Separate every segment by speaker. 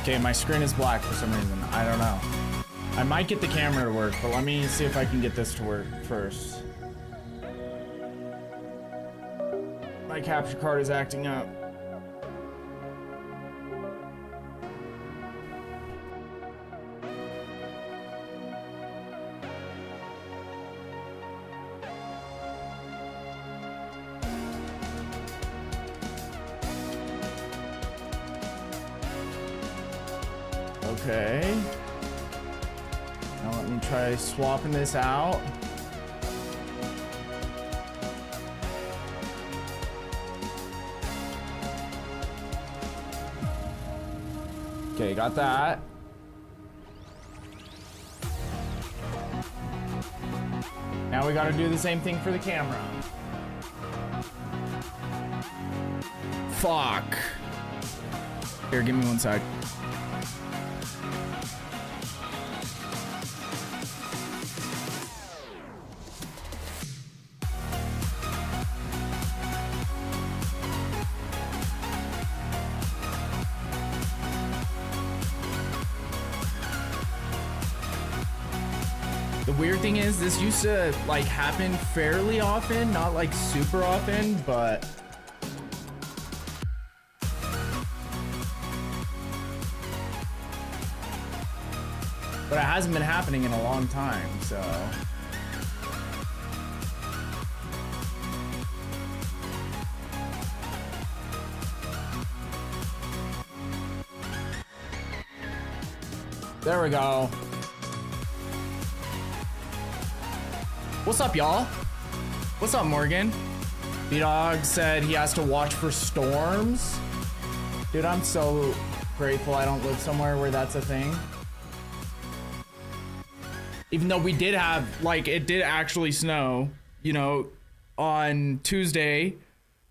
Speaker 1: Okay, my screen is black for some reason. I don't know. I might get the camera to work, but let me see if I can get this to work first. My capture card is acting up. Okay. Now let me try swapping this out. Okay, got that. Now we gotta do the same thing for the camera. Fuck. Here, give me one sec. The weird thing is, this used to like happen fairly often, not like super often, but it hasn't been happening in a long time, so. There we go. What's up, y'all? What's up, Morgan? B-Dog said he has to watch for storms. Dude, I'm so grateful I don't live somewhere where that's a thing. Even though we did have, like, it did actually snow, you know, on Tuesday,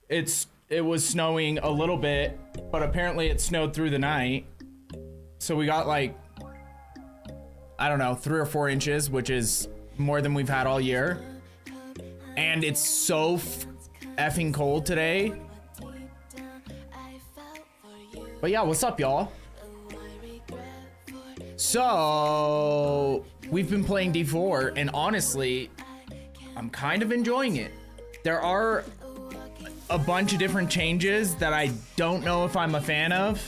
Speaker 1: it was snowing a little bit, but apparently it snowed through the night. So we got like, I don't know, 3 or 4 inches, which is more than we've had all year. And it's so effing cold today. But yeah, what's up, y'all? So we've been playing D4, and honestly, I'm kind of enjoying it. There are a bunch of different changes that I don't know if I'm a fan of.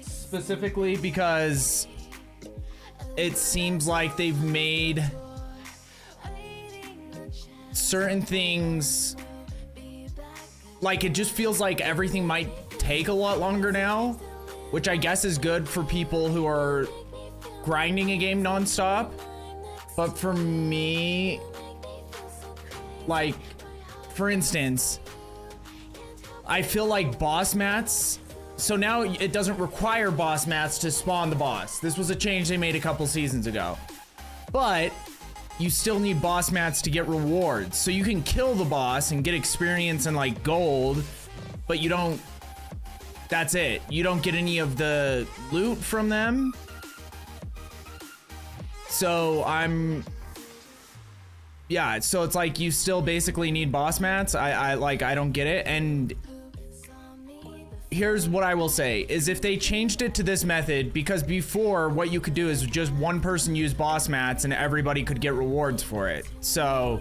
Speaker 1: Specifically because it seems like they've made certain things, like it just feels like everything might take a lot longer now, which I guess is good for people who are grinding a game nonstop. But for me, like, for instance, I feel like boss mats, so now it doesn't require boss mats to spawn the boss. This was a change they made a couple seasons ago. But you still need boss mats to get rewards. So you can kill the boss and get experience and like gold, but you don't, that's it. You don't get any of the loot from them. So yeah, so it's like you still basically need boss mats. I don't get it. And here's what I will say is if they changed it to this method, because before what you could do is just one person use boss mats and everybody could get rewards for it. So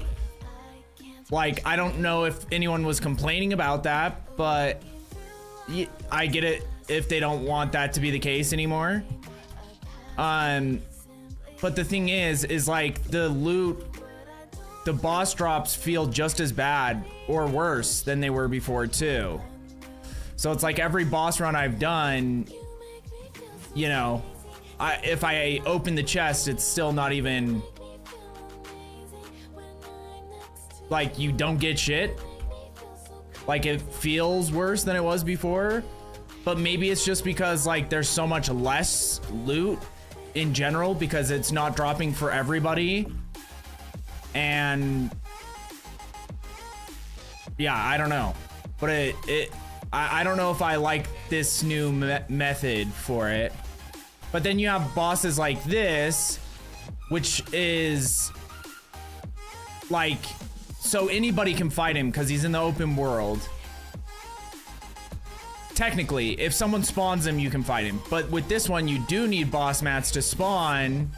Speaker 1: like, I don't know if anyone was complaining about that, but I get it if they don't want that to be the case anymore. But the thing is like the loot, the boss drops feel just as bad or worse than they were before too. So it's like every boss run I've done, you know, if I open the chest, it's still not even, like, you don't get shit. Like, it feels worse than it was before. But maybe it's just because, like, there's so much less loot in general because it's not dropping for everybody. And yeah, I don't know. But I don't know if I like this new method for it. But then you have bosses like this, which is like, so anybody can fight him because he's in the open world. technically, if someone spawns him, you can fight him. But with this one, you do need boss mats to spawn.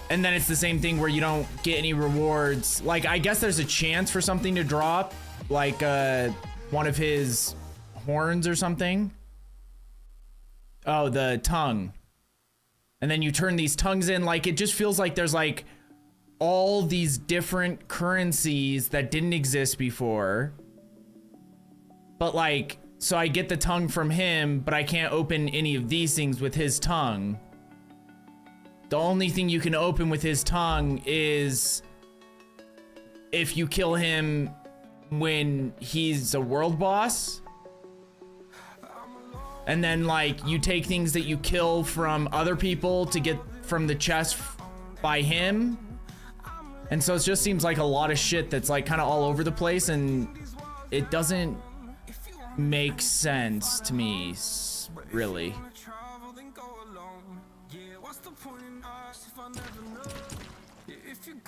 Speaker 1: And then it's the same thing where you don't get any rewards. Like, I guess there's a chance for something to drop, like one of his horns or something. Oh, the tongue. And then you turn these tongues in. Like, it just feels like there's like all these different currencies that didn't exist before. But like, so I get the tongue from him, but I can't open any of these things with his tongue. The only thing you can open with his tongue is if you kill him when he's a world boss. And then like you take things that you kill from other people to get from the chest by him. And so it just seems like a lot of shit that's like kind of all over the place, and it doesn't make sense to me, really.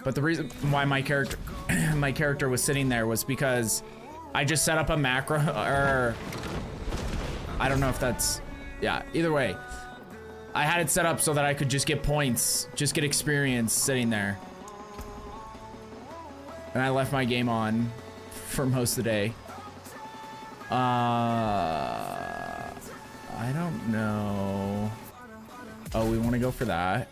Speaker 1: But the reason why my character was sitting there was because I just set up a macro, or I don't know if that's, yeah, either way. I had it set up so that I could just get points, just get experience sitting there. And I left my game on for most of the day. I don't know. Oh, we want to go for that.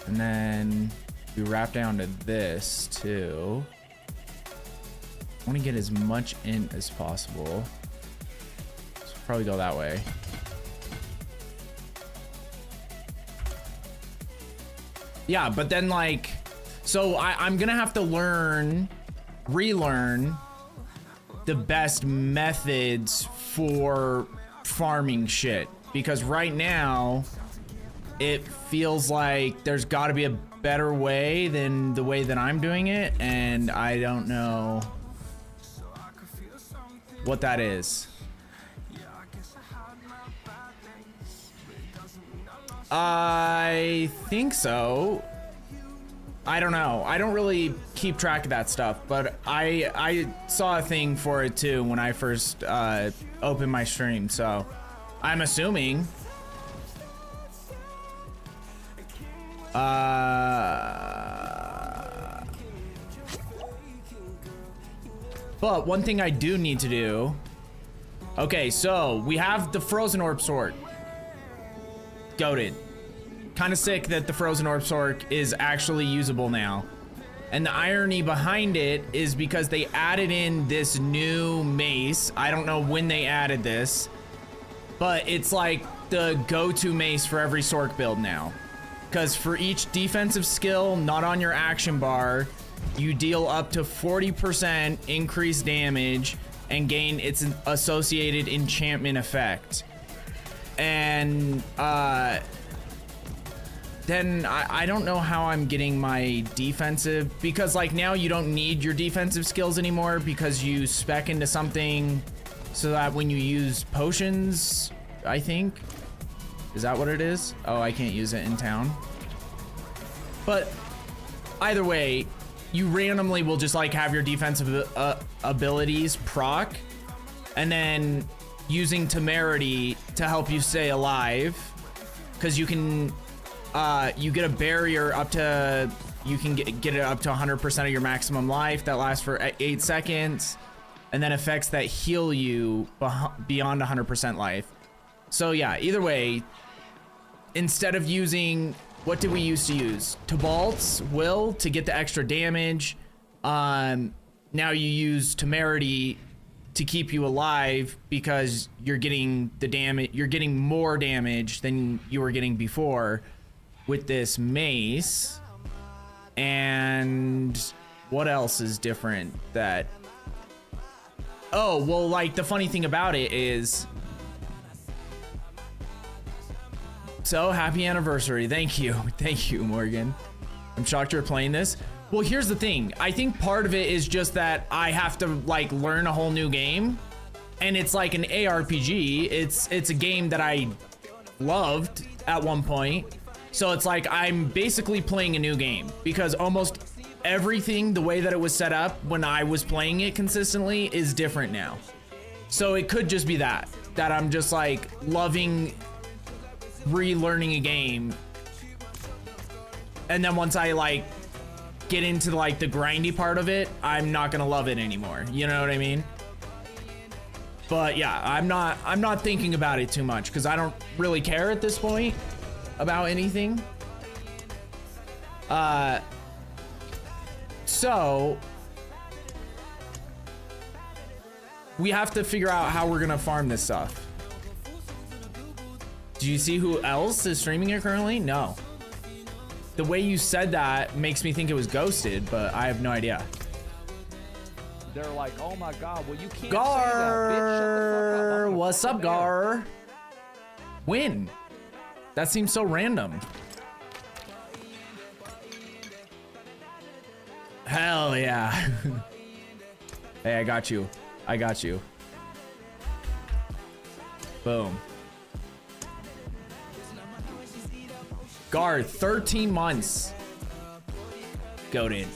Speaker 1: And then we wrap down to this too. I want to get as much in as possible. So probably go that way. Yeah, but then like, so I'm gonna have to relearn the best methods for farming shit, because right now it feels like there's got to be a better way than the way that I'm doing it, and I don't know what that is. I think so. I don't know. I don't really keep track of that stuff, but I saw a thing for it too when I first opened my stream, so I'm assuming. But one thing I do need to do. Okay, so we have the Frozen Orb Sword. Goated. Kind of sick that the Frozen Orb Sword is actually usable now. And the irony behind it is because they added in this new mace. I don't know when they added this, but it's like the go-to mace for every Sorc build now. Because for each defensive skill not on your action bar, you deal up to 40% increased damage and gain its associated enchantment effect. And then I don't know how I'm getting my defensive, because like now you don't need your defensive skills anymore because you spec into something so that when you use potions, I think. Is that what it is? Oh, I can't use it in town. But either way, you randomly will just like have your defensive abilities proc, and then using temerity to help you stay alive, because you can you get a barrier up to, you can get it up to 100% of your maximum life that lasts for 8 seconds, and then effects that heal you beyond 100% life. So yeah, either way, instead of using, what did we used to use? Tibalt's Will to get the extra damage. Now you use Temerity to keep you alive because you're getting the damage, you're getting more damage than you were getting before with this mace. And what else is different that, oh, well, like the funny thing about it is, so happy anniversary. Thank you. Thank you, Morgan. I'm shocked you're playing this. Well, here's the thing. I think part of it is just that I have to like learn a whole new game, and it's like an ARPG. It's a game that I loved at one point. So it's like I'm basically playing a new game because almost everything, the way that it was set up when I was playing it consistently, is different now. So it could just be that I'm just like loving relearning a game, and then once I like get into like the grindy part of it, I'm not gonna love it anymore. You know what I mean? But yeah, I'm not thinking about it too much because I don't really care at this point about anything. So we have to figure out how we're gonna farm this stuff. Do you see who else is streaming it currently? No. The way you said that makes me think it was Ghosted, but I have no idea.
Speaker 2: They're like, oh my god, well you can't
Speaker 1: Gar,
Speaker 2: say that, bitch. Shut the fuck up.
Speaker 1: what's up, Gar? Win. That seems so random. Hell yeah. Hey, I got you. I got you. Boom. Gar, 13 months. Goated.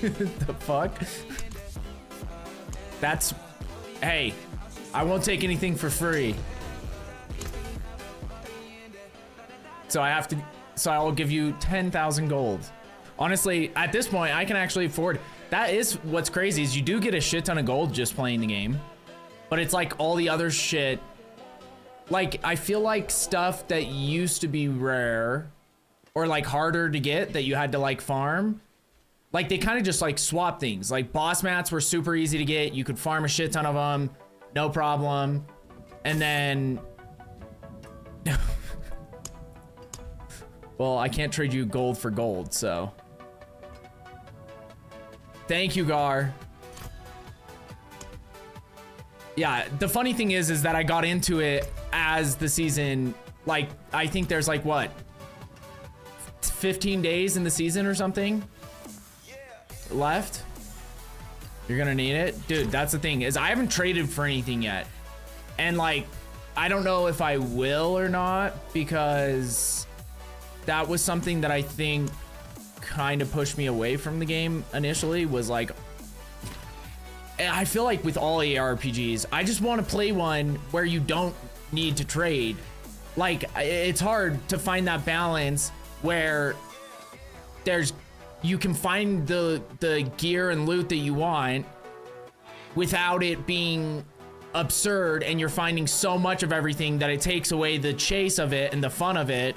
Speaker 1: The fuck? That's... Hey, I won't take anything for free. So I will give you 10,000 gold. Honestly, at this point, I can actually afford... That is what's crazy, is you do get a shit ton of gold just playing the game. But it's like all the other shit... Like, I feel like stuff that used to be rare or like harder to get that you had to like farm, like they kind of just like swap things. Like boss mats were super easy to get. You could farm a shit ton of them, no problem. And then, well, I can't trade you gold for gold, so. Thank you, Gar. Yeah, the funny thing is that I got into it as the season, like, I think there's like, what, 15 days in the season or something left? You're gonna need it? Dude, that's the thing, is I haven't traded for anything yet. And like, I don't know if I will or not, because that was something that I think kind of pushed me away from the game initially, was like, I feel like with all ARPGs, I just want to play one where you don't need to trade. Like, it's hard to find that balance where you can find the gear and loot that you want without it being absurd, and you're finding so much of everything that it takes away the chase of it and the fun of it.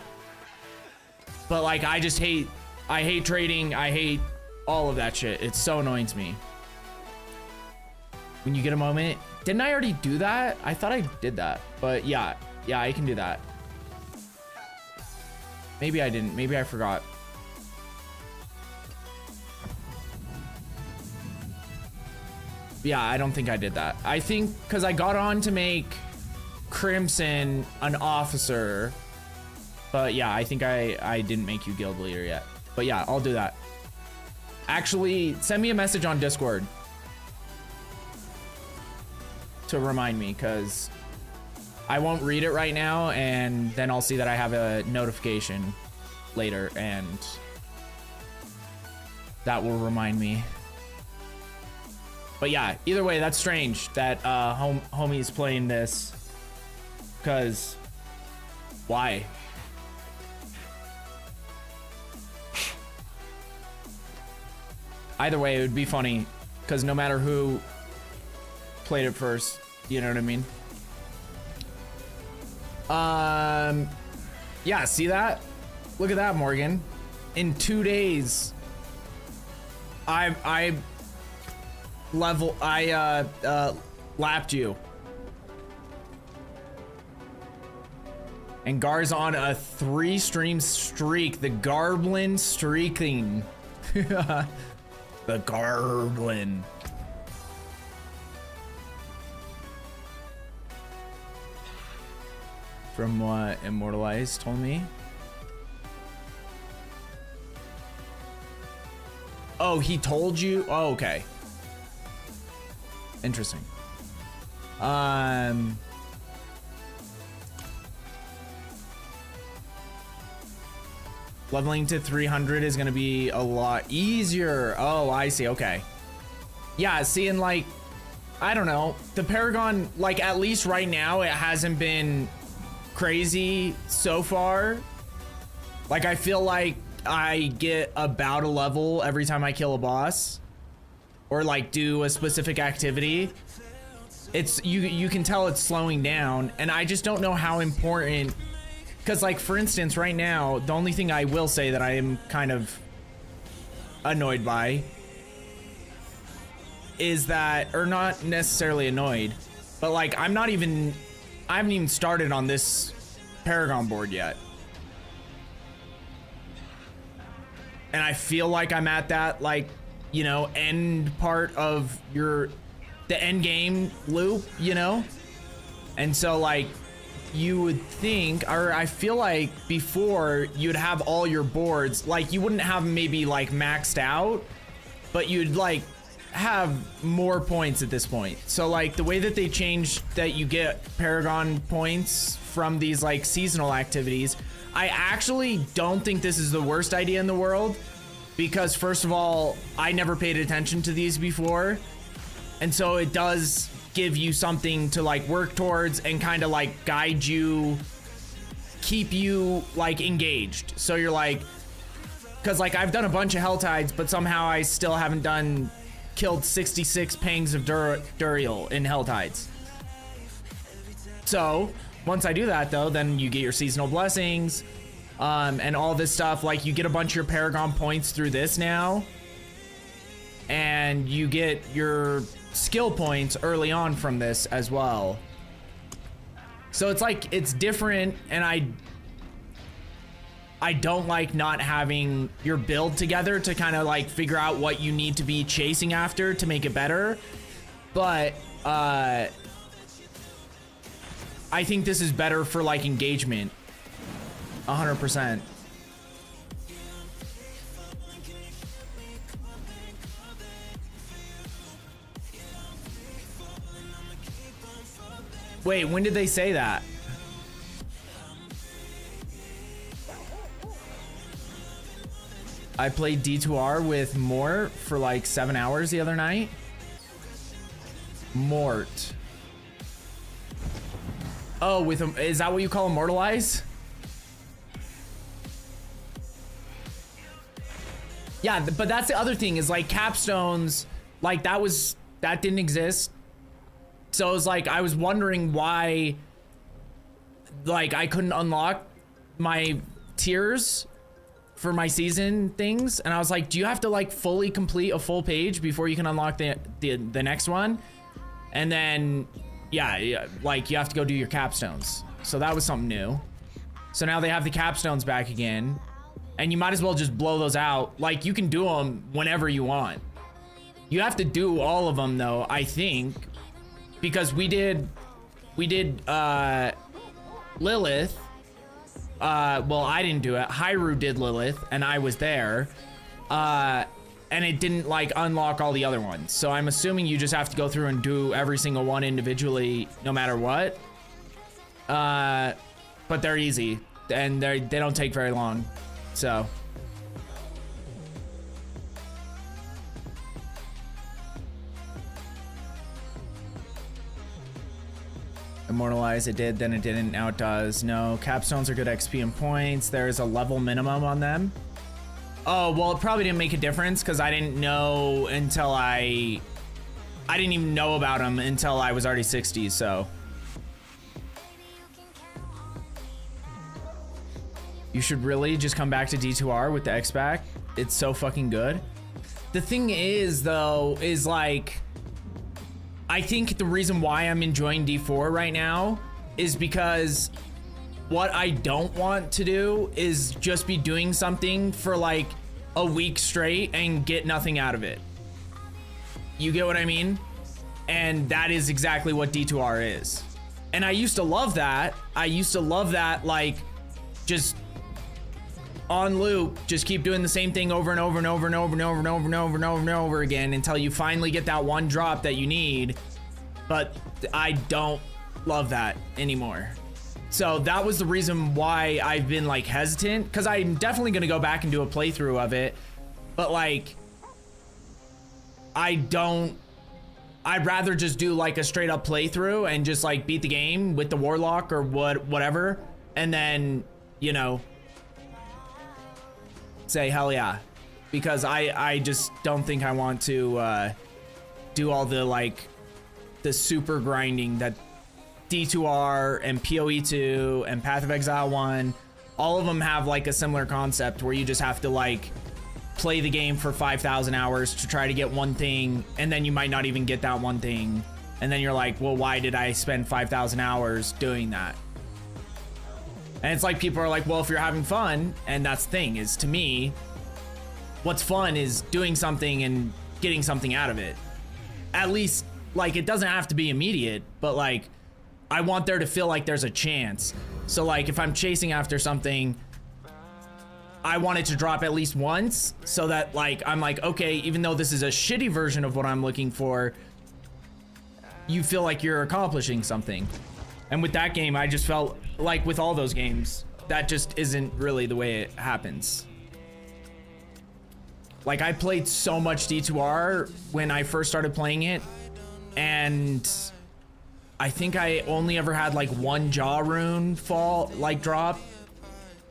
Speaker 1: But like, I hate trading. I hate all of that shit. It's so annoying to me. When you get a moment. Didn't I already do that? I thought I did that, but yeah, I can do that. Maybe I didn't, maybe I forgot. Yeah, I don't think I did that. I think because I got on to make Crimson an officer, but yeah, I think I didn't make you guild leader yet. But yeah, I'll do that. Actually, send me a message on Discord to remind me, because I won't read it right now, and then I'll see that I have a notification later, and that will remind me. But yeah, either way, that's strange that homie's playing this, because why? Either way, it would be funny, because no matter who played it first, you know what I mean? Yeah, see that? Look at that, Morgan. In 2 days, I lapped you. And Gar's on a 3-stream streak, the Garblin streaking. The Garblin. From what Immortalized told me. Oh, he told you? Oh, okay. Interesting. Leveling to 300 is gonna be a lot easier. Oh, I see, okay. Yeah, seeing like, I don't know, the Paragon, like at least right now, it hasn't been crazy so far. Like I feel like I get about a level every time I kill a boss or like do a specific activity. It's, you can tell it's slowing down, and I just don't know how important, because like for instance right now, the only thing I will say that I am kind of annoyed by is that, or not necessarily annoyed, but like I haven't even started on this Paragon board yet. And I feel like I'm at that, like, you know, end part of the end game loop, you know? And so like you would think, or I feel like before you'd have all your boards, like you wouldn't have maybe like maxed out, but you'd like have more points at this point. So like the way that they changed that you get Paragon points from these like seasonal activities, I actually don't think this is the worst idea in the world, because first of all, I never paid attention to these before. And so it does give you something to like work towards and kind of like guide you, keep you like engaged. So you're like, cause like I've done a bunch of Helltides, but somehow I still haven't killed 66 pangs of Duriel in Helltides. So once I do that though, then you get your seasonal blessings, and all this stuff. Like you get a bunch of your Paragon points through this now, and you get your skill points early on from this as well. So it's like, it's different, and I don't like not having your build together to kind of like figure out what you need to be chasing after to make it better. But I think this is better for like engagement, 100%. Wait, when did they say that? I played D2R with Mort for like 7 hours the other night. Mort. Oh, with him, is that what you call immortalize? Yeah, but that's the other thing, is like capstones, like that didn't exist. So it was like, I was wondering why, like I couldn't unlock my tiers for my season things. And I was like, do you have to like fully complete a full page before you can unlock the next one? And then, yeah, like you have to go do your capstones. So that was something new. So now they have the capstones back again, and you might as well just blow those out. Like you can do them whenever you want. You have to do all of them though, I think, because we did Lilith. Well, I didn't do it. Hyrule did Lilith, and I was there. And it didn't like unlock all the other ones. So I'm assuming you just have to go through and do every single one individually, no matter what. But they're easy, and they don't take very long. So. Immortalize, it did, then it didn't, now it does. No, capstones are good XP and points. There's a level minimum on them. Oh, well, it probably didn't make a difference because I didn't know until I didn't even know about them until I was already 60, so. You should really just come back to D2R with the X-Back. It's so fucking good. The thing is, though, is like, I think the reason why I'm enjoying D4 right now is because what I don't want to do is just be doing something for like a week straight and get nothing out of it. You get what I mean? And that is exactly what D2R is. And I used to love that. I used to love that, like, just on loop, just keep doing the same thing over and over and over and over and over and over and over and over and over again until you finally get that one drop that you need. But I don't love that anymore. So that was the reason why I've been like hesitant, because I'm definitely going to go back and do a playthrough of it. But like, I'd rather just do like a straight up playthrough and just like beat the game with the Warlock or whatever. And then, you know, say hell yeah. Because I just don't think I want to do all the like the super grinding that D2R and PoE2 and Path of Exile 1, all of them have like a similar concept where you just have to like play the game for 5,000 hours to try to get one thing, and then you might not even get that one thing, and then you're like, well, why did I spend 5,000 hours doing that? And it's like people are like, well, if you're having fun, and that's the thing, is to me, what's fun is doing something and getting something out of it. At least, like, it doesn't have to be immediate, but like, I want there to feel like there's a chance. So like, if I'm chasing after something, I want it to drop at least once, so that like, I'm like, okay, even though this is a shitty version of what I'm looking for, you feel like you're accomplishing something. And with that game, I just felt like with all those games, that just isn't really the way it happens. Like, I played so much D2R when I first started playing it, and I think I only ever had like one jaw rune fall, like drop.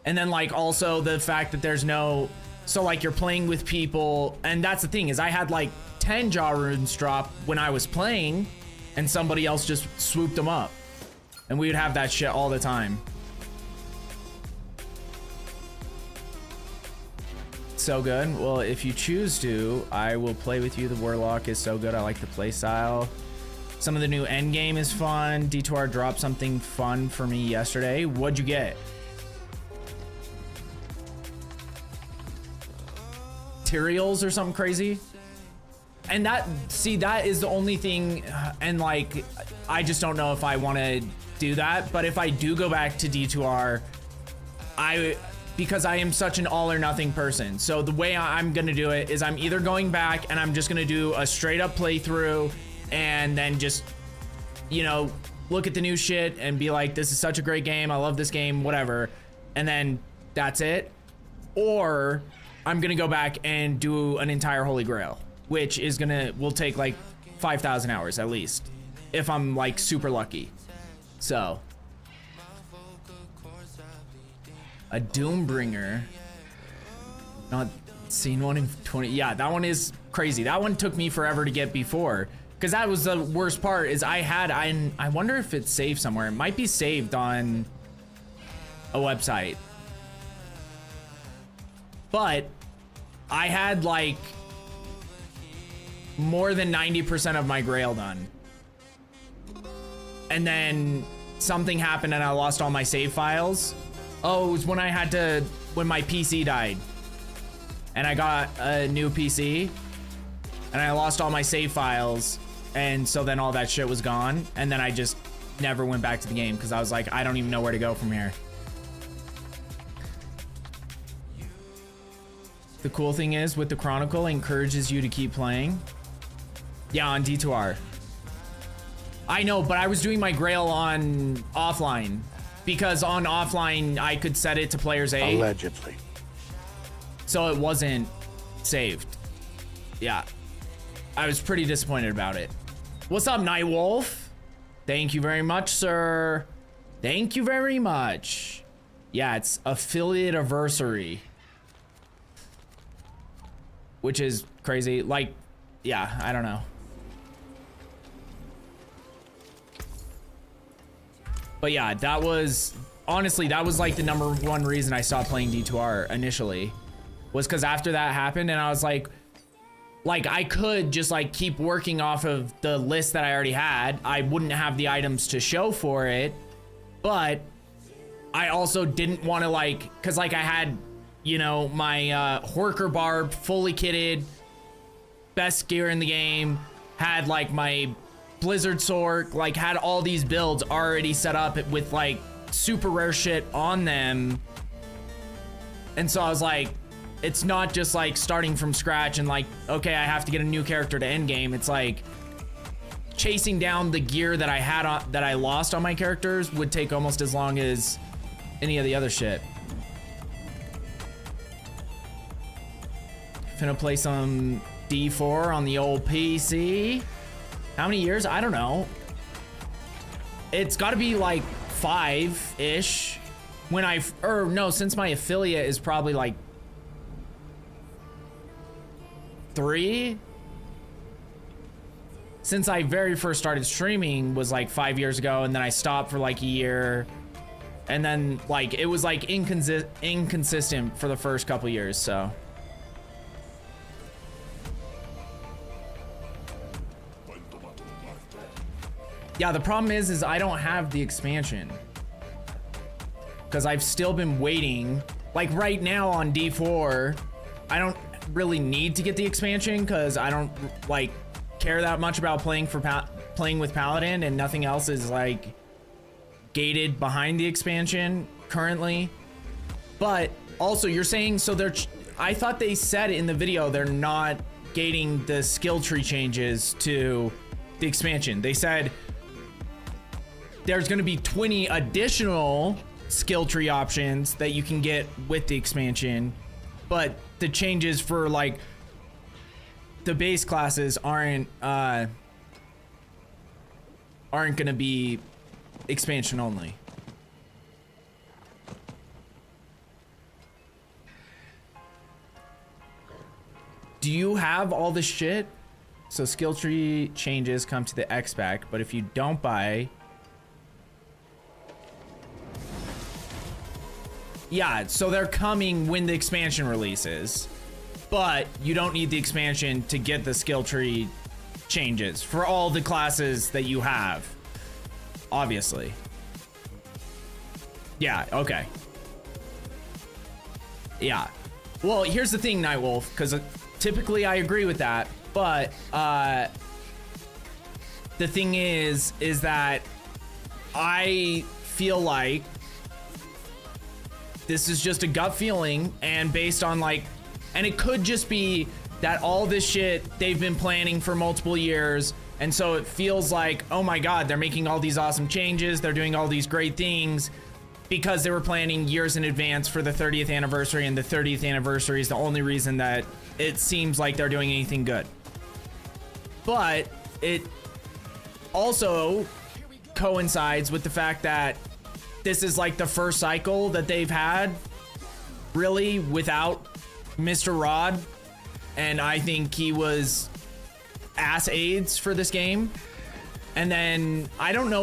Speaker 1: And then like also the fact that there's no, so like you're playing with people, and that's the thing, is I had like 10 jaw runes drop when I was playing, and somebody else just swooped them up. And we would have that shit all the time. So good. Well, if you choose to, I will play with you. The Warlock is so good. I like the play style. Some of the new endgame is fun. D2R dropped something fun for me yesterday. What'd you get? Materials or something crazy? And that, see, that is the only thing, and like, I just don't know if I want to do that. But if I do go back to D2R, because I am such an all or nothing person. So the way I'm gonna do it is I'm either going back and I'm just gonna do a straight up playthrough, and then just, you know, look at the new shit and be like, this is such a great game, I love this game, whatever, and then that's it. Or I'm gonna go back and do an entire Holy Grail, which is will take like 5,000 hours at least, if I'm like super lucky. So a Doombringer, not seen one in 20. Yeah, that one is crazy. That one took me forever to get before, because that was the worst part, is I wonder if it's saved somewhere. It might be saved on a website, but I had like more than 90% of my Grail done, and then something happened and I lost all my save files. Oh, it was when when my PC died, and I got a new PC, and I lost all my save files, and so then all that shit was gone, and then I just never went back to the game because I was like, I don't even know where to go from here. The cool thing is, with the Chronicle, it encourages you to keep playing. Yeah, on D2R. I know, but I was doing my Grail on offline, because on offline I could set it to players A.
Speaker 3: Allegedly.
Speaker 1: So it wasn't saved. Yeah. I was pretty disappointed about it. What's up, Nightwolf? Thank you very much, sir. Thank you very much. Yeah, it's affiliate anniversary, which is crazy. Like, yeah, I don't know. But yeah, that was, honestly, that was like the #1 reason I stopped playing D2R initially, was because after that happened, and I was like I could just like keep working off of the list that I already had. I wouldn't have the items to show for it, but I also didn't want to like, cause like I had, you know, my Horker Barb fully kitted, best gear in the game, had like my Blizzard Sword, like had all these builds already set up with like super rare shit on them. And so I was like, it's not just like starting from scratch and like, okay, I have to get a new character to end game. It's like chasing down the gear that I had on, that I lost on my characters would take almost as long as any of the other shit. Finna play some D4 on the old PC. How many years? I don't know. It's got to be like 5-ish. When no, since my affiliate is probably like 3. Since I very first started streaming was like 5 years ago, and then I stopped for like a year, and then like it was like inconsistent for the first couple years, so. Yeah, the problem is I don't have the expansion. Because I've still been waiting. Like right now on D4, I don't really need to get the expansion because I don't like care that much about playing with Paladin, and nothing else is like gated behind the expansion currently. But also you're saying, so I thought they said in the video they're not gating the skill tree changes to the expansion. They said there's going to be 20 additional skill tree options that you can get with the expansion, but the changes for like the base classes aren't going to be expansion only. Do you have all the shit? So skill tree changes come to the X-Spec, but if you don't buy, yeah, so they're coming when the expansion releases, but you don't need the expansion to get the skill tree changes for all the classes that you have, obviously. Yeah, okay. Yeah. Well, here's the thing, Nightwolf, because typically I agree with that, but the thing is that I feel like this is just a gut feeling, and based on like, and it could just be that all this shit they've been planning for multiple years, and so it feels like, oh my god, they're making all these awesome changes, they're doing all these great things because they were planning years in advance for the 30th anniversary, and the 30th anniversary is the only reason that it seems like they're doing anything good. But it also coincides with the fact that this is like the first cycle that they've had really without Mr. Rod, and I think he was ass AIDS for this game. And then I don't know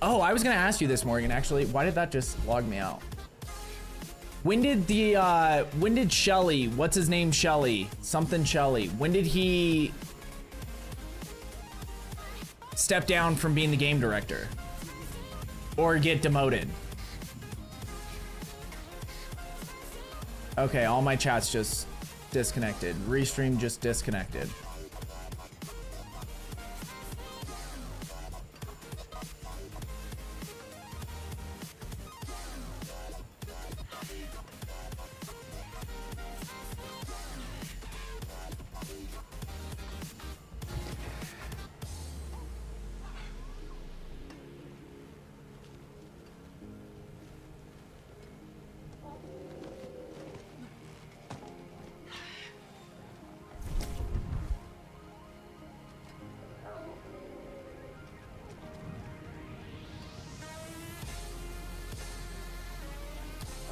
Speaker 1: oh, I was gonna ask you this, Morgan, actually. Why did that just log me out? When did Shelly, what's his name, Shelly, something Shelly, when did he step down from being the game director or get demoted? Okay, all my chats just disconnected. Restream just disconnected.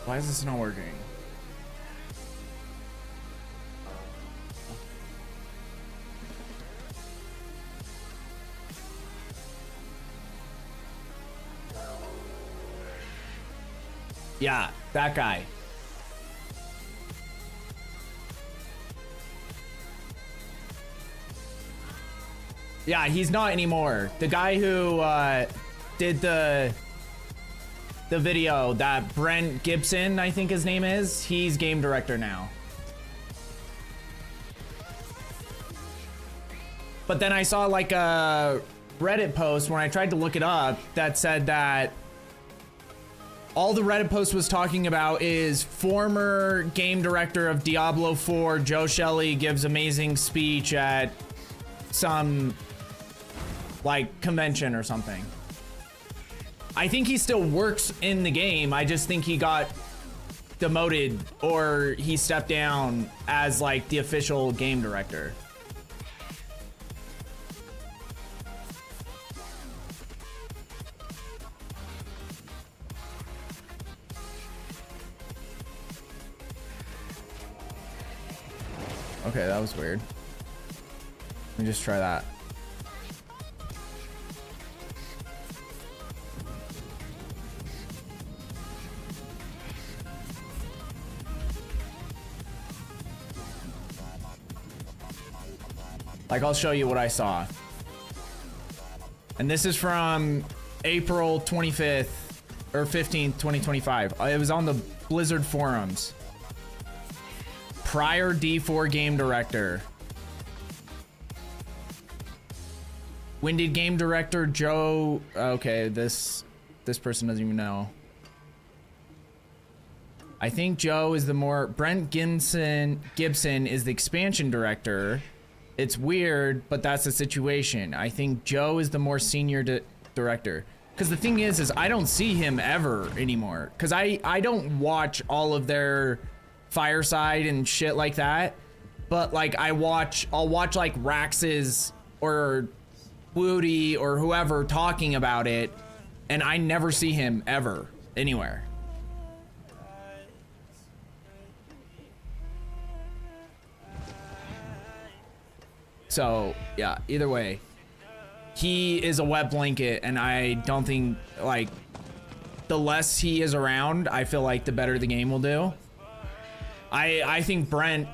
Speaker 1: Why is this not working? Yeah, that guy. Yeah, he's not anymore. The guy who did the video, that Brent Gibson, I think his name is, he's game director now. But then I saw like a Reddit post when I tried to look it up that said that all the Reddit post was talking about is former game director of Diablo 4, Joe Shelley, gives amazing speech at some like convention or something. I think he still works in the game. I just think he got demoted or he stepped down as like the official game director. Okay, that was weird. Let me just try that. Like, I'll show you what I saw. And this is from April 25th or 15th, 2025. It was on the Blizzard forums. Prior D4 game director. When did game director Joe... Okay, this person doesn't even know. I think Joe is the more... Brent Gibson is the expansion director. It's weird, but that's the situation. I think Joe is the more senior director. Because the thing is I don't see him ever anymore. Because I don't watch all of their Fireside and shit like that. But like I'll watch like Rax's or Woody or whoever talking about it. And I never see him ever anywhere. So, yeah, either way, he is a wet blanket, and I don't think, like, the less he is around, I feel like the better the game will do. I think Brent,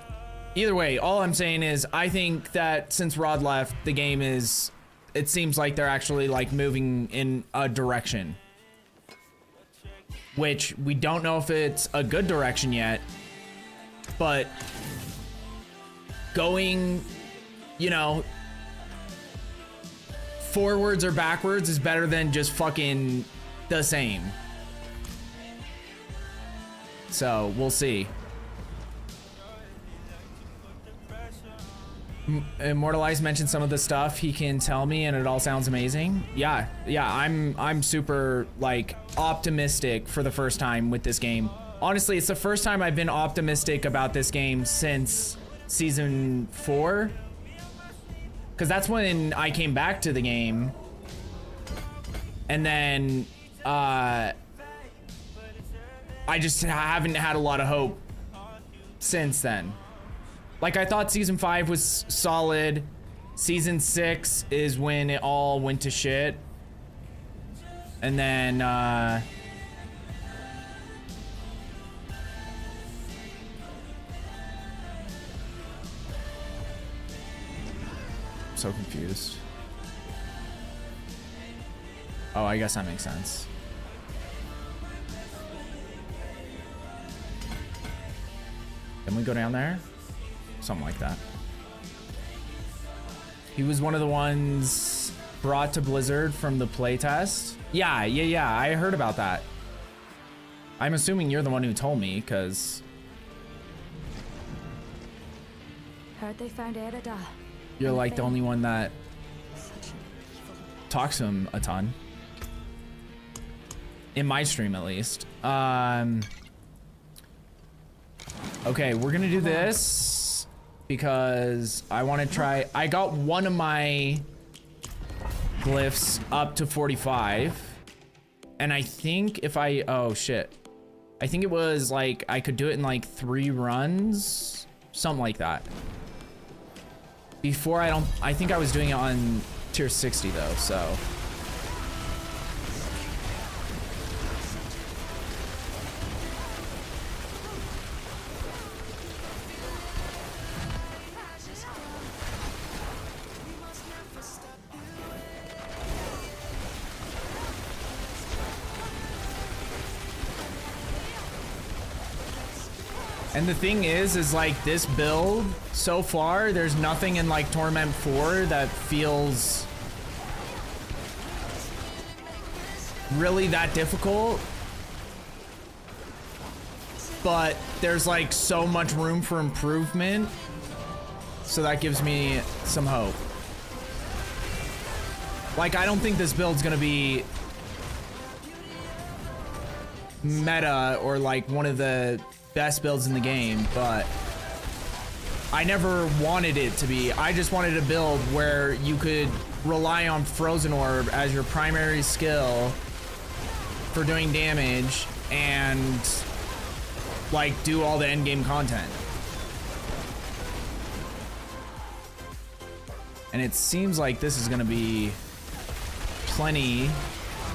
Speaker 1: either way, all I'm saying is I think that since Rod left, the game is, it seems like they're actually, like, moving in a direction. Which, we don't know if it's a good direction yet, but going... You know, forwards or backwards is better than just fucking the same. So, we'll see. Immortalized mentioned some of the stuff he can tell me and it all sounds amazing. Yeah, I'm super, like, optimistic for the first time with this game. Honestly, it's the first time I've been optimistic about this game since Season 4. Because that's when I came back to the game. And then, I just haven't had a lot of hope since then. Like, I thought Season 5 was solid. Season 6 is when it all went to shit. And then, so confused. Oh, I guess that makes sense. Can we go down there? Something like that. He was one of the ones brought to Blizzard from the playtest. Yeah, I heard about that. I'm assuming you're the one who told me, because...
Speaker 3: Heard they found Erida.
Speaker 1: You're like the only one that talks to him a ton. In my stream, at least. Okay, we're gonna do this because I want to try. I got one of my glyphs up to 45, and I think if I oh shit, I think it was like I could do it in like 3 runs, something like that. Before I think I was doing it on tier 60 though, so. And the thing is like this build so far, there's nothing in like Torment 4 that feels really that difficult. But there's like so much room for improvement. So that gives me some hope. Like, I don't think this build's gonna be meta or like one of the best builds in the game, but I never wanted it to be. I just wanted a build where you could rely on Frozen Orb as your primary skill for doing damage and like do all the end game content. And it seems like this is gonna be plenty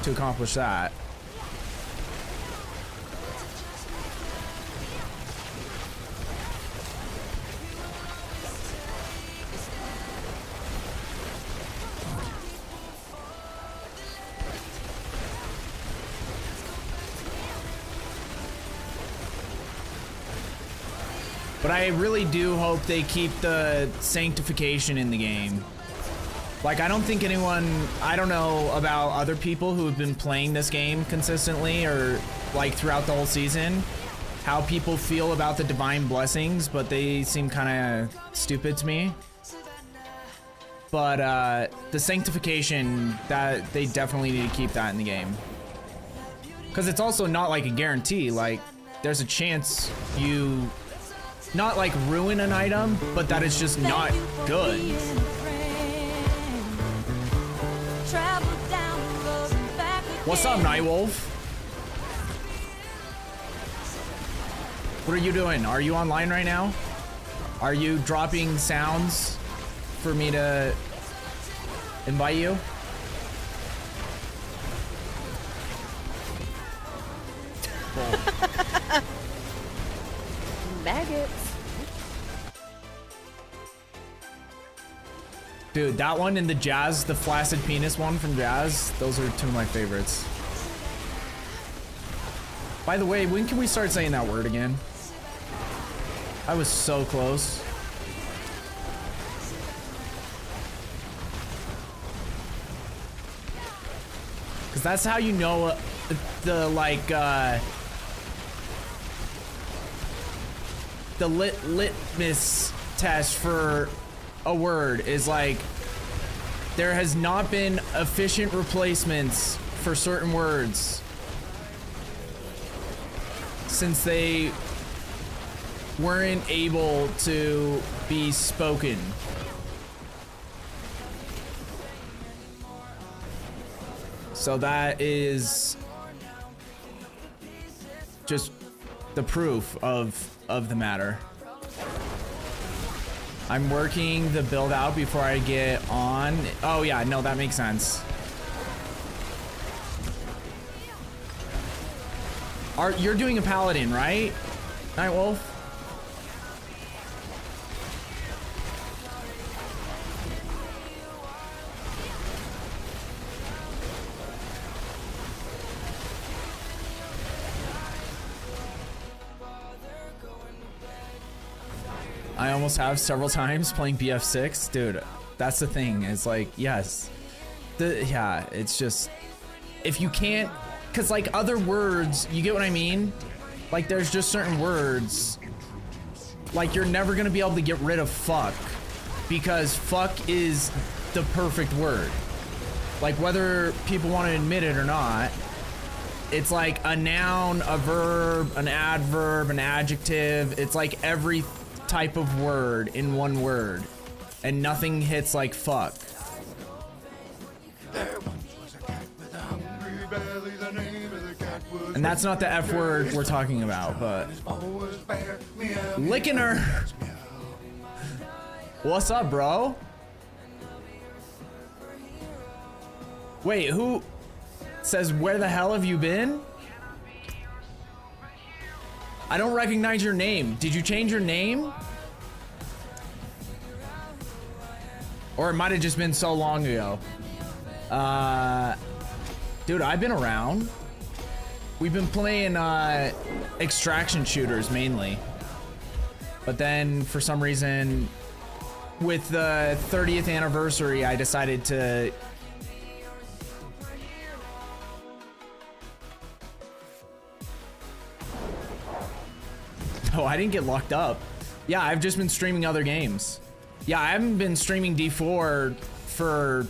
Speaker 1: to accomplish that. But I really do hope they keep the sanctification in the game. Like, I don't think anyone, I don't know about other people who have been playing this game consistently or like throughout the whole season, how people feel about the divine blessings, but they seem kind of stupid to me. But the sanctification, that they definitely need to keep that in the game. Because it's also not like a guarantee. Like, there's a chance you not like ruin an item, but that it's just not good. What's up, Nightwolf? What are you doing? Are you online right now? Are you dropping sounds for me to invite you?
Speaker 4: Maggots.
Speaker 1: Dude, that one and the Jazz, the flaccid penis one from Jazz, those are two of my favorites. By the way, when can we start saying that word again? I was so close. Cause that's how you know the like the litmus test for a word is like there has not been efficient replacements for certain words since they weren't able to be spoken. So that is just the proof of the matter. I'm working the build out before I get on. Oh yeah, no, that makes sense. You're doing a paladin, right? Nightwolf? I almost have several times playing BF6. Dude, that's the thing. It's like, yes. Yeah, it's just, if you can't, cause like other words, you get what I mean? Like there's just certain words, like you're never gonna be able to get rid of fuck because fuck is the perfect word. Like whether people want to admit it or not, it's like a noun, a verb, an adverb, an adjective. It's like every type of word in one word, and nothing hits like fuck. And that's not the F word we're talking about, but licking her. What's up, bro? Wait, who says where the hell have you been? I don't recognize your name. Did you change your name? Or it might have just been so long ago. Dude, I've been around. We've been playing extraction shooters mainly. But then for some reason, with the 30th anniversary, I decided to Oh, I didn't get locked up. Yeah, I've just been streaming other games. Yeah, I haven't been streaming D4 for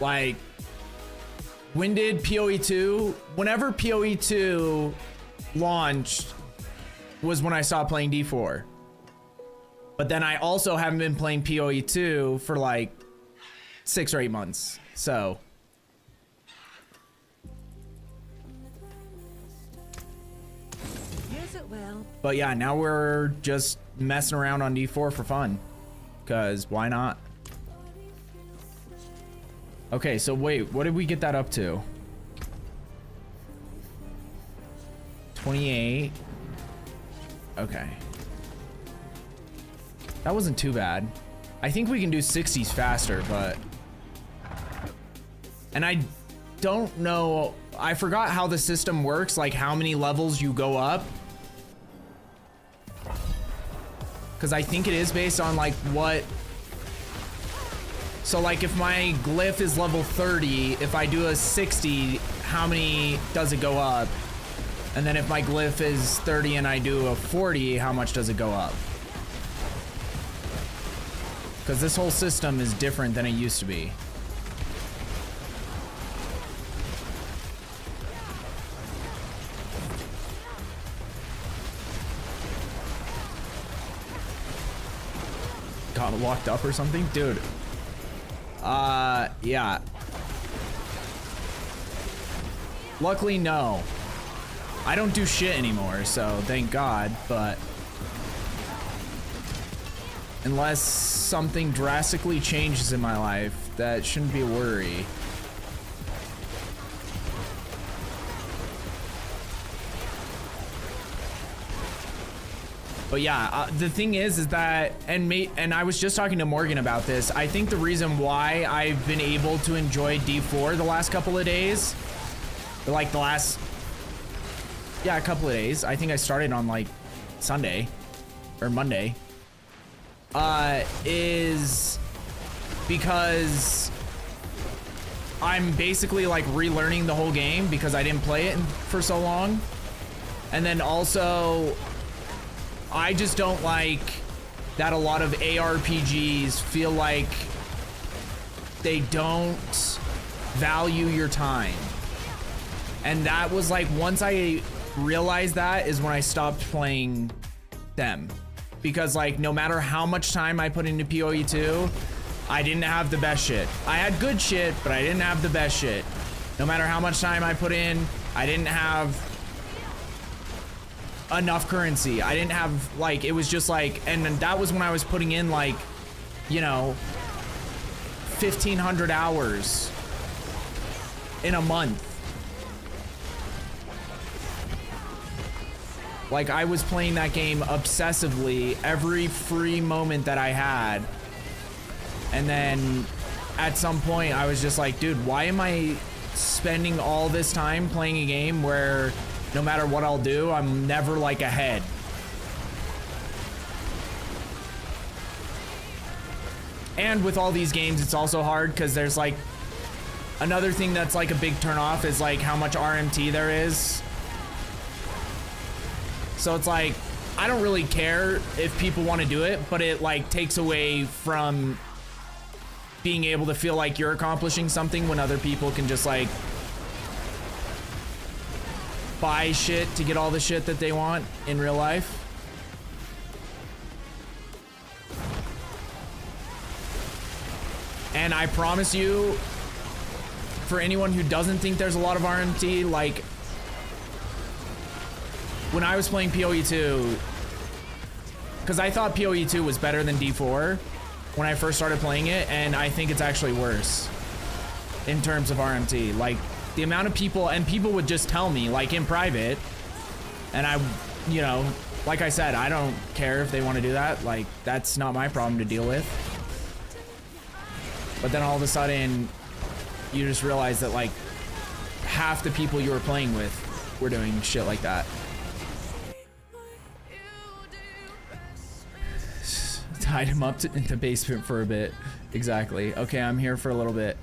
Speaker 1: Like, when did PoE 2? Whenever PoE 2 launched was when I stopped playing D4. But then I also haven't been playing PoE 2 for like 6 or 8 months. So
Speaker 3: Use it well.
Speaker 1: but yeah, now we're just messing around on D4 for fun. Cause why not? Okay, so wait, what did we get that up to? 28. Okay. That wasn't too bad. I think we can do 60s faster, but... And I don't know... I forgot how the system works, like how many levels you go up. Because I think it is based on like what... So like if my glyph is level 30, if I do a 60, how many does it go up? And then if my glyph is 30 and I do a 40, how much does it go up? Because this whole system is different than it used to be. Got locked up or something? Dude. Yeah. Luckily, no. I don't do shit anymore, so thank God, but... Unless something drastically changes in my life, that shouldn't be a worry. But yeah, the thing is that, and I was just talking to Morgan about this. I think the reason why I've been able to enjoy D4 the last couple of days, like the last, yeah, a couple of days. I think I started on like Sunday or Monday, is because I'm basically like relearning the whole game because I didn't play it for so long. And then also, I just don't like that a lot of ARPGs feel like they don't value your time. And that was like, once I realized that is when I stopped playing them. Because like, no matter how much time I put into PoE 2, I didn't have the best shit. I had good shit, but I didn't have the best shit. No matter how much time I put in, I didn't have enough currency. I didn't have, like, it was just like, and that was when I was putting in like, you know, 1,500 hours in a month. Like, I was playing that game obsessively every free moment that I had. And then at some point I was just like, dude, why am I spending all this time playing a game where no matter what I'll do, I'm never like ahead? And with all these games, it's also hard because there's like another thing that's like a big turnoff is like how much RMT there is. So it's like, I don't really care if people want to do it, but it like takes away from being able to feel like you're accomplishing something when other people can just like buy shit to get all the shit that they want in real life. And I promise you, for anyone who doesn't think there's a lot of RMT, like, when I was playing PoE 2, because I thought PoE 2 was better than D4 when I first started playing it, and I think it's actually worse in terms of RMT. Like, the amount of people, and people would just tell me, like, in private, and I, you know, like I said, I don't care if they want to do that. Like, that's not my problem to deal with. But then all of a sudden, you just realize that, like, half the people you were playing with were doing shit like that. Tied him up in the basement for a bit. Exactly. Okay, I'm here for a little bit.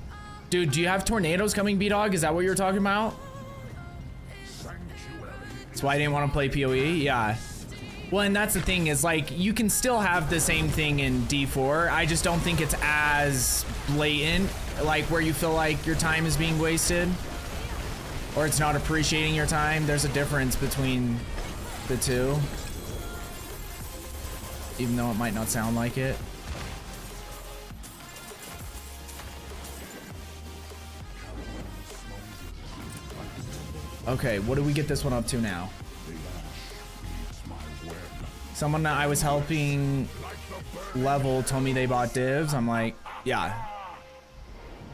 Speaker 1: Dude, do you have tornadoes coming, B-Dog? Is that what you were talking about? That's why I didn't want to play PoE? Yeah. Well, and that's the thing is, like, you can still have the same thing in D4. I just don't think it's as blatant like where you feel like your time is being wasted or it's not appreciating your time. There's a difference between the two, even though it might not sound like it. Okay, what do we get this one up to now? Someone that I was helping level told me they bought divs. I'm like, yeah.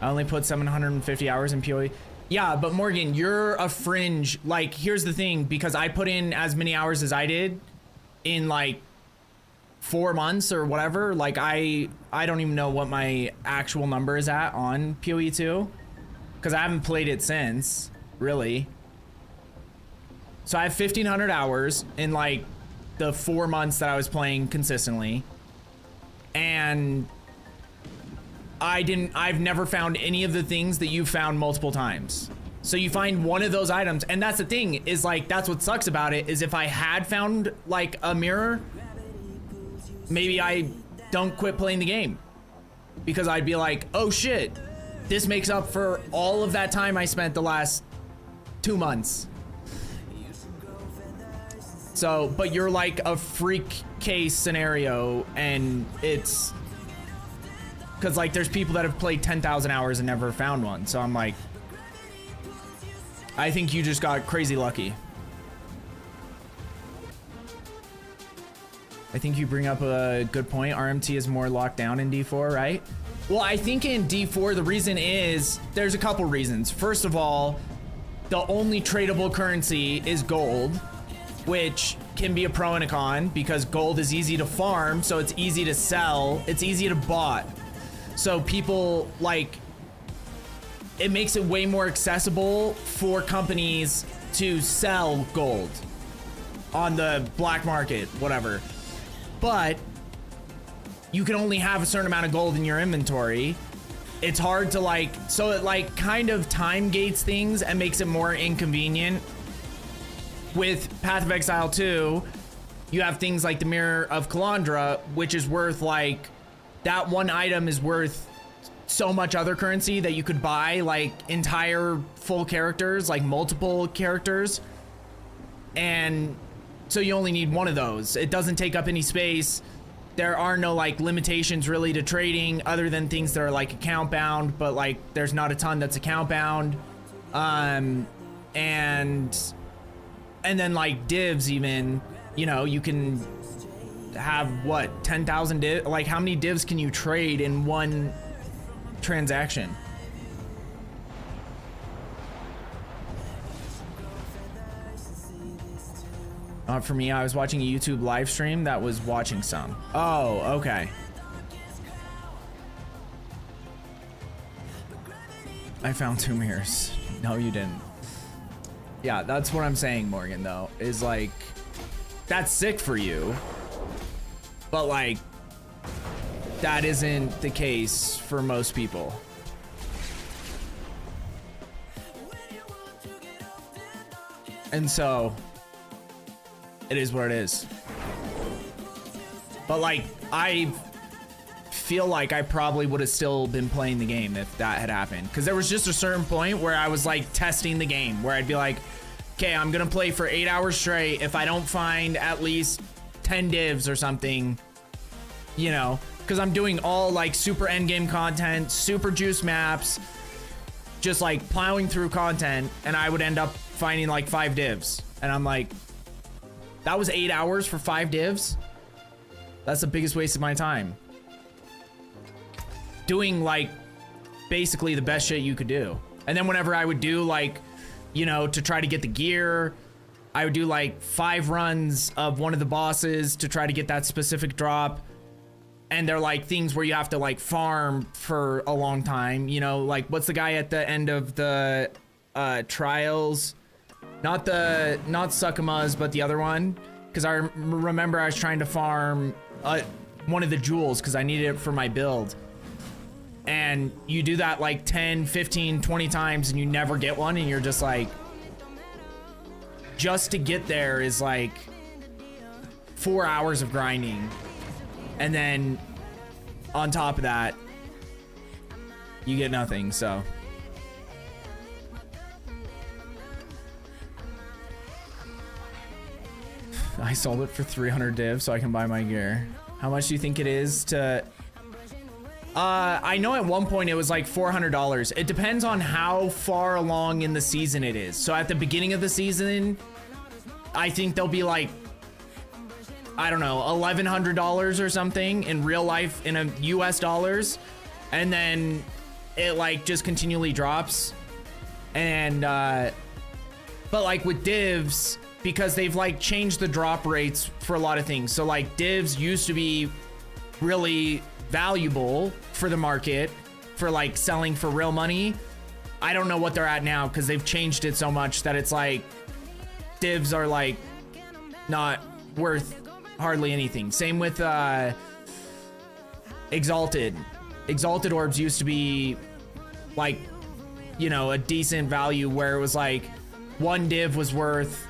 Speaker 1: I only put 750 hours in PoE. Yeah, but Morgan, you're a fringe. Like, here's the thing, because I put in as many hours as I did in like 4 months or whatever. Like, I don't even know what my actual number is at on PoE 2 because I haven't played it since, really. So I have 1,500 hours in like the 4 months that I was playing consistently. And I've never found any of the things that you found multiple times. So you find one of those items, and that's the thing, is like, that's what sucks about it, is if I had found like a mirror, maybe I don't quit playing the game. Because I'd be like, oh shit, this makes up for all of that time I spent the last 2 months. So, but you're like a freak case scenario, and it's because like there's people that have played 10,000 hours and never found one. So I'm like, I think you just got crazy lucky. I think you bring up a good point. RMT is more locked down in D4, right? Well, I think in D4, the reason is there's a couple reasons. First of all, the only tradable currency is gold, which can be a pro and a con because gold is easy to farm, so it's easy to sell, it's easy to bot. So people like, it makes it way more accessible for companies to sell gold on the black market, whatever. But you can only have a certain amount of gold in your inventory. It's hard to like, so it like kind of time gates things and makes it more inconvenient. With Path of Exile 2, you have things like the Mirror of Kalandra, which is worth like, that one item is worth so much other currency that you could buy like entire full characters, like multiple characters. And so you only need one of those. It doesn't take up any space. There are no like limitations really to trading other than things that are like account bound, but like there's not a ton that's account bound. And then like divs even, you know, you can have what, 10,000 divs? Like how many divs can you trade in one transaction? For me, I was watching a YouTube live stream that was watching some. Oh, okay. I found 2 mirrors. No, you didn't. Yeah, that's what I'm saying, Morgan, though, is like, that's sick for you, but like, that isn't the case for most people. And so, it is what it is. But like, I feel like I probably would have still been playing the game if that had happened. Because there was just a certain point where I was like testing the game, where I'd be like, okay, I'm gonna play for 8 hours straight. If I don't find at least 10 divs or something, you know, because I'm doing all like super endgame content, super juice maps, just like plowing through content, and I would end up finding like 5 divs. And I'm like, that was 8 hours for 5 divs? That's the biggest waste of my time. Doing like basically the best shit you could do. And then whenever I would do like, you know, to try to get the gear, I would do like 5 runs of one of the bosses to try to get that specific drop. And they're like things where you have to like farm for a long time, you know, like what's the guy at the end of the trials? Not Sukuma's, but the other one. Because I remember I was trying to farm one of the jewels because I needed it for my build. And you do that like 10, 15, 20 times and you never get one, and you're just like, just to get there is like 4 hours of grinding. And then on top of that, you get nothing, so. I sold it for 300 div so I can buy my gear. How much do you think it is to... I know at one point it was like $400. It depends on how far along in the season it is. So at the beginning of the season, I think they'll be like, I don't know, $1,100 or something in real life in US dollars. And then it like just continually drops. And, but like with divs, because they've like changed the drop rates for a lot of things. So like divs used to be really valuable for the market for like selling for real money. I don't know what they're at now because they've changed it so much that it's like divs are like not worth hardly anything. Same with Exalted. Exalted orbs used to be like, you know, a decent value where it was like one div was worth,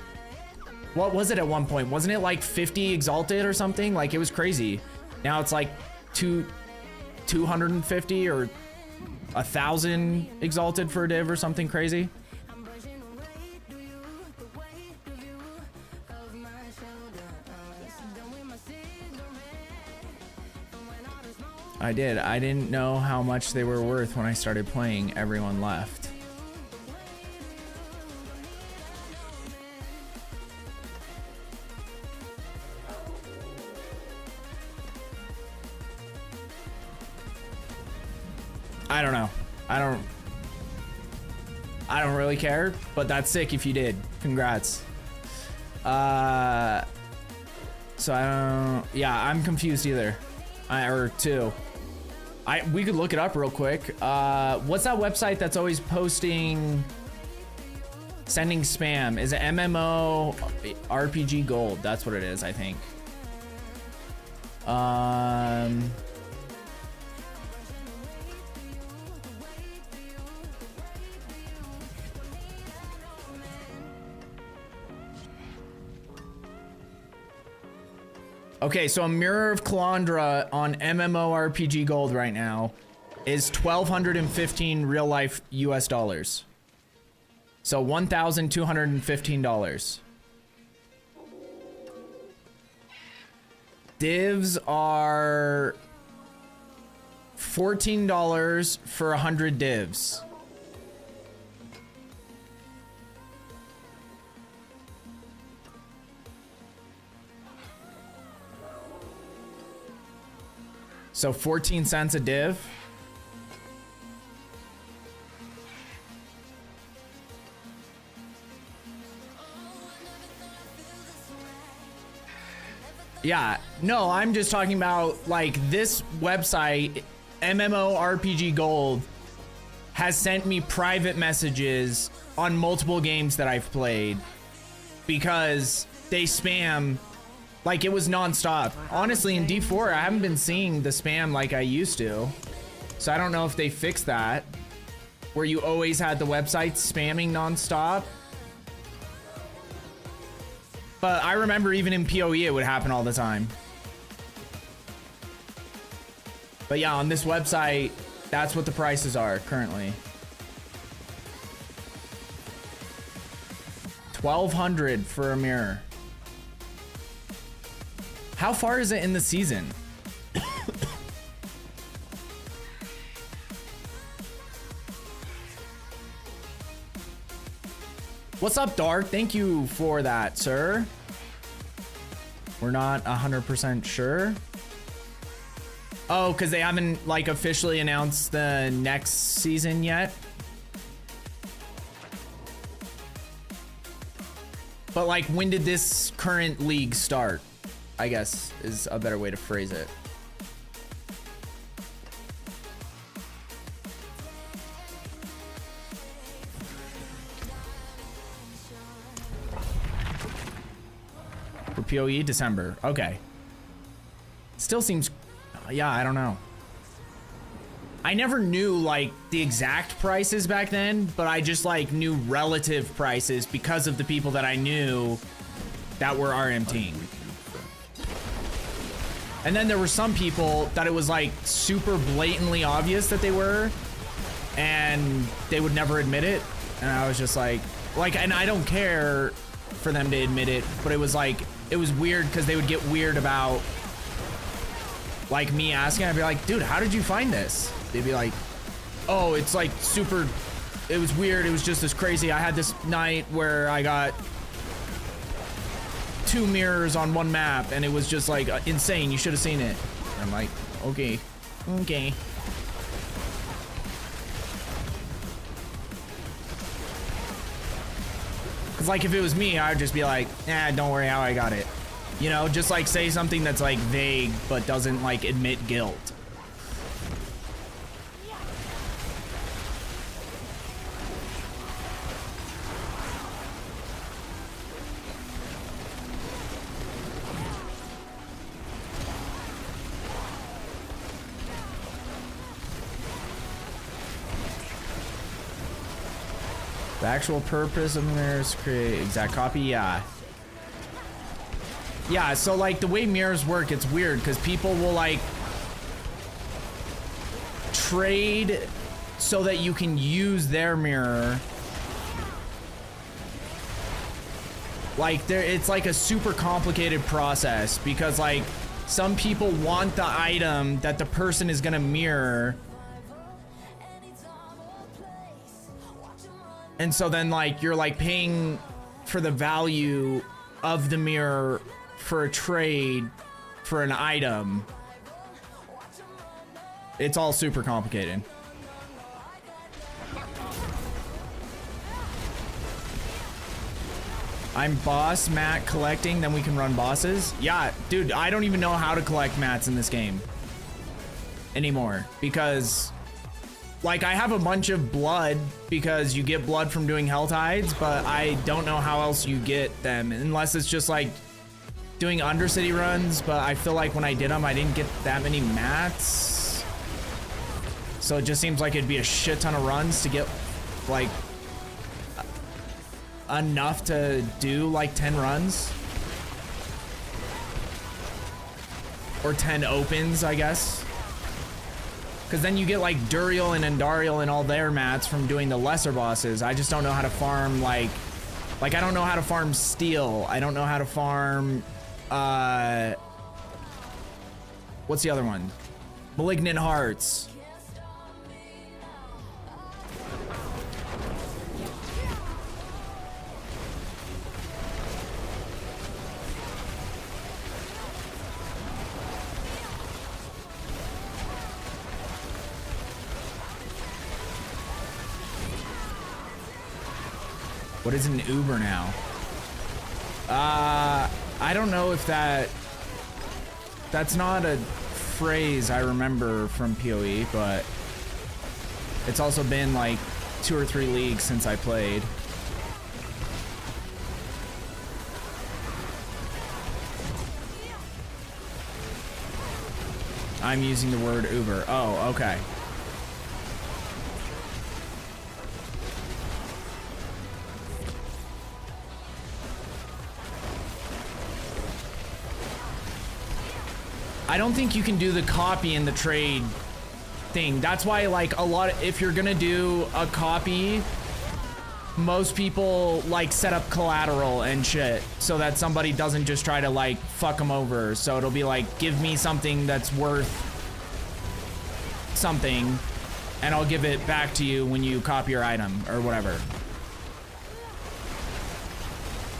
Speaker 1: what was it at one point? Wasn't it like 50 Exalted or something? Like it was crazy. Now it's like 250 or 1,000 Exalted for a div or something crazy. I did. I didn't know how much they were worth when I started playing. Everyone left. I don't know. I don't really care, but that's sick if you did. Congrats. So I don't, yeah, I'm confused either. We could look it up real quick. What's that website that's always posting, sending spam? Is it MMO RPG Gold? That's what it is, I think. Okay, so a Mirror of Calandra on MMORPG Gold right now is 1,215 real life US dollars. So $1,215. Divs are $14 for 100 divs. So 14 cents a div. Yeah, no, I'm just talking about like this website, MMORPG Gold, has sent me private messages on multiple games that I've played because they spam. Like, it was nonstop. Honestly, in D4, I haven't been seeing the spam like I used to. So I don't know if they fixed that, where you always had the website spamming nonstop. But I remember even in PoE, it would happen all the time. But yeah, on this website, that's what the prices are currently. 1,200 for a mirror. How far is it in the season? What's up, Dark? Thank you for that, sir. We're not 100% sure. Oh, because they haven't like officially announced the next season yet. But like, when did this current league start? I guess is a better way to phrase it. For PoE, December. Okay. Still seems, yeah, I don't know. I never knew like the exact prices back then, but I just like knew relative prices because of the people that I knew that were RMTing. And then there were some people that it was like super blatantly obvious that they were, and they would never admit it. And I was just like, and I don't care for them to admit it, but it was like, it was weird because they would get weird about like me asking. I'd be like, dude, how did you find this? They'd be like, oh, it's like super, it was weird. It was just this crazy. I had this night where I got 2 mirrors on one map and it was just like insane. You should have seen it. I'm like, okay. Cause like if it was me, I'd just be like, nah, don't worry how I got it. You know, just like say something that's like vague, but doesn't like admit guilt. The actual purpose of mirrors create exact copy, yeah. Yeah, so like the way mirrors work, it's weird because people will like trade so that you can use their mirror. Like it's like a super complicated process because like some people want the item that the person is gonna mirror. And so then like you're like paying for the value of the mirror for a trade for an item. It's all super complicated. I'm boss Matt collecting, then we can run bosses. Yeah, dude, I don't even know how to collect mats in this game anymore because like I have a bunch of blood because you get blood from doing hell tides, but I don't know how else you get them unless it's just like doing Undercity runs, but I feel like when I did them, I didn't get that many mats. So it just seems like it'd be a shit ton of runs to get like enough to do like 10 runs. Or 10 opens, I guess. Because then you get like Duriel and Andariel and all their mats from doing the lesser bosses. I just don't know how to farm like I don't know how to farm steel. I don't know how to farm what's the other one? Malignant Hearts. What is an Uber now? I don't know if that's not a phrase I remember from PoE, but it's also been like 2 or 3 leagues since I played. I'm using the word Uber. Oh, okay. I don't think you can do the copy and the trade thing. That's why like if you're gonna do a copy, most people like set up collateral and shit so that somebody doesn't just try to like fuck them over. So it'll be like, give me something that's worth something and I'll give it back to you when you copy your item or whatever.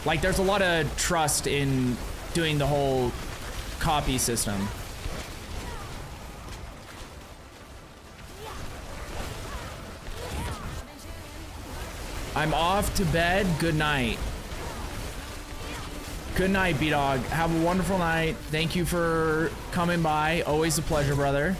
Speaker 1: Like there's a lot of trust in doing the whole copy system. I'm off to bed. Good night. Good night, B-Dog. Have a wonderful night. Thank you for coming by. Always a pleasure, brother.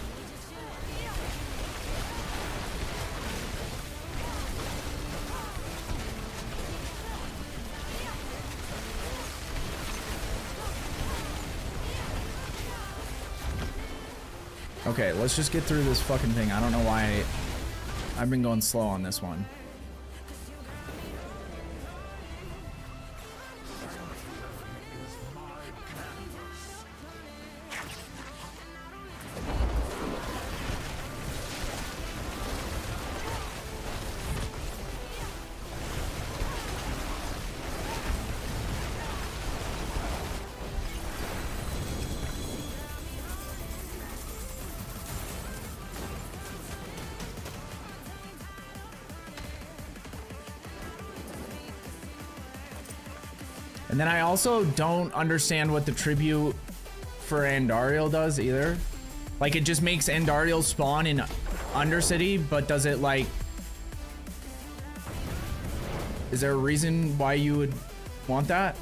Speaker 1: Okay, let's just get through this fucking thing. I don't know why I've been going slow on this one. And then I also don't understand what the tribute for Andariel does either. Like, it just makes Andariel spawn in Undercity, but does it like... Is there a reason why you would want that?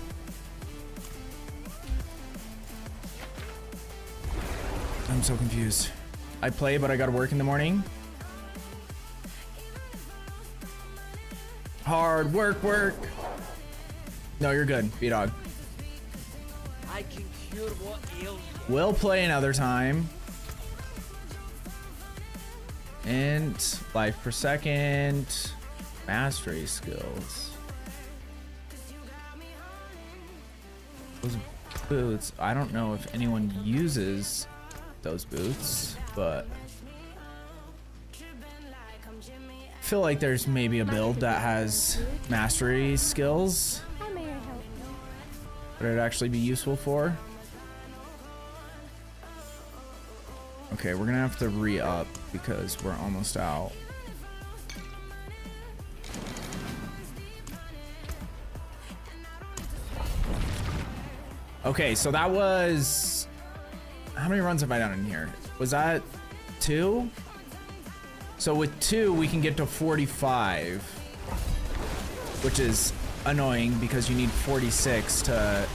Speaker 1: I'm so confused. I play, but I gotta work in the morning. Hard work. No, you're good, B-Dog.
Speaker 4: I can cure what ails you.
Speaker 1: We'll play another time. And life per second. Mastery skills. Those boots. I don't know if anyone uses those boots, but I feel like there's maybe a build that has mastery skills
Speaker 3: How may I help you?
Speaker 1: that it'd actually be useful for. Okay, we're gonna have to re-up because we're almost out. Okay, so that was... How many runs have I done in here? Was that 2? So with 2, we can get to 45. Which is annoying because you need 46 to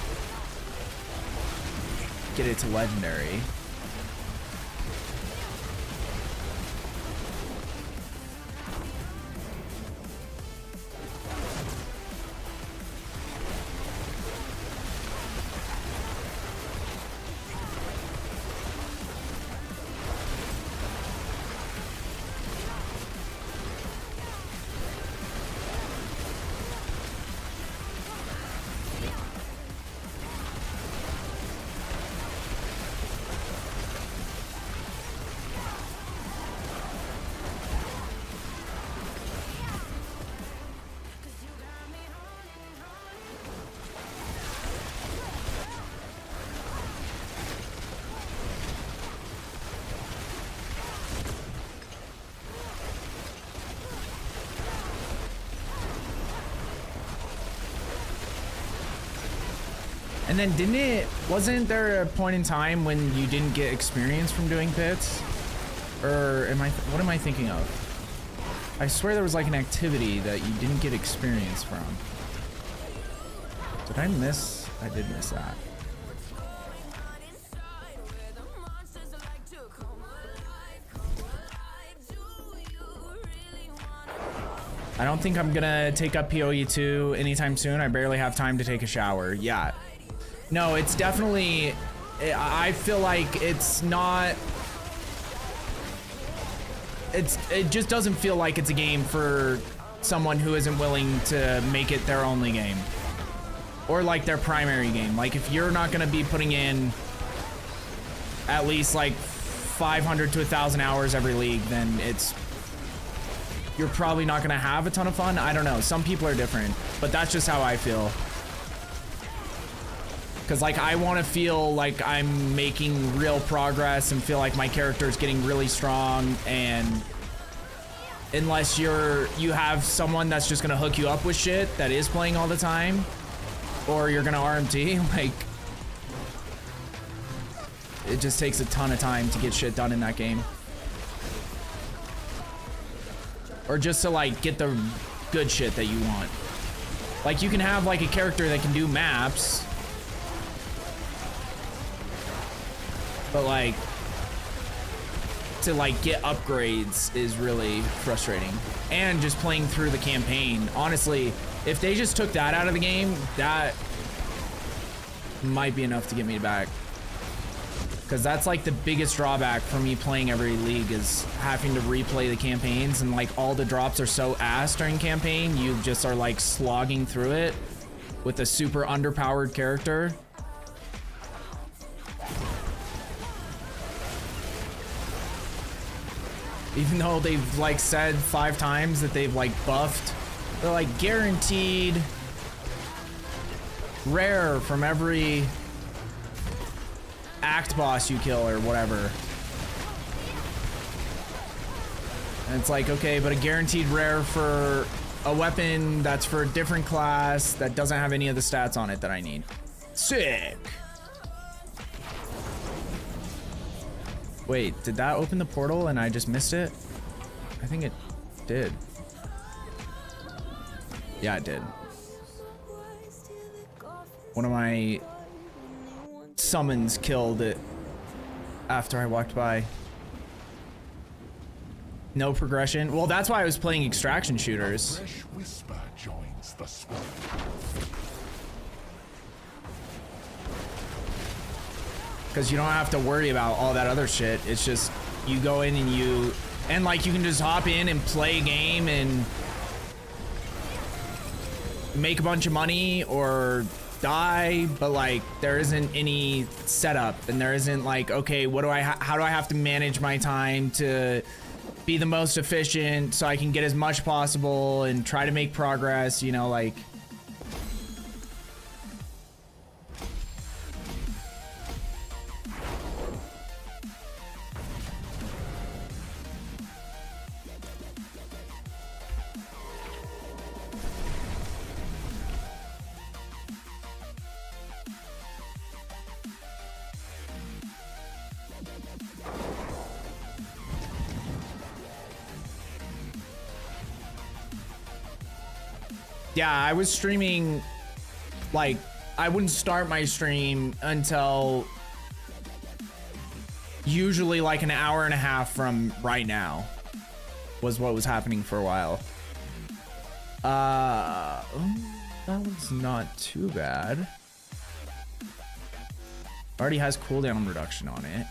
Speaker 1: get it to legendary. And then wasn't there a point in time when you didn't get experience from doing pits? Or what am I thinking of? I swear there was like an activity that you didn't get experience from. Did I miss? I did miss that. I don't think I'm gonna take up PoE 2 anytime soon. I barely have time to take a shower. Yeah. No, it's definitely... I feel like it's not... It just doesn't feel like it's a game for someone who isn't willing to make it their only game. Or like their primary game. Like if you're not gonna be putting in at least like 500 to 1,000 hours every league, then you're probably not gonna have a ton of fun. I don't know, some people are different, but that's just how I feel. Cause like I wanna feel like I'm making real progress and feel like my character is getting really strong, and unless you have someone that's just gonna hook you up with shit that is playing all the time, or you're gonna RMT, like it just takes a ton of time to get shit done in that game. Or just to like get the good shit that you want. Like you can have like a character that can do maps, but like to like get upgrades is really frustrating. And just playing through the campaign. Honestly, if they just took that out of the game, that might be enough to get me back. Because that's like the biggest drawback for me playing every league, is having to replay the campaigns, and like all the drops are so ass during campaign, you just are like slogging through it with a super underpowered character. Even though they've like said 5 times that they've like buffed, they're like guaranteed rare from every act boss you kill or whatever. And it's like, okay, but a guaranteed rare for a weapon that's for a different class that doesn't have any of the stats on it that I need. Sick. Wait, did that open the portal and I just missed it? I think it did. Yeah, it did. One of my summons killed it after I walked by. No progression. Well, that's why I was playing extraction shooters.
Speaker 5: Fresh whisper joins the swarm.
Speaker 1: Because you don't have to worry about all that other shit. It's just you go in and you can just hop in and play a game and make a bunch of money or die, but like there isn't any setup and there isn't like, okay, how do I have to manage my time to be the most efficient so I can get as much possible and try to make progress, you know, like. Yeah, I was streaming, like, I wouldn't start my stream until usually like an hour and a half from right now was what was happening for a while. That was not too bad. Already has cooldown reduction on it.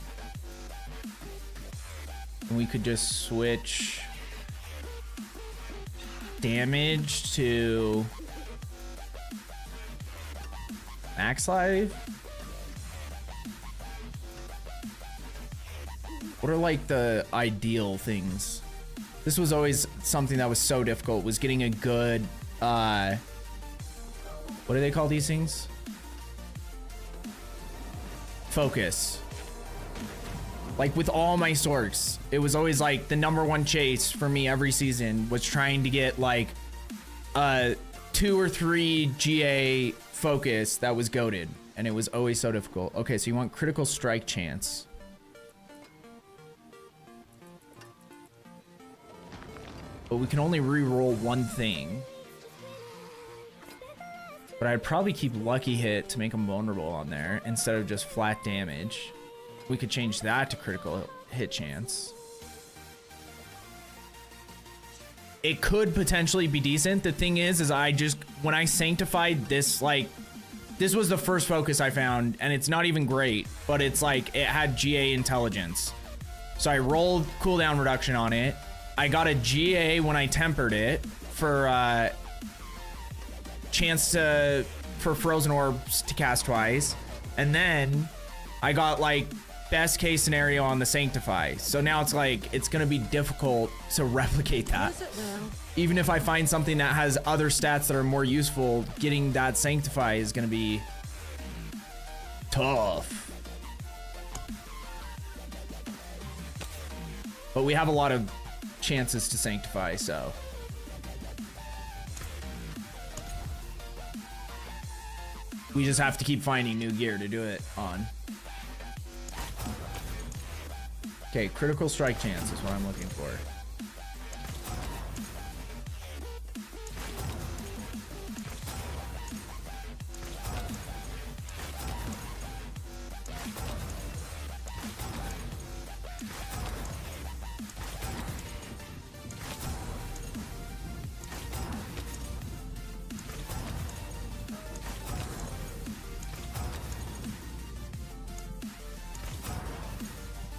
Speaker 1: And we could just switch damage to max life. What are like the ideal things? This was always something that was so difficult, was getting a good what do they call these things? Focus. Like with all my sorks, it was always like the #1 chase for me every season was trying to get like a 2 or 3 GA focus that was goated, and it was always so difficult. Okay, so you want critical strike chance. But we can only re-roll one thing. But I'd probably keep lucky hit to make them vulnerable on there instead of just flat damage. We could change that to critical hit chance. It could potentially be decent. The thing is when I sanctified this, like, this was the first focus I found, and it's not even great, but it's like, it had GA intelligence. So I rolled cooldown reduction on it. I got a GA when I tempered it for chance for frozen orbs to cast twice. And then I got like best case scenario on the sanctify. So now it's like, it's gonna be difficult to replicate that. Even if I find something that has other stats that are more useful, getting that sanctify is gonna be tough. But we have a lot of chances to sanctify, so. We just have to keep finding new gear to do it on. Okay, critical strike chance is what I'm looking for.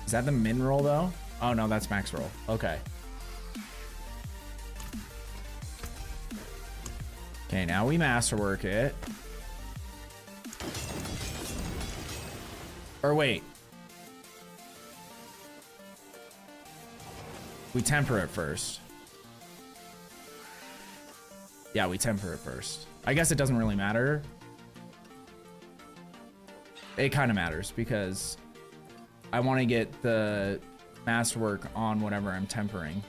Speaker 1: Is that the min roll though? Oh no, that's max roll. Okay. Okay, now we masterwork it. Or wait. We temper it first. Yeah, we temper it first. I guess it doesn't really matter. It kind of matters because I want to get the masterwork on whatever I'm tempering.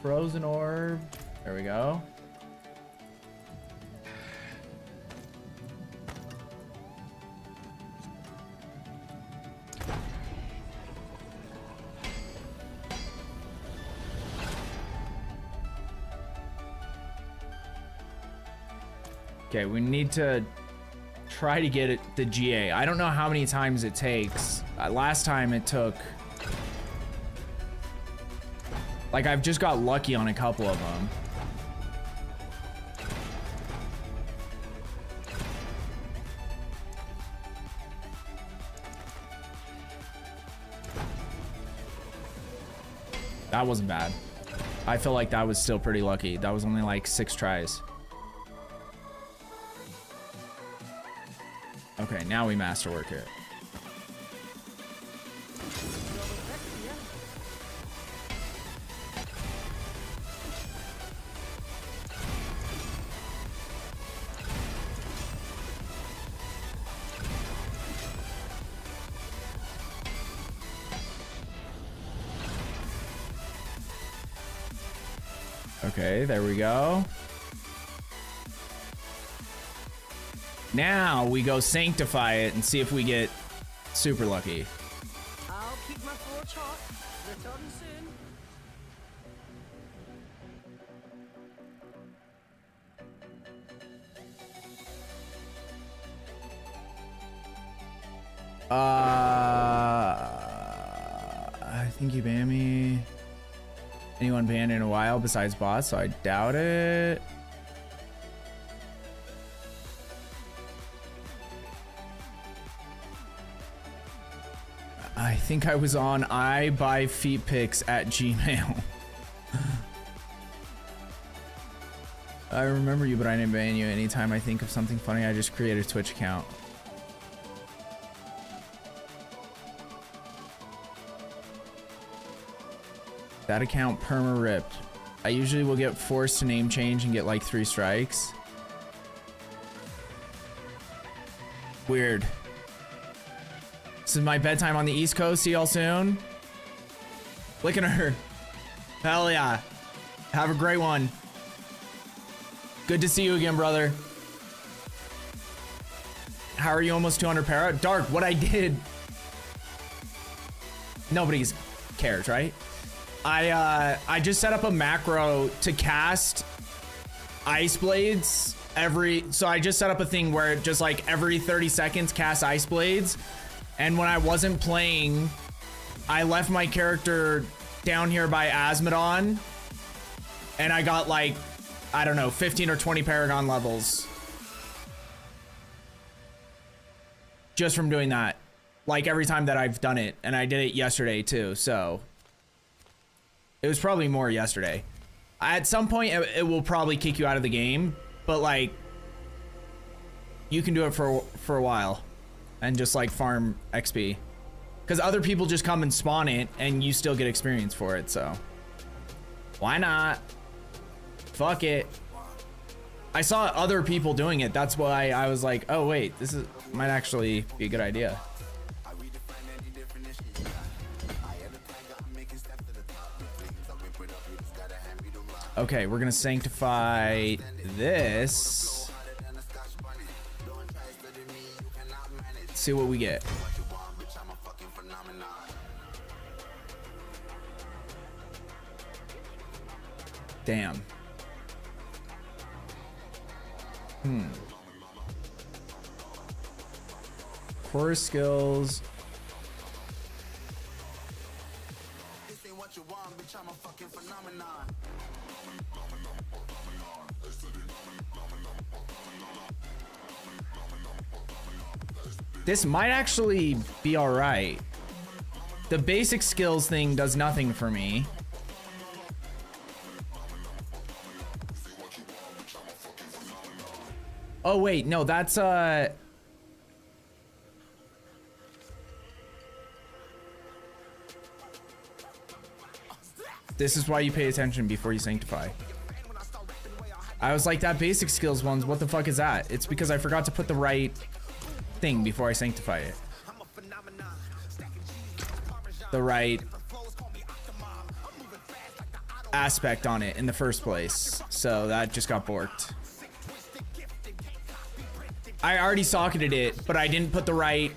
Speaker 1: Frozen orb. There we go. Okay, we need to try to get it the GA. I don't know how many times it takes. Last time it took... Like, I've just got lucky on a couple of them. That wasn't bad. I feel like that was still pretty lucky. That was only like 6 tries. Okay, now we masterwork it. Okay, there we go. Now we go sanctify it and see if we get super lucky.
Speaker 4: I'll keep my forge hot. Return soon.
Speaker 1: I think you banned me. Anyone banned in a while besides bots, so I doubt it. I think I was on ibuyfeetpics@gmail. I remember you, but I didn't ban you. Anytime I think of something funny, I just create a Twitch account. That account perma ripped. I usually will get forced to name change and get like 3 strikes. Weird. This is my bedtime on the East Coast. See y'all soon. Look at her. Hell yeah. Have a great one. Good to see you again, brother. How are you almost 200 para? Dark, what I did. Nobody's cares, right? I just set up a macro to cast ice blades so I just set up a thing where it just like every 30 seconds cast ice blades. And when I wasn't playing, I left my character down here by Asmodon and I got like, I don't know, 15 or 20 Paragon levels. Just from doing that. Like every time that I've done it. And I did it yesterday too, so. It was probably more yesterday. At some point, it will probably kick you out of the game, but like, you can do it for a while and just like farm XP. Because other people just come and spawn it and you still get experience for it, so. Why not? Fuck it. I saw other people doing it. That's why I was like, oh wait, this might actually be a good idea. Okay, we're gonna sanctify this. Let's see what we get. Damn. Core skills. This might actually be all right. The basic skills thing does nothing for me. Oh wait, no, that's this is why you pay attention before you sanctify. I was like, that basic skills ones, what the fuck is that? It's because I forgot to put the right thing before I sanctify it. aspect on it in the first place, so that just got borked. I already socketed it, but I didn't put the right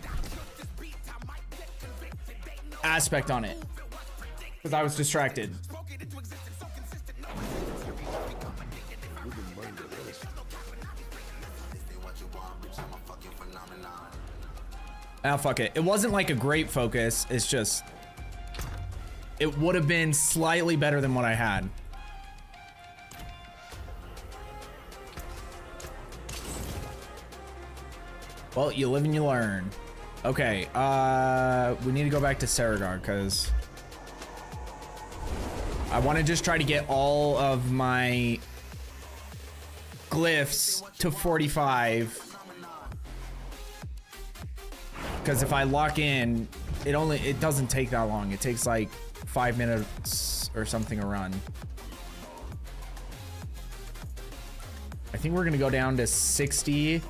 Speaker 1: aspect on it because I was distracted. Ah, fuck it. It wasn't like a great focus. It's just, it would have been slightly better than what I had. Well, you live and you learn. Okay, we need to go back to Saragar because I want to just try to get all of my glyphs to 45. Because if I lock in, it doesn't take that long. It takes like 5 minutes or something a run. I think we're gonna go down to 60.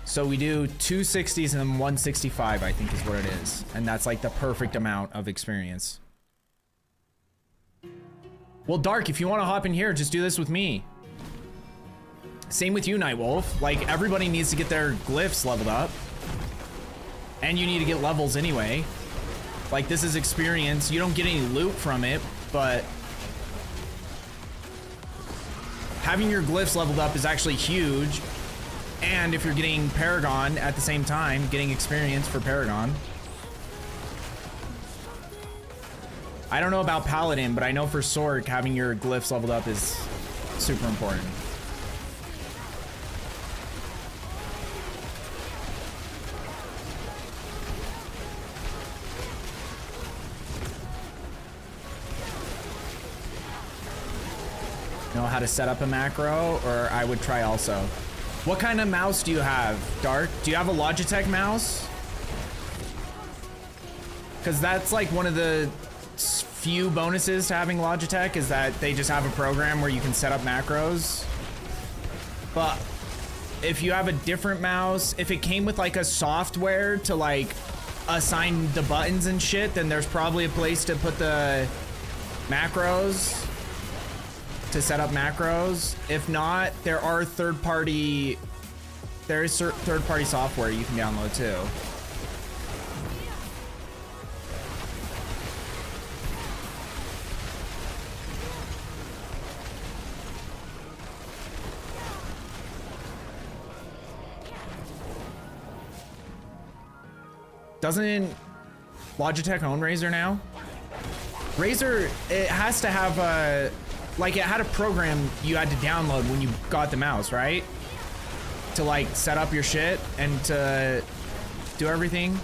Speaker 1: So we do 2 60s and then 165, I think is what it is. And that's like the perfect amount of experience. Well, Dark, if you want to hop in here, just do this with me. Same with you, Nightwolf. Like, everybody needs to get their glyphs leveled up. And you need to get levels anyway. Like, this is experience. You don't get any loot from it, but having your glyphs leveled up is actually huge. And if you're getting Paragon at the same time, getting experience for Paragon. I don't know about Paladin, but I know for Sork, having your glyphs leveled up is super important. Know how to set up a macro, or I would try also. What kind of mouse do you have, Dark? Do you have a Logitech mouse? Because that's like one of the few bonuses to having Logitech is that they just have a program where you can set up macros. But if you have a different mouse, if it came with like a software to like assign the buttons and shit, then there's probably a place to put the macros, to set up macros. If not, there are third-party software you can download too. Doesn't Logitech own Razer now? Razer, it has to have a, like, it had a program you had to download when you got the mouse, right? To like set up your shit and to do everything.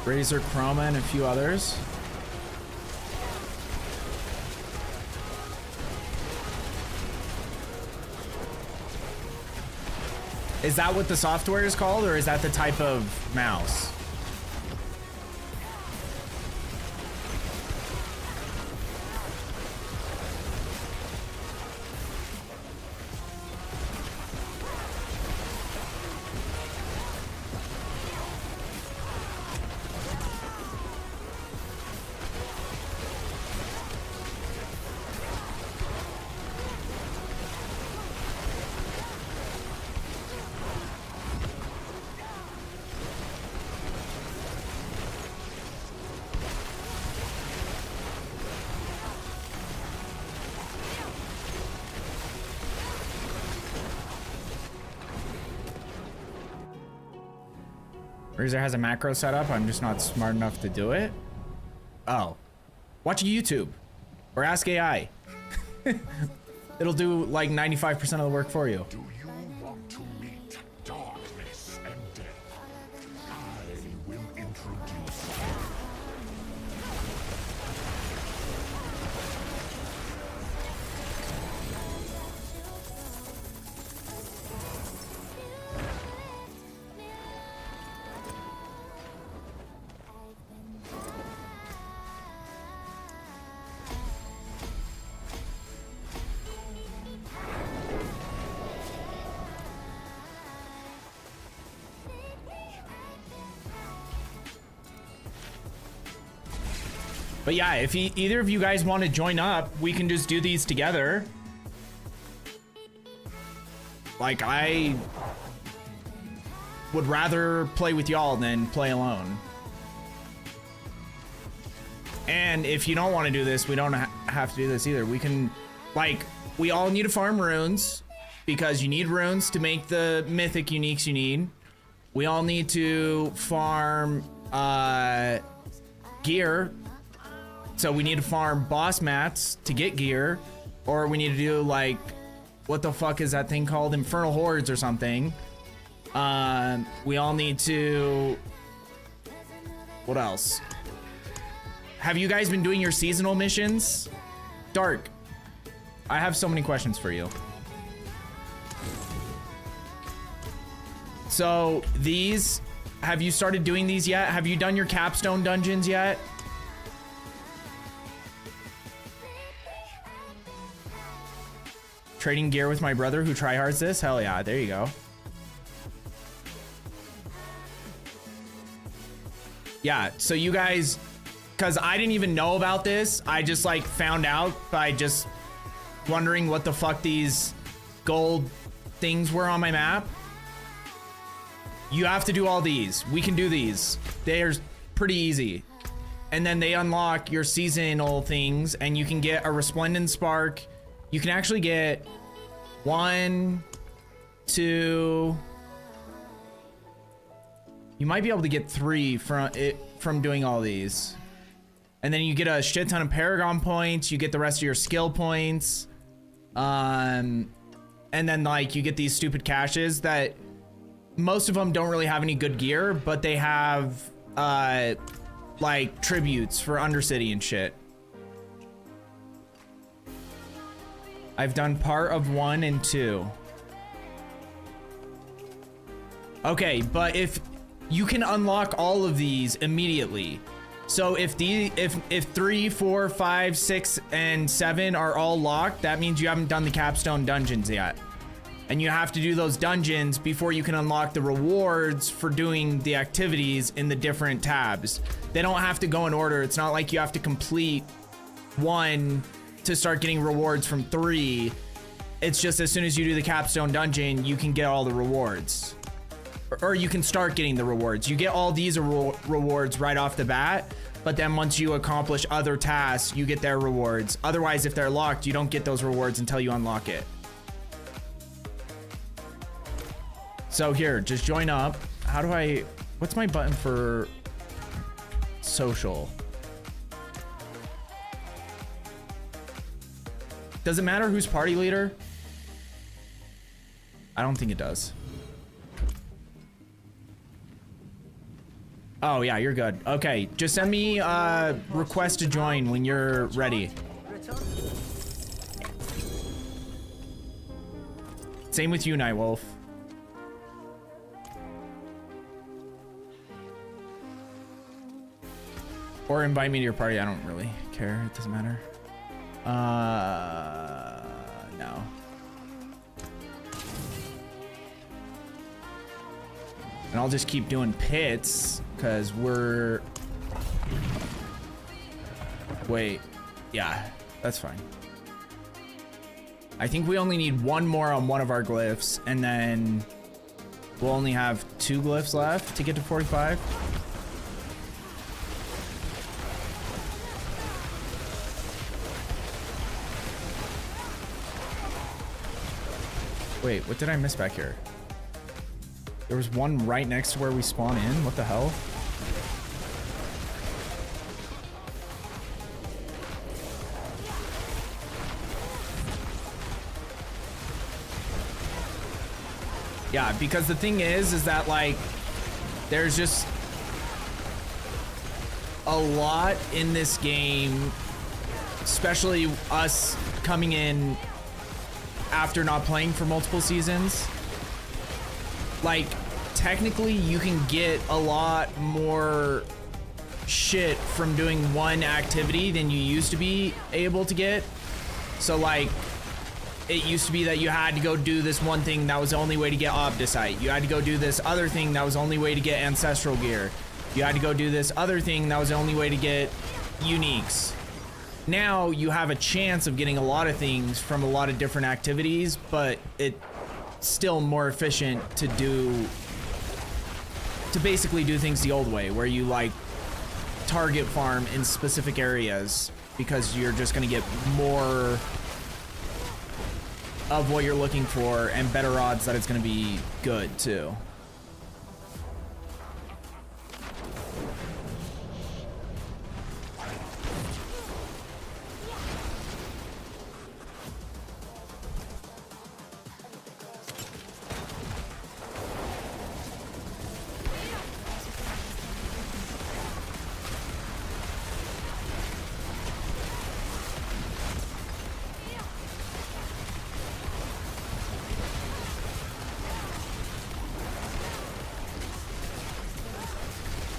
Speaker 1: Razer Chroma and a few others. Is that what the software is called, or is that the type of mouse? Razer has a macro setup. I'm just not smart enough to do it. Oh, watch YouTube or ask AI. It'll do like 95% of the work for you.
Speaker 5: Do you want to meet darkness and death? I will introduce you.
Speaker 1: But yeah, if either of you guys want to join up, we can just do these together. Like, I would rather play with y'all than play alone. And if you don't want to do this, we don't have to do this either. We can, like, we all need to farm runes because you need runes to make the mythic uniques you need. We all need to farm gear. So we need to farm boss mats to get gear, or we need to do like, what the fuck is that thing called? Infernal Hordes or something. We all need to, what else? Have you guys been doing your seasonal missions? Dark, I have so many questions for you. So these, have you started doing these yet? Have you done your capstone dungeons yet? Trading gear with my brother who tryhards this? Hell yeah, there you go. Yeah, so you guys, because I didn't even know about this. I just like found out by just wondering what the fuck these gold things were on my map. You have to do all these. We can do these. They're pretty easy. And then they unlock your seasonal things and you can get a resplendent spark. You can actually get 1, 2. You might be able to get 3 from doing all these. And then you get a shit ton of Paragon points. You get the rest of your skill points. And then like you get these stupid caches that most of them don't really have any good gear, but they have like tributes for Undercity and shit. I've done part of 1 and 2. Okay, but if you can unlock all of these immediately. So if 3, 4, 5, 6, and 7 are all locked, that means you haven't done the capstone dungeons yet. And you have to do those dungeons before you can unlock the rewards for doing the activities in the different tabs. They don't have to go in order. It's not like you have to complete 1 to start getting rewards from 3. It's just as soon as you do the capstone dungeon, you can get all the rewards. Or you can start getting the rewards. You get all these rewards right off the bat, but then once you accomplish other tasks, you get their rewards. Otherwise, if they're locked, you don't get those rewards until you unlock it. So here, just join up. How do I, what's my button for social? Does it matter who's party leader? I don't think it does. Oh yeah, you're good. Okay, just send me a request to join when you're ready. Same with you, Nightwolf. Or invite me to your party. I don't really care. It doesn't matter. No. And I'll just keep doing pits because we're... Wait. Yeah, that's fine. I think we only need 1 more on one of our glyphs, and then we'll only have 2 glyphs left to get to 45. Wait, what did I miss back here? There was one right next to where we spawn in. What the hell? Yeah, because the thing is that like, there's just a lot in this game, especially us coming in after not playing for multiple seasons. Like, technically you can get a lot more shit from doing one activity than you used to be able to get. So like, it used to be that you had to go do this one thing that was the only way to get Obdicite. You had to go do this other thing that was the only way to get Ancestral Gear. You had to go do this other thing that was the only way to get uniques. Now you have a chance of getting a lot of things from a lot of different activities, but it's still more efficient to basically do things the old way, where you like target farm in specific areas, because you're just gonna get more of what you're looking for and better odds that it's gonna be good too.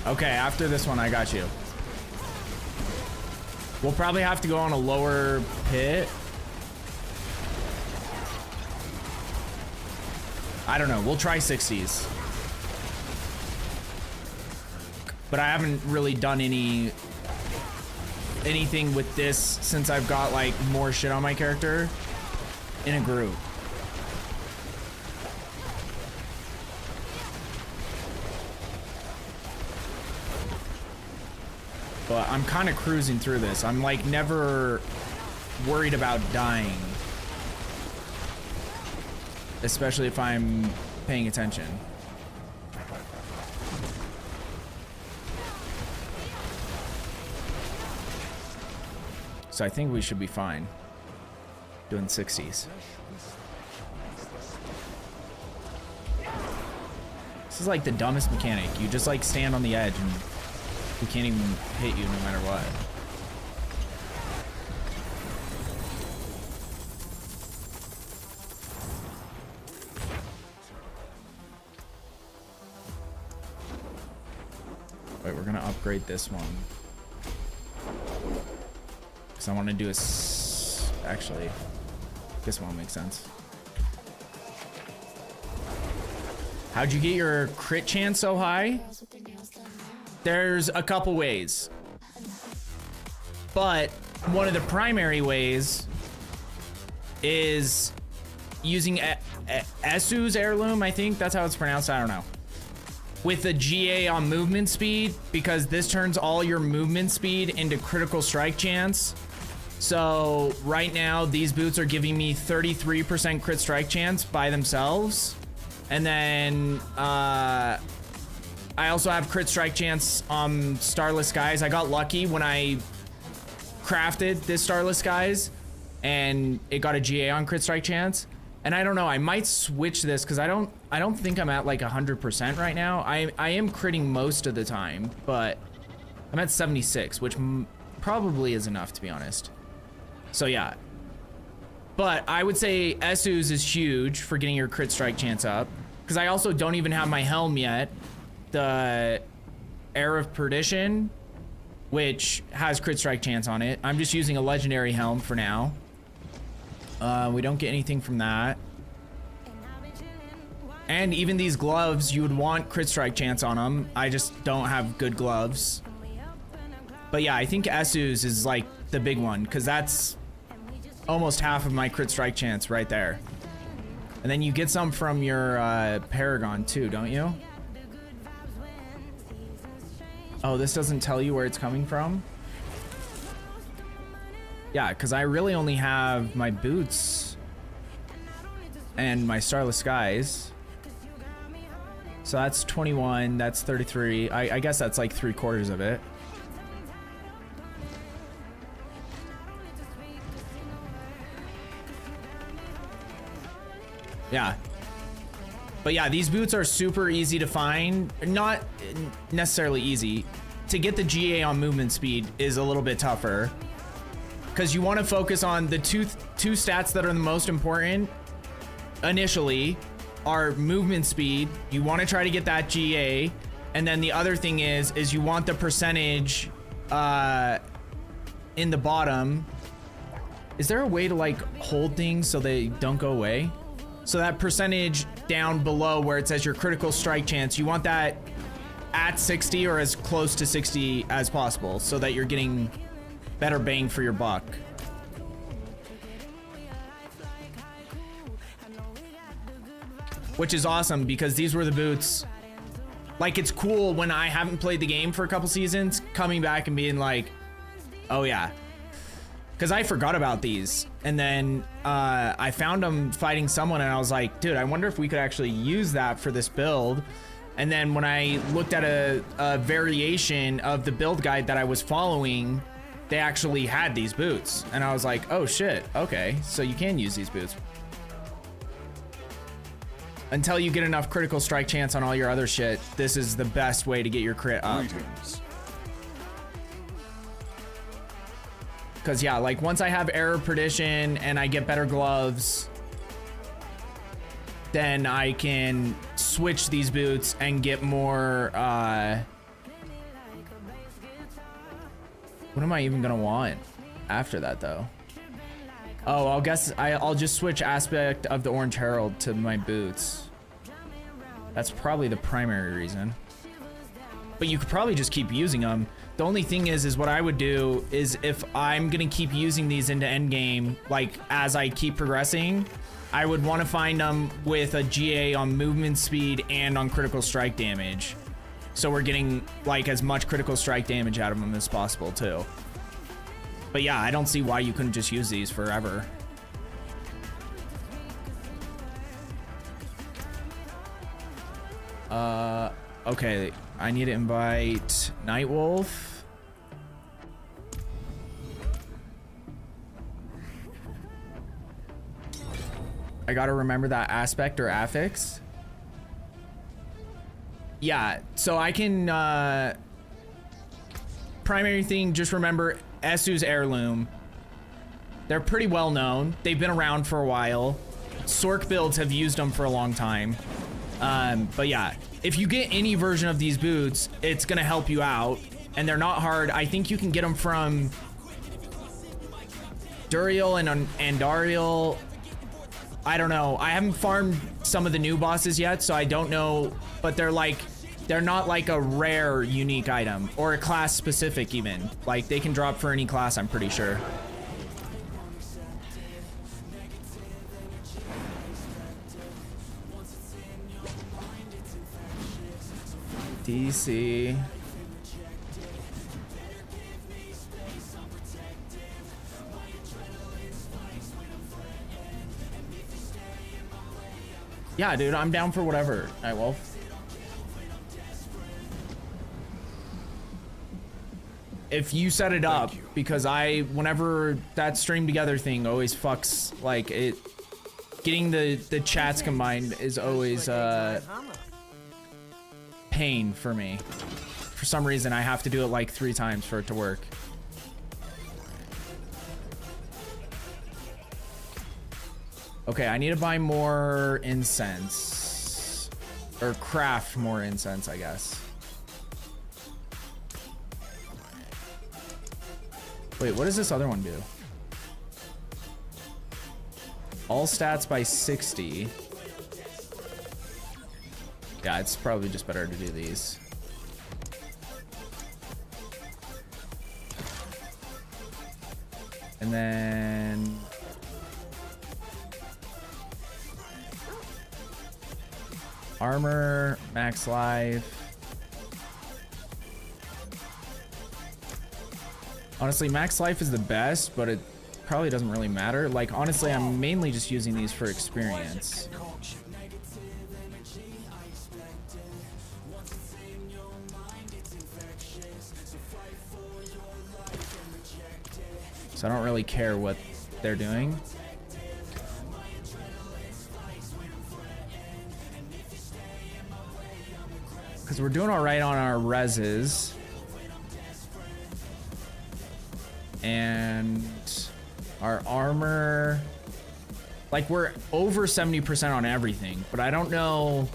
Speaker 1: Okay, after this one, I got you. We'll probably have to go on a lower pit. I don't know. We'll try 60s. But I haven't really done anything with this since I've got like more shit on my character in a group. But I'm kind of cruising through this. I'm like never worried about dying. Especially if I'm paying attention. So I think we should be fine. Doing 60s. This is like the dumbest mechanic. You just like stand on the edge and he can't even hit you no matter what. Wait, we're gonna upgrade this one. Because I want to do actually, this one makes sense. How'd you get your crit chance so high? There's a couple ways, but one of the primary ways is using Esu's heirloom. I think that's how it's pronounced. I don't know. With the GA on movement speed, because this turns all your movement speed into critical strike chance. So right now, these boots are giving me 33% crit strike chance by themselves. And then, I also have crit strike chance on Starless Skies. I got lucky when I crafted this Starless Skies and it got a GA on crit strike chance. And I don't know, I might switch this because I don't think I'm at like 100% right now. I am critting most of the time, but I'm at 76, which probably is enough to be honest. So yeah. But I would say Esu's is huge for getting your crit strike chance up, because I also don't even have my helm yet. The Air of Perdition, which has crit strike chance on it. I'm just using a legendary helm for now. We don't get anything from that. And even these gloves, you would want crit strike chance on them. I just don't have good gloves. But yeah, I think Esu's is like the big one, because that's almost half of my crit strike chance right there. And then you get some from your Paragon too, don't you? Oh, this doesn't tell you where it's coming from? Yeah, because I really only have my boots and my Starless Skies. So that's 21, that's 33. I guess that's like 3/4 of it. Yeah. But yeah, these boots are super easy to find. Not necessarily easy. To get the GA on movement speed is a little bit tougher, because you want to focus on the two stats that are the most important initially are movement speed. You want to try to get that GA, and then the other thing is you want the percentage in the bottom. Is there a way to like hold things so they don't go away? So that percentage down below where it says your critical strike chance, you want that at 60 or as close to 60 as possible, so that you're getting better bang for your buck. Which is awesome because these were the boots. Like, it's cool when I haven't played the game for a couple seasons, coming back and being like, oh yeah. Because I forgot about these. And then I found them fighting someone and I was like, dude, I wonder if we could actually use that for this build. And then when I looked at a variation of the build guide that I was following, they actually had these boots. And I was like, oh shit, okay, so you can use these boots. Until you get enough critical strike chance on all your other shit, this is the best way to get your crit up. Because yeah, like once I have error perdition and I get better gloves, then I can switch these boots and get more, what am I even gonna want after that though? Oh, I'll just switch aspect of the Orange Herald to my boots. That's probably the primary reason. But you could probably just keep using them. The only thing is what I would do is if I'm gonna keep using these into endgame, like as I keep progressing, I would want to find them with a GA on movement speed and on critical strike damage. So we're getting like as much critical strike damage out of them as possible too. But yeah, I don't see why you couldn't just use these forever. Okay, I need to invite Nightwolf. I gotta remember that aspect or affix. Yeah, so I can, primary thing, just remember Esu's Heirloom. They're pretty well known. They've been around for a while. Sork builds have used them for a long time. But yeah, if you get any version of these boots, it's gonna help you out. And they're not hard. I think you can get them from Duriel and Andariel. I don't know. I haven't farmed some of the new bosses yet, so I don't know. But they're not like a rare unique item or a class specific even. Like they can drop for any class, I'm pretty sure. DC. Yeah, dude, I'm down for whatever, Nightwolf. If you set it up, because whenever that stream together thing always fucks, like it, getting the chats combined is always pain for me. For some reason, I have to do it like 3 times for it to work. Okay, I need to buy more incense. Or craft more incense, I guess. Wait, what does this other one do? All stats by 60. Yeah, it's probably just better to do these. And then... armor, max life. Honestly, max life is the best, but it probably doesn't really matter. Like, honestly, I'm mainly just using these for experience. So I don't really care what they're doing. Because we're doing all right on our reses. And our armor, like we're over 70% on everything, but I don't know.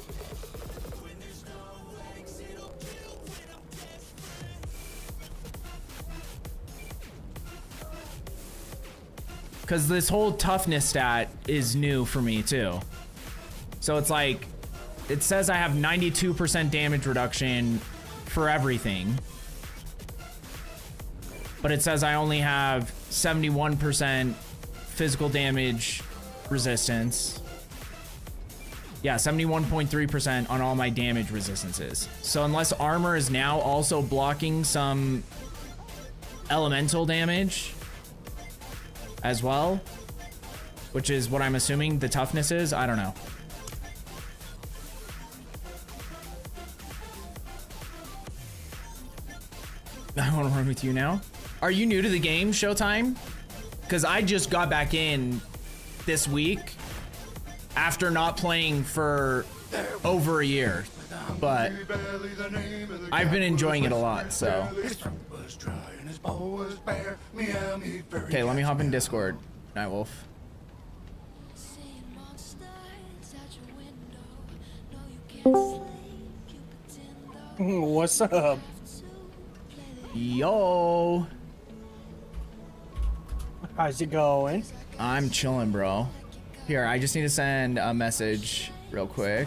Speaker 1: Because this whole toughness stat is new for me too. So it's like, it says I have 92% damage reduction for everything. but it says I only have 71% physical damage resistance. Yeah, 71.3% on all my damage resistances. So unless armor is now also blocking some elemental damage as well, which is what I'm assuming the toughness is, I don't know. I want to run with you now. Are you new to the game, Showtime? Because I just got back in this week after not playing for over a year, but I've been enjoying it a lot, so. Okay, let me hop in Discord, Nightwolf.
Speaker 6: What's up?
Speaker 1: Yo,
Speaker 6: How's it going?
Speaker 1: I'm chilling, bro. Here, I just need to send a message real quick.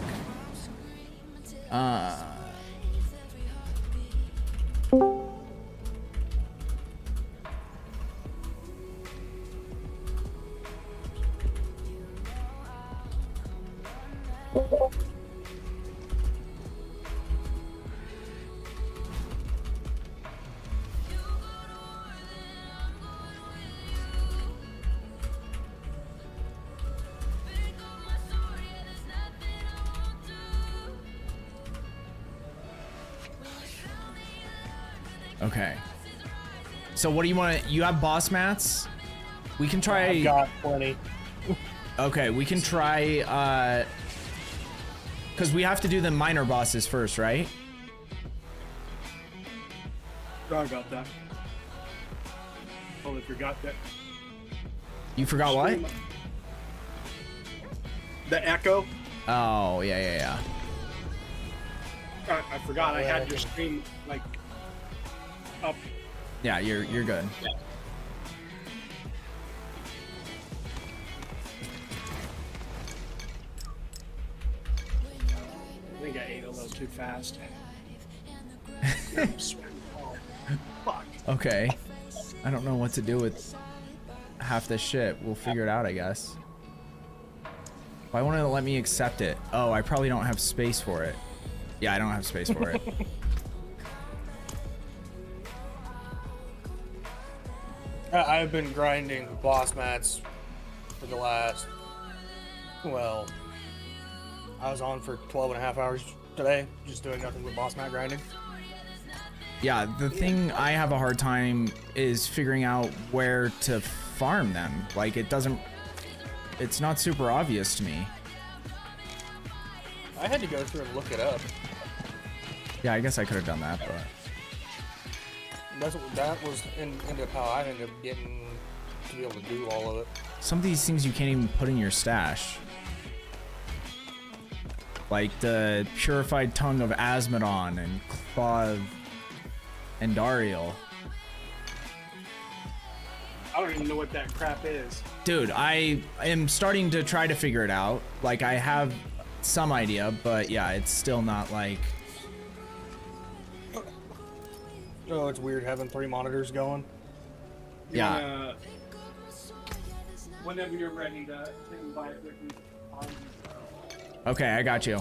Speaker 1: Okay. So what do you want to, you have boss mats? We can try.
Speaker 6: I've got plenty.
Speaker 1: Okay, we can try, because we have to do the minor bosses first, right?
Speaker 6: Sorry about that. Totally forgot that.
Speaker 1: You forgot what?
Speaker 6: The echo.
Speaker 1: Oh, yeah.
Speaker 6: I forgot I had your screen like up.
Speaker 1: Yeah, you're good.
Speaker 6: I think I ate a little too fast. I'm sweating. Oh, fuck.
Speaker 1: Okay. I don't know what to do with half this shit. We'll figure it out, I guess. Why won't it let me accept it? Oh, I probably don't have space for it. Yeah, I don't have space for it.
Speaker 6: I've been grinding boss mats for the last, well, I was on for 12 and a half hours today, just doing nothing but boss mat grinding.
Speaker 1: Yeah, the thing I have a hard time is figuring out where to farm them. Like, it's not super obvious to me.
Speaker 6: I had to go through and look it up.
Speaker 1: Yeah, I guess I could have done that, but
Speaker 6: That was ended up how I ended up getting to be able to do all of it.
Speaker 1: some of these things you can't even put in your stash. Like the purified tongue of Asmodon and Claw of Endariel.
Speaker 6: I don't even know what that crap is.
Speaker 1: Dude, I am starting to try to figure it out. Like, I have some idea, but yeah, it's still not like...
Speaker 6: Oh, it's weird having 3 monitors going.
Speaker 1: Yeah.
Speaker 6: Whenever you're ready to buy it with me.
Speaker 1: Okay, I got you.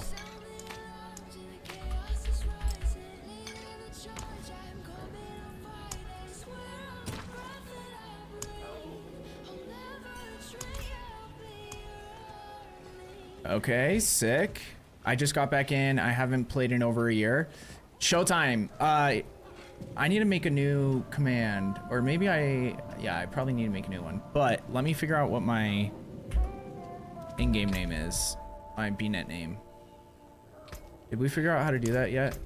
Speaker 1: Okay, sick. I just got back in. I haven't played in over a year. Showtime. I need to make a new command, or maybe I probably need to make a new one. But let me figure out what my in-game name is. My BNet name. Did we figure out how to do that yet?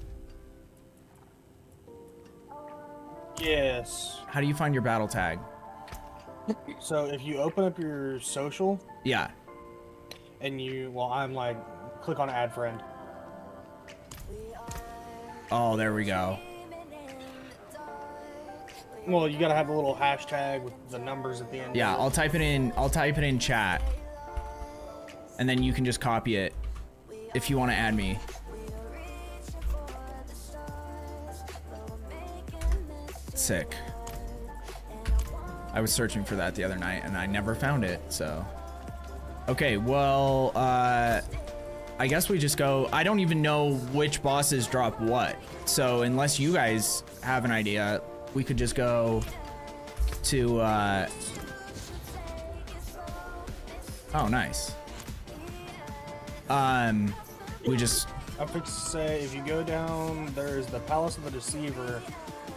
Speaker 6: Yes.
Speaker 1: How do you find your battle tag?
Speaker 6: So if you open up your social
Speaker 1: Yeah.
Speaker 6: and I'm like, click on add friend.
Speaker 1: Oh, there we go.
Speaker 6: Well, you gotta have a little hashtag with the numbers at the end.
Speaker 1: Yeah,
Speaker 6: of it.
Speaker 1: I'll type it in chat. And then you can just copy it if you want to add me. Sick. I was searching for that the other night and I never found it, so. Okay, well, I guess we just go. I don't even know which bosses drop what. So unless you guys have an idea, we could just go to, oh, nice. We just,
Speaker 6: I would say if you go down, there's the Palace of the Deceiver,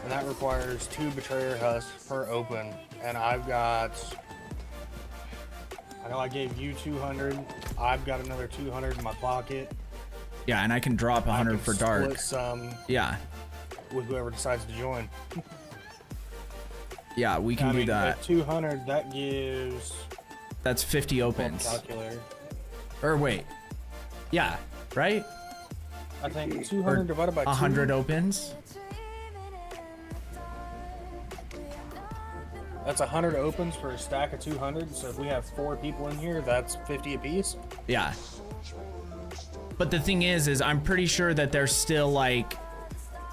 Speaker 6: and that requires 2 Betrayer Husks per open. And I've got, I know I gave you 200. I've got another 200 in my pocket.
Speaker 1: yeah, and I can drop 100
Speaker 6: can
Speaker 1: for dark.
Speaker 6: Split some
Speaker 1: Yeah,
Speaker 6: with whoever decides to join.
Speaker 1: yeah, we can
Speaker 6: I
Speaker 1: do
Speaker 6: mean,
Speaker 1: that.
Speaker 6: At 200, that gives
Speaker 1: That's 50
Speaker 6: well,
Speaker 1: opens.
Speaker 6: calculator.
Speaker 1: Or wait, yeah, right?
Speaker 6: I think 200 divided by
Speaker 1: 100
Speaker 6: 2.
Speaker 1: opens.
Speaker 6: That's 100 opens for a stack of 200. So if we have 4 people in here, that's 50 apiece.
Speaker 1: Yeah. But the thing is I'm pretty sure that there's still like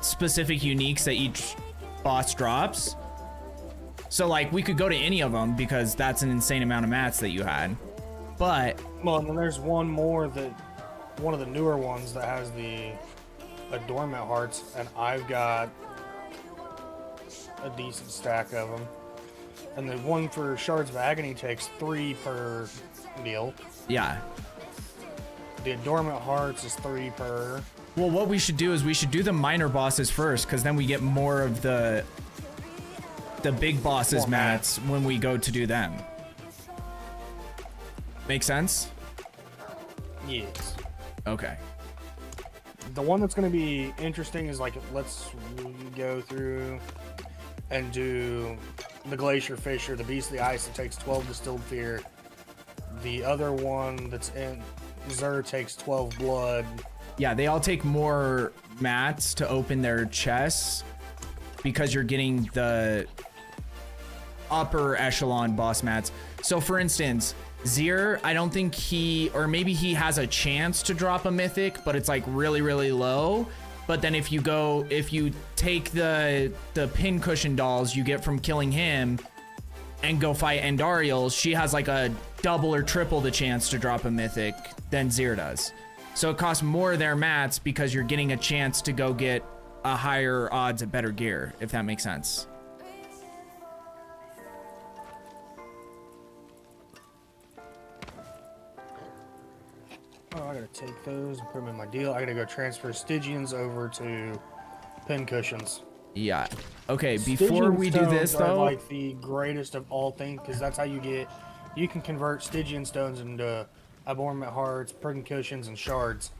Speaker 1: specific uniques that each boss drops. So like we could go to any of them because that's an insane amount of mats that you had. But
Speaker 6: Well, and then there's one more that, one of the newer ones that has the Adornment Hearts, and I've got a decent stack of them. And the one for Shards of Agony takes 3 per deal.
Speaker 1: yeah.
Speaker 6: The Adornment Hearts is 3 per.
Speaker 1: Well, what we should do is we should do the minor bosses first because then we get more of the big bosses
Speaker 6: More
Speaker 1: mats when we go to do them. Make sense?
Speaker 6: Yes.
Speaker 1: Okay.
Speaker 6: The one that's going to be interesting is like, let's go through and do the Glacier Fisher, the Beast of the Ice that takes 12 Distilled Fear. The other one that's in Xur takes 12 blood.
Speaker 1: Yeah, they all take more mats to open their chests because you're getting the upper echelon boss mats. So for instance, Xur, I don't think he, or maybe he has a chance to drop a mythic, but it's like really, really low. But then if you take the pincushion dolls you get from killing him and go fight Andariel, she has like a double or triple the chance to drop a mythic than Xur does. So it costs more of their mats because you're getting a chance to go get a higher odds at better gear, if that makes sense.
Speaker 6: Oh, I gotta take those and put them in my deal. I gotta go transfer Stygians over to pincushions.
Speaker 1: Yeah. Okay, before
Speaker 6: Stygian
Speaker 1: we do this
Speaker 6: stones are
Speaker 1: though,
Speaker 6: like the greatest of all things, because that's how you can convert Stygian stones into Abhorrent Hearts, pincushions, and shards.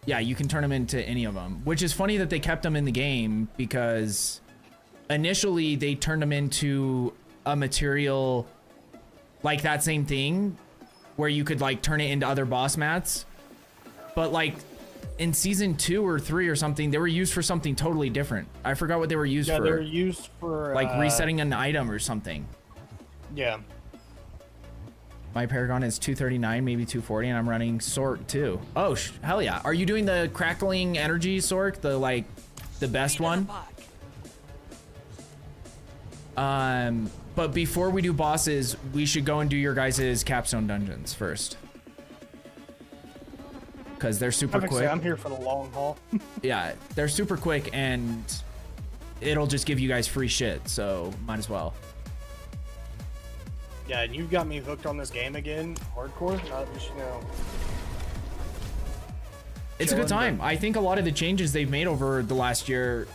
Speaker 1: yeah, you can turn them into any of them, which is funny that they kept them in the game because initially they turned them into a material like that same thing where you could like turn it into other boss mats. But like in season 2 or 3 or something, they were used for something totally different. I forgot what they were used
Speaker 6: Yeah,
Speaker 1: for.
Speaker 6: they're used for
Speaker 1: Like resetting an item or something.
Speaker 6: Yeah.
Speaker 1: My Paragon is 239, maybe 240, and I'm running Sork too. Oh, hell yeah. Are you doing the crackling energy Sork? The like, the best one? But before we do bosses, we should go and do your guys' capstone dungeons first. Because they're super quick.
Speaker 6: I'm here for the long haul.
Speaker 1: Yeah, they're super quick and it'll just give you guys free shit, so might as well.
Speaker 6: Yeah, and you've got me hooked on this game again, hardcore. Just, you know,
Speaker 1: It's a good
Speaker 6: chilling,
Speaker 1: time. I think a lot of the changes they've made over the last year,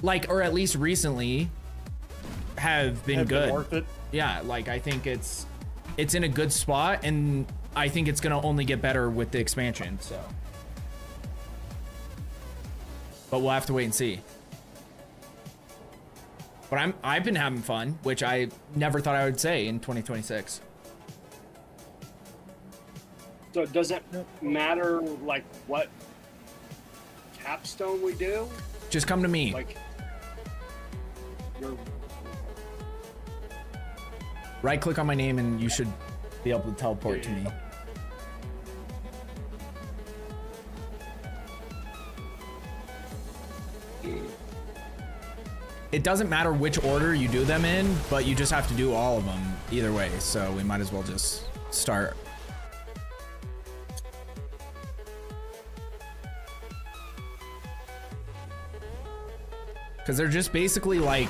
Speaker 1: like, or at least recently, have been
Speaker 6: have
Speaker 1: good.
Speaker 6: been worth it.
Speaker 1: Yeah, like I think it's in a good spot, and I think it's gonna only get better with the expansion. So, but we'll have to wait and see. But I've been having fun, which I never thought I would say in 2026.
Speaker 7: So does it matter like what capstone we do?
Speaker 1: Just come to me.
Speaker 7: Like you're
Speaker 1: Right click on my name and you should be able to teleport to me. it doesn't matter which order you do them in, but you just have to do all of them either way. So we might as well just start. Because they're just basically like,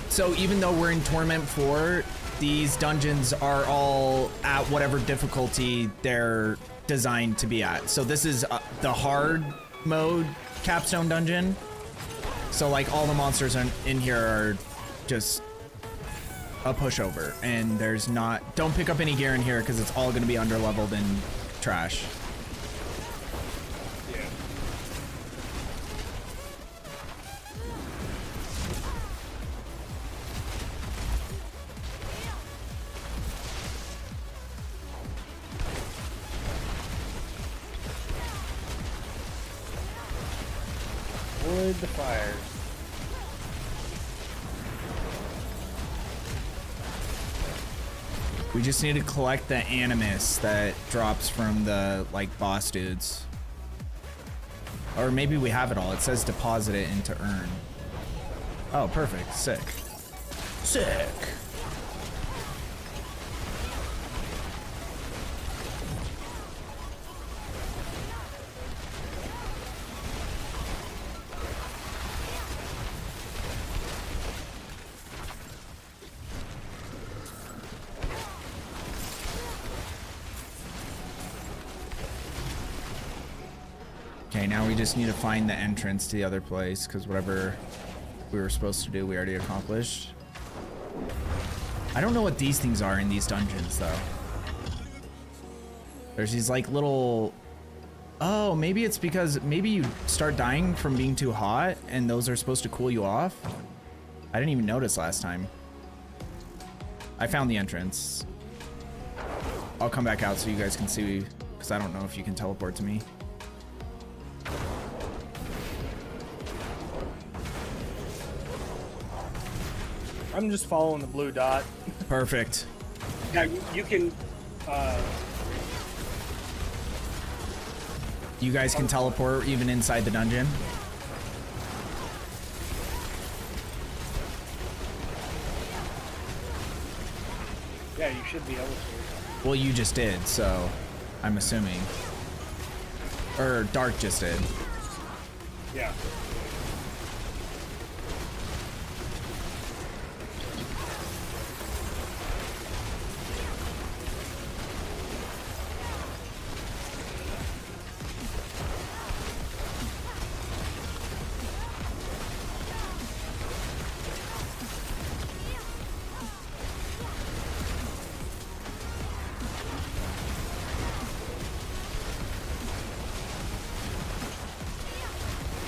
Speaker 1: so even though we're in Torment 4, these dungeons are all at whatever difficulty they're designed to be at. So this is the hard mode capstone dungeon. So like all the monsters in here are just a pushover, and there's not, don't pick up any gear in here because it's all gonna be underleveled and trash.
Speaker 6: Avoid the fires.
Speaker 1: We just need to collect the animus that drops from the like boss dudes. Or maybe we have it all. It says deposit it into urn. Oh, perfect. Sick. Sick. Okay, now we just need to find the entrance to the other place, because whatever we were supposed to do, we already accomplished. I don't know what these things are in these dungeons, though. There's these, like, little... Oh, maybe it's because... Maybe you start dying from being too hot, and those are supposed to cool you off? I didn't even notice last time. I found the entrance. I'll come back out so you guys can see, because I don't know if you can teleport to me.
Speaker 6: I'm just following the blue dot.
Speaker 1: Perfect.
Speaker 7: Yeah, you can.
Speaker 1: You guys can teleport even inside the dungeon.
Speaker 7: Yeah, you should be able to.
Speaker 1: Well, you just did, so I'm assuming. Or Dark just did.
Speaker 7: Yeah.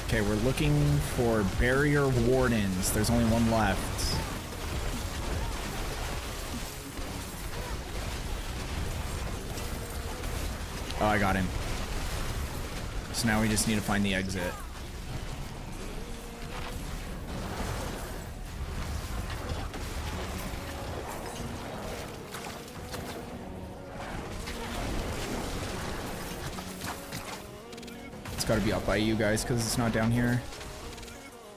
Speaker 1: Okay, we're looking for barrier wardens. There's only one left. Oh, I got him. So now we just need to find the exit. It's got to be up by you guys because it's not down here.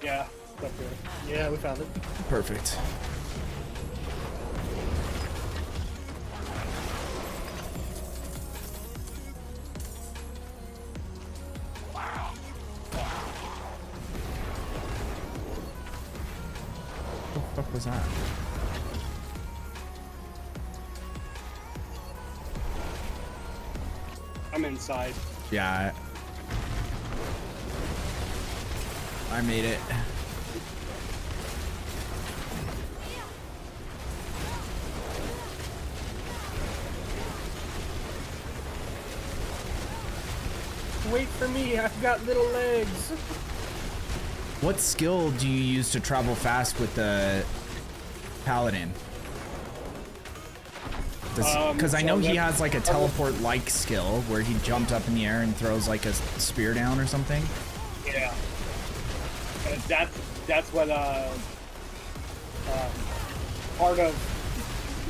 Speaker 7: Yeah. It's up here.
Speaker 6: Yeah, we found it.
Speaker 1: Perfect. What the fuck was that?
Speaker 7: I'm inside.
Speaker 1: Yeah. I made it.
Speaker 6: Wait for me, I've got little legs.
Speaker 1: What skill do you use to travel fast with the paladin? Because I know he has like a teleport-like skill where he jumped up in the air and throws like a spear down or something.
Speaker 7: Yeah. That's what part of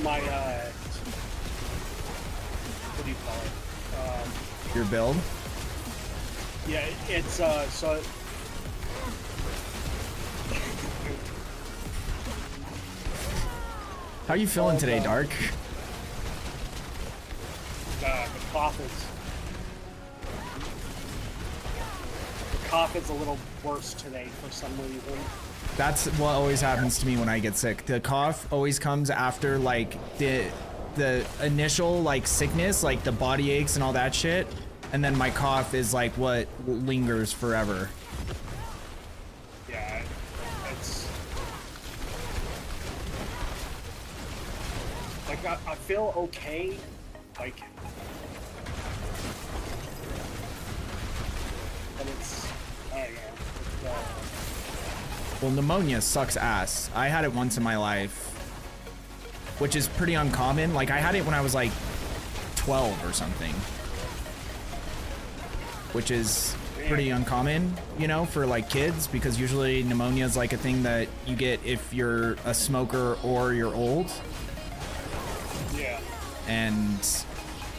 Speaker 7: my what do you call it?
Speaker 1: Your build?
Speaker 7: Yeah, it's so
Speaker 1: How you feeling today, Dark?
Speaker 7: The cough is a little worse today for some reason.
Speaker 1: That's what always happens to me when I get sick. The cough always comes after like the initial like sickness, like the body aches and all that shit, and then my cough is like what lingers forever.
Speaker 7: Yeah, it's like I feel okay, like, but it's I don't know.
Speaker 1: Well, pneumonia sucks ass. I had it once in my life, which is pretty uncommon. Like I had it when I was like 12 or something, which is pretty uncommon, you know, for like kids, because usually pneumonia is like a thing that you get if you're a smoker or you're old.
Speaker 7: Yeah.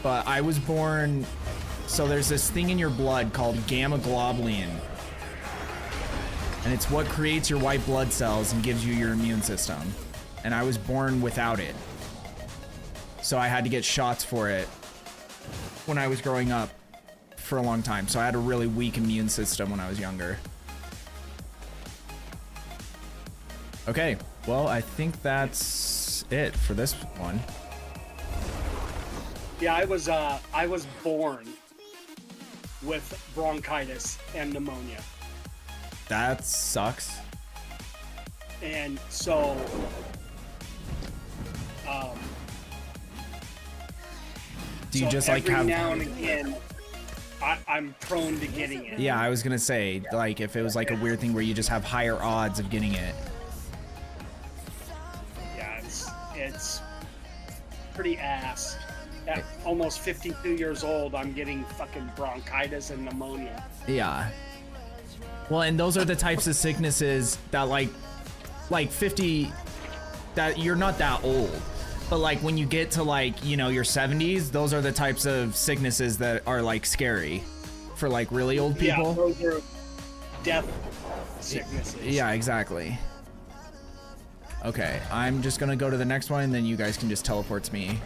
Speaker 1: But I was born, so there's this thing in your blood called gamma globulin, and it's what creates your white blood cells and gives you your immune system. And I was born without it, so I had to get shots for it when I was growing up for a long time. So I had a really weak immune system when I was younger. Okay, well, I think that's it for this one.
Speaker 7: Yeah, I was born with bronchitis and pneumonia.
Speaker 1: That sucks.
Speaker 7: And so
Speaker 1: Do you
Speaker 7: so
Speaker 1: just like
Speaker 7: every
Speaker 1: have
Speaker 7: now and again I'm prone to getting it.
Speaker 1: Yeah, I was gonna say, like, if it was like a weird thing where you just have higher odds of getting it.
Speaker 7: Yeah, it's pretty ass. At almost 52 years old, I'm getting fucking bronchitis and pneumonia.
Speaker 1: Yeah. Well, and those are the types of sicknesses that like 50, that you're not that old, but like when you get to like, you know, your 70s, those are the types of sicknesses that are like scary for like really old people.
Speaker 7: Yeah, those are death sicknesses.
Speaker 1: Yeah, exactly. Okay, I'm just gonna go to the next one and then you guys can just teleport to me.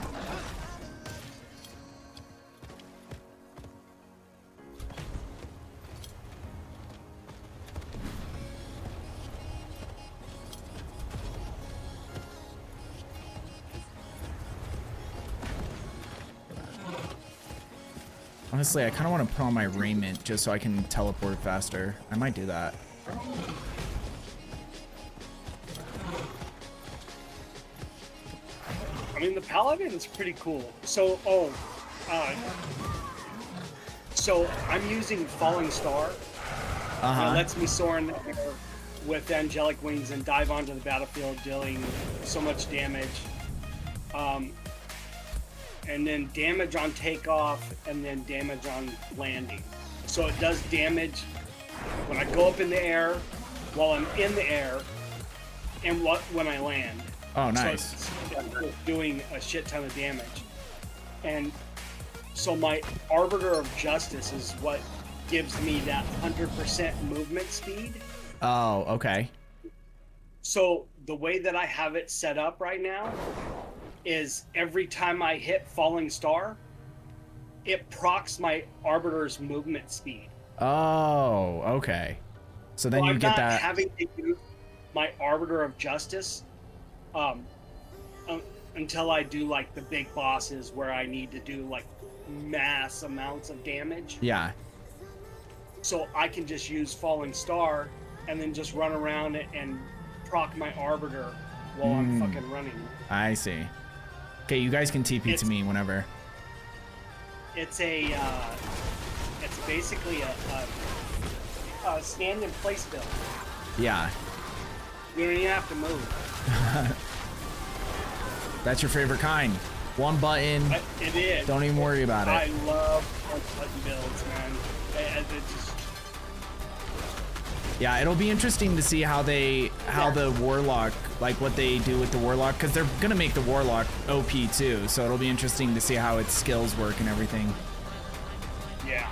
Speaker 1: Honestly, I kind of want to put on my raiment just so I can teleport faster. I might do that.
Speaker 7: I mean, the Paladin's pretty cool. So, so I'm using Falling Star. It lets me soar in the air with angelic wings and dive onto the battlefield, dealing so much damage. And then damage on takeoff, and then damage on landing. So it does damage when I go up in the air, while I'm in the air, and when I land.
Speaker 1: Oh, nice.
Speaker 7: So it's doing a shit ton of damage. And so my Arbiter of Justice is what gives me that 100% movement speed.
Speaker 1: Oh, okay.
Speaker 7: So the way that I have it set up right now is every time I hit Falling Star, it procs my Arbiter's movement speed.
Speaker 1: Oh, okay. So then
Speaker 7: so
Speaker 1: you
Speaker 7: I'm
Speaker 1: get
Speaker 7: not
Speaker 1: that.
Speaker 7: having to use my Arbiter of Justice until I do like the big bosses where I need to do like mass amounts of damage.
Speaker 1: Yeah.
Speaker 7: So I can just use Falling Star and then just run around and proc my Arbiter while I'm fucking running.
Speaker 1: I see. Okay, you guys can TP to me whenever.
Speaker 7: It's it's basically a stand in place build.
Speaker 1: Yeah.
Speaker 7: You don't even have to move.
Speaker 1: That's your favorite kind. One button.
Speaker 7: It is.
Speaker 1: Don't even worry about
Speaker 7: I
Speaker 1: it.
Speaker 7: love button builds, man. It just,
Speaker 1: Yeah, it'll be interesting to see how the Warlock, like what they do with the Warlock, because they're gonna make the Warlock OP too, so it'll be interesting to see how its skills work and everything.
Speaker 7: yeah.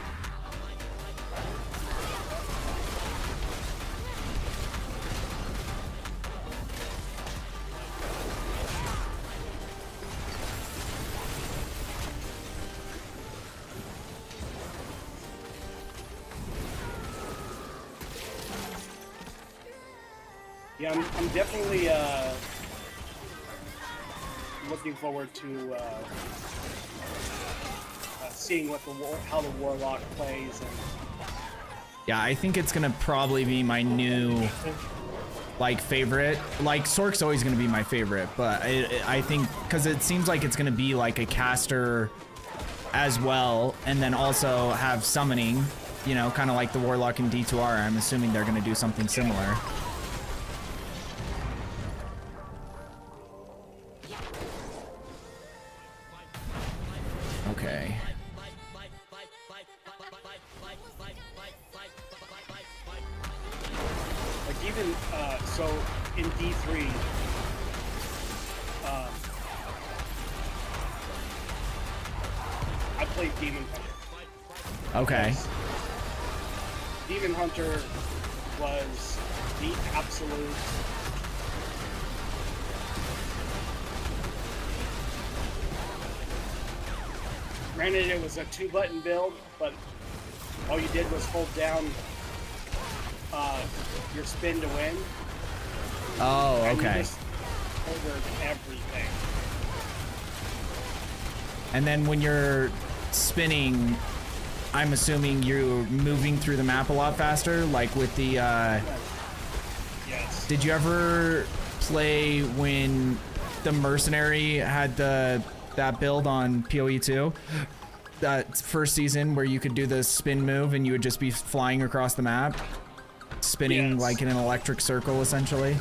Speaker 7: Yeah, I'm definitely looking forward to seeing what how the Warlock plays. And
Speaker 1: Yeah, I think it's gonna probably be my new like favorite. Like Sork's always gonna be my favorite, but I think because it seems like it's gonna be like a caster as well, and then also have summoning. You know, kind of like the Warlock in D2R. I'm assuming they're gonna do something similar. Okay.
Speaker 7: like even so in D3, I played Demon Hunter.
Speaker 1: Okay.
Speaker 7: Demon Hunter was the absolute granted it was a 2-button build, but all you did was hold down your spin to win.
Speaker 1: Oh,
Speaker 7: And you
Speaker 1: okay.
Speaker 7: just ordered everything.
Speaker 1: And then when you're spinning, I'm assuming you're moving through the map a lot faster, like with the,
Speaker 7: Yes.
Speaker 1: did you ever play when the Mercenary had that build on PoE2? That first season where you could do the spin move and you would just be flying across the map, spinning
Speaker 7: Yes.
Speaker 1: like in an electric circle, essentially.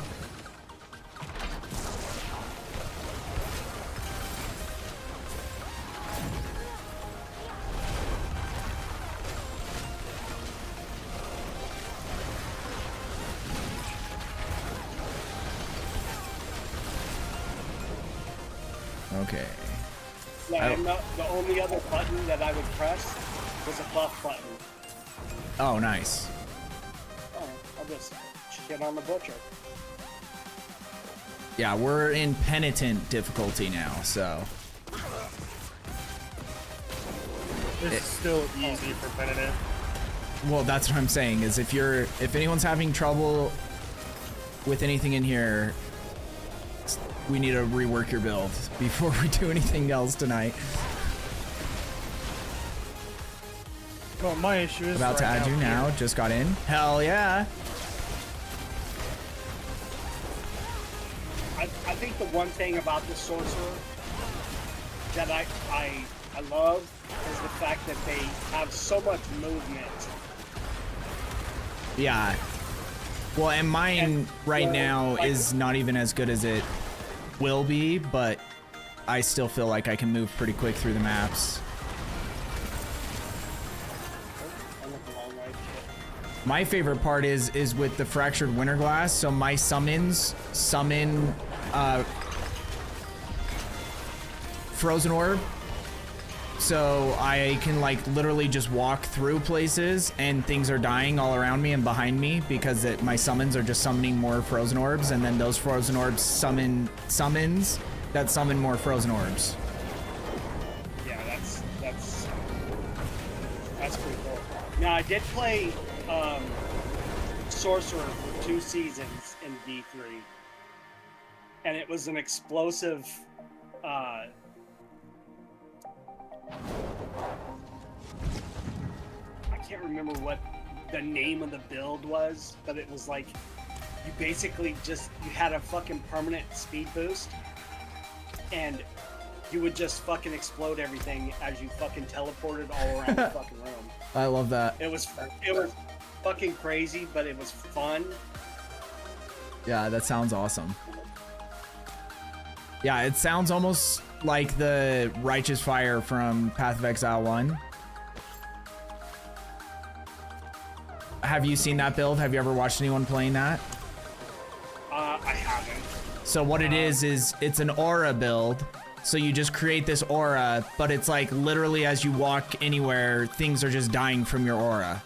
Speaker 1: Okay.
Speaker 7: Yeah, and the only other button that I would press was a buff button.
Speaker 1: Oh, nice.
Speaker 7: Oh, I'll just shit on the butcher.
Speaker 1: Yeah, we're in penitent difficulty now, so.
Speaker 6: It's still easy for Penitent.
Speaker 1: Well, that's what I'm saying, is if anyone's having trouble with anything in here, we need to rework your build before we do anything else tonight.
Speaker 6: Well, my issue is
Speaker 1: About to
Speaker 6: right
Speaker 1: add you now, just got in. Hell yeah.
Speaker 7: I think the one thing about the Sorcerer that I love is the fact that they have so much movement.
Speaker 1: Yeah. Well, and mine
Speaker 7: And,
Speaker 1: right now
Speaker 7: like-
Speaker 1: is not even as good as it will be, but I still feel like I can move pretty quick through the maps.
Speaker 7: I look a long way.
Speaker 1: My favorite part is with the Fractured Winterglass. So my summons summon Frozen Orb. So I can like literally just walk through places and things are dying all around me and behind me because my summons are just summoning more Frozen Orbs, and then those Frozen Orbs summons that summon more Frozen Orbs.
Speaker 7: Yeah, that's pretty cool. Now I did play Sorcerer for 2 seasons in D3, and it was an explosive. I can't remember what the name of the build was, but it was like you basically you had a fucking permanent speed boost, and you would just fucking explode everything as you fucking teleported all around the fucking room.
Speaker 1: I love that.
Speaker 7: It was fucking crazy, but it was fun.
Speaker 1: Yeah, that sounds awesome. Yeah, it sounds almost like the Righteous Fire from Path of Exile 1. Have you seen that build? Have you ever watched anyone playing that?
Speaker 7: I haven't.
Speaker 1: So what it is it's an aura build. So you just create this aura, but it's like literally as you walk anywhere, things are just dying from your aura.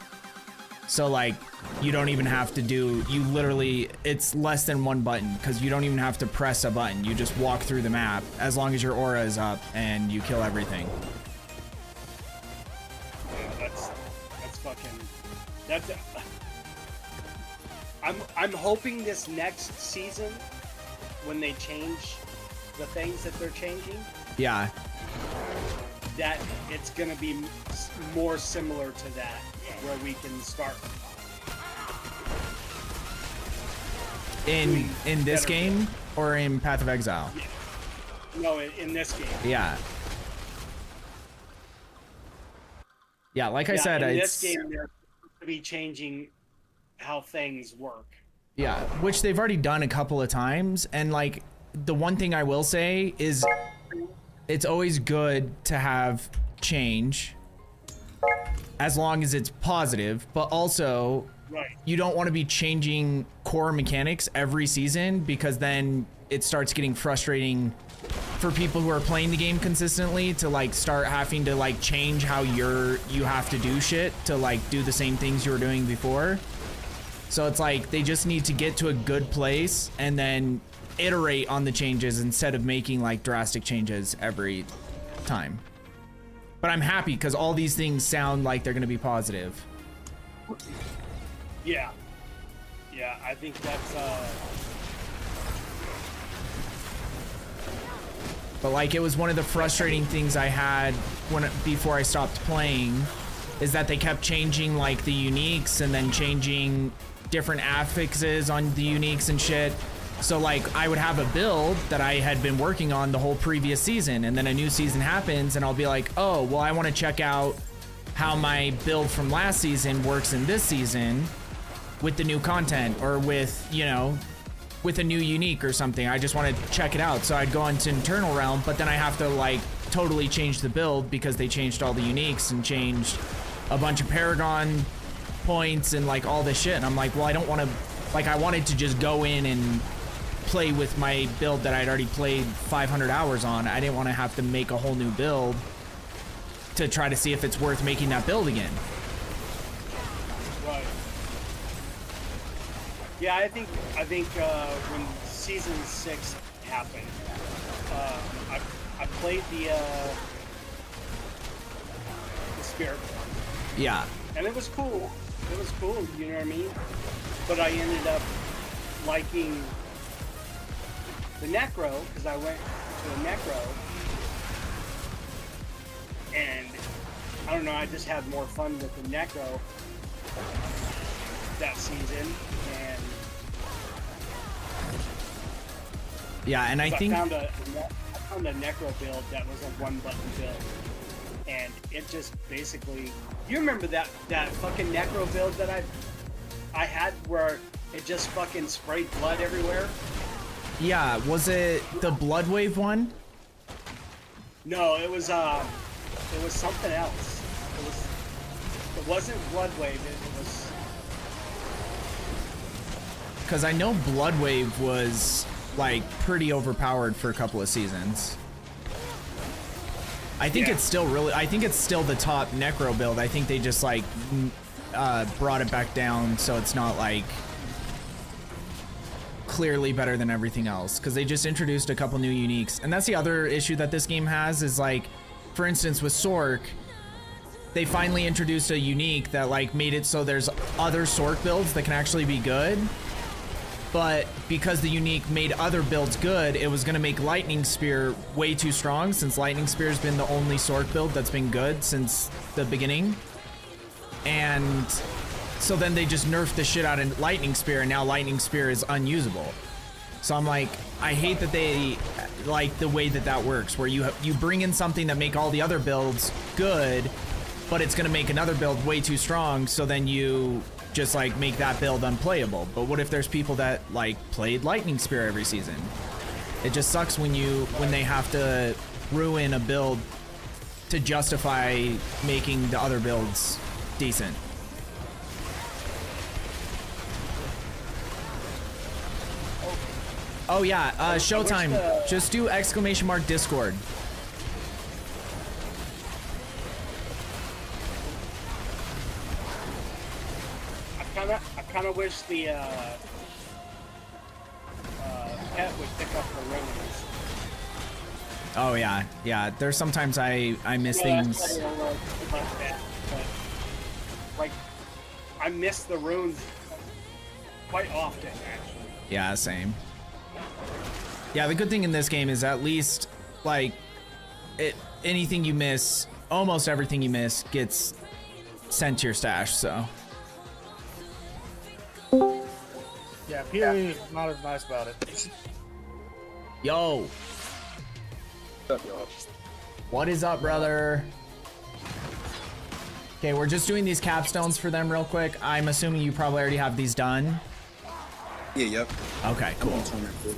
Speaker 1: So like you don't even have to it's less than one button because you don't even have to press a button. You just walk through the map as long as your aura is up and you kill everything.
Speaker 7: Yeah, that's fucking. I'm hoping this next season, when they change the things that they're changing,
Speaker 1: Yeah.
Speaker 7: that it's gonna be more similar to that, where we can start
Speaker 1: In this
Speaker 7: better.
Speaker 1: game or in Path of Exile?
Speaker 7: No, in this game.
Speaker 1: Yeah. Yeah, like I
Speaker 7: Yeah,
Speaker 1: said,
Speaker 7: in
Speaker 1: it's
Speaker 7: this game they're supposed to be changing how things work.
Speaker 1: yeah, which they've already done a couple of times, and like the one thing I will say is it's always good to have change as long as it's positive, but also
Speaker 7: Right.
Speaker 1: you don't want to be changing core mechanics every season, because then it starts getting frustrating for people who are playing the game consistently to like start having to like change how you have to do shit to like do the same things you were doing before. So it's like they just need to get to a good place and then iterate on the changes instead of making like drastic changes every time. But I'm happy because all these things sound like they're going to be positive.
Speaker 7: Yeah. Yeah, I think that's
Speaker 1: But like it was one of the frustrating things I had before I stopped playing, is that they kept changing like the uniques and then changing different affixes on the uniques and shit. So like I would have a build that I had been working on the whole previous season, and then a new season happens and I'll be like, oh, well, I want to check out how my build from last season works in this season with the new content, or with, you know, with a new unique or something. I just want to check it out. So I'd go into Internal Realm, but then I have to like totally change the build because they changed all the uniques and changed a bunch of Paragon points and like all this shit. And I'm like, well, I don't want to, like, I wanted to just go in and play with my build that I'd already played 500 hours on. I didn't want to have to make a whole new build to try to see if it's worth making that build again.
Speaker 7: right. Yeah, I think when season 6 happened, I played the Spirit,
Speaker 1: Yeah.
Speaker 7: and it was cool. It was cool, you know what I mean? But I ended up liking the Necro because I went to the Necro, and I don't know, I just had more fun with the Necro that season, and
Speaker 1: Yeah, and I think
Speaker 7: I found a Necro build that was a one-button build, and it just basically, you remember that fucking Necro build that I had where it just fucking sprayed blood everywhere?
Speaker 1: yeah, was it the Blood Wave one?
Speaker 7: No, it was something else. It wasn't Blood Wave. It was.
Speaker 1: Because I know Blood Wave was like pretty overpowered for a couple of seasons. I think
Speaker 7: Yeah.
Speaker 1: it's still really, I think it's still the top Necro build. I think they just like brought it back down so it's not like clearly better than everything else, because they just introduced a couple new uniques. And that's the other issue that this game has, is like, for instance, with Sork, they finally introduced a unique that like made it so there's other Sork builds that can actually be good. But because the unique made other builds good, it was going to make Lightning Spear way too strong, since Lightning Spear has been the only Sork build that's been good since the beginning. And so then they just nerfed the shit out of Lightning Spear, and now Lightning Spear is unusable. So I'm like, I hate that they like the way that works, where you bring in something that make all the other builds good, but it's going to make another build way too strong, so then you just like make that build unplayable. But what if there's people that like played Lightning Spear every season? It just sucks when they have to ruin a build to justify making the other builds decent. Oh yeah, Showtime. Just do ! Discord.
Speaker 7: I kind of wish the pet would pick up the runes.
Speaker 1: Oh yeah. There's sometimes I miss things.
Speaker 7: That's probably a little too much pet, but like I miss the runes quite often, actually.
Speaker 1: Yeah, same. Yeah, the good thing in this game is at least, like, anything you miss, almost everything you miss gets sent to your stash, so.
Speaker 6: Yeah, PoE is not as nice about it.
Speaker 1: Yo,
Speaker 8: What's up, y'all?
Speaker 1: what is up, brother? Okay, we're just doing these capstones for them real quick. I'm assuming you probably already have these done.
Speaker 8: Yeah, yep.
Speaker 1: Okay,
Speaker 8: I'm
Speaker 1: cool.
Speaker 8: on tournament food.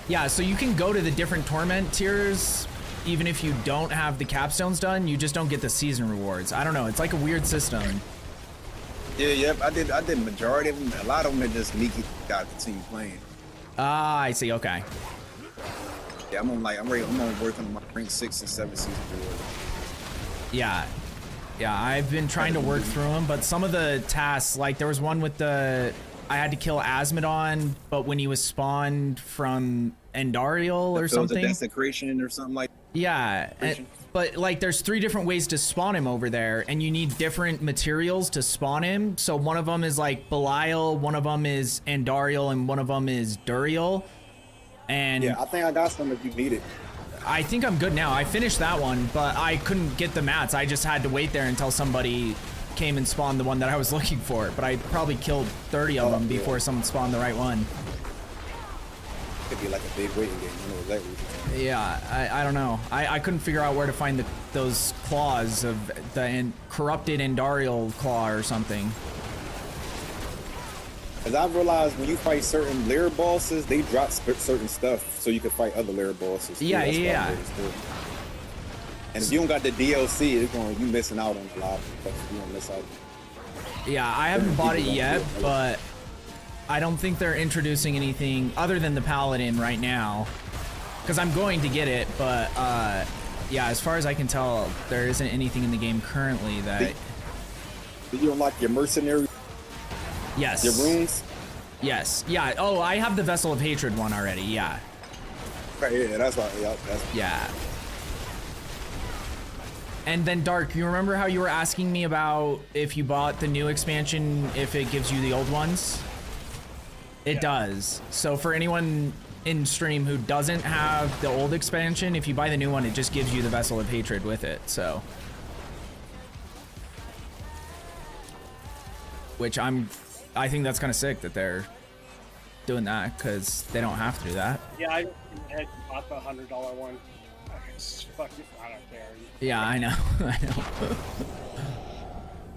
Speaker 1: Yeah, so you can go to the different torment tiers even if you don't have the capstones done. You just don't get the season rewards. I don't know. It's like a weird system.
Speaker 8: Yeah, yep. I did majority of them. A lot of them are just me got to continue playing.
Speaker 1: Ah, I see. Okay.
Speaker 8: Yeah, I'm on working on my rank 6 and 7 season reward.
Speaker 1: Yeah. Yeah, I've been trying to work through them, but some of the tasks, like there was one with I had to kill Asmodon, but when he was spawned from Endariel or something.
Speaker 8: Desecration or something like.
Speaker 1: Yeah, but like there's 3 different ways to spawn him over there, and you need different materials to spawn him. So one of them is like Belial, one of them is Andariel, and one of them is Duriel. And
Speaker 8: Yeah, I think I got some if you need it.
Speaker 1: I think I'm good now. I finished that one, but I couldn't get the mats. I just had to wait there until somebody came and spawned the one that I was looking for. But I probably killed 30 of them before someone spawned the right one.
Speaker 8: Could be like a big waiting game. I know exactly what you're saying.
Speaker 1: Yeah, I don't know. I couldn't figure out where to find those claws of the corrupted Endariel claw or something.
Speaker 8: Because I've realized when you fight certain lair bosses, they drop certain stuff so you can fight other lair bosses.
Speaker 1: Yeah,
Speaker 8: That's
Speaker 1: yeah.
Speaker 8: what I noticed, too. And if you don't got the DLC, you missing out on a lot of stuff. You don't miss out.
Speaker 1: Yeah, I haven't bought it yet, but I don't think they're introducing anything other than the Paladin right now. Because I'm going to get it, but yeah, as far as I can tell, there isn't anything in the game currently that...
Speaker 8: Did you unlock your mercenary?
Speaker 1: Yes.
Speaker 8: Your runes?
Speaker 1: Yes. Yeah. Oh, I have the Vessel of Hatred one already. Yeah.
Speaker 8: Right, yeah, that's why.
Speaker 1: Yeah. And then Dark, you remember how you were asking me about if you bought the new expansion, if it gives you the old ones? It does. So for anyone in stream who doesn't have the old expansion, if you buy the new one, it just gives you the Vessel of Hatred with it. So, which I think that's kind of sick that they're doing that because they don't have to do that.
Speaker 7: Yeah, I had bought the $100 one. Fuck it, I don't care.
Speaker 1: Yeah, I know. I know.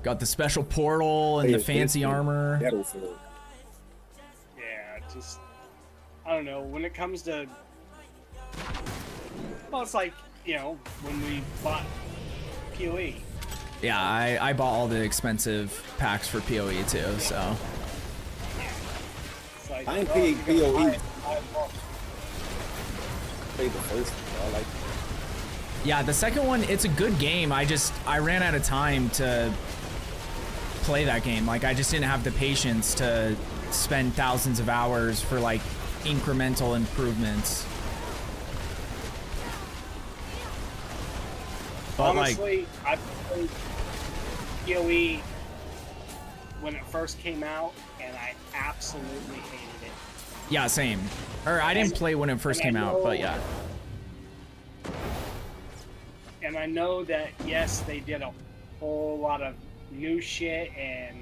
Speaker 1: Got the special portal and the fancy armor.
Speaker 8: Battlefield.
Speaker 7: Yeah, just I don't know. When it comes to, well, it's like when we bought PoE.
Speaker 1: Yeah, I bought all the expensive packs for PoE too, so.
Speaker 7: It's like,
Speaker 8: I ain't
Speaker 7: oh,
Speaker 8: paid
Speaker 7: you're gonna
Speaker 8: PoE.
Speaker 7: buy it.
Speaker 8: Played the first one. I like.
Speaker 1: Yeah, the second one, it's a good game. I ran out of time to play that game. Like, I just didn't have the patience to spend thousands of hours for like incremental improvements. But
Speaker 7: honestly, I played PoE when it first came out, and I absolutely hated it.
Speaker 1: Yeah, same. Or I didn't play when it first came out, but yeah.
Speaker 7: And I know that, yes, they did a whole lot of new shit, and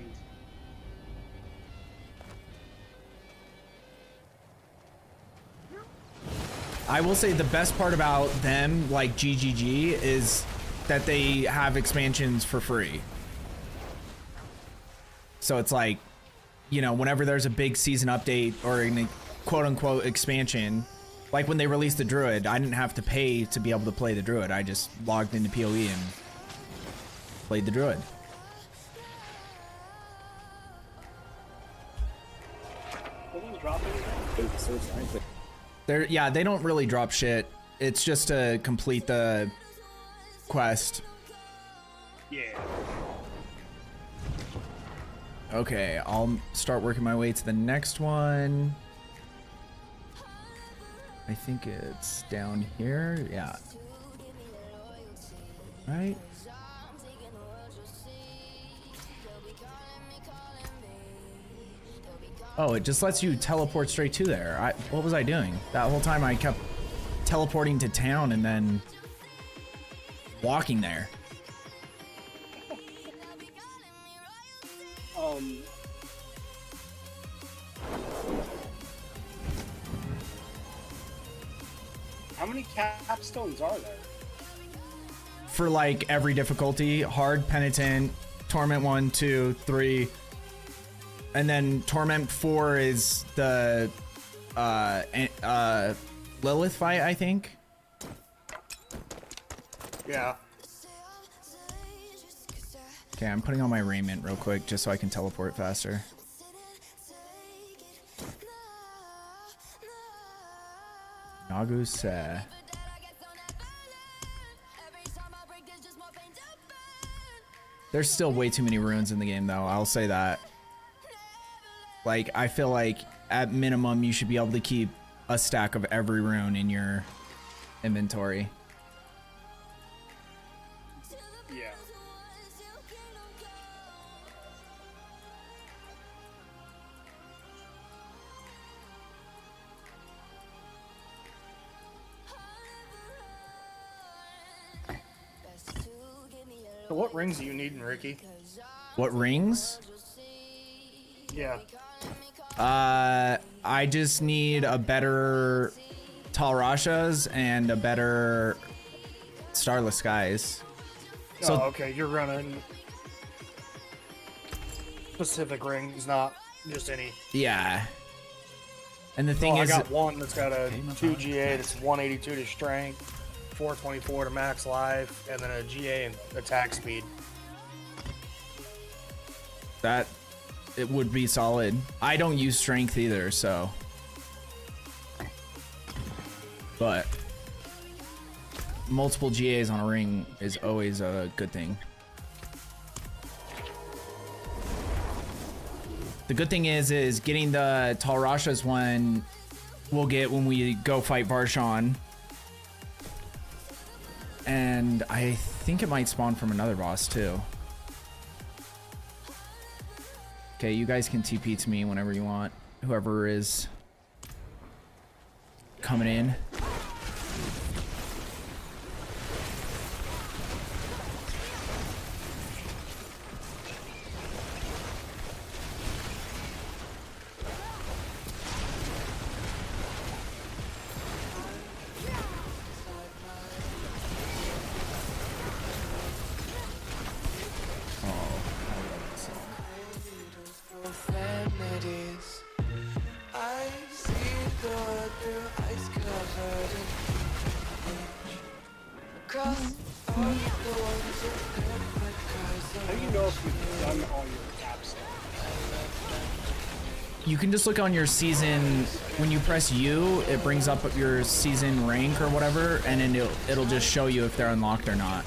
Speaker 1: I will say the best part about them, like GGG, is that they have expansions for free. So it's like, whenever there's a big season update or a quote-unquote expansion, like when they released the Druid, I didn't have to pay to be able to play the Druid. I just logged into PoE and played the Druid.
Speaker 7: didn't drop anything.
Speaker 1: They don't really drop shit. It's just to complete the quest.
Speaker 7: Yeah.
Speaker 1: Okay, I'll start working my way to the next one. I think it's down here. Yeah. Right? Oh, it just lets you teleport straight to there. What was I doing? That whole time I kept teleporting to town and then walking there.
Speaker 7: How many capstones are there?
Speaker 1: For like every difficulty, hard, penitent, torment 1, 2, 3, and then torment 4 is the Lilith fight, I think.
Speaker 6: Yeah.
Speaker 1: Okay, I'm putting on my raiment real quick just so I can teleport faster. Nagusa. There's still way too many runes in the game though, I'll say that. Like, I feel like at minimum you should be able to keep a stack of every rune in your inventory.
Speaker 7: Yeah.
Speaker 6: So what rings do you need in Ricky?
Speaker 1: What rings?
Speaker 6: Yeah.
Speaker 1: I just need a better Tal Rashas and a better Starless Skies. So
Speaker 6: Oh, okay, you're running specific rings, not just any.
Speaker 1: yeah. And the thing
Speaker 6: I
Speaker 1: is,
Speaker 6: got one that's got a 2 GA that's 182 to strength, 424 to max life, and then a GA and attack speed.
Speaker 1: that it would be solid. I don't use strength either, so. But multiple GAs on a ring is always a good thing. The good thing is getting the Tal Rashas one we'll get when we go fight Varshan. And I think it might spawn from another boss too. Okay, you guys can TP to me whenever you want. Whoever is coming in.
Speaker 7: How do you know if you've done all your capstones?
Speaker 1: You can just look on your season. When you press U, it brings up your season rank or whatever, and then it'll just show you if they're unlocked or not.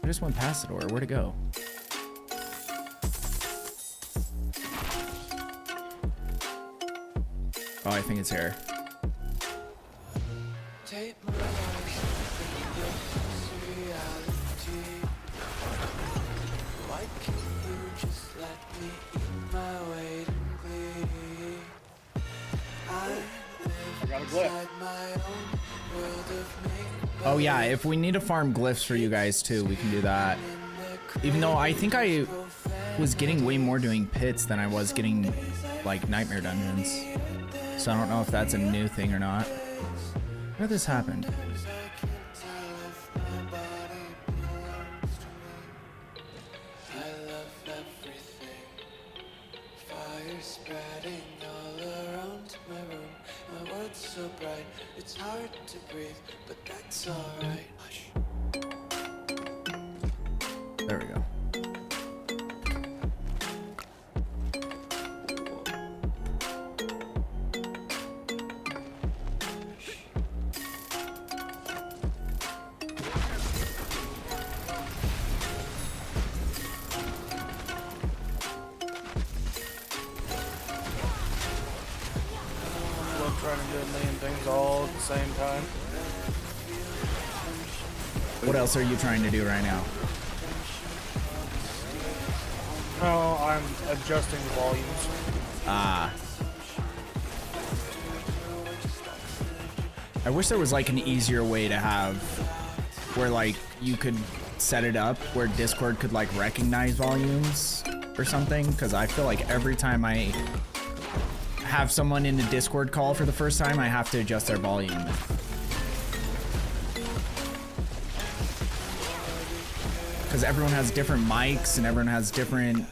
Speaker 1: I just went past the door. Where'd it go? Oh, I think it's here.
Speaker 7: I got a glyph.
Speaker 1: Oh yeah, if we need to farm glyphs for you guys too, we can do that. Even though I think I was getting way more doing pits than I was getting like nightmare dungeons. So I don't know if that's a new thing or not. Where this happened? There we go.
Speaker 6: trying to do a million things all at the same time.
Speaker 1: What else are you trying to do right now?
Speaker 6: Oh, I'm adjusting the volumes.
Speaker 1: Ah. I wish there was like an easier way to have where like you could set it up where Discord could like recognize volumes or something, because I feel like every time I have someone in the Discord call for the first time, I have to adjust their volume. Because everyone has different mics and everyone has different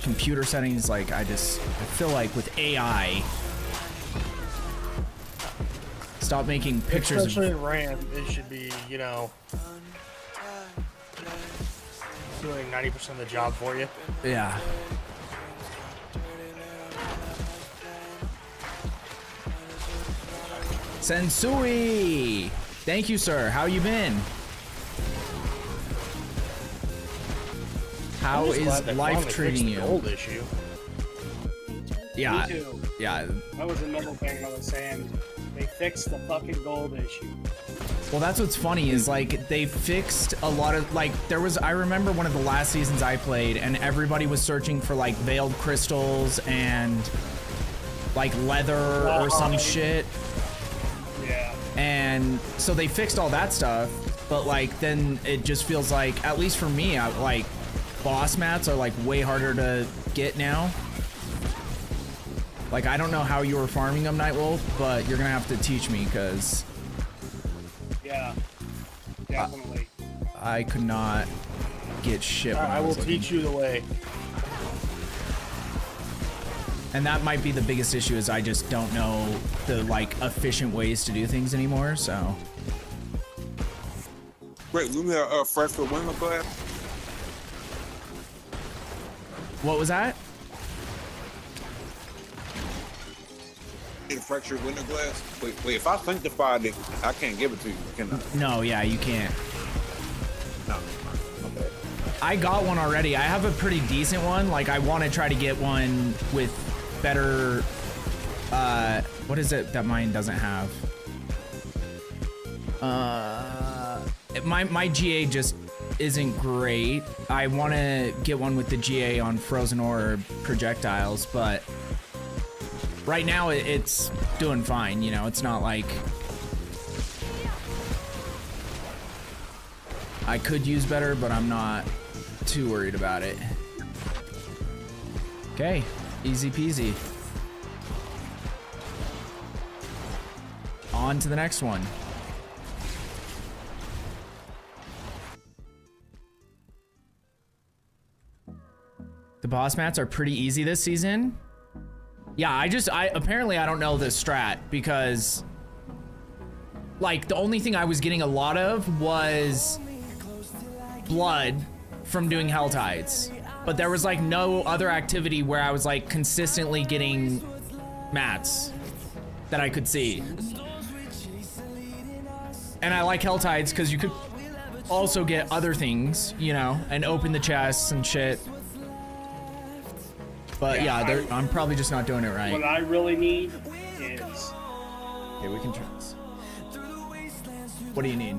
Speaker 1: computer settings. Like I feel like with AI, stop making pictures
Speaker 6: Especially
Speaker 1: of
Speaker 6: in RAM, it should be, you know, doing 90% of the job for you.
Speaker 1: yeah. Sensui, thank you, sir. How you been? How
Speaker 6: I'm just
Speaker 1: is
Speaker 6: glad they
Speaker 1: life
Speaker 6: finally
Speaker 1: treating
Speaker 6: fixed the
Speaker 1: you?
Speaker 6: gold issue.
Speaker 1: Yeah,
Speaker 7: Me too.
Speaker 1: yeah.
Speaker 7: That was another thing I was saying. They fixed the fucking gold issue.
Speaker 1: Well, that's what's funny is like they fixed a lot of like I remember one of the last seasons I played and everybody was searching for like veiled crystals and like leather or some shit.
Speaker 7: Yeah.
Speaker 1: And so they fixed all that stuff, but like then it just feels like, at least for me, like boss mats are like way harder to get now. Like I don't know how you were farming them, Nightwolf, but you're gonna have to teach me because
Speaker 7: Yeah. Definitely.
Speaker 1: I could not get shit. When
Speaker 6: I will
Speaker 1: was looking.
Speaker 6: teach you the way.
Speaker 1: And that might be the biggest issue is I just don't know the like efficient ways to do things anymore. So.
Speaker 8: Wait, you mean a freshman winter class?
Speaker 1: What was that?
Speaker 8: A fractured winter glass? Wait, if I sanctified it, I can't give it to you, can I?
Speaker 1: No, yeah, you can't.
Speaker 8: No. Okay.
Speaker 1: I got one already. I have a pretty decent one. Like I want to try to get one with better, what is it that mine doesn't have? My GA just isn't great. I want to get one with the GA on Frozen Orb projectiles, but right now it's doing fine. You know, it's not like I could use better, but I'm not too worried about it. Okay, easy peasy. On to the next one. The boss mats are pretty easy this season. Yeah, I apparently I don't know the strat because like the only thing I was getting a lot of was blood from doing Hell Tides. But there was like no other activity where I was like consistently getting mats that I could see. And I like Hell Tides because you could also get other things, you know, and open the chests and shit. But yeah, I'm probably just not doing it right.
Speaker 7: What I really need is...
Speaker 1: Okay, we can try this. What do you need?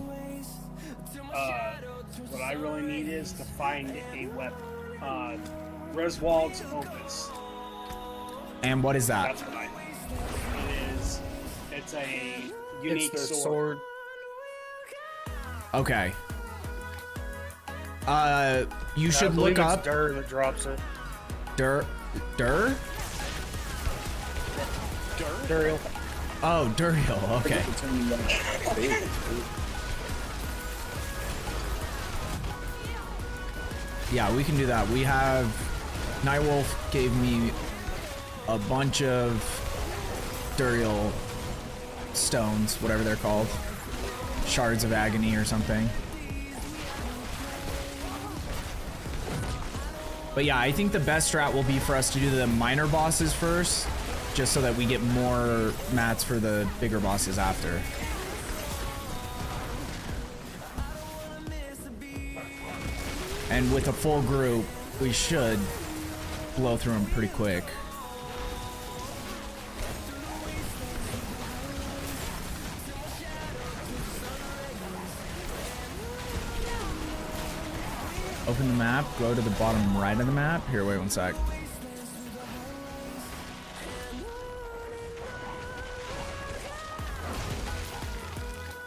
Speaker 7: What I really need is to find a weapon. Griswold's Opus.
Speaker 1: And what is that?
Speaker 7: That's what I need. It is. It's a unique
Speaker 6: It's the
Speaker 7: sword.
Speaker 1: Okay. You
Speaker 6: I
Speaker 1: should
Speaker 6: believe
Speaker 1: look
Speaker 6: it's
Speaker 1: up
Speaker 6: Dur that drops it.
Speaker 1: Dur.
Speaker 6: Duriel.
Speaker 1: Oh, Duriel. Okay. Yeah, we can do that. We have Nightwolf gave me a bunch of Duriel stones, whatever they're called. Shards of Agony or something. But yeah, I think the best strat will be for us to do the minor bosses first, just so that we get more mats for the bigger bosses after. And with a full group, we should blow through them pretty quick. Open the map, go to the bottom right of the map. Here, wait one sec.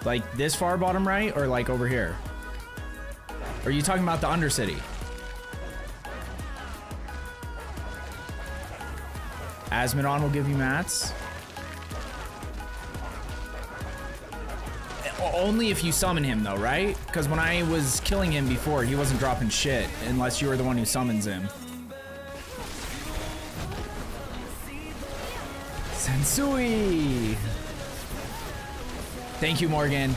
Speaker 1: Like this far bottom right, or like over here? Or are you talking about the Undercity? Asmodon will give you mats. Only if you summon him though, right? Because when I was killing him before, he wasn't dropping shit unless you were the one who summons him. Sensui! Thank you, Morgan.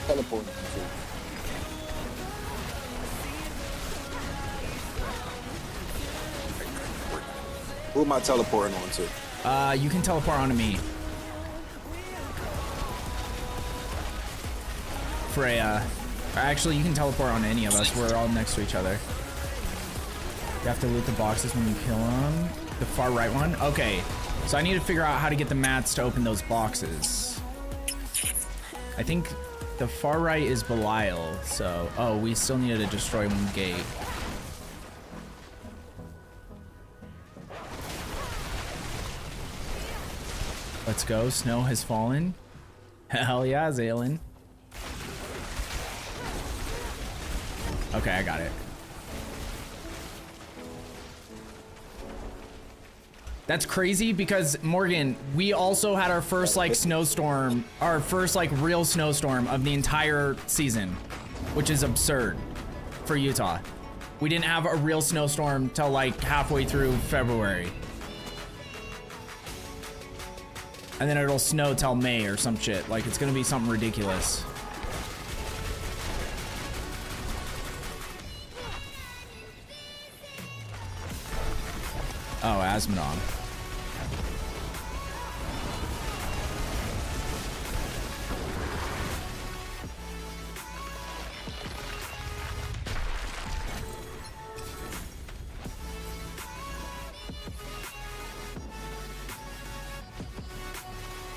Speaker 8: Teleporting. Who am I teleporting on to?
Speaker 1: You can teleport onto me. Freya. Actually, you can teleport on any of us. We're all next to each other. You have to loot the boxes when you kill them. The far right one? Okay. So I need to figure out how to get the mats to open those boxes. I think the far right is Belial. So, oh, we still needed to destroy one gate. Let's go. Snow has fallen. Hell yeah, Zalen. Okay, I got it. That's crazy because, Morgan, we also had our first like snowstorm, our first like real snowstorm of the entire season, which is absurd for Utah. We didn't have a real snowstorm till like halfway through February. And then it'll snow till May or some shit. Like, it's gonna be something ridiculous. Oh, Asmodon.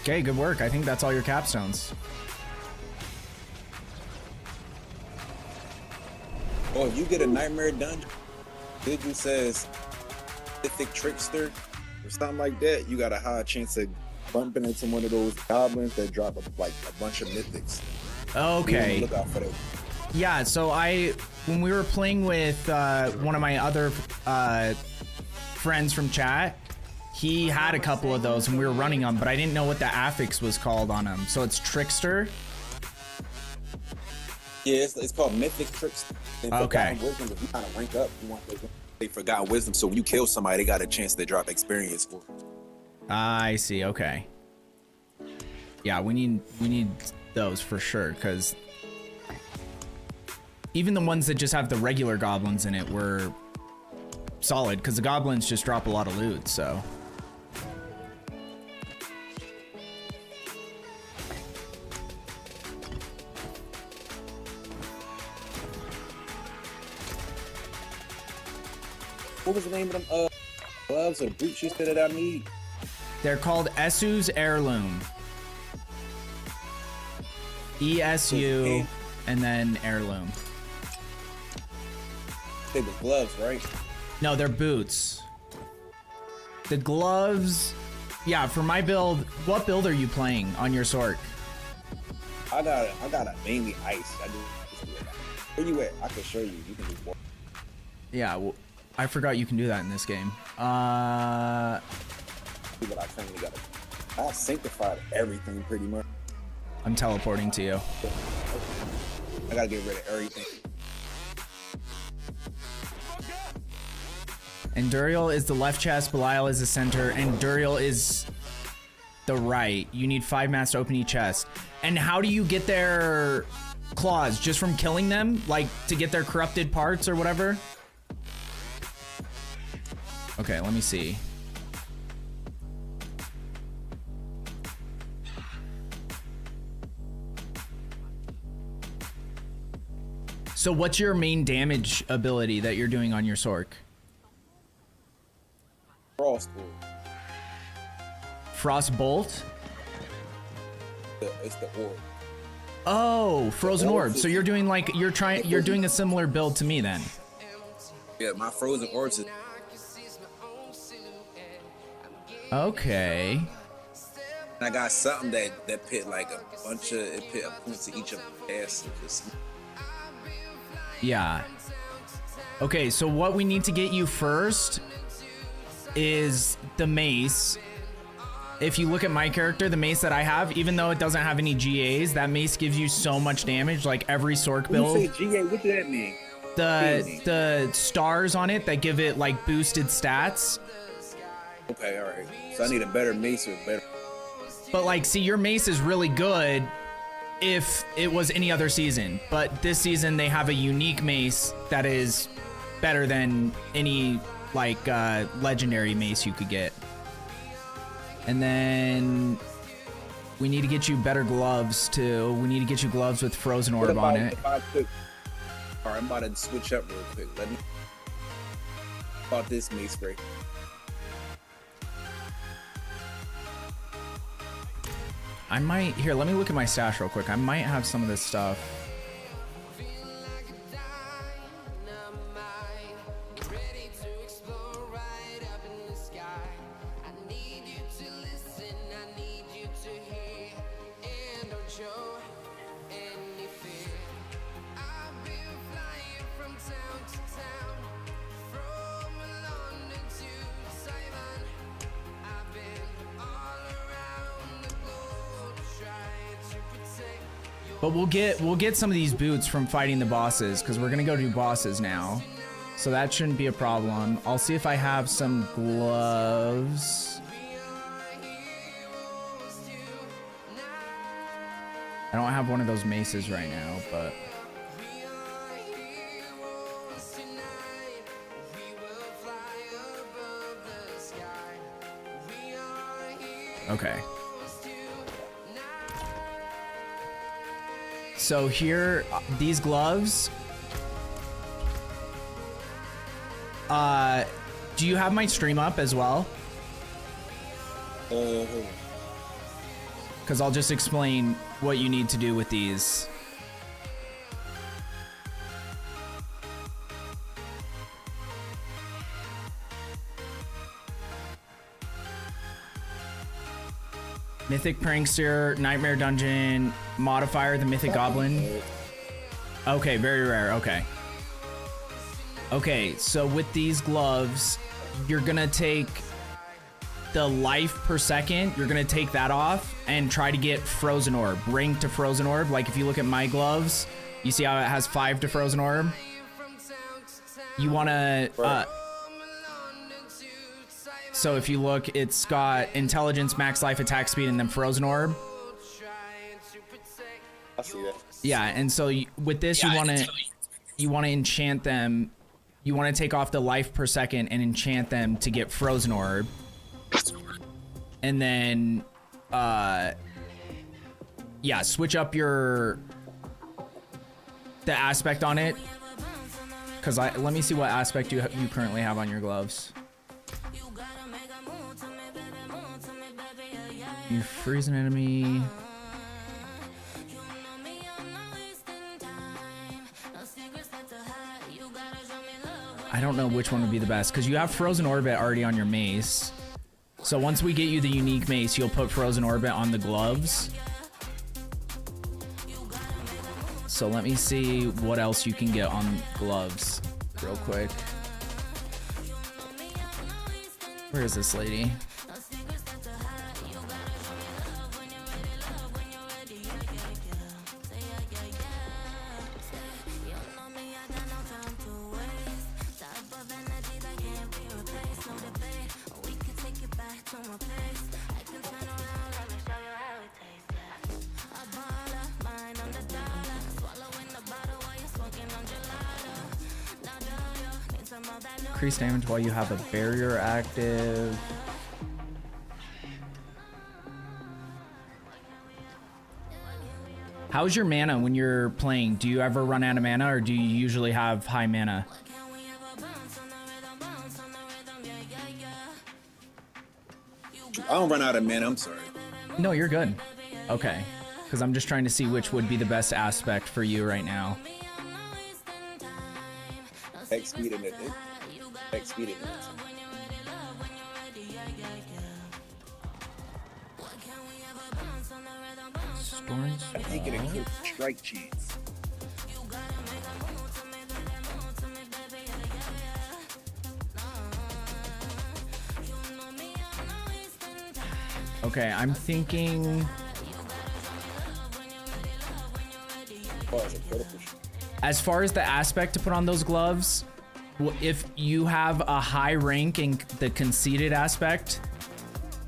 Speaker 1: Okay, good work. I think that's all your capstones.
Speaker 8: Oh, if you get a nightmare dungeon, Vigil says mythic trickster or something like that, you got a high chance of bumping into one of those goblins that drop like a bunch of mythics.
Speaker 1: Okay.
Speaker 8: Look out for that.
Speaker 1: Yeah, so when we were playing with one of my other friends from chat, he had a couple of those and we were running them, but I didn't know what the affix was called on them. So it's Trickster.
Speaker 8: Yeah, it's called Mythic Trickster. And
Speaker 1: Okay.
Speaker 8: Forgotten Wisdom, if you kind of rank up, you want they Forgotten Wisdom. So when you kill somebody, they got a chance to drop experience for.
Speaker 1: I see. Okay. Yeah, we need those for sure, because even the ones that just have the regular goblins in it were solid, because the goblins just drop a lot of loot. So.
Speaker 8: What was the name of them gloves or boots you said that I need?
Speaker 1: They're called Esu's Heirloom. ESU and then Heirloom.
Speaker 8: They were gloves, right?
Speaker 1: No, they're boots. The gloves, yeah, for my build. What build are you playing on your Sork?
Speaker 8: I got a mainly ice. I do. Where you at? I can show you. You can do more.
Speaker 1: Yeah, well, I forgot you can do that in this game.
Speaker 8: But I finally got it. I sanctified everything pretty much.
Speaker 1: I'm teleporting to you.
Speaker 8: I gotta get rid of everything.
Speaker 1: And Duriel is the left chest, Belial is the center, and Duriel is the right. You need 5 mats to open each chest. And how do you get their claws? Just from killing them? Like, to get their corrupted parts or whatever? Okay, let me see. So what's your main damage ability that you're doing on your Sork?
Speaker 8: Frostbolt.
Speaker 1: Frostbolt?
Speaker 8: It's the orb.
Speaker 1: Oh, frozen orb. So you're doing like you're doing a similar build to me then.
Speaker 8: Yeah, my frozen orbs is
Speaker 1: Okay.
Speaker 8: I got something that pit like a bunch of it pit a point to each of the ass.
Speaker 1: Yeah. Okay, so what we need to get you first is the mace. If you look at my character, the mace that I have, even though it doesn't have any GAs, that mace gives you so much damage. Like every Sork build.
Speaker 8: When you say GA, what does that mean?
Speaker 1: The stars on it that give it like boosted stats.
Speaker 8: Okay, all right. So I need a better mace with better.
Speaker 1: But like, see, your mace is really good if it was any other season. But this season they have a unique mace that is better than any like legendary mace you could get. And then we need to get you better gloves too. We need to get you gloves with frozen orb on it.
Speaker 8: All right, I'm about to switch up real quick. Let me about this mace spray.
Speaker 1: I might, here, let me look at my stash real quick. I might have some of this stuff. But we'll get some of these boots from fighting the bosses because we're gonna go do bosses now. So that shouldn't be a problem. I'll see if I have some gloves. I don't have one of those maces right now, but okay. So here, these gloves. Do you have my stream up as well?
Speaker 8: Oh.
Speaker 1: Because I'll just explain what you need to do with these. Mythic Prankster, Nightmare Dungeon, Modifier, the Mythic Goblin. Okay, very rare, okay. Okay, so with these gloves, you're gonna take the life per second, you're gonna take that off and try to get Frozen Orb, rank to Frozen Orb. Like if you look at my gloves, you see how it has 5 to Frozen Orb? You wanna, so if you look, it's got Intelligence, Max Life, Attack Speed, and then Frozen Orb.
Speaker 8: I see that.
Speaker 1: Yeah, and so with this, you wanna enchant them. You wanna take off the life per second and enchant them to get Frozen Orb. And then, yeah, switch up the aspect on it. Cause let me see what aspect you currently have on your gloves. You freeze an enemy. I don't know which one would be the best because you have Frozen Orbit already on your mace. So once we get you the unique mace, you'll put Frozen Orbit on the gloves. So let me see what else you can get on gloves real quick. Where is this lady? Increase damage while you have a barrier active. How's your mana when you're playing? Do you ever run out of mana or do you usually have high mana?
Speaker 8: I don't run out of mana, I'm sorry.
Speaker 1: No, you're good. Okay. Because I'm just trying to see which would be the best aspect for you right now.
Speaker 8: X speed in it. X speed in it. I think it includes strike chance.
Speaker 1: Okay, I'm thinking
Speaker 8: Oh, it's a critical shot.
Speaker 1: as far as the aspect to put on those gloves, if you have a high rank in the conceited aspect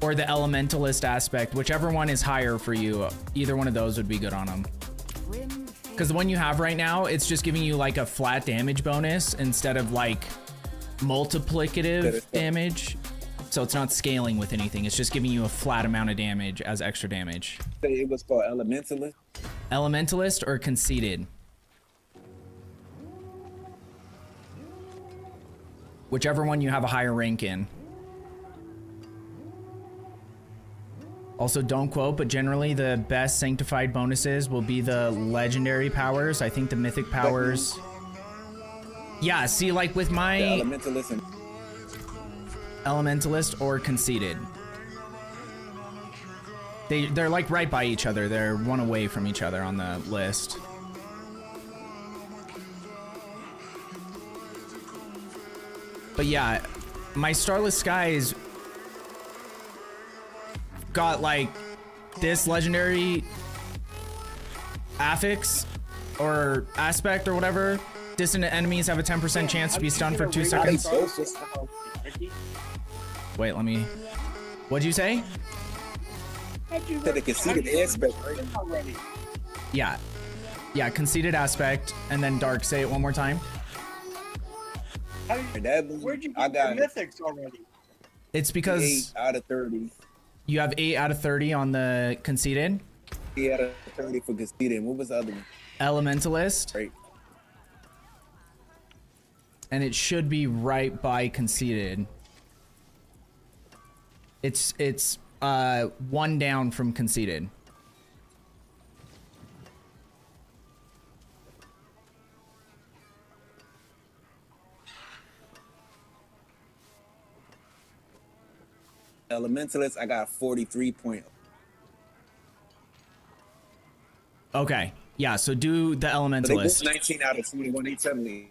Speaker 1: or the elementalist aspect, whichever one is higher for you, either one of those would be good on them. Because the one you have right now, it's just giving you like a flat damage bonus instead of like multiplicative damage. So it's not scaling with anything. It's just giving you a flat amount of damage as extra damage.
Speaker 8: Say it was called Elementalist.
Speaker 1: Elementalist or conceited? Whichever one you have a higher rank in. Also, don't quote, but generally the best sanctified bonuses will be the legendary powers. I think the mythic powers. Yeah, see, like with my
Speaker 8: The Elementalist and
Speaker 1: elementalist or conceited. They're like right by each other. They're one away from each other on the list. But yeah, my Starless Skies got like this legendary affix or aspect or whatever. Distant enemies have a 10% chance to be stunned for 2 seconds. Wait, let me. What'd you say?
Speaker 8: the conceited aspect, right?
Speaker 1: Yeah. Yeah, conceited aspect, and then dark. Say it one more time.
Speaker 7: Where'd you
Speaker 8: I
Speaker 7: get
Speaker 8: got
Speaker 7: the mythics already?
Speaker 1: It's because
Speaker 8: 8 out of 30.
Speaker 1: you have 8 out of 30 on the conceited.
Speaker 8: 8 out of 30 for conceited. What was the other one?
Speaker 1: Elementalist.
Speaker 8: Right.
Speaker 1: And it should be right by conceited. It's 1 down from conceited.
Speaker 8: Elementalist, I got 43.0.
Speaker 1: Okay. Yeah, so do the
Speaker 8: So they both
Speaker 1: elementalist.
Speaker 8: 19 out of 21. They tell me.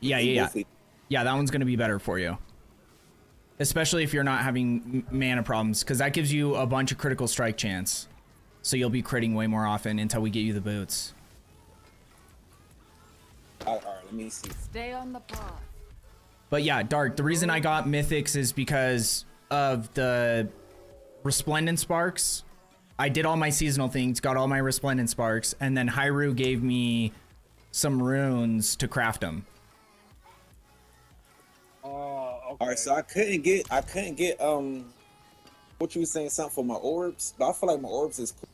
Speaker 1: Yeah. Yeah, that one's going to be better for you. Especially if you're not having mana problems, because that gives you a bunch of critical strike chance. So you'll be critting way more often until we get you the boots.
Speaker 8: All right, let me see.
Speaker 3: Stay on the path.
Speaker 1: But yeah, Dark, the reason I got Mythics is because of the Resplendent Sparks. I did all my seasonal things, got all my Resplendent Sparks, and then Hyrule gave me some runes to craft them.
Speaker 7: Oh, okay.
Speaker 8: All right, so I couldn't get what you were saying, something for my orbs, but I feel like my orbs is cool.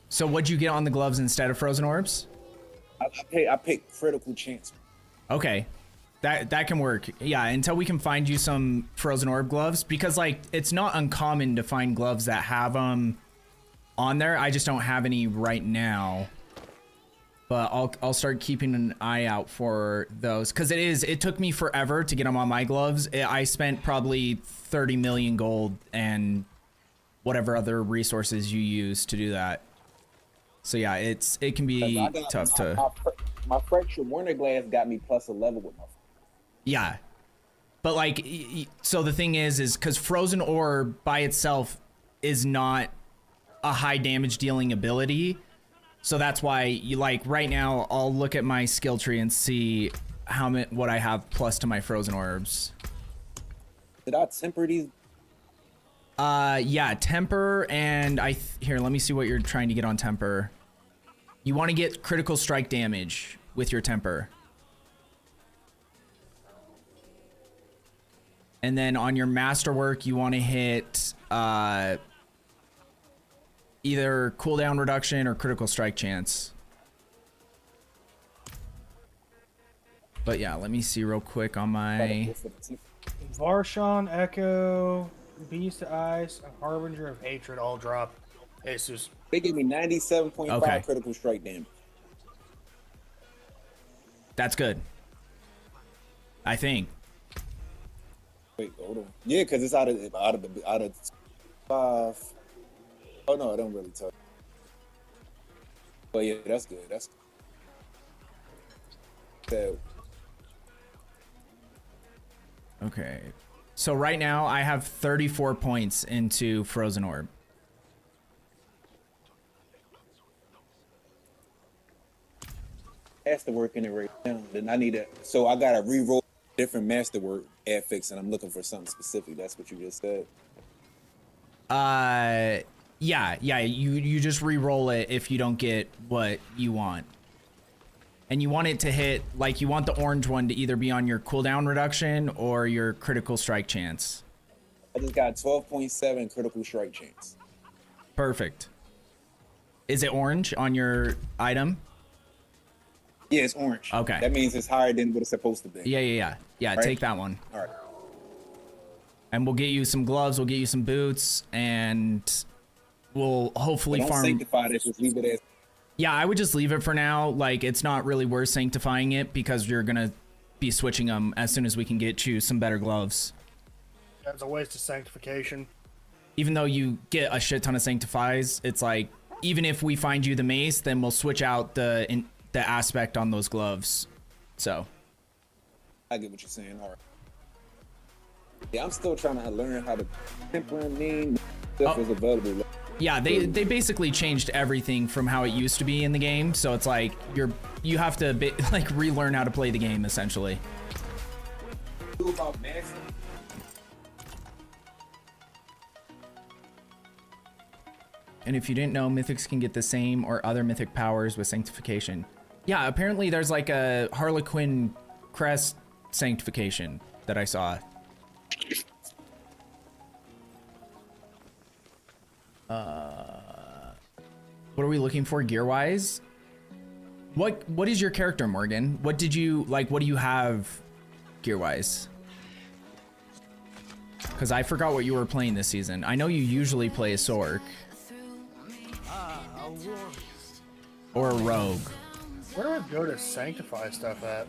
Speaker 1: So what'd you get on the gloves instead of Frozen Orbs?
Speaker 8: I picked critical chance.
Speaker 1: Okay. That can work. Yeah, until we can find you some Frozen Orb gloves, because like it's not uncommon to find gloves that have them on there. I just don't have any right now. But I'll start keeping an eye out for those, because it took me forever to get them on my gloves. I spent probably 30 million gold and whatever other resources you use to do that. So yeah, it can be tough to.
Speaker 8: My fractured Warner Glass got me plus 11 with my.
Speaker 1: Yeah, but like, so the thing is because Frozen Orb by itself is not a high damage dealing ability. So that's why you like right now I'll look at my skill tree and see what I have plus to my Frozen Orbs.
Speaker 8: Did I temper these?
Speaker 1: Yeah, temper, and here, let me see what you're trying to get on temper. You want to get critical strike damage with your temper. And then on your masterwork, you want to hit either cooldown reduction or critical strike chance. But yeah, let me see real quick on my.
Speaker 6: Varshan, Echo, Beast of Ice, and Harbinger of Hatred all drop Jesus.
Speaker 8: They gave me 97.5
Speaker 1: Okay.
Speaker 8: critical strike damage.
Speaker 1: That's good. I think.
Speaker 8: Wait, hold on. Yeah, because it's out of 5. Oh no, I don't really tell. But yeah, that's good. That's good.
Speaker 1: Okay. So right now I have 34 points into Frozen Orb.
Speaker 8: Masterwork in it right now. Then I need to. So I gotta re-roll different masterwork affix, and I'm looking for something specific. That's what you just said.
Speaker 1: Yeah, you just re-roll it if you don't get what you want. And you want it to hit, like, you want the orange one to either be on your cooldown reduction or your critical strike chance.
Speaker 8: I just got 12.7 critical strike chance.
Speaker 1: Perfect. Is it orange on your item?
Speaker 8: Yeah, it's orange.
Speaker 1: Okay.
Speaker 8: That means it's higher than what it's supposed to be.
Speaker 1: Yeah,
Speaker 8: Right?
Speaker 1: take that one.
Speaker 8: All right.
Speaker 1: And we'll get you some gloves, we'll get you some boots, and we'll hopefully
Speaker 8: But don't
Speaker 1: farm.
Speaker 8: sanctify this. Just leave it as.
Speaker 1: Yeah, I would just leave it for now. Like, it's not really worth sanctifying it because you're gonna be switching them as soon as we can get you some better gloves.
Speaker 6: That's a waste of sanctification.
Speaker 1: Even though you get a shit ton of sanctifies, it's like, even if we find you the mace, then we'll switch out the aspect on those gloves. So
Speaker 8: I get what you're saying. All right. Yeah, I'm still trying to learn how to temper and mean stuff is available.
Speaker 1: yeah, they basically changed everything from how it used to be in the game. So it's like you have to like relearn how to play the game essentially.
Speaker 8: About master.
Speaker 1: And if you didn't know, mythics can get the same or other mythic powers with sanctification. Yeah, apparently there's like a Harlequin crest sanctification that I saw. What are we looking for gear-wise? What is your character, Morgan? What do you have gear-wise? Because I forgot what you were playing this season. I know you usually play a Sork. Or a rogue.
Speaker 6: Where do I go to sanctify stuff at?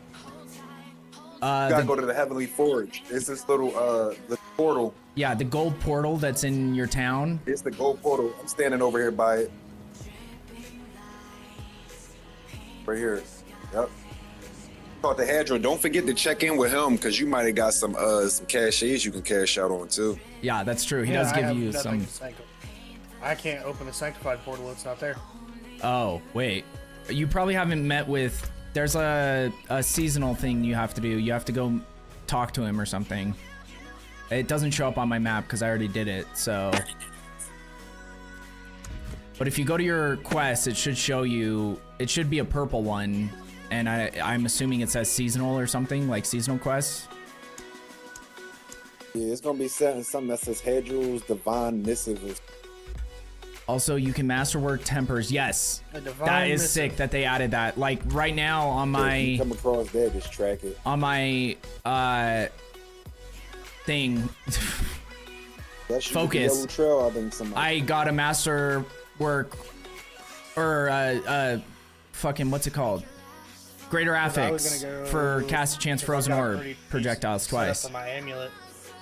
Speaker 8: You gotta go to the Heavenly Forge. It's this little the portal.
Speaker 1: Yeah, the gold portal that's in your town.
Speaker 8: It's the gold portal. I'm standing over here by it. Right here. Yep. Called the Hadro. Don't forget to check in with him because you might have got some caches you can cash out on too.
Speaker 1: Yeah, that's true. He
Speaker 6: Yeah,
Speaker 1: does
Speaker 6: I
Speaker 1: give
Speaker 6: have
Speaker 1: you
Speaker 6: nothing
Speaker 1: some.
Speaker 6: to I can't open a sanctified portal. It's not there.
Speaker 1: Oh, wait. You probably haven't met with. There's a seasonal thing you have to do. You have to go talk to him or something. It doesn't show up on my map because I already did it, so. But if you go to your quest, it should show you. It should be a purple one, and I'm assuming it says seasonal or something, like seasonal quests.
Speaker 8: Yeah, it's gonna be set in something that says Hadro's Divine Missive.
Speaker 1: Also, you can masterwork tempers. Yes,
Speaker 6: A divine
Speaker 1: that is
Speaker 6: missive.
Speaker 1: sick that they added that. Like right now on
Speaker 8: If
Speaker 1: my
Speaker 8: you come across that, just track it.
Speaker 1: on my thing,
Speaker 8: That should
Speaker 1: Focus.
Speaker 8: Be the yellow trail. I think some.
Speaker 1: I got a master work or fucking what's it called? Greater
Speaker 6: I was
Speaker 1: affix
Speaker 6: gonna go-
Speaker 1: for cast a chance
Speaker 6: if
Speaker 1: frozen
Speaker 6: I've got
Speaker 1: orb
Speaker 6: 30
Speaker 1: projectiles
Speaker 6: set up
Speaker 1: twice.
Speaker 6: on my amulet.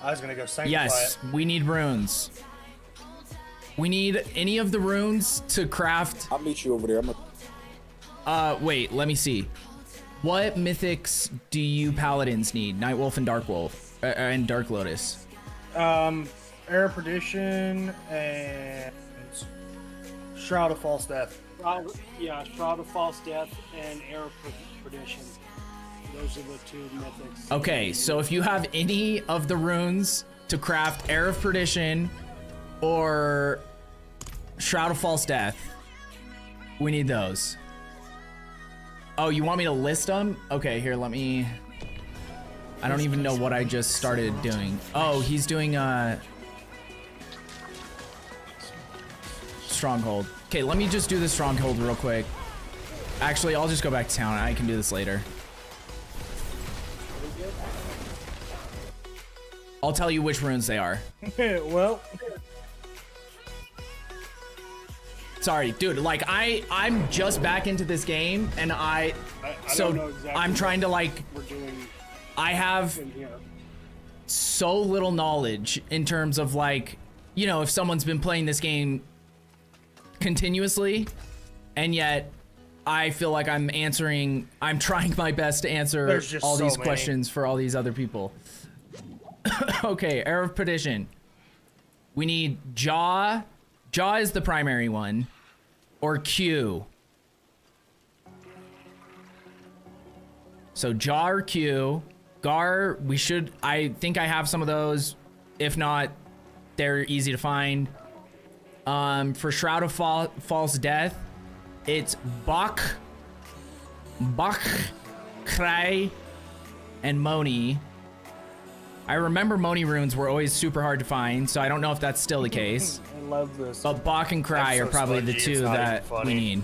Speaker 6: I was gonna go sanctify
Speaker 1: Yes,
Speaker 6: it.
Speaker 1: we need runes. We need any of the runes to craft.
Speaker 8: I'll meet you over there.
Speaker 1: Wait, let me see. What mythics do you paladins need? Nightwolf and Darkwolf and Dark Lotus.
Speaker 6: Air of Perdition and Shroud of False Death.
Speaker 7: Shroud of False Death and Air of Perdition. Those are the two mythics.
Speaker 1: Okay, so if you have any of the runes to craft Air of Perdition or Shroud of False Death, we need those. Oh, you want me to list them? Okay, here, let me. I don't even know what I just started doing. Oh, he's doing Stronghold. Okay, let me just do the Stronghold real quick. Actually, I'll just go back to town. I can do this later. I'll tell you which runes they are.
Speaker 6: Well,
Speaker 1: Sorry, dude. Like I'm just back into this game, and
Speaker 7: I
Speaker 1: so
Speaker 7: don't know exactly
Speaker 1: I'm trying to like.
Speaker 7: what we're doing
Speaker 1: I have
Speaker 7: in here.
Speaker 1: so little knowledge in terms of like, you know, if someone's been playing this game continuously, and yet I feel like I'm trying my best to answer
Speaker 6: There's just
Speaker 1: all
Speaker 6: so
Speaker 1: these
Speaker 6: many.
Speaker 1: questions for all these other people. Okay, Era of Perdition. We need Jaw. Jaw is the primary one. Or Q. So Jaw or Q. Gar, I think I have some of those. If not, they're easy to find. For Shroud of False Death, it's Bach, Krai, and Moni. I remember Moni runes were always super hard to find, so I don't know if that's still the case.
Speaker 6: I love this.
Speaker 1: But Bach and Krai
Speaker 6: That's
Speaker 1: are
Speaker 6: so
Speaker 1: probably the
Speaker 6: spongy,
Speaker 1: two
Speaker 6: it's not even
Speaker 1: that we
Speaker 6: funny.
Speaker 1: need.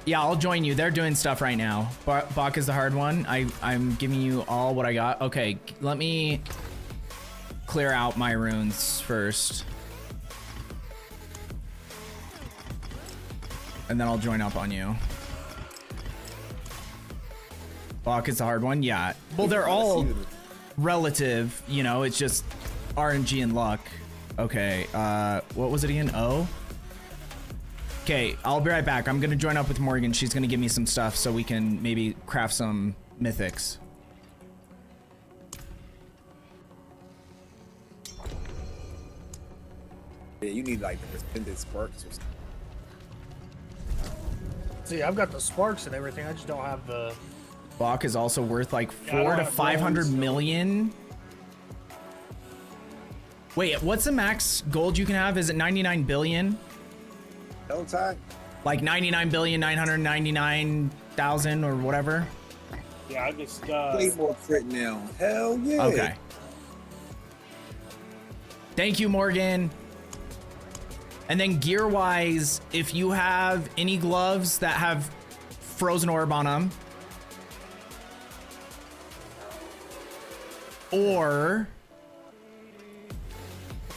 Speaker 1: Yeah, I'll join you. They're doing stuff right now. Bach is the hard one. I'm giving you all what I got. Okay, let me clear out my runes first. And then I'll join up on you. Bach is the hard one, yeah. Well, they're all relative, you know, it's just RNG and luck. Okay, what was it again? O? Okay, I'll be right back. I'm gonna join up with Morgan. She's gonna give me some stuff so we can maybe craft some mythics.
Speaker 8: Yeah, you need like the suspended sparks or something.
Speaker 6: See, I've got the sparks and everything. I just don't have the.
Speaker 1: Bach is also worth like
Speaker 7: Yeah, I
Speaker 1: 4
Speaker 7: don't
Speaker 1: to
Speaker 7: have
Speaker 1: 500
Speaker 7: runes, so-
Speaker 1: million. Wait, what's the max gold you can have? Is it 99 billion?
Speaker 8: Helltide?
Speaker 1: Like 99,999,000 or whatever?
Speaker 7: Yeah, I just
Speaker 8: Way more crit now. Hell yeah.
Speaker 1: Okay. Thank you, Morgan. And then gear-wise, if you have any gloves that have frozen orb on them, or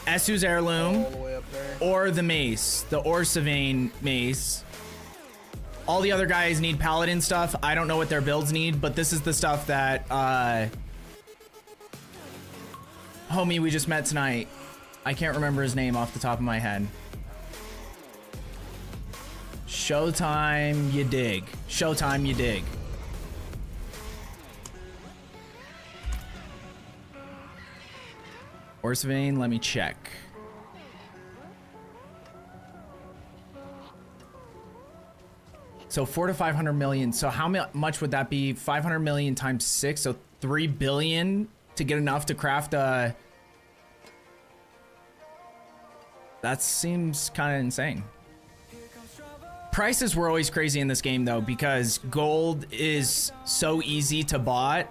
Speaker 1: Esu's heirloom,
Speaker 6: All the way up there.
Speaker 1: or the mace, the Orsavane mace. All the other guys need paladin stuff. I don't know what their builds need, but this is the stuff that homie we just met tonight. I can't remember his name off the top of my head. Showtime, you dig. Showtime, you dig. Orsavane, let me check. So 4 to 500 million. So how much would that be? 500 million times 6, so 3 billion to get enough to craft a... That seems kind of insane. Prices were always crazy in this game though, because gold is so easy to bot.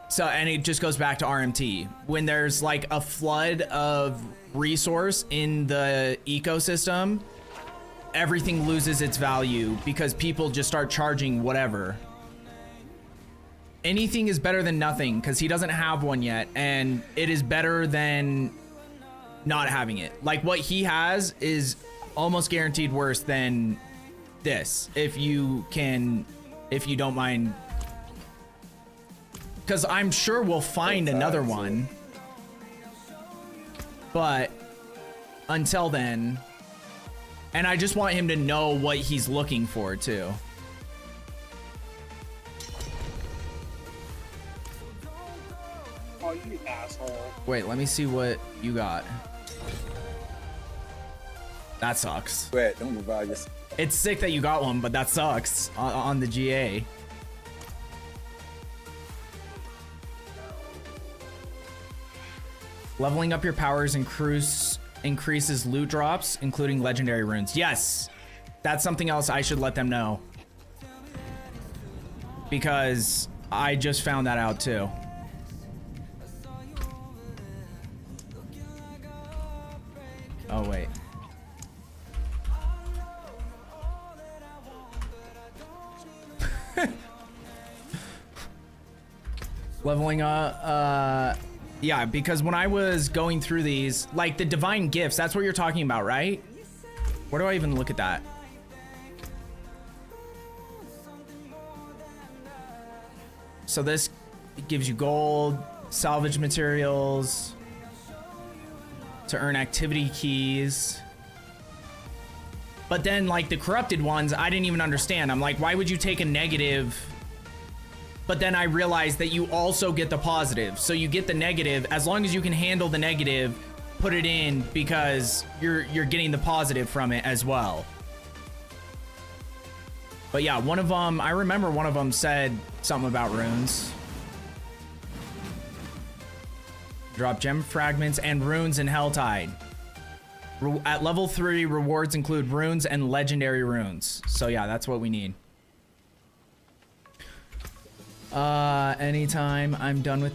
Speaker 1: So, and it just goes back to RMT. When there's like a flood of resource in the ecosystem, everything loses its value because people just start charging whatever. Anything is better than nothing because he doesn't have one yet, and it is better than not having it. Like what he has is almost guaranteed worse than this, if you don't mind. Because I'm sure we'll find another one. But until then, and I just want him to know what he's looking for too.
Speaker 7: Oh, you asshole.
Speaker 1: Wait, let me see what you got. That sucks.
Speaker 8: Wait, don't revive yourself.
Speaker 1: It's sick that you got one, but that sucks on the GA. Leveling up your powers increases loot drops, including legendary runes. Yes, that's something else I should let them know. Because I just found that out too. Oh, wait. Leveling up, Yeah, because when I was going through these, like the divine gifts, that's what you're talking about, right? Where do I even look at that? So this gives you gold, salvage materials, to earn activity keys. But then like the corrupted ones, I didn't even understand. I'm like, why would you take a negative? But then I realized that you also get the positive. So you get the negative, as long as you can handle the negative, put it in, because you're getting the positive from it as well. But yeah, one of them, I remember one of them said something about runes. Drop gem fragments and runes in Helltide. At level 3, rewards include runes and legendary runes. So yeah, that's what we need. Anytime I'm done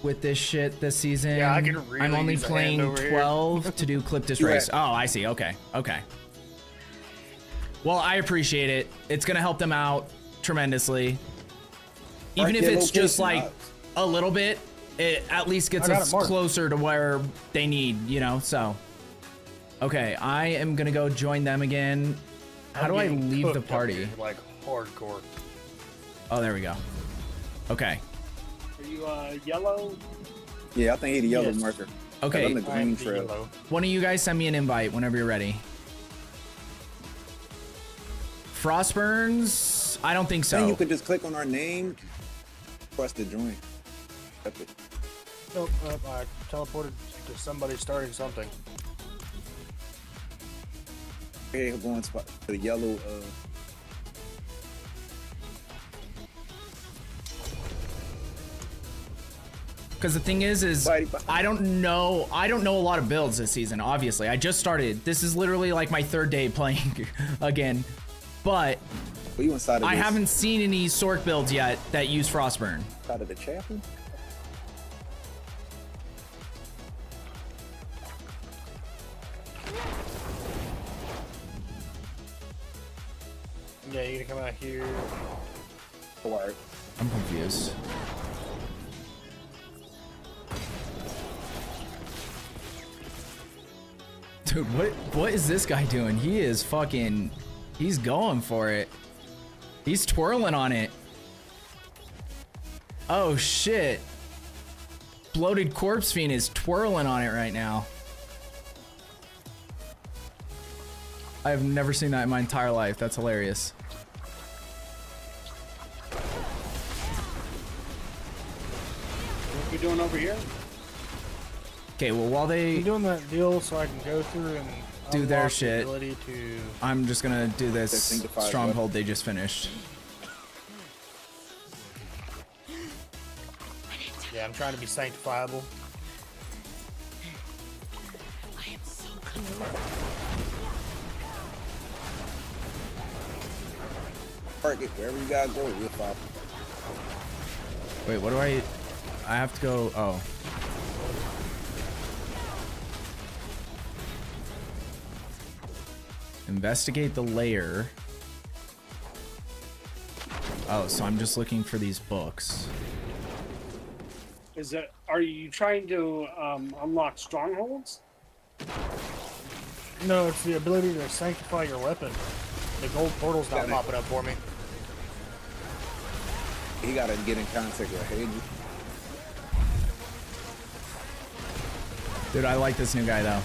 Speaker 1: with this shit this season.
Speaker 6: Yeah, I can really
Speaker 1: I'm only
Speaker 6: use a hand
Speaker 1: playing
Speaker 6: over
Speaker 1: 12 to do Cliptus
Speaker 8: Yeah.
Speaker 1: race. Oh, I see. Okay. Okay. Well, I appreciate it. It's gonna help them out tremendously. Even
Speaker 8: Mark
Speaker 1: if
Speaker 8: your
Speaker 1: it's just
Speaker 8: location,
Speaker 1: like a little bit, it at least gets
Speaker 6: I got
Speaker 1: us
Speaker 6: it marked.
Speaker 1: closer to where they need, you know, so. Okay, I am gonna go join them again. How do I
Speaker 6: getting
Speaker 1: leave the
Speaker 6: cooked up
Speaker 1: party?
Speaker 6: here, like hardcore.
Speaker 1: Oh, there we go. Okay.
Speaker 7: Are you yellow?
Speaker 8: Yeah, I think he the yellow
Speaker 6: Yes.
Speaker 8: marker.
Speaker 1: Okay.
Speaker 8: I'm the
Speaker 6: I am
Speaker 8: green
Speaker 6: the
Speaker 8: trail.
Speaker 6: yellow.
Speaker 1: One of you guys send me an invite whenever you're ready. Frostburns? I don't think
Speaker 8: Then you
Speaker 1: so.
Speaker 8: could just click on our name, press to join. That's it.
Speaker 6: Nope, I teleported to somebody starting something.
Speaker 8: Okay, going spot to the yellow.
Speaker 1: Because the thing is
Speaker 8: Bye.
Speaker 1: I don't know a lot of builds this season, obviously. I just started. This is literally like my 3rd day playing again. But
Speaker 8: Well, you inside of
Speaker 1: I
Speaker 8: this,
Speaker 1: haven't seen any Sork builds yet that use Frostburn.
Speaker 8: side of the chapel.
Speaker 6: Yeah, you gonna come out here.
Speaker 8: Or
Speaker 1: I'm confused. Dude, what is this guy doing? He is fucking... He's going for it. He's twirling on it. Oh, shit. Bloated Corpse Fiend is twirling on it right now. I have never seen that in my entire life. That's hilarious.
Speaker 7: What are we doing over here?
Speaker 1: Okay, well, while
Speaker 6: I'm
Speaker 1: they...
Speaker 6: doing that deal so I can go through and
Speaker 1: Do their
Speaker 6: unlock the
Speaker 1: shit.
Speaker 6: ability to.
Speaker 1: I'm just gonna do this
Speaker 8: That sanctifies
Speaker 1: stronghold they just finished.
Speaker 6: Yeah, I'm trying to be sanctifiable.
Speaker 8: target wherever you gotta go. We'll follow.
Speaker 1: Wait, what do I have to go? Oh. Investigate the layer. Oh, so I'm just looking for these books.
Speaker 7: Is it? Are you trying to unlock strongholds?
Speaker 6: No, it's the ability to sanctify your weapon. The gold portal's not
Speaker 8: Got it.
Speaker 6: popping up for me.
Speaker 8: He gotta get in contact with Hagen.
Speaker 1: Dude, I like this new guy though.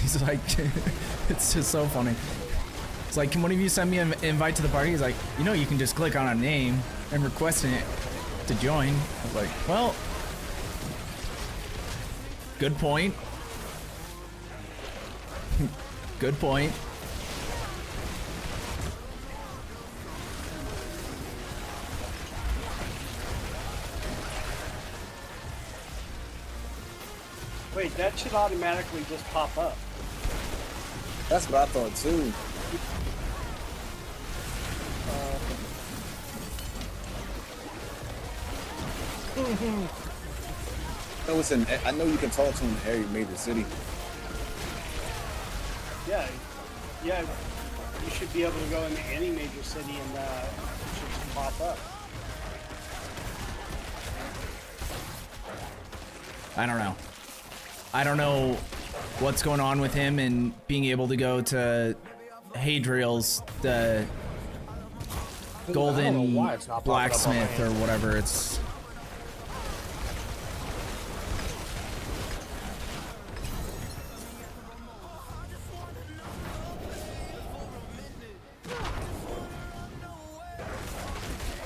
Speaker 1: He's like, it's just so funny. It's like, can one of you send me an invite to the party? He's like, you know, you can just click on a name and requesting it to join. I was like, well, good point. Good point.
Speaker 7: Wait, that should automatically just pop up.
Speaker 8: That's what I thought too. No, it's in. I know you can talk to him in every major city.
Speaker 7: Yeah, yeah. You should be able to go into any major city and
Speaker 6: pop up?
Speaker 1: I don't know. I don't know what's going on with him and being able to go to Hadriel's, the
Speaker 6: I don't
Speaker 1: golden
Speaker 6: know why it's not popping up on my
Speaker 1: blacksmith or
Speaker 6: end.
Speaker 1: whatever it's.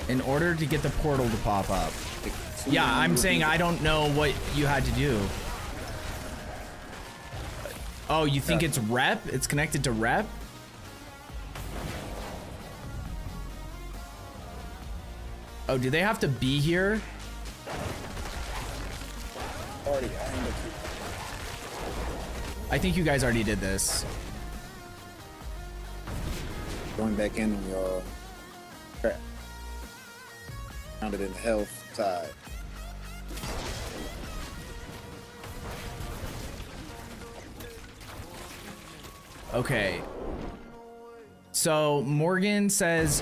Speaker 1: In order to get the portal to pop up. Yeah, I'm saying I don't know what you had to do. Oh, you think it's rep? It's connected to rep? Oh, do they have to be here?
Speaker 8: Already, I ain't looking.
Speaker 1: I think you guys already did this.
Speaker 8: Going back in on y'all. Crap. Found it in the health side.
Speaker 1: Okay. So Morgan says,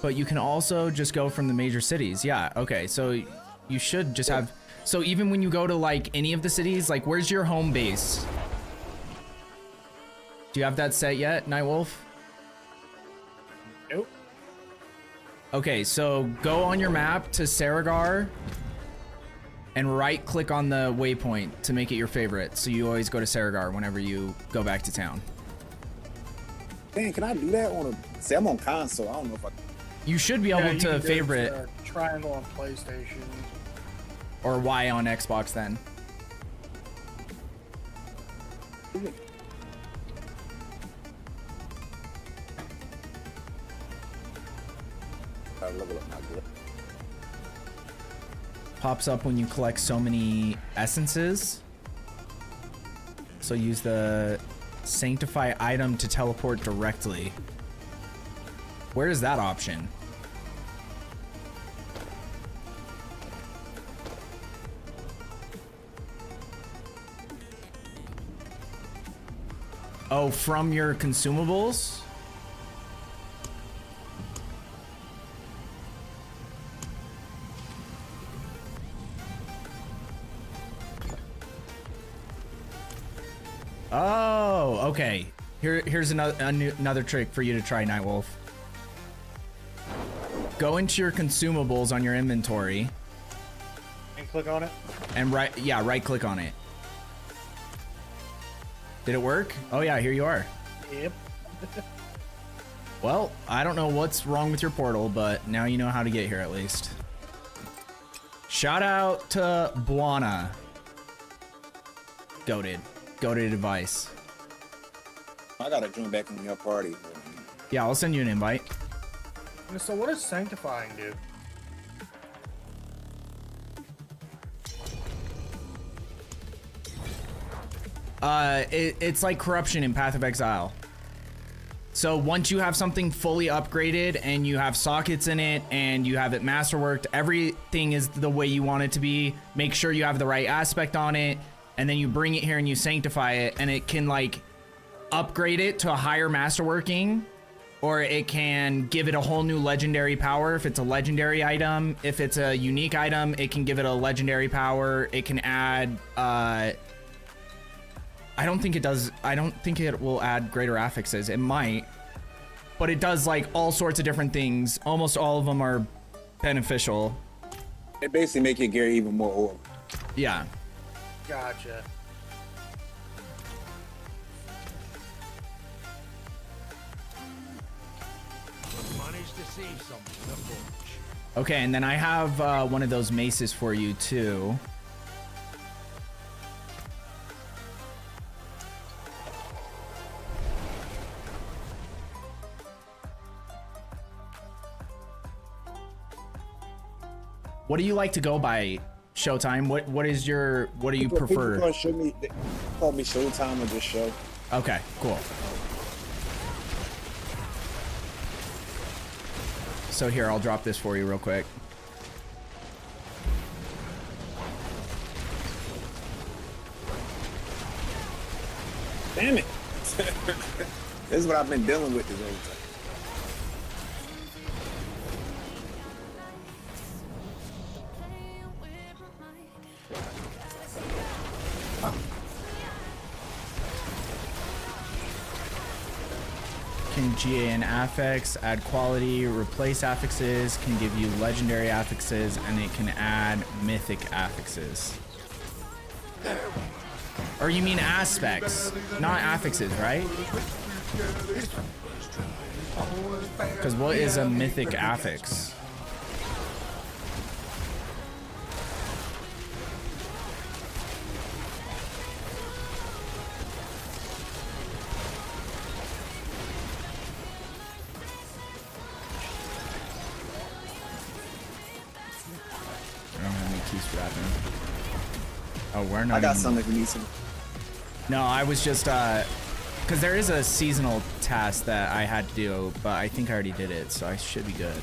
Speaker 1: but you can also just go from the major cities. Yeah, okay. So you should just have, so even when you go to like any of the cities, like where's your home base? Do you have that set yet, Nightwolf?
Speaker 6: Nope.
Speaker 1: Okay, so go on your map to Saragar and right click on the waypoint to make it your favorite. So you always go to Saragar whenever you go back to town.
Speaker 8: Dang, can I do that on a? See, I'm on console. I don't know if I.
Speaker 1: You should be
Speaker 6: Yeah,
Speaker 1: able
Speaker 6: you
Speaker 1: to
Speaker 6: can do
Speaker 1: favorite
Speaker 6: triangle on PlayStation.
Speaker 1: or Y on Xbox then.
Speaker 8: I level up my grip.
Speaker 1: Pops up when you collect so many essences. So use the sanctify item to teleport directly. Where is that option? Oh, from your consumables? Oh, okay. Here's another trick for you to try, Nightwolf. Go into your consumables on your inventory
Speaker 6: And click on it.
Speaker 1: and right click on it. Did it work? Oh yeah, here you are.
Speaker 6: Yep.
Speaker 1: Well, I don't know what's wrong with your portal, but now you know how to get here at least. Shout out to Buana. Goated advice.
Speaker 8: I gotta join back in your party.
Speaker 1: Yeah, I'll send you an invite.
Speaker 6: So what does sanctifying do?
Speaker 1: It's like corruption in Path of Exile. So once you have something fully upgraded and you have sockets in it and you have it masterworked, everything is the way you want it to be. Make sure you have the right aspect on it, and then you bring it here and you sanctify it, and it can like upgrade it to a higher masterworking, or it can give it a whole new legendary power if it's a legendary item. If it's a unique item, it can give it a legendary power. It can add I don't think it will add greater affixes. It might, but it does like all sorts of different things. Almost all of them are beneficial.
Speaker 8: It basically make your gear even more orb.
Speaker 1: Yeah.
Speaker 6: Gotcha.
Speaker 4: Managed to save something, of course.
Speaker 1: Okay, and then I have one of those maces for you too. What do you like to go by, Showtime? What do you
Speaker 8: People
Speaker 1: prefer?
Speaker 8: they call me Showtime or just Show.
Speaker 1: Okay, cool. So here, I'll drop this for you real quick.
Speaker 8: Damn it! This is what I've been dealing with this whole time.
Speaker 1: can GA an affix, add quality, replace affixes, can give you legendary affixes, and it can add mythic affixes. Or you mean aspects, not affixes, right? Because what is a mythic affix? I don't have any keys for that, man. Oh, we're not.
Speaker 8: I got
Speaker 1: even...
Speaker 8: some if you need some.
Speaker 1: No, I was just because there is a seasonal task that I had to do, but I think I already did it, so I should be good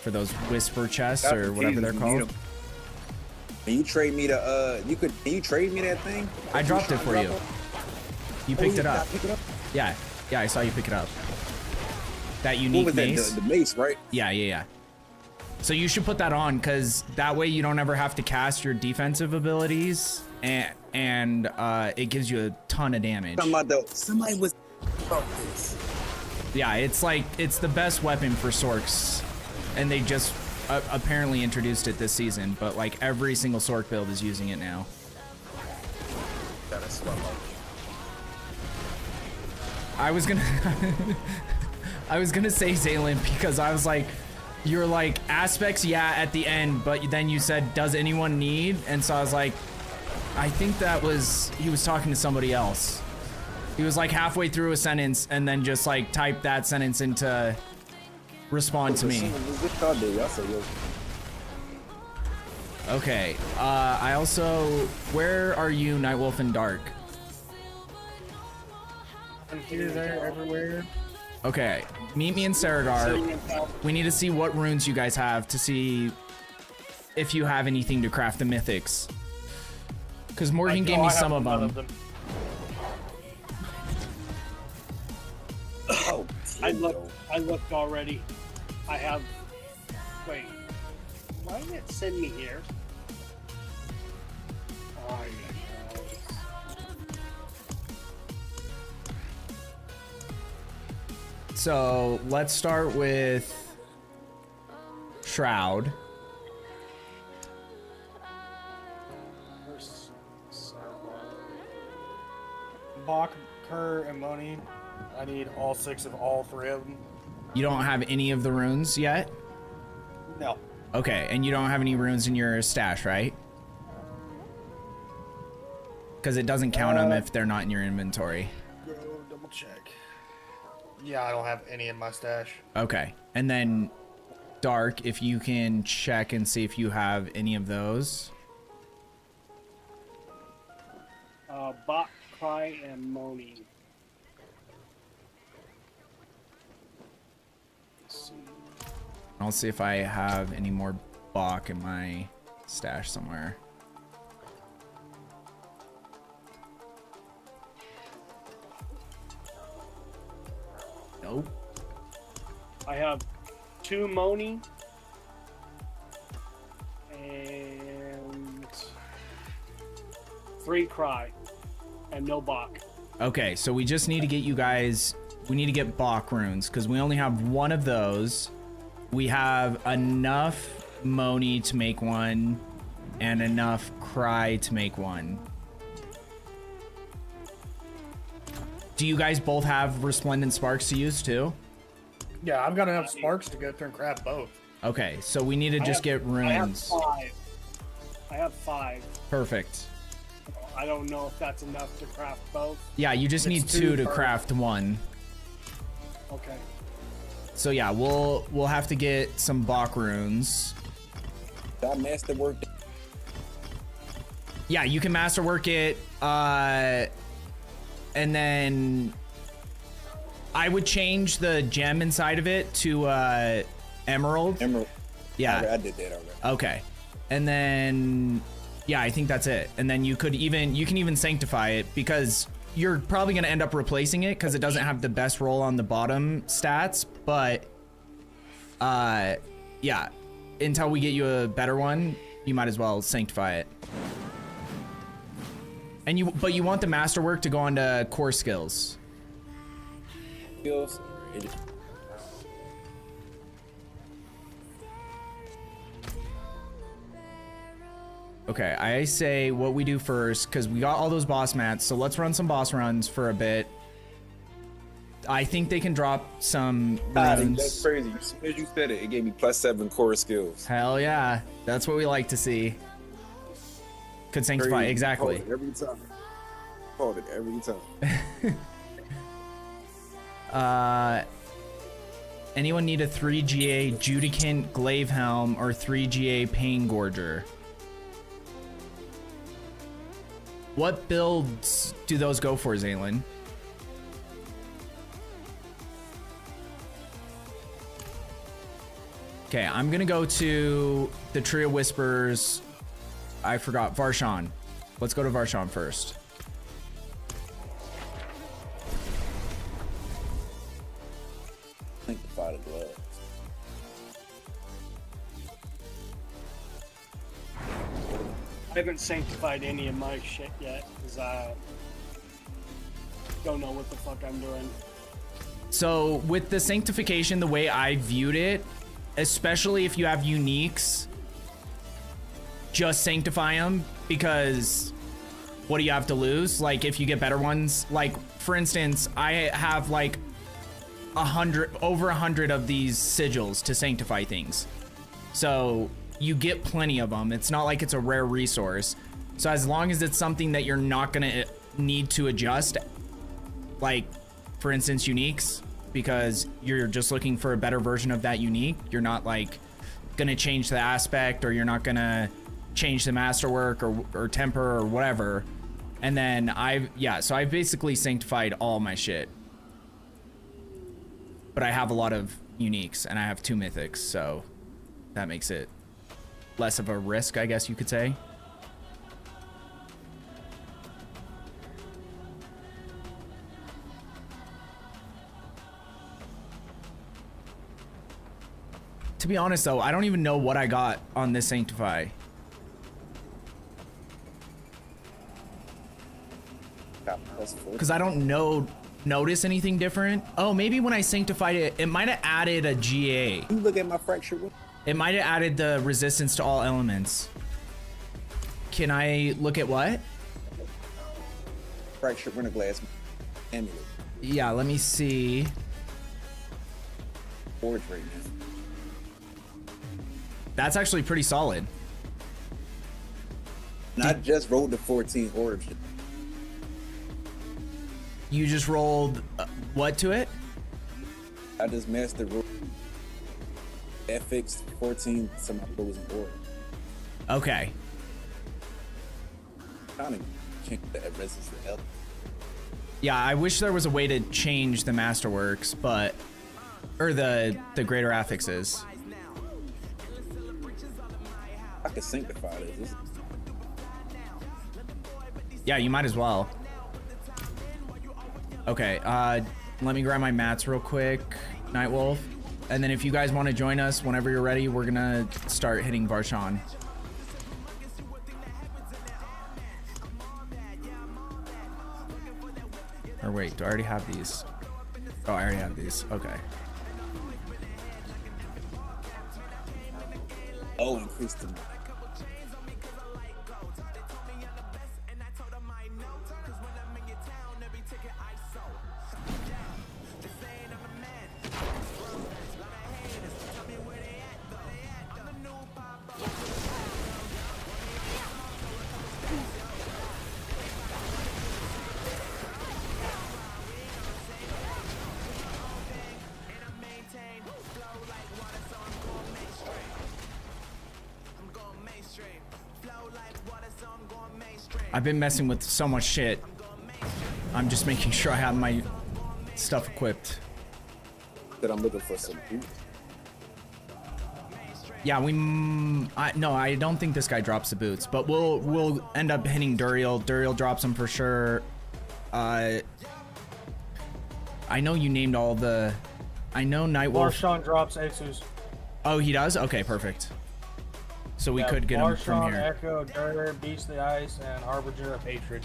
Speaker 1: for those whisper chests or whatever they're called.
Speaker 8: Can you trade me the can you trade me that thing?
Speaker 1: I dropped it for you. You picked it up.
Speaker 8: Pick it up?
Speaker 1: Yeah, I saw you pick it up. That
Speaker 8: What
Speaker 1: unique
Speaker 8: was that?
Speaker 1: mace.
Speaker 8: The mace, right?
Speaker 1: Yeah. So you should put that on, because that way you don't ever have to cast your defensive abilities, and it gives you a ton of damage.
Speaker 8: Somebody was about this.
Speaker 1: Yeah, it's like, it's the best weapon for Sorks, and they just apparently introduced it this season, but like every single Sork build is using it now. I was gonna say Zaylin, because I was like, you're like aspects, yeah, at the end, but then you said, does anyone need? And so I was like, I think he was talking to somebody else. He was like halfway through a sentence and then just like typed that sentence into respond to me. Okay, I also, where are you, Nightwolf and Dark?
Speaker 6: I'm here, there, everywhere.
Speaker 1: Okay, meet me in Saragar. We need to see what runes you guys have to see if you have anything to craft the mythics. Because Morgan gave me some of them.
Speaker 8: Oh,
Speaker 7: I looked already. I have. Wait. Why did it send me here? Oh, yeah.
Speaker 1: So let's start with Shroud.
Speaker 6: Bach, Kerr, and Moni. I need all 6 of all 3 of them.
Speaker 1: You don't have any of the runes yet?
Speaker 6: No.
Speaker 1: Okay, and you don't have any runes in your stash, right? Because it doesn't count them if they're not in your inventory.
Speaker 6: Go double check. Yeah, I don't have any in my stash.
Speaker 1: Okay, and then Dark, if you can check and see if you have any of those.
Speaker 7: Bach, Cry, and Moni. Let's see.
Speaker 1: I'll see if I have any more Bach in my stash somewhere. Nope.
Speaker 7: I have 2 Moni and 3 Cry and no Bach.
Speaker 1: Okay, so we just need to get you guys, we need to get Bach runes because we only have 1 of those. We have enough Moni to make 1 and enough Cry to make 1. Do you guys both have Resplendent Sparks to use too?
Speaker 6: Yeah, I've got enough sparks to go through and craft both.
Speaker 1: Okay, so we need to just get runes.
Speaker 7: I have 5.
Speaker 1: Perfect.
Speaker 7: I don't know if that's enough to craft both.
Speaker 1: Yeah, you just need 2 to craft 1.
Speaker 7: Okay.
Speaker 1: So yeah, we'll have to get some Bach runes.
Speaker 8: That masterwork.
Speaker 1: Yeah, you can masterwork it, and then I would change the gem inside of it to emerald.
Speaker 8: Emerald.
Speaker 1: Yeah.
Speaker 8: I did that already.
Speaker 1: Okay. And then yeah, I think that's it. And then you can even sanctify it because you're probably going to end up replacing it because it doesn't have the best roll on the bottom stats, but yeah, until we get you a better one, you might as well sanctify it. And but you want the masterwork to go onto core skills.
Speaker 8: skills. It just,
Speaker 1: Okay, I say what we do first, because we got all those boss mats, so let's run some boss runs for a bit. I think they can drop some
Speaker 8: that's
Speaker 1: runes.
Speaker 8: crazy. As soon as you said it, it gave me +7 core skills.
Speaker 1: Hell yeah, that's what we like to see. Could sanctify,
Speaker 8: Crazy.
Speaker 1: exactly.
Speaker 8: Called it every time. Called it every time.
Speaker 1: Anyone need a 3GA Judicant Glaive Helm or 3GA Pain Gorger? What builds do those go for, Zaylin? Okay, I'm gonna go to the Tree of Whispers. I forgot Varshan. Let's go to Varshan first.
Speaker 8: Sanctify the gloves.
Speaker 7: I haven't sanctified any of my shit yet because I don't know what the fuck I'm doing.
Speaker 1: So with the sanctification, the way I viewed it, especially if you have uniques, just sanctify them, because what do you have to lose? Like if you get better ones, like for instance, I have like over 100 of these sigils to sanctify things. So you get plenty of them. It's not like it's a rare resource. So as long as it's something that you're not gonna need to adjust, like for instance uniques, because you're just looking for a better version of that unique, you're not like gonna change the aspect, or you're not gonna change the masterwork or temper or whatever. And then so I've basically sanctified all my shit, but I have a lot of uniques and I have 2 mythics, so that makes it less of a risk, I guess you could say. To be honest though, I don't even know what I got on this sanctify. Because I don't notice anything different. Oh, maybe when I sanctified it, it might have added a GA.
Speaker 8: You look at my fracture.
Speaker 1: It might have added the resistance to all elements. Can I look at what?
Speaker 8: Fractured winter glass amulet.
Speaker 1: Yeah, let me see.
Speaker 8: Forge right now.
Speaker 1: That's actually pretty solid.
Speaker 8: And I just rolled the 14 origin.
Speaker 1: You just rolled what to it?
Speaker 8: I just mastered FX 14 to my losing order.
Speaker 1: Okay.
Speaker 8: Kind of change the resistance to health.
Speaker 1: Yeah, I wish there was a way to change the masterworks, but or the greater affixes.
Speaker 8: I could sanctify this.
Speaker 1: Yeah, you might as well. Okay, let me grab my mats real quick, Nightwolf. And then if you guys want to join us whenever you're ready, we're gonna start hitting Varshan. Or wait, do I already have these? Oh, I already have these. Okay.
Speaker 8: Oh, increase the
Speaker 1: I've been messing with so much shit. I'm just making sure I have my stuff equipped.
Speaker 8: that I'm looking for some boots.
Speaker 1: Yeah, no, I don't think this guy drops the boots, but we'll end up hitting Duriel. Duriel drops them for sure. I know you named all the. I know Nightwolf.
Speaker 6: Varshan drops Exus.
Speaker 1: Oh, he does? Okay, perfect. So we could get him from
Speaker 6: Varshan,
Speaker 1: here.
Speaker 6: Echo, Dur, Beast of the Ice, and Harbinger of Hatred.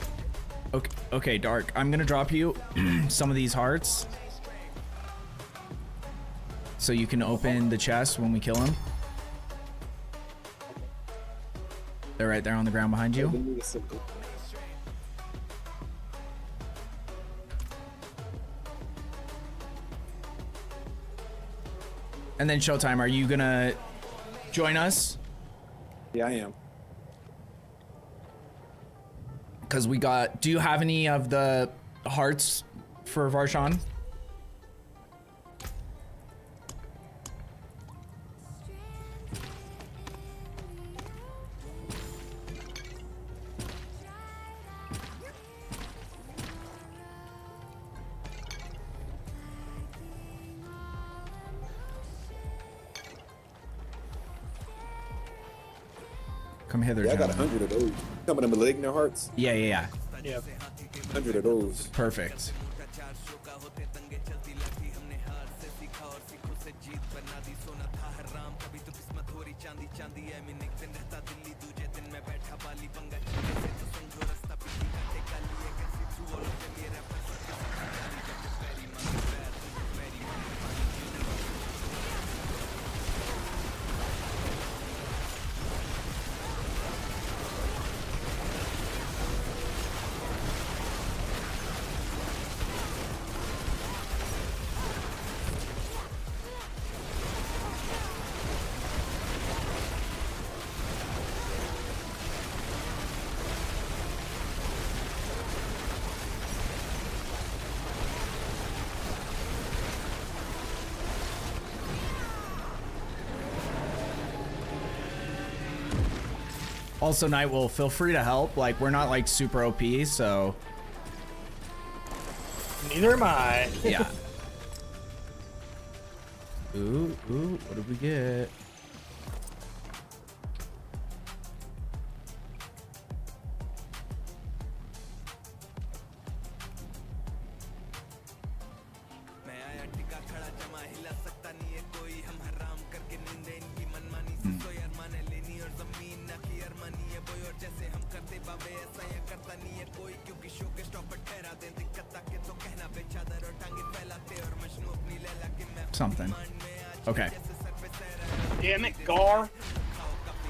Speaker 1: Okay, Dark. I'm gonna drop you some of these hearts. so you can open the chest when we kill him. They're right there on the ground behind you. And then Showtime, are you gonna join us?
Speaker 8: Yeah, I am.
Speaker 1: Because we got, do you have any of the hearts for Varshan? Come hither,
Speaker 8: Yeah, I got
Speaker 1: gentlemen.
Speaker 8: 100 of those. Coming to malignant hearts.
Speaker 1: Yeah.
Speaker 6: Yeah.
Speaker 8: 100 of those.
Speaker 1: Perfect. Also, Nightwolf, feel free to help. Like, we're not like super OP, so
Speaker 6: Neither am I.
Speaker 1: yeah. Ooh, what did we get? Something. Okay.
Speaker 7: Damn it, Gar.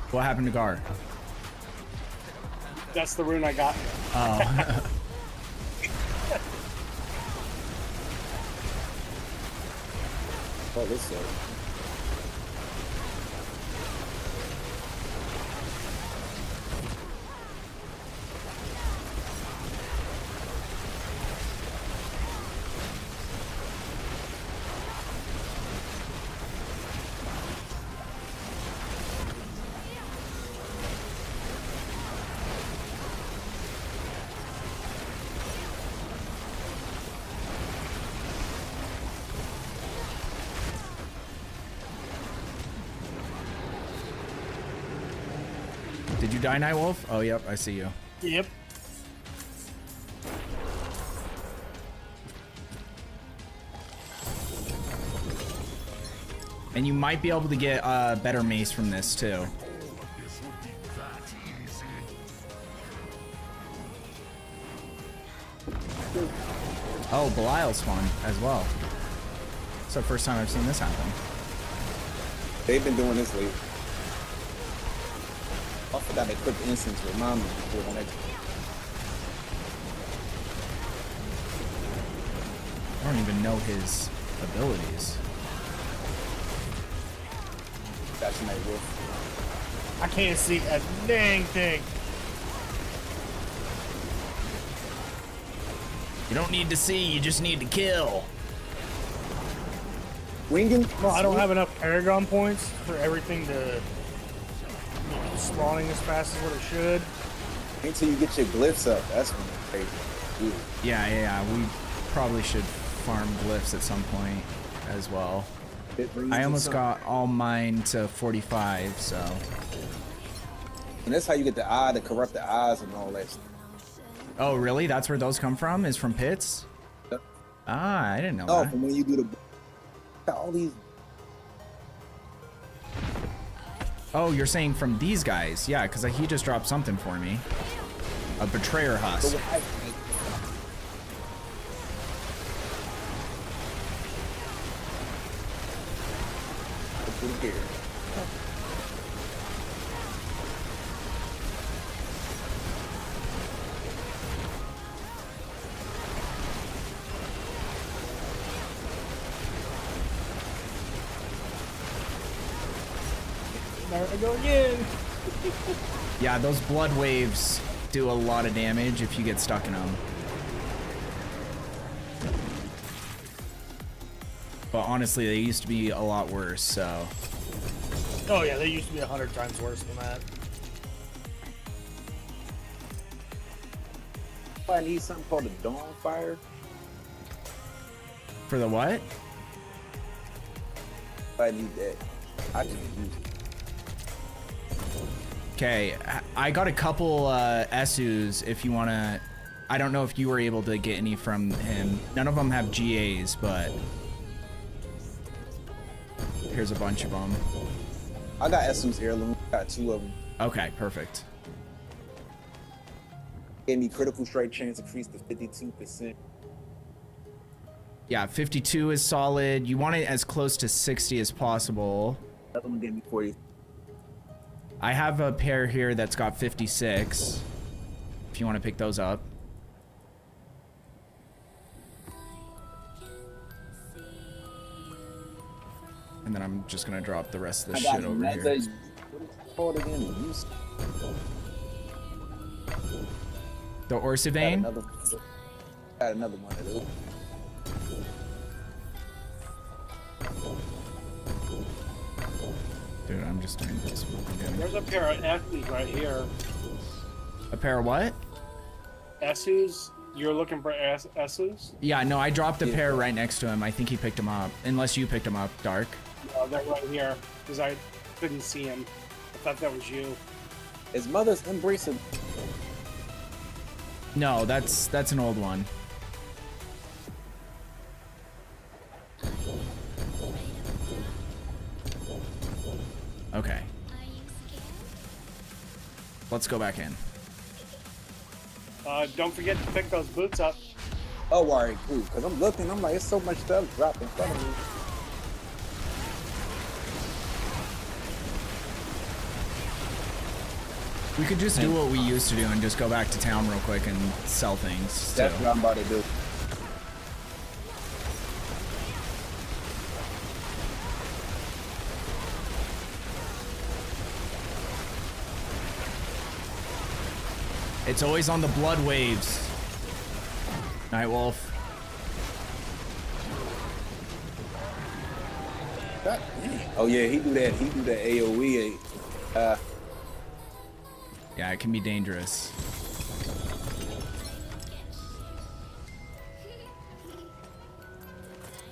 Speaker 1: What happened to Gar?
Speaker 7: That's the rune I got.
Speaker 1: Oh.
Speaker 8: Oh, this sucks.
Speaker 1: Did you die, Nightwolf? Oh, yep, I see you.
Speaker 6: Yep.
Speaker 1: And you might be able to get a better mace from this too.
Speaker 5: This would be that easy.
Speaker 1: Oh, Belial spawned as well. It's the first time I've seen this happen.
Speaker 8: They've been doing this lately. I forgot they put the instance with Mama before the next.
Speaker 1: I don't even know his abilities.
Speaker 8: That's Nightwolf.
Speaker 6: I can't see a dang thing.
Speaker 1: You don't need to see, you just need to kill.
Speaker 8: Winging?
Speaker 6: Well, I don't have enough Paragon points for everything to be spawning as fast as what it should.
Speaker 8: Until you get your glyphs up, that's when it's crazy. Dude.
Speaker 1: Yeah, we probably should farm glyphs at some point as well.
Speaker 8: It brings
Speaker 1: I
Speaker 8: you
Speaker 1: almost
Speaker 8: some-
Speaker 1: got all mine to 45, so.
Speaker 8: And that's how you get the eye, to corrupt the eyes and all that stuff.
Speaker 1: Oh, really? That's where those come from? Is from pits?
Speaker 8: Yep.
Speaker 1: Ah, I didn't know
Speaker 8: No,
Speaker 1: that.
Speaker 8: from when you do the all these.
Speaker 1: Oh, you're saying from these guys? Yeah, because he just dropped something for me. A betrayer husk.
Speaker 8: through the gear.
Speaker 6: There I go again.
Speaker 1: Yeah, those blood waves do a lot of damage if you get stuck in them. But honestly, they used to be a lot worse, so.
Speaker 6: Oh yeah, they used to be 100 times worse than that.
Speaker 8: I need something called a Dawn Fire.
Speaker 1: For the what?
Speaker 8: I need that. I can use it.
Speaker 1: Okay, I got a couple Esus if you want to. I don't know if you were able to get any from him. None of them have GAs, but here's a bunch of them.
Speaker 8: I got Esu's heirloom. Got 2 of them.
Speaker 1: Okay, perfect.
Speaker 8: Gave me critical strike chance increased to 52%.
Speaker 1: Yeah, 52 is solid. You want it as close to 60 as possible.
Speaker 8: That one gave me 40.
Speaker 1: I have a pair here that's got 56. If you want to pick those up. And then I'm just gonna drop the rest of this shit over here.
Speaker 8: What is it called again?
Speaker 1: The Orsivane?
Speaker 8: Got another one of those.
Speaker 1: Dude, I'm just doing this again.
Speaker 7: There's a pair of Esus right here.
Speaker 1: A pair of what?
Speaker 7: Esus? You're looking for Esus?
Speaker 1: Yeah, no, I dropped a pair right next to him. I think he picked them up. Unless you picked them up, Dark.
Speaker 7: No, they're right here. Because I couldn't see him. I thought that was you.
Speaker 8: Is Mother's Embracing?
Speaker 1: No, that's an old one. Okay. Let's go back in.
Speaker 7: Don't forget to pick those boots up.
Speaker 8: Oh, alright, cool. Because I'm looking, I'm like, it's so much stuff dropped in front of me.
Speaker 1: We could just do what we used to do and just go back to town real quick and sell things.
Speaker 8: That's what I'm about to do.
Speaker 1: It's always on the blood waves. Nightwolf.
Speaker 8: Oh yeah, he do that. He do that AOE.
Speaker 1: Yeah, it can be dangerous.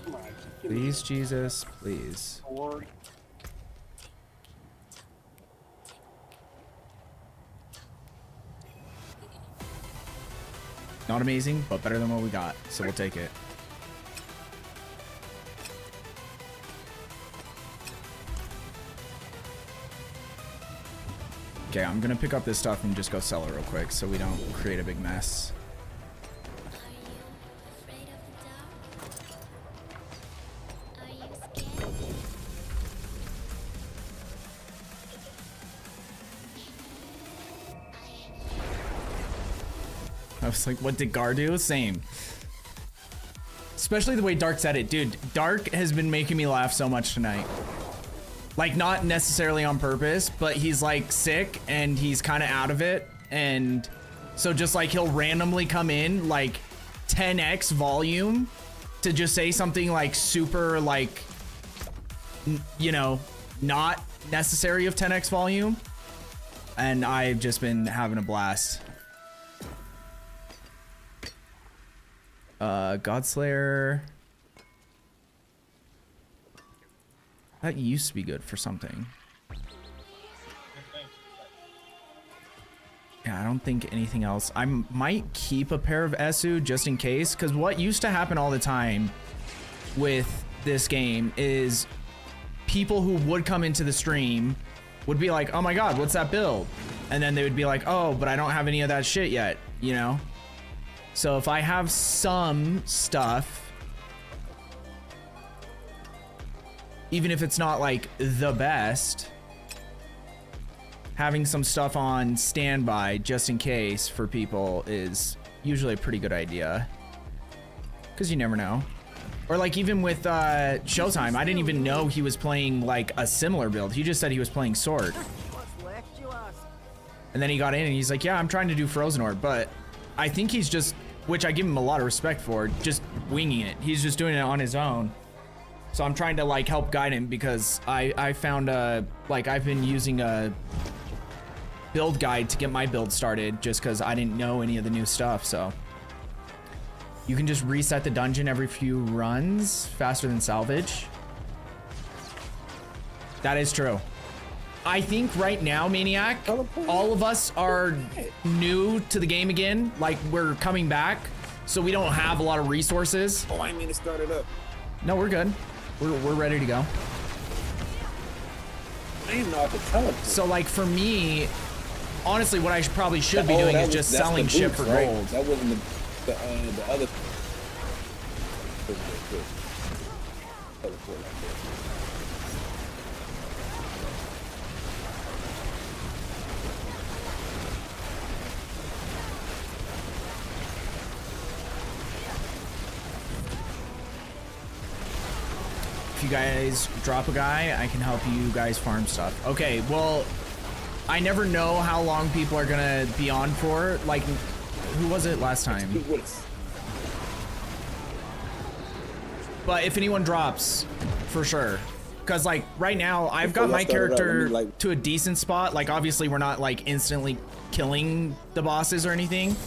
Speaker 7: Come on, give me
Speaker 1: Please, Jesus, please.
Speaker 7: a sword.
Speaker 1: Not amazing, but better than what we got, so we'll take it. Okay, I'm gonna pick up this stuff and just go sell it real quick so we don't create a big mess. I was like, what did Gar do? Same. Especially the way Dark said it. Dude, Dark has been making me laugh so much tonight. Like, not necessarily on purpose, but he's like sick and he's kind of out of it. And so just like he'll randomly come in like 10x volume to just say something like super like, you know, not necessary of 10x volume. And I've just been having a blast. Godslayer. That used to be good for something. Yeah, I don't think anything else. I might keep a pair of Esu just in case, because what used to happen all the time with this game is people who would come into the stream would be like, oh my god, what's that build? And then they would be like, oh, but I don't have any of that shit yet, you know? So if I have some stuff, even if it's not like the best, having some stuff on standby just in case for people is usually a pretty good idea. Because you never know. Or like even with Showtime, I didn't even know he was playing like a similar build. He just said he was playing Sword. And then he got in and he's like, yeah, I'm trying to do Frozen Orb. But I think he's just, which I give him a lot of respect for, just winging it. He's just doing it on his own. So I'm trying to like help guide him because I found like I've been using a build guide to get my build started just because I didn't know any of the new stuff. So you can just reset the dungeon every few runs faster than salvage. That is true. I think right now, Maniac, all of us are new to the game again. Like we're coming back, so we don't have a lot of resources.
Speaker 8: Oh, I mean to start it up.
Speaker 1: No, we're good. We're ready to go.
Speaker 8: I didn't know I could teleport.
Speaker 1: So like for me, honestly, what I probably should be doing is just selling shit for
Speaker 8: right?
Speaker 1: gold.
Speaker 8: That wasn't the other. Teleport like that.
Speaker 1: If you guys drop a guy, I can help you guys farm stuff. Okay, well, I never know how long people are gonna be on for. Like, who was it last time? But if anyone drops, for sure. Because, like, right now, I've got my character to a decent spot. Like, obviously, we're not, like, instantly killing the bosses or anything.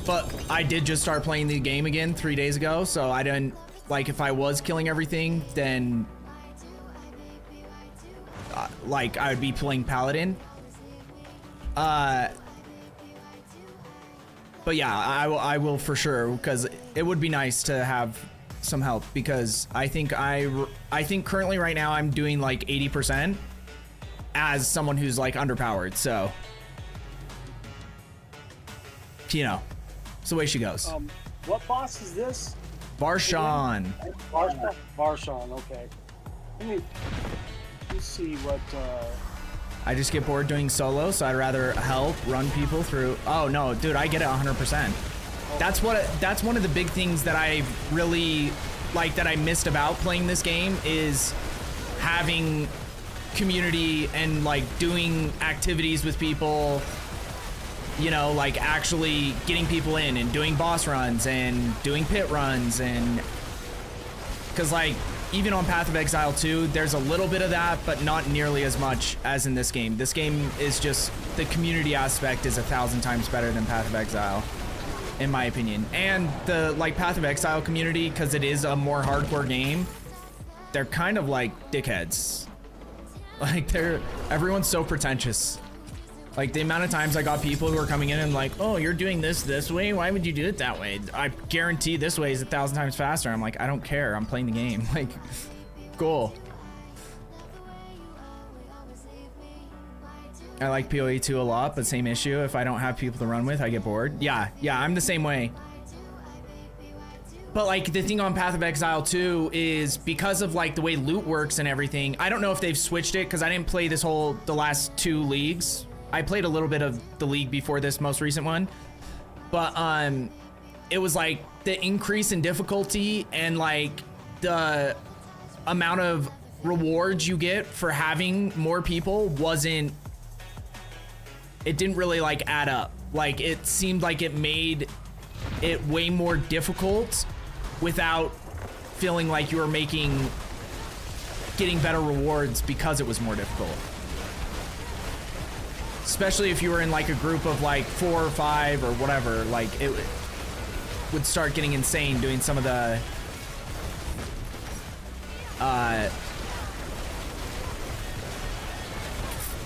Speaker 1: But I did just start playing the game again 3 days ago, so I didn't... Like, if I was killing everything, then... like, I would be playing Paladin. But yeah, I will for sure, because it would be nice to have some help, because I think currently right now I'm doing like 80% as someone who's like underpowered, so you know, it's the way she goes.
Speaker 7: What boss is this?
Speaker 1: Varshan.
Speaker 7: Varshan, okay. Let me see what
Speaker 1: I just get bored doing solo, so I'd rather help run people through. Oh no, dude, I get it 100%. That's one of the big things that I really like that I missed about playing this game is having community and like doing activities with people, you know, like actually getting people in and doing boss runs and doing pit runs. And because like even on Path of Exile 2, there's a little bit of that, but not nearly as much as in this game. This game is just, the community aspect is 1,000 times better than Path of Exile, in my opinion. And the like Path of Exile community, because it is a more hardcore game, they're kind of like dickheads. Like everyone's so pretentious. Like the amount of times I got people who are coming in and like, oh, you're doing this way? Why would you do it that way? I guarantee this way is 1,000 times faster. I'm like, I don't care. I'm playing the game. Like, cool. I like PoE 2 a lot, but same issue. If I don't have people to run with, I get bored. Yeah, I'm the same way. But like the thing on Path of Exile 2 is because of like the way loot works and everything. I don't know if they've switched it because I didn't play the last 2 leagues. I played a little bit of the league before this most recent one, but it was like the increase in difficulty and like the amount of rewards you get for having more people it didn't really like add up. Like it seemed like it made it way more difficult without feeling like you were getting better rewards because it was more difficult. Especially if you were in like a group of like 4 or 5 or whatever, like it would start getting insane doing some of the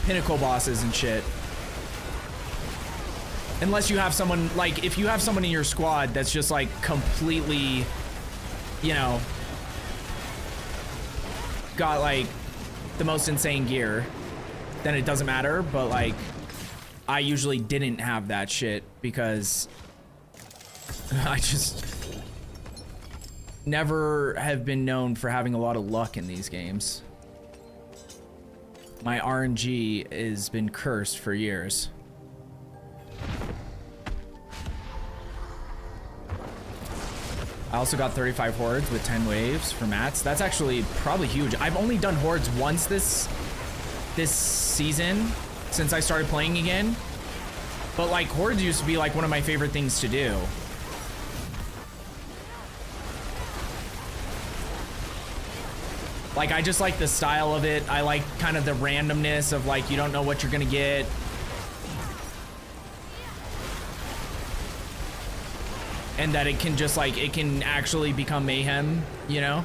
Speaker 1: pinnacle bosses and shit. Unless you have someone, like if you have someone in your squad that's just like completely, you know, got like the most insane gear, then it doesn't matter. But like I usually didn't have that shit because I just never have been known for having a lot of luck in these games. My RNG has been cursed for years. I also got 35 hordes with 10 waves for mats. That's actually probably huge. I've only done hordes once this season since I started playing again. But like hordes used to be like one of my favorite things to do. Like I just like the style of it. I like kind of the randomness of like you don't know what you're gonna get. And that it can just like, it can actually become mayhem, you know?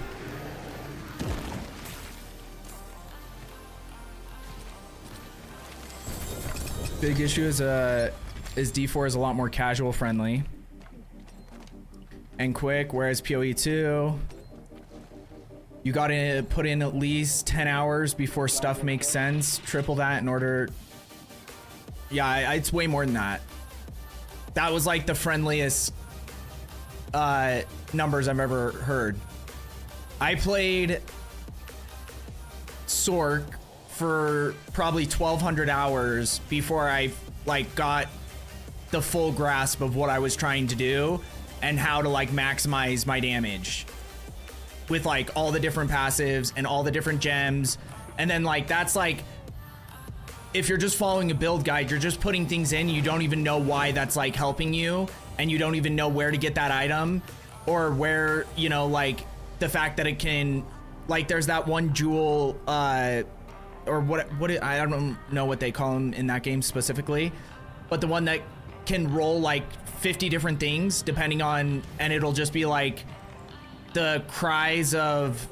Speaker 1: Big issue is D4 is a lot more casual friendly and quick, whereas PoE2, you gotta put in at least 10 hours before stuff makes sense. Triple that in order. Yeah, it's way more than that. That was like the friendliest numbers I've ever heard. I played Sork for probably 1,200 hours before I like got the full grasp of what I was trying to do and how to like maximize my damage with like all the different passives and all the different gems. And then like that's like, if you're just following a build guide, you're just putting things in, you don't even know why that's like helping you, and you don't even know where to get that item, or where, you know, like the fact that it can, like there's that one jewel, or what I don't know what they call them in that game specifically, but the one that can roll like 50 different things depending on, and it'll just be like the cries of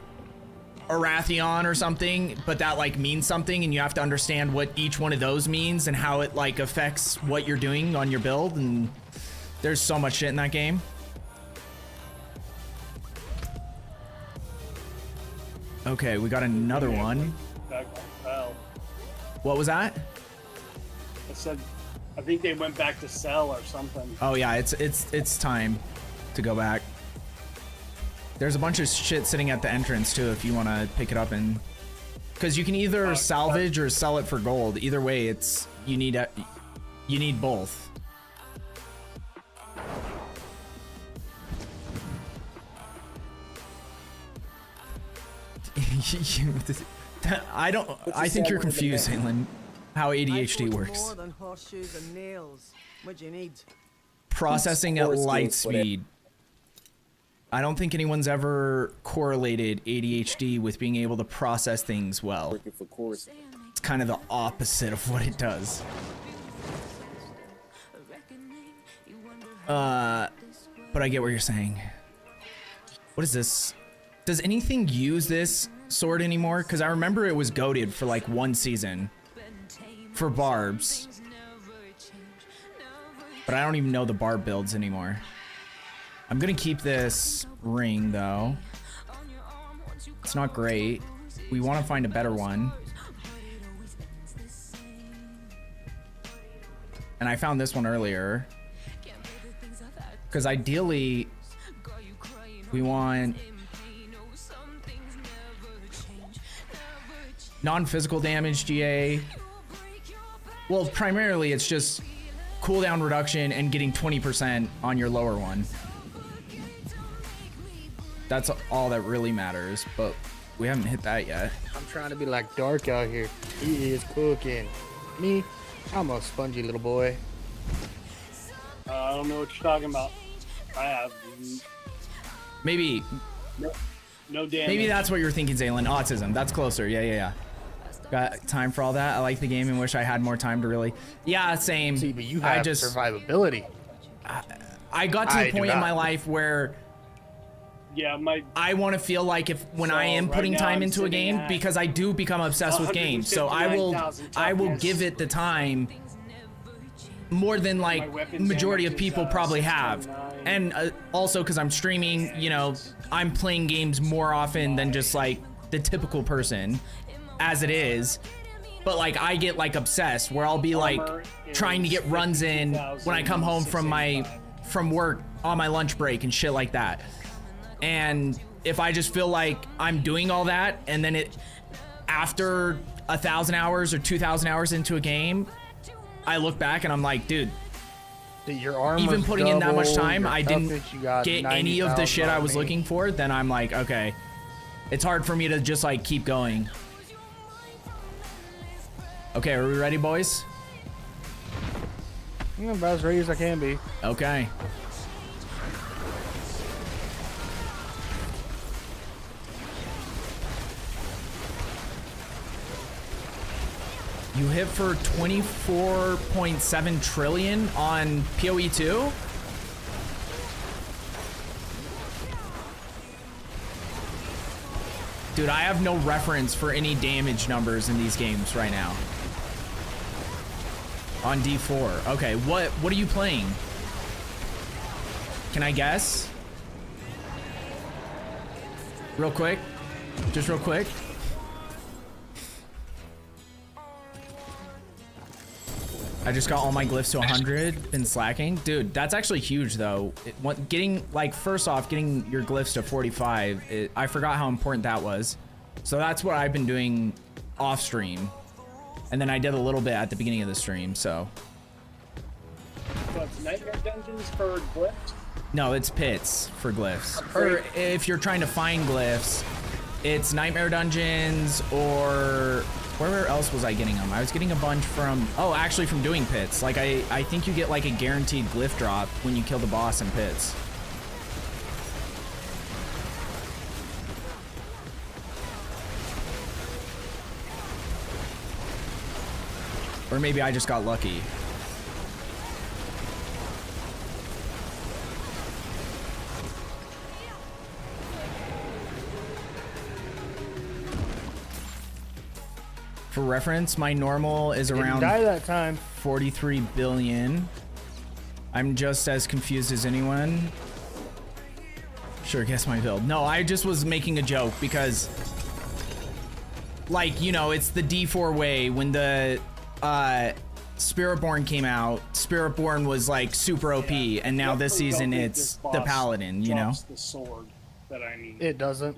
Speaker 1: Arathion or something, but that like means something, and you have to understand what each one of those means and how it like affects what you're doing on your build. And there's so much shit in that game. Okay, we got another one.
Speaker 7: Back on Cell.
Speaker 1: What was that?
Speaker 7: I said, I think they went back to Cell or something.
Speaker 1: Oh yeah, it's time to go back. There's a bunch of shit sitting at the entrance too if you want to pick it up, and because you can either salvage or sell it for gold. Either way, it's you need both. I think you're confused, Halen, how ADHD works.
Speaker 4: More than horseshoes and nails. What do you need?
Speaker 1: Processing at light speed. I don't think anyone's ever correlated ADHD with being able to process things well. It's kind of the opposite of what it does. But I get what you're saying. What is this? Does anything use this sword anymore? Because I remember it was goated for like one season for barbs. But I don't even know the barb builds anymore. I'm gonna keep this ring though. It's not great. We want to find a better one. And I found this one earlier. Because ideally, we want non-physical damage GA. Well, primarily it's just cooldown reduction and getting 20% on your lower one. That's all that really matters, but we haven't hit that yet.
Speaker 6: I'm trying to be like Dark out here. He is cooking. Me, I'm a spongy little boy.
Speaker 7: I don't know what you're talking about. I have
Speaker 1: Maybe
Speaker 7: no damage.
Speaker 1: Maybe that's what you're thinking, Zaylen. Autism. That's closer. Yeah. Got time for all that. I like the game and wish I had more time to really. Yeah, same.
Speaker 6: See, but you have survivability.
Speaker 1: I got to the point in my life where I want to feel like when I am putting time into a game, because I do become obsessed with games, so I will give it the time more than like majority of people probably have. And also because I'm streaming, you know, I'm playing games more often than just like the typical person as it is. But like I get like obsessed where I'll be like trying to get runs in when I come home from work on my lunch break and shit like that. And if I just feel like I'm doing all that and then after 1,000 hours or 2,000 hours into a game, I look back and I'm like, dude,
Speaker 6: Your armor's
Speaker 1: even putting in that much
Speaker 6: double,
Speaker 1: time,
Speaker 6: your
Speaker 1: I didn't
Speaker 6: toughness, you got
Speaker 1: get any of the
Speaker 6: 90,000
Speaker 1: shit I was
Speaker 6: on me.
Speaker 1: looking for. Then I'm like, okay, it's hard for me to just like keep going. Okay, are we ready, boys?
Speaker 6: I'm about as ready as I can be.
Speaker 1: Okay. You hit for 24.7 trillion on PoE 2? Dude, I have no reference for any damage numbers in these games right now. On D4. Okay, what are you playing? Can I guess? Real quick. Just real quick. I just got all my glyphs to 100. Been slacking. Dude, that's actually huge though. Getting, like, first off, getting your glyphs to 45, I forgot how important that was. So that's what I've been doing off stream. And then I did a little bit at the beginning of the stream, so.
Speaker 7: So it's Nightmare Dungeons for glyphs?
Speaker 1: No, it's pits for glyphs. Or if you're trying to find glyphs, it's Nightmare Dungeons, or where else was I getting them? I was getting a bunch from, oh, actually from doing pits. Like I think you get like a guaranteed glyph drop when you kill the boss in pits. Or maybe I just got lucky. For reference, my normal is
Speaker 6: Didn't
Speaker 1: around
Speaker 6: die that time.
Speaker 1: 43 billion. I'm just as confused as anyone. Sure, guess my build. No, I just was making a joke because, like, you know, it's the D4 way. When the Spiritborn came out, Spiritborn was like super OP, and now this
Speaker 7: Definitely
Speaker 1: season
Speaker 7: don't think
Speaker 1: it's
Speaker 7: this
Speaker 1: the
Speaker 7: boss
Speaker 1: Paladin, you know?
Speaker 7: drops the sword that I need.
Speaker 6: It doesn't.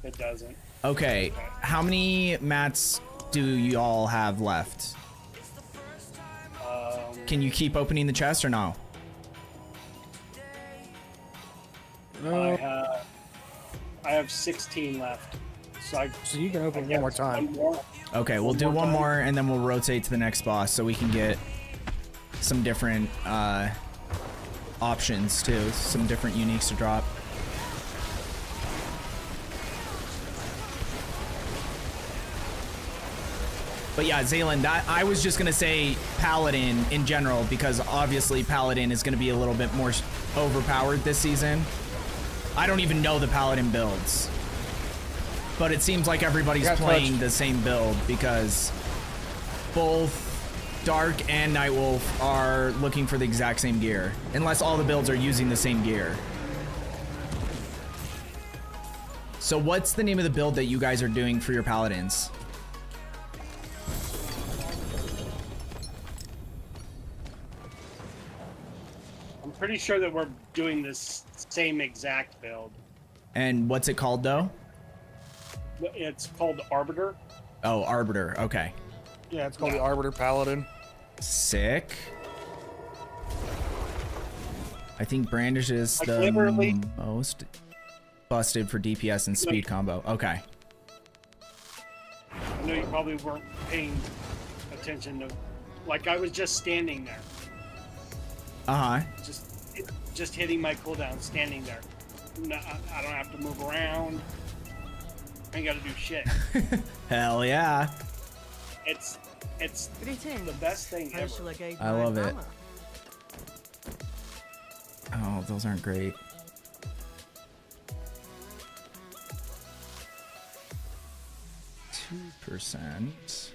Speaker 7: It doesn't.
Speaker 1: Okay, how many mats do y'all have left? Can you keep opening the chest or no?
Speaker 7: I have 16 left. So
Speaker 6: you can open one more time.
Speaker 7: One more.
Speaker 1: Okay, we'll do one more and then we'll rotate to the next boss so we can get some different options too, some different uniques to drop. But yeah, Zayland, I was just gonna say Paladin in general because obviously Paladin is gonna be a little bit more overpowered this season. I don't even know the Paladin builds, but it seems like everybody's playing the same build because both Dark and Nightwolf are looking for the exact same gear, unless all the builds are using the same gear. So what's the name of the build that you guys are doing for your Paladins?
Speaker 7: I'm pretty sure that we're doing this same exact build.
Speaker 1: And what's it called though?
Speaker 7: It's called Arbiter.
Speaker 1: Oh, Arbiter. Okay.
Speaker 6: Yeah, it's called the Arbiter Paladin.
Speaker 1: Sick. I think Brandish is
Speaker 7: Like
Speaker 1: the
Speaker 7: literally-
Speaker 1: most busted for DPS and speed combo. Okay.
Speaker 7: I know you probably weren't paying attention to, like I was just standing there,
Speaker 1: Uh-huh.
Speaker 7: just hitting my cooldown, standing there. No, I don't have to move around. I ain't got to do shit.
Speaker 1: Hell yeah.
Speaker 7: It's
Speaker 4: Greetings.
Speaker 7: the best thing
Speaker 4: How
Speaker 7: ever.
Speaker 4: shall I guide
Speaker 1: I
Speaker 4: my
Speaker 1: love it.
Speaker 4: hammer?
Speaker 1: Oh, those aren't great. %.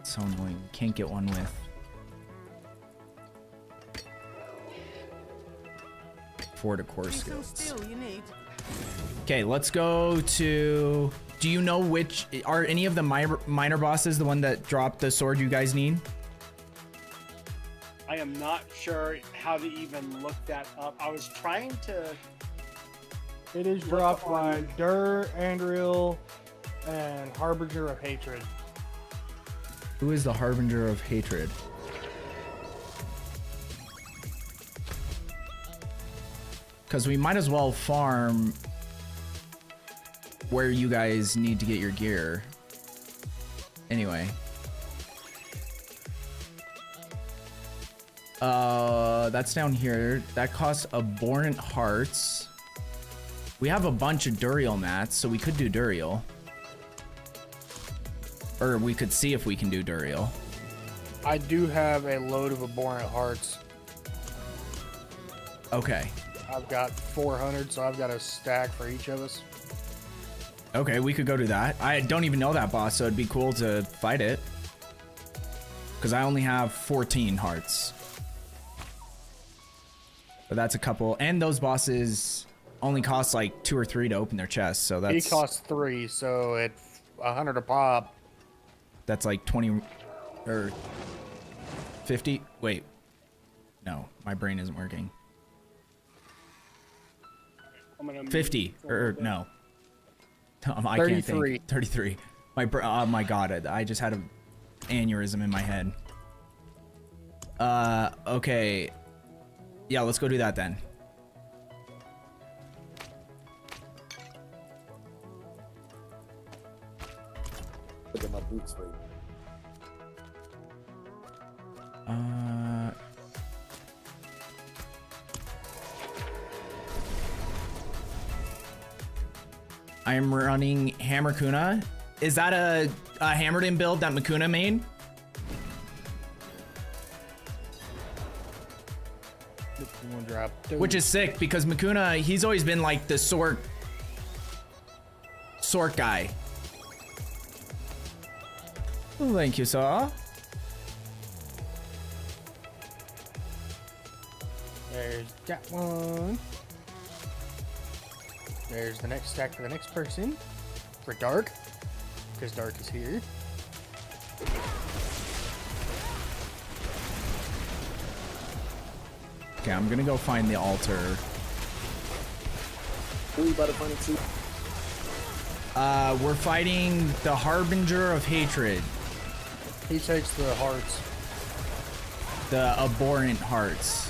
Speaker 1: So annoying. Can't get one with. Four to core
Speaker 4: Be some
Speaker 1: skills.
Speaker 4: steel you need.
Speaker 1: Okay, let's go to. Do you know which are any of the minor bosses the one that dropped the sword you guys need?
Speaker 7: I am not sure how to even look that up. I was trying to.
Speaker 6: It is dropped by Dur, Andriel, and Harbinger of Hatred.
Speaker 1: Who is the Harbinger of Hatred? Because we might as well farm where you guys need to get your gear. Anyway. That's down here. That costs abhorrent hearts. We have a bunch of Duriel mats, so we could do Duriel. Or we could see if we can do Duriel.
Speaker 6: I do have a load of abhorrent hearts.
Speaker 1: Okay.
Speaker 6: I've got 400, so I've got a stack for each of us.
Speaker 1: Okay, we could go do that. I don't even know that boss, so it'd be cool to fight it. Because I only have 14 hearts. But that's a couple. And those bosses only cost like 2 or 3 to open their chests, so that's...
Speaker 6: He costs 3, so at 100 a pop.
Speaker 1: That's like 20 or 50. Wait. No, my brain isn't working.
Speaker 7: I'm gonna
Speaker 1: 50 or no. I
Speaker 6: 33.
Speaker 1: can't think. 33. Oh my god, I just had an aneurysm in my head. Okay. Yeah, let's go do that then.
Speaker 8: Look at my boots for you.
Speaker 1: I am running Hammer Kuna. Is that a hammered in build that Makuna made? Which is sick because Makuna, he's always been like the sort guy. Thank you, sir.
Speaker 6: There's that one. There's the next stack for the next person. For Dark. Because Dark is here.
Speaker 1: Okay, I'm gonna go find the altar.
Speaker 8: Who you about to find it too?
Speaker 1: We're fighting the Harbinger of Hatred.
Speaker 6: He takes the hearts.
Speaker 1: The abhorrent hearts.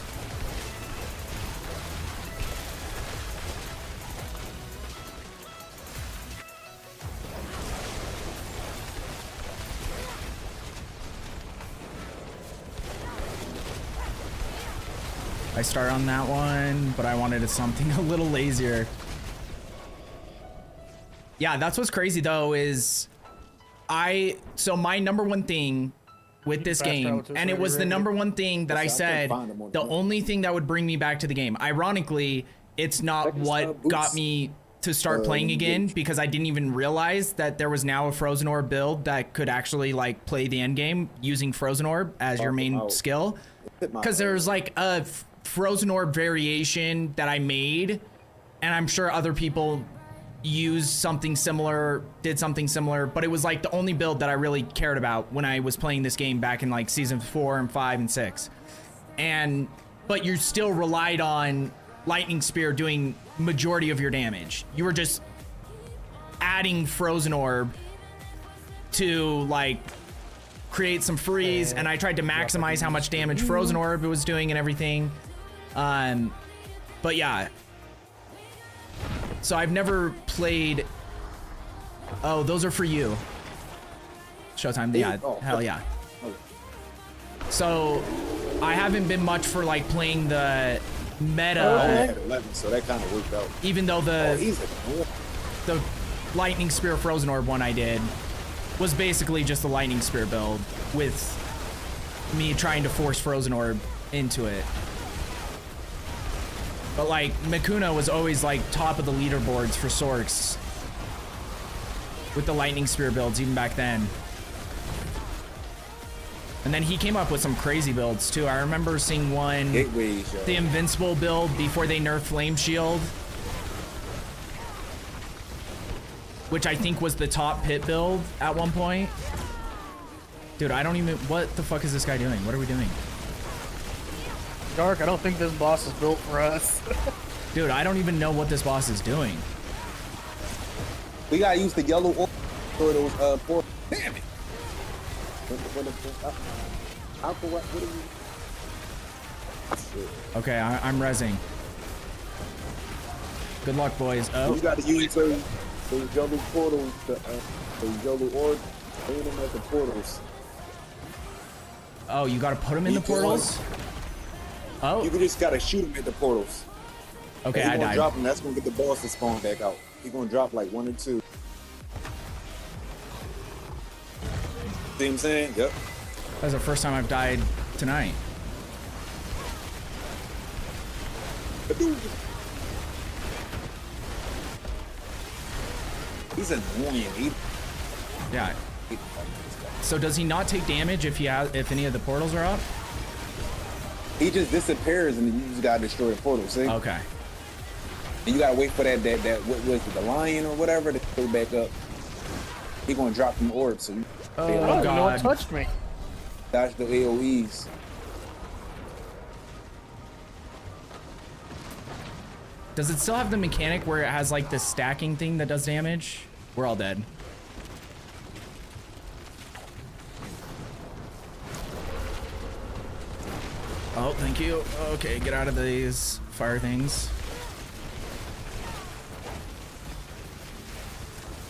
Speaker 1: I start on that one, but I wanted something a little lazier. Yeah, that's what's crazy though is so my number one thing with this game, and it was the number one thing that I said, the only thing that would bring me back to the game. Ironically, it's not what got me to start playing again because I didn't even realize that there was now a Frozen Orb build that could actually like play the end game using Frozen Orb as your main skill. Because there's like a Frozen Orb variation that I made, and I'm sure other people used something similar, did something similar, but it was like the only build that I really cared about when I was playing this game back in like season 4 and 5 and 6. But you still relied on Lightning Spear doing majority of your damage. You were just adding Frozen Orb to like create some freeze, and I tried to maximize how much damage Frozen Orb was doing and everything. But yeah. So I've never played. Oh, those are for you. Showtime. Yeah, hell yeah. So I haven't been much for like playing the meta.
Speaker 8: 11, so that kind of worked out.
Speaker 1: Even though the Lightning Spear Frozen Orb one I did was basically just the Lightning Spear build with me trying to force Frozen Orb into it. But like Makuna was always like top of the leaderboards for Sorks with the Lightning Spear builds even back then. And then he came up with some crazy builds too. I remember seeing one, the Invincible build before they nerfed Flame Shield, which I think was the top pit build at one point. Dude, I don't even, what the fuck is this guy doing? What are we doing?
Speaker 6: Dark, I don't think this boss is built for us.
Speaker 1: Dude, I don't even know what this boss is doing.
Speaker 8: We gotta use the yellow orb for those portals. Damn it! What are you?
Speaker 1: Okay, I'm rezzing. Good luck, boys. Oh,
Speaker 8: You gotta use those yellow portals, those yellow orbs, aim them at the portals.
Speaker 1: oh, you gotta put them in the
Speaker 8: You can-
Speaker 1: portals?
Speaker 8: You
Speaker 1: Oh,
Speaker 8: just gotta shoot them at the portals.
Speaker 1: okay,
Speaker 8: He's
Speaker 1: I
Speaker 8: gonna
Speaker 1: died.
Speaker 8: drop them. That's gonna get the boss to spawn back out. He's gonna drop like 1 or 2. See what I'm saying? Yep.
Speaker 1: That's the first time I've died tonight.
Speaker 8: He's annoying.
Speaker 1: Yeah. So does he not take damage if if any of the portals are up?
Speaker 8: He just disappears and you just gotta destroy the portal. See?
Speaker 1: Okay.
Speaker 8: And you gotta wait for that what was it, the lion or whatever to go back up. He gonna drop them orbs, so you
Speaker 1: Oh,
Speaker 6: I don't even know what
Speaker 1: God.
Speaker 6: touched me.
Speaker 8: dodge the AoEs.
Speaker 1: Does it still have the mechanic where it has like this stacking thing that does damage? We're all dead. Oh, thank you. Okay, get out of these fire things.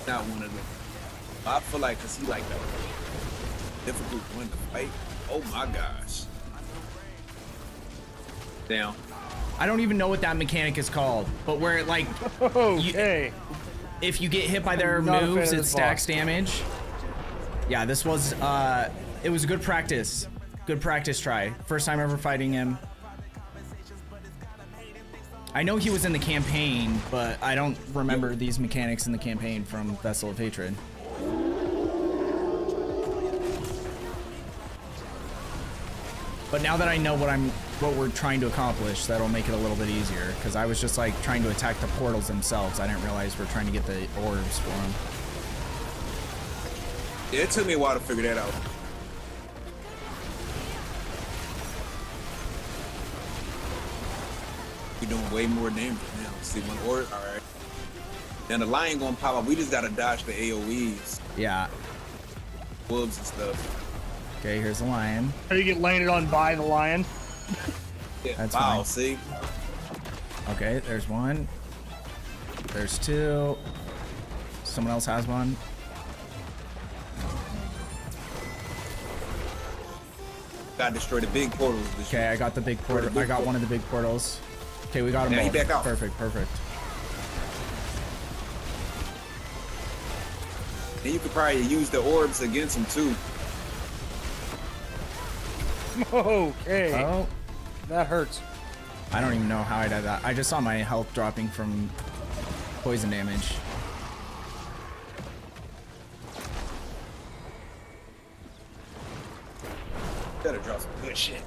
Speaker 8: Not one of them. I feel like, cause he like the difficult one to fight. Oh my gosh. Down.
Speaker 1: I don't even know what that mechanic is called, but where it like,
Speaker 6: Okay.
Speaker 1: if you get hit by their
Speaker 6: I'm not a fan
Speaker 1: moves,
Speaker 6: of
Speaker 1: it
Speaker 6: this
Speaker 1: stacks
Speaker 6: boss.
Speaker 1: damage. Yeah, this was, it was good practice. Good practice try. First time ever fighting him. I know he was in the campaign, but I don't remember these mechanics in the campaign from Vessel of Hatred. But now that I know what we're trying to accomplish, that'll make it a little bit easier. Because I was just like trying to attack the portals themselves. I didn't realize we're trying to get the orbs for them.
Speaker 8: Yeah, it took me a while to figure that out. We're doing way more damage now. See one orb, all right. Then the lion gonna pop up. We just gotta dodge the AoEs,
Speaker 1: Yeah.
Speaker 8: wolves and stuff.
Speaker 1: Okay, here's the lion.
Speaker 6: How you get landed on by the lion?
Speaker 8: Yeah,
Speaker 1: That's
Speaker 8: wow,
Speaker 1: fine.
Speaker 8: see?
Speaker 1: Okay, there's one. There's two. Someone else has one.
Speaker 8: Gotta destroy the big portals.
Speaker 1: Okay, I got the big portal. I got one of the big portals. Okay, we got them
Speaker 8: Now he
Speaker 1: both.
Speaker 8: back out.
Speaker 1: Perfect, perfect.
Speaker 8: And you could probably use the orbs against him too.
Speaker 6: Okay.
Speaker 1: Oh,
Speaker 6: That hurts.
Speaker 1: I don't even know how I did that. I just saw my health dropping from poison damage.
Speaker 8: Better drop some good shit.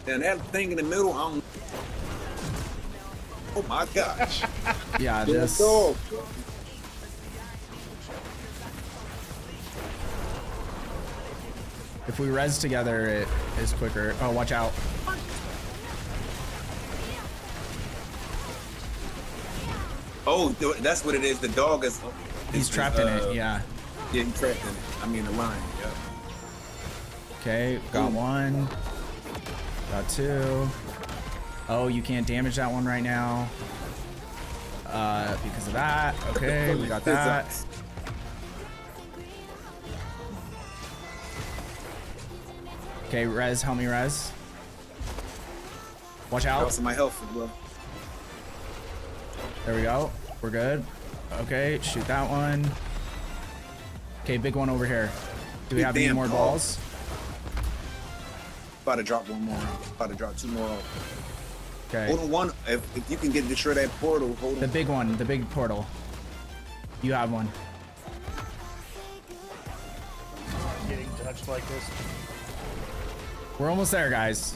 Speaker 8: And that thing in the middle, I don't. Oh my gosh.
Speaker 1: Yeah, this.
Speaker 8: Dog.
Speaker 1: If we res together, it is quicker. Oh, watch out.
Speaker 8: Oh, that's what it is. The dog is.
Speaker 1: He's trapped in it. Yeah.
Speaker 8: Yeah, he's trapped in it. I mean, the lion. Yeah.
Speaker 1: Okay, got one. Got two. Oh, you can't damage that one right now. Because of that. Okay, we got that. Okay, res, help me res. Watch out.
Speaker 8: Also, my health as well.
Speaker 1: There we go. We're good. Okay, shoot that one. Okay, big one over here. Do we
Speaker 8: Big
Speaker 1: have any
Speaker 8: damn
Speaker 1: more
Speaker 8: dog.
Speaker 1: balls?
Speaker 8: About to drop one more. About to drop two more.
Speaker 1: Okay.
Speaker 8: Hold on one. If you can get destroy that portal, hold
Speaker 1: The
Speaker 8: on.
Speaker 1: big one, the big portal. You have one.
Speaker 6: Getting touched like this.
Speaker 1: We're almost there, guys.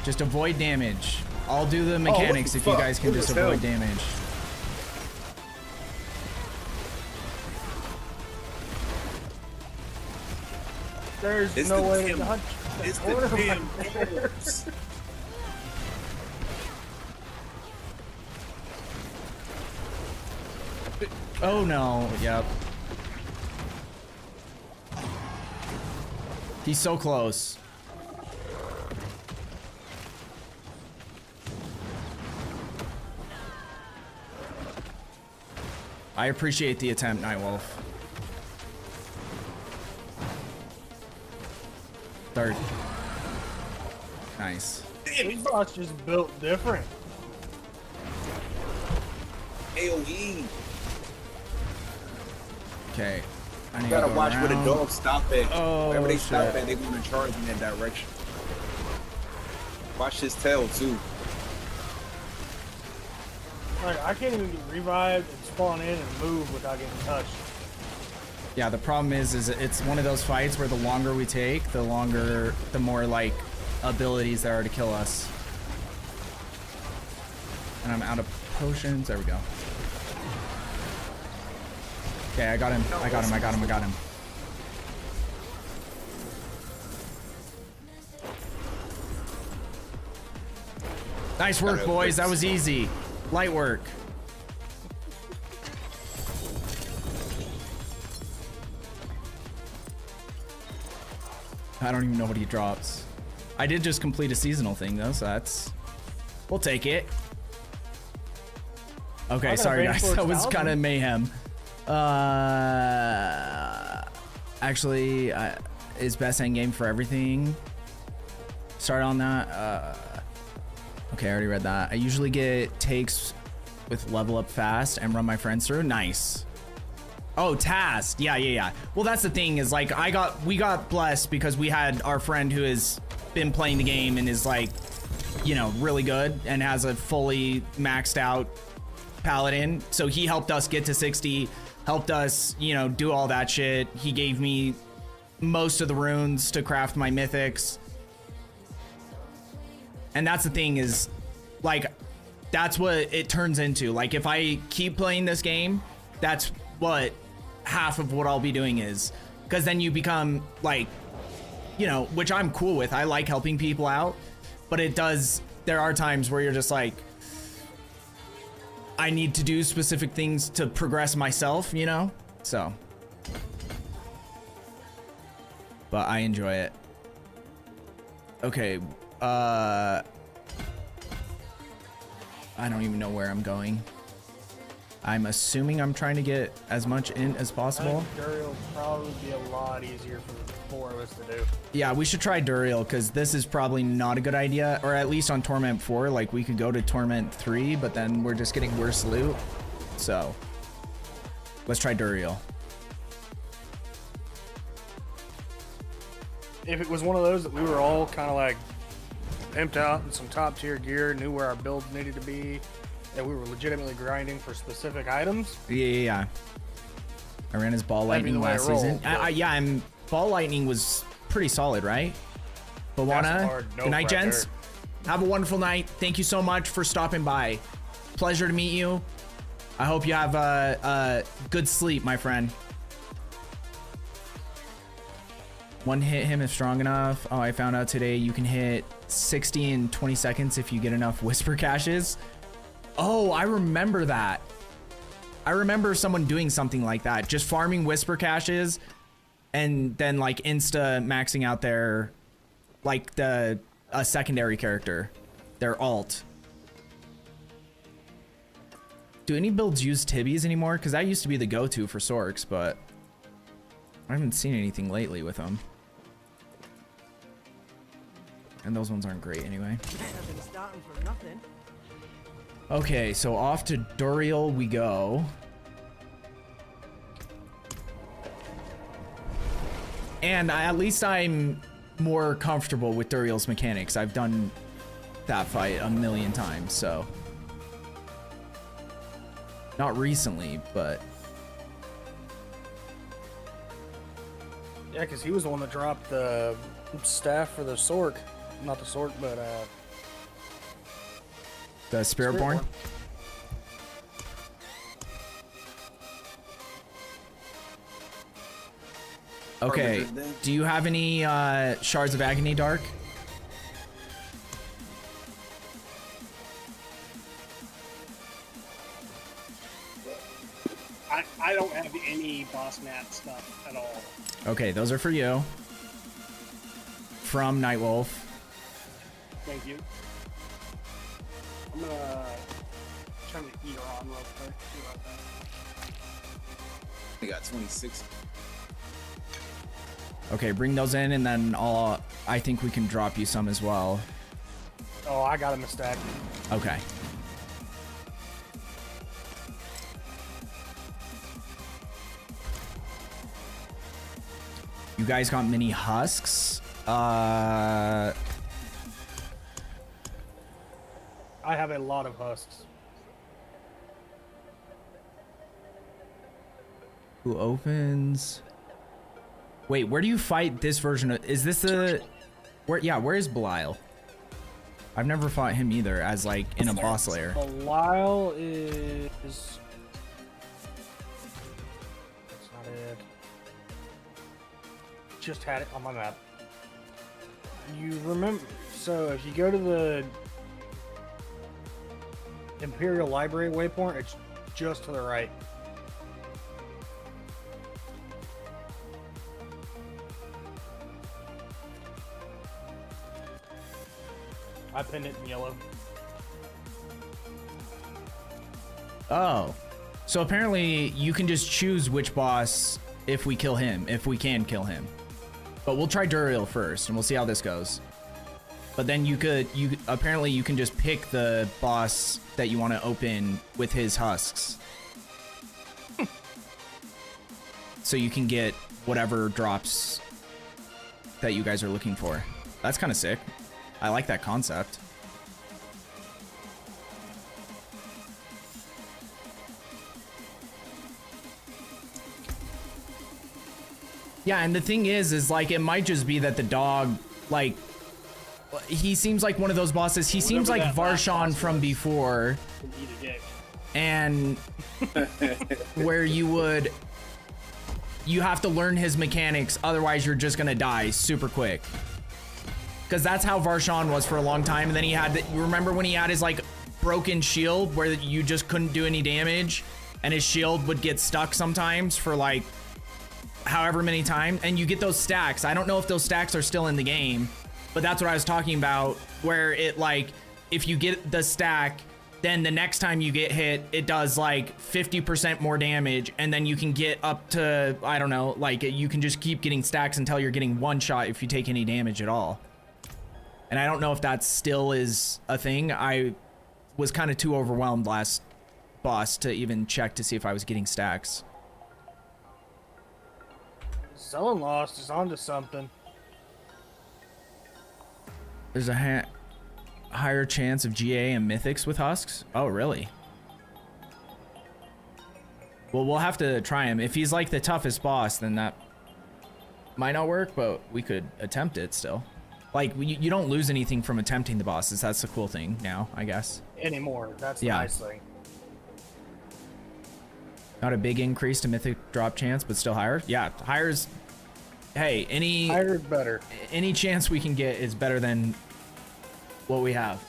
Speaker 1: Just avoid damage. I'll do the mechanics
Speaker 8: the
Speaker 1: if you
Speaker 8: fuck?
Speaker 1: guys can
Speaker 8: What
Speaker 1: just
Speaker 8: the hell?
Speaker 1: avoid damage.
Speaker 6: There's
Speaker 8: It's
Speaker 6: no
Speaker 8: the
Speaker 6: way to
Speaker 8: Tim.
Speaker 6: dodge.
Speaker 8: It's the damn orbs.
Speaker 1: Oh no, yep. He's so close. I appreciate the attempt, Nightwolf. Third. Nice.
Speaker 6: These bots just built different.
Speaker 8: AoE.
Speaker 1: Okay. I need
Speaker 8: You gotta
Speaker 1: to go
Speaker 8: watch where the
Speaker 1: around.
Speaker 8: dogs stop at.
Speaker 1: Oh,
Speaker 8: Wherever they stop
Speaker 1: shit.
Speaker 8: at, they gonna charge in that direction. Watch his tail too.
Speaker 6: Like, I can't even get revived and spawn in and move without getting touched.
Speaker 1: Yeah, the problem is it's one of those fights where the longer we take, the more like abilities there are to kill us. And I'm out of potions. There we go. Okay, I got him. I got him. Nice work, boys. That was easy. Light work. I don't even know what he drops. I did just complete a seasonal thing though, so that's... We'll take it. Okay, sorry guys, that was kind of mayhem. Actually, is best endgame for everything. Start on that. Okay, I already read that. I usually get takes with level up fast and run my friends through. Nice. Oh, tasked. Yeah. Well, that's the thing is like we got blessed because we had our friend who has been playing the game and is like, you know, really good and has a fully maxed out paladin. So he helped us get to 60, helped us, you know, do all that shit. He gave me most of the runes to craft my mythics. And that's the thing is like, that's what it turns into. Like if I keep playing this game, that's what half of what I'll be doing is, because then you become like, you know, which I'm cool with. I like helping people out, but there are times where you're just like, I need to do specific things to progress myself, you know? So, but I enjoy it. Okay, I don't even know where I'm going. I'm assuming I'm trying to get as much in as possible.
Speaker 6: I think Duriel will probably be a lot easier for the four of us to do.
Speaker 1: Yeah, we should try Duriel because this is probably not a good idea, or at least on Torment 4. Like we could go to Torment 3, but then we're just getting worse loot. So let's try Duriel.
Speaker 6: If it was one of those that we were all kind of like pimped out in some top tier gear, knew where our builds needed to be, that we were legitimately grinding for specific items.
Speaker 1: Yeah. I ran his ball
Speaker 6: That'd be
Speaker 1: lightning
Speaker 6: the way
Speaker 1: last
Speaker 6: I roll,
Speaker 1: season.
Speaker 6: but-
Speaker 1: Yeah, ball lightning was pretty solid, right? Bawana,
Speaker 6: hard nope
Speaker 1: good night,
Speaker 6: right
Speaker 1: gents.
Speaker 6: there.
Speaker 1: Have a wonderful night. Thank you so much for stopping by. Pleasure to meet you. I hope you have a good sleep, my friend. One hit him is strong enough. Oh, I found out today you can hit 60 in 20 seconds if you get enough whisper caches. Oh, I remember that. I remember someone doing something like that, just farming whisper caches and then like insta maxing out their like a secondary character, their alt. Do any builds use Tibbies anymore? Because that used to be the go-to for Sorks, but I haven't seen anything lately with them. And those ones aren't great anyway.
Speaker 4: I've been starting for nothing.
Speaker 1: Okay, so off to Duriel we go. And at least I'm more comfortable with Duriel's mechanics. I've done that fight a million times, so. Not recently, but.
Speaker 6: Yeah, because he was the one that dropped the staff for the Sork. Not the Sork, but
Speaker 1: The Spiritborn?
Speaker 6: Spiritborn.
Speaker 1: Okay.
Speaker 8: good then.
Speaker 1: Do you have any shards of agony, Dark?
Speaker 7: I don't have any boss mat stuff at all.
Speaker 1: Okay, those are for you. From Nightwolf.
Speaker 7: Thank you. I'm gonna try to eat her on real quick. See about that.
Speaker 8: They got 26.
Speaker 1: Okay, bring those in, and then I think we can drop you some as well.
Speaker 6: Oh, I got him a stack.
Speaker 1: Okay. You guys got mini husks?
Speaker 6: I have a lot of husks.
Speaker 1: Who opens? Wait, where do you fight this version of? Is this the? Where? Yeah, where is Belial? I've never fought him either, as like in a boss lair.
Speaker 6: Belial is. That's not it. Just had it on my map. You remember? So if you go to the Imperial Library waypoint, it's just to the right. I pinned it in yellow.
Speaker 1: Oh, so apparently you can just choose which boss if we kill him, if we can kill him. But we'll try Duriel first, and we'll see how this goes. But then apparently you can just pick the boss that you want to open with his husks. So you can get whatever drops that you guys are looking for. That's kind of sick. I like that concept. Yeah, and the thing is like, it might just be that the dog, like, he seems like one of those bosses. He seems like
Speaker 7: that last
Speaker 1: Varshan
Speaker 7: boss
Speaker 1: from
Speaker 7: was.
Speaker 1: before,
Speaker 7: Can eat a dick.
Speaker 1: and where you have to learn his mechanics, otherwise you're just gonna die super quick. Because that's how Varshan was for a long time, and then he had, remember when he had his like broken shield where you just couldn't do any damage, and his shield would get stuck sometimes for like however many times, and you get those stacks. I don't know if those stacks are still in the game, but that's what I was talking about, where it like, if you get the stack, then the next time you get hit, it does like 50% more damage, and then you can get up to, I don't know, like you can just keep getting stacks until you're getting one shot if you take any damage at all. And I don't know if that still is a thing. I was kind of too overwhelmed last boss to even check to see if I was getting stacks.
Speaker 6: Selling Lost is onto something.
Speaker 1: There's a higher chance of GA and Mythics with husks? Oh, really? Well, we'll have to try him. If he's like the toughest boss, then that might not work, but we could attempt it still. Like, you don't lose anything from attempting the bosses. That's the cool thing now, I guess.
Speaker 6: Anymore. That's the
Speaker 1: Yeah.
Speaker 6: nice thing.
Speaker 1: Not a big increase to Mythic drop chance, but still higher. Yeah, higher's... Hey,
Speaker 6: Higher is better.
Speaker 1: any chance we can get is better than what we have.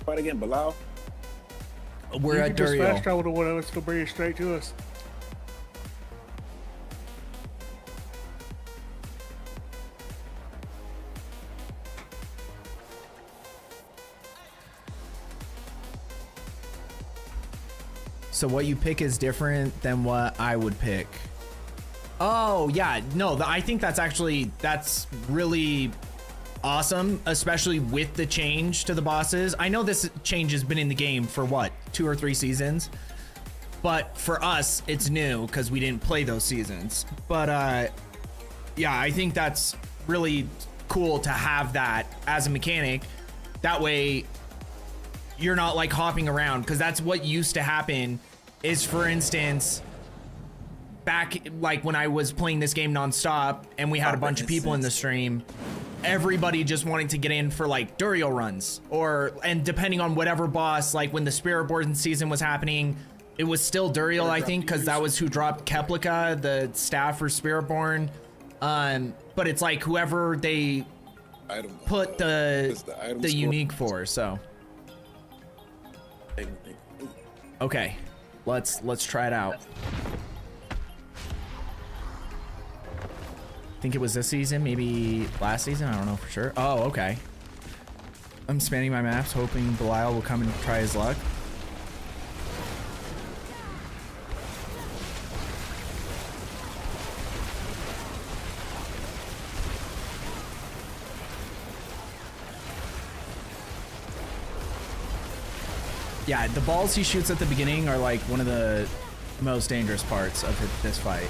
Speaker 8: Fight again, Bilal.
Speaker 1: We're at
Speaker 6: Just fast
Speaker 1: Duriel.
Speaker 6: travel to one of us to bring it straight to us.
Speaker 1: So what you pick is different than what I would pick. Oh, yeah. No, I think that's really awesome, especially with the change to the bosses. I know this change has been in the game for what, 2 or 3 seasons? But for us, it's new because we didn't play those seasons. But yeah, I think that's really cool to have that as a mechanic. That way, you're not like hopping around, because that's what used to happen. Is, for instance, back like when I was playing this game nonstop and we had a bunch of people in the stream, everybody just wanted to get in for like Duriel runs, and depending on whatever boss, like when the Spirit Born season was happening, It was still Duriel, I think, because that was who dropped Keplika, the staff for Spiritborn. But it's like whoever they
Speaker 8: Item
Speaker 1: put
Speaker 8: it's the item
Speaker 1: the
Speaker 8: score.
Speaker 1: unique for. So okay, let's try it out. I think it was this season, maybe last season. I don't know for sure. Oh, okay. I'm spanning my maps, hoping Belial will come and try his luck. Yeah, the balls he shoots at the beginning are like one of the most dangerous parts of this fight.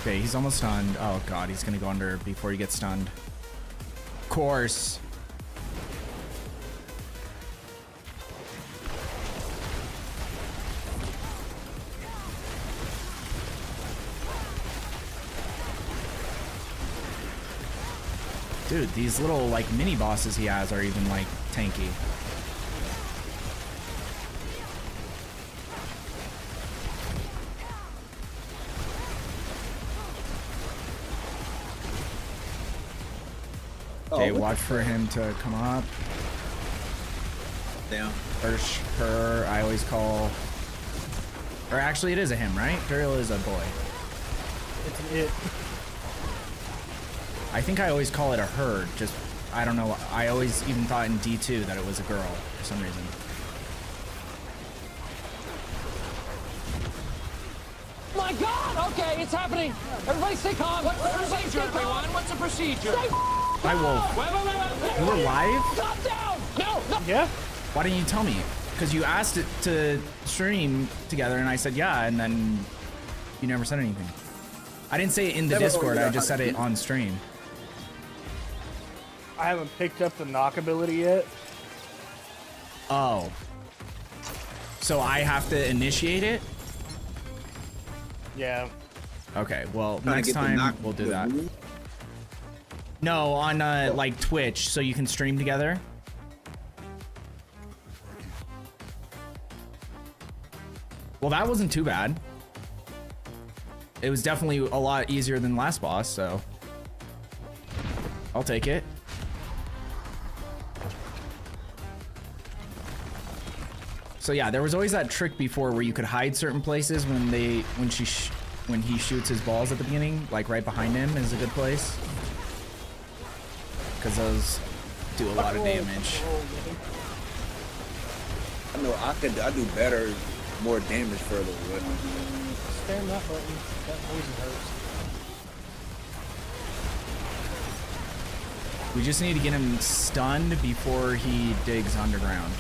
Speaker 1: Okay, he's almost stunned. Oh god, he's gonna go under before he gets stunned. Of course. Dude, these little like mini bosses he has are even like tanky. Okay, watch for him to come up.
Speaker 8: Down.
Speaker 1: Her, I always call. Or actually, it is a him, right? Duriel is a boy.
Speaker 6: It's an it.
Speaker 1: I think I always call it a her. Just, I don't know. I always even thought in D2 that it was a girl for some reason.
Speaker 4: My God! Okay, it's happening. Everybody stay calm. What's the procedure, everyone? What's the procedure?
Speaker 1: Hi, Wolf.
Speaker 4: Wait.
Speaker 1: You were live?
Speaker 4: Calm down. No.
Speaker 6: Yeah.
Speaker 1: Why didn't you tell me? Because you asked it to stream together, and I said yeah, and then you never said anything. I didn't say it in the Discord. I just said it on stream.
Speaker 6: I haven't picked up the knock ability yet.
Speaker 1: Oh. So I have to initiate it?
Speaker 6: Yeah.
Speaker 1: Okay, well,
Speaker 8: Trying to
Speaker 1: next
Speaker 8: get the
Speaker 1: time
Speaker 8: knock-
Speaker 1: we'll do
Speaker 8: the
Speaker 1: that.
Speaker 8: move.
Speaker 1: No, on like Twitch, so you can stream together. Well, that wasn't too bad. It was definitely a lot easier than last boss, so I'll take it. So yeah, there was always that trick before where you could hide certain places when he shoots his balls at the beginning, like right behind him is a good place. Because those do a lot of damage.
Speaker 8: I know I do better, more damage further away.
Speaker 6: Spam that button. That poison hurts.
Speaker 1: We just need to get him stunned before he digs underground.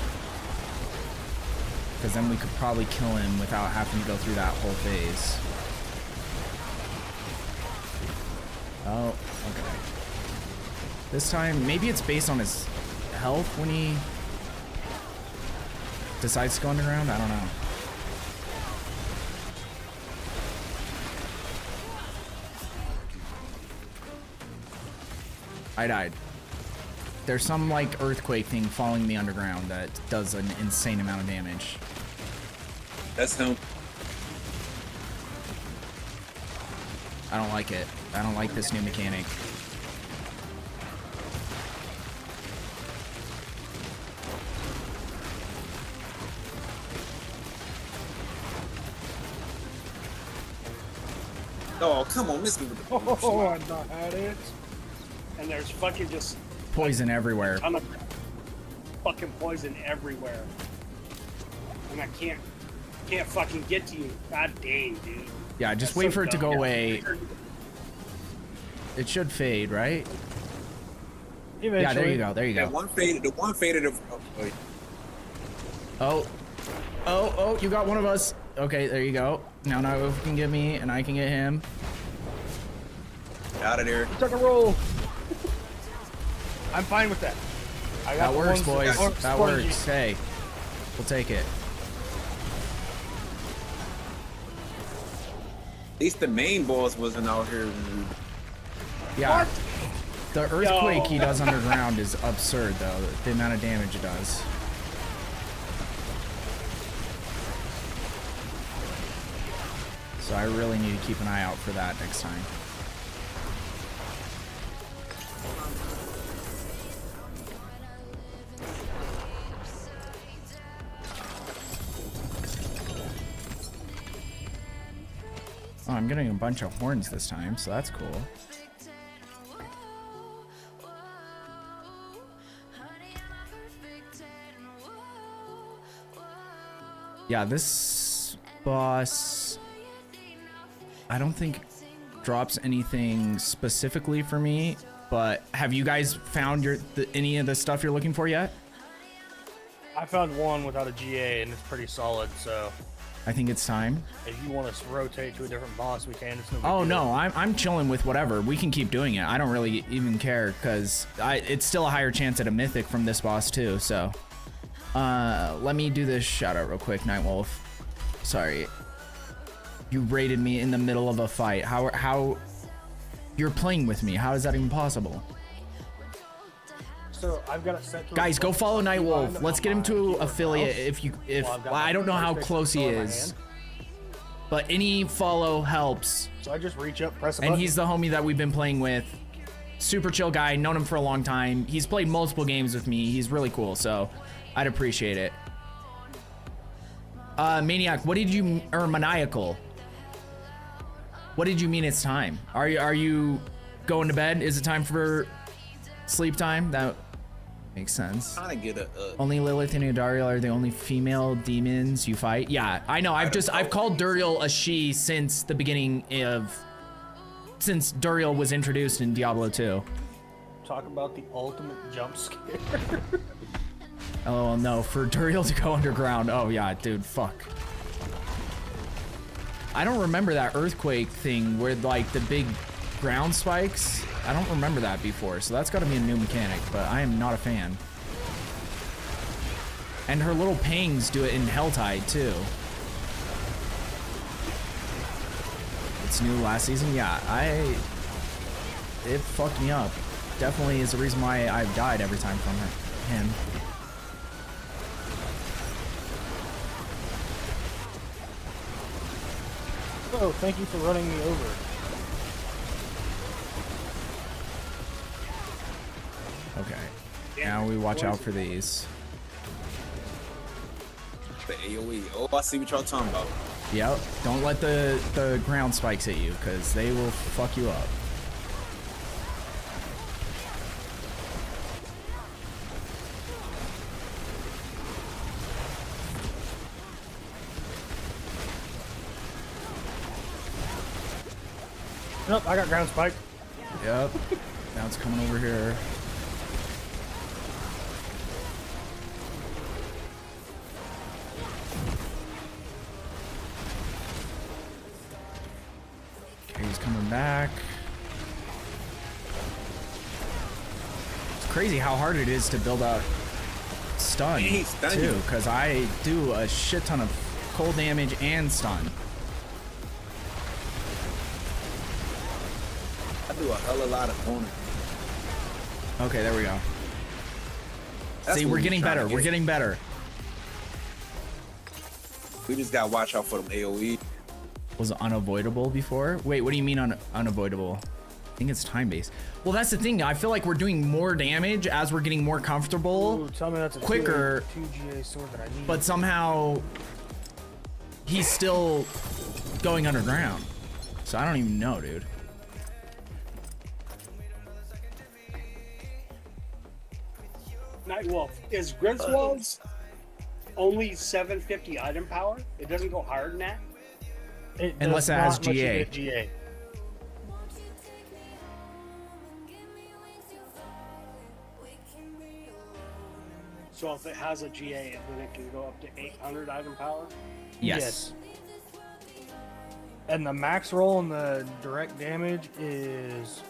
Speaker 1: Because then we could probably kill him without having to go through that whole phase. Oh, okay. This time, maybe it's based on his health when he decides to go underground? I don't know. I died. There's some like earthquake thing following me underground that does an insane amount of damage.
Speaker 8: That's him.
Speaker 1: I don't like it. I don't like this new mechanic.
Speaker 8: Oh, come on, miss me with the
Speaker 6: Oh, I not had it.
Speaker 7: And there's fucking just
Speaker 1: Poison everywhere.
Speaker 7: a ton of fucking poison everywhere. And I can't fucking get to you. God dang, dude.
Speaker 1: Yeah, just
Speaker 7: That's
Speaker 1: wait
Speaker 7: so
Speaker 1: for it to
Speaker 7: dumb.
Speaker 1: go away. It should fade, right?
Speaker 6: Eventually.
Speaker 1: Yeah, there you go. There you
Speaker 8: That
Speaker 1: go.
Speaker 8: one faded. The one faded. Wait.
Speaker 1: Oh, you got one of us. Okay, there you go. Now you can get me, and I can get him.
Speaker 8: Out of there.
Speaker 6: Took a roll. I'm fine with that. I got
Speaker 1: That
Speaker 6: the
Speaker 1: works,
Speaker 6: ones
Speaker 1: boys.
Speaker 6: aren't
Speaker 1: That
Speaker 6: spongy.
Speaker 1: works. Hey, we'll take it.
Speaker 8: At least the main boss wasn't out here.
Speaker 1: Yeah. The earthquake
Speaker 7: Yo.
Speaker 1: he does underground is absurd, though. The amount of damage it does. So I really need to keep an eye out for that next time. Oh, I'm getting a bunch of horns this time, so that's cool. Yeah, this boss, I don't think drops anything specifically for me, but have you guys found any of the stuff you're looking for yet?
Speaker 6: I found one without a GA and it's pretty solid, so
Speaker 1: I think it's time.
Speaker 6: if you want us to rotate to a different boss, we can. It's no big
Speaker 1: Oh
Speaker 6: deal.
Speaker 1: no, I'm chilling with whatever. We can keep doing it. I don't really even care because it's still a higher chance at a mythic from this boss too. So, let me do this shout out real quick, Nightwolf. Sorry, you raided me in the middle of a fight. How you're playing with me? How is that even possible?
Speaker 6: So I've got it set to
Speaker 1: Guys, go follow Nightwolf. Let's get him to affiliate.
Speaker 6: Well, I've got
Speaker 1: I don't know how
Speaker 6: my
Speaker 1: close he
Speaker 6: controller in my
Speaker 1: is,
Speaker 6: hand.
Speaker 1: but any follow helps.
Speaker 6: So I just reach up, press a
Speaker 1: And
Speaker 6: button.
Speaker 1: he's the homie that we've been playing with. Super chill guy, known him for a long time. He's played multiple games with me. He's really cool, so I'd appreciate it. Maniac, what did you, or Maniacal? What did you mean it's time? Are you going to bed? Is it time for sleep time? That makes sense.
Speaker 8: Trying to get a
Speaker 1: Only Lilith and Dariel are the only female demons you fight. Yeah, I know. I've called Duriel a she since the beginning since Duriel was introduced in Diablo 2.
Speaker 6: Talk about the ultimate jump scare.
Speaker 1: Oh no, for Duriel to go underground. Oh yeah, dude, fuck. I don't remember that earthquake thing where like the big ground spikes. I don't remember that before, so that's gotta be a new mechanic, but I am not a fan. And her little pangs do it in Helltide too. It's new last season? Yeah, it fucked me up. Definitely is the reason why I've died every time from him.
Speaker 6: Oh, thank you for running me over.
Speaker 1: Okay. Now we watch out for these.
Speaker 8: the AoE. Oh, I see what y'all talking about.
Speaker 1: Yep. Don't let the ground spikes hit you, because they will fuck you up.
Speaker 6: Nope, I got ground spike.
Speaker 1: Yep. Now it's coming over here. Okay, he's coming back. It's crazy how hard it is to build out stun,
Speaker 8: He stunned
Speaker 1: too,
Speaker 8: you.
Speaker 1: because I do a shit ton of cold damage and stun.
Speaker 8: I do a hell of a lot of corner.
Speaker 1: Okay, there we go.
Speaker 8: That's
Speaker 1: See,
Speaker 8: what
Speaker 1: we're
Speaker 8: we
Speaker 1: getting
Speaker 8: trying to
Speaker 1: better. We're
Speaker 8: get.
Speaker 1: getting better.
Speaker 8: We just gotta watch out for them AoE.
Speaker 1: Was unavoidable before? Wait, what do you mean unavoidable? I think it's time-based. Well, that's the thing. I feel like we're doing more damage as we're getting more comfortable,
Speaker 6: Ooh, tell me that's a
Speaker 1: quicker,
Speaker 6: 2 GA sword that I need.
Speaker 1: but somehow he's still going underground. So I don't even know, dude.
Speaker 7: Nightwolf, is Griswold's only 750 item power? It doesn't go higher than that?
Speaker 6: It
Speaker 1: Unless
Speaker 6: does
Speaker 1: it has
Speaker 6: not let you
Speaker 1: GA.
Speaker 6: get GA.
Speaker 7: So if it has a GA, then it can go up to 800 item power?
Speaker 1: Yes.
Speaker 6: And the max roll and the direct damage is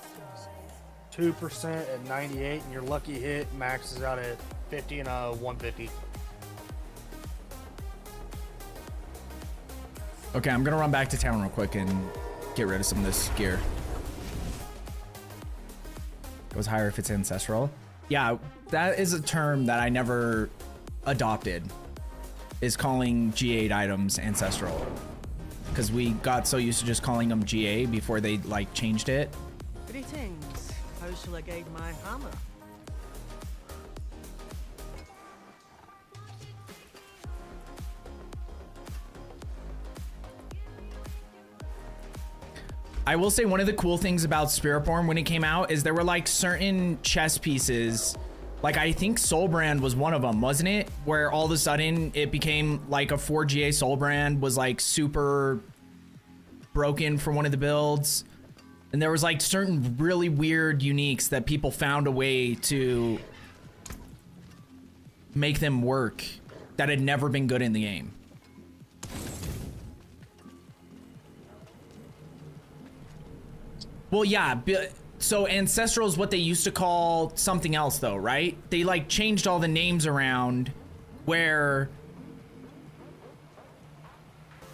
Speaker 6: 2% at 98, and your lucky hit maxes out at 50 and a 150.
Speaker 1: Okay, I'm gonna run back to town real quick and get rid of some of this gear. Goes higher if it's ancestral. Yeah, that is a term that I never adopted, is calling G8 items ancestral. Because we got so used to just calling them GA before they like changed it.
Speaker 9: Greetings. How shall I guide my hammer?
Speaker 1: I will say one of the cool things about Spiritborn when it came out is there were like certain chess pieces, like I think Soulbrand was one of them, wasn't it? Where all of a sudden it became like a 4GA Soulbrand was like super broken for one of the builds. And there was like certain really weird uniques that people found a way to make them work that had never been good in the game. Well, yeah, so Ancestral is what they used to call something else though, right? They like changed all the names around where,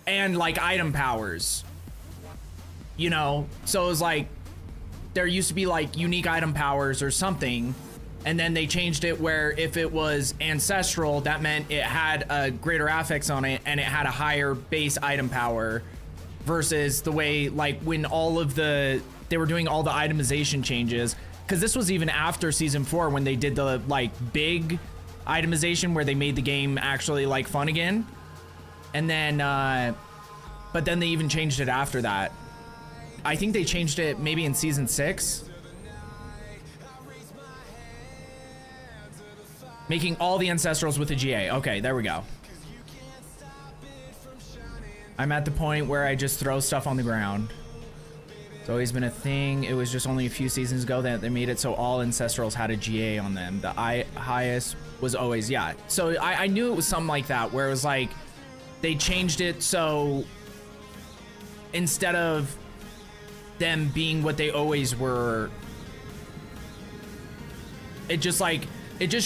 Speaker 1: and like item powers, you know? So it was like, there used to be like unique item powers or something, and then they changed it where if it was Ancestral, that meant it had a greater affix on it and it had a higher base item power, versus the way like when all of they were doing all the itemization changes, because this was even after season 4 when they did the like big itemization where they made the game actually like fun again. And then but then they even changed it after that. I think they changed it maybe in season 6, making all the ancestrals with a GA. Okay, there we go. I'm at the point where I just throw stuff on the ground. It's always been a thing. It was just only a few seasons ago that they made it so all ancestrals had a GA on them. The highest was always, yeah. So I knew it was something like that, where it was like they changed it so instead of them being what they always were, it just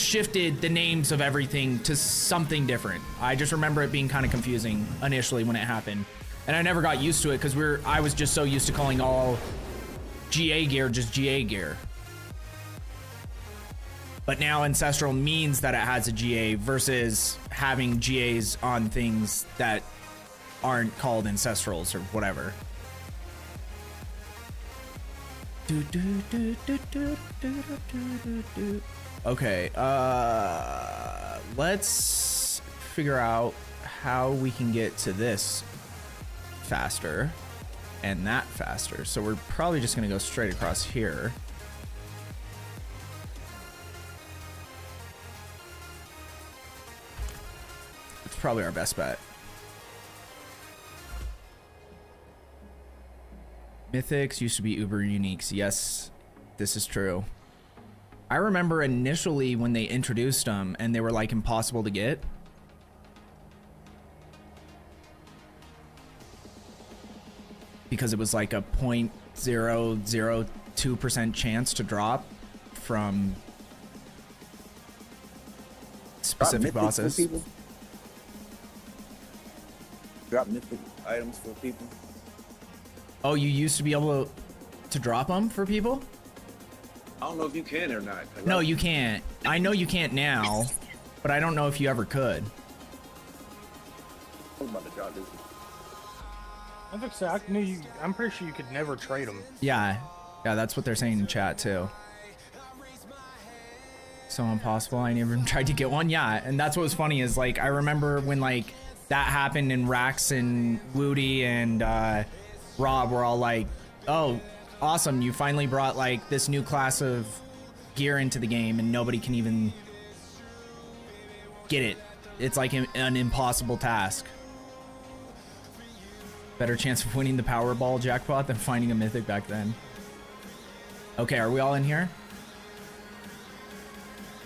Speaker 1: shifted the names of everything to something different. I just remember it being kind of confusing initially when it happened. And I never got used to it because I was just so used to calling all GA gear just GA gear. But now Ancestral means that it has a GA versus having GAs on things that aren't called Ancestrals or whatever. Okay, let's figure out how we can get to this faster and that faster. So we're probably just gonna go straight across here. It's probably our best bet. Mythics used to be uber uniques. Yes, this is true. I remember initially when they introduced them and they were like impossible to get. Because it was like a 0.002% chance to drop from specific bosses.
Speaker 8: Drop mythic items for people.
Speaker 1: Oh, you used to be able to drop them for people?
Speaker 8: I don't know if you can or not.
Speaker 1: No, you can't. I know you can't now, but I don't know if you ever could.
Speaker 8: I'm about to drop this.
Speaker 6: I'm pretty sure you could never trade them.
Speaker 1: Yeah, that's what they're saying in chat too. So impossible. I never even tried to get one. Yeah, and that's what was funny is like I remember when like that happened and Rax and Woody and Rob were all like, "Oh, awesome! You finally brought like this new class of gear into the game, and nobody can even get it. It's like an impossible task." Better chance of winning the Powerball jackpot than finding a mythic back then. Okay, are we all in here?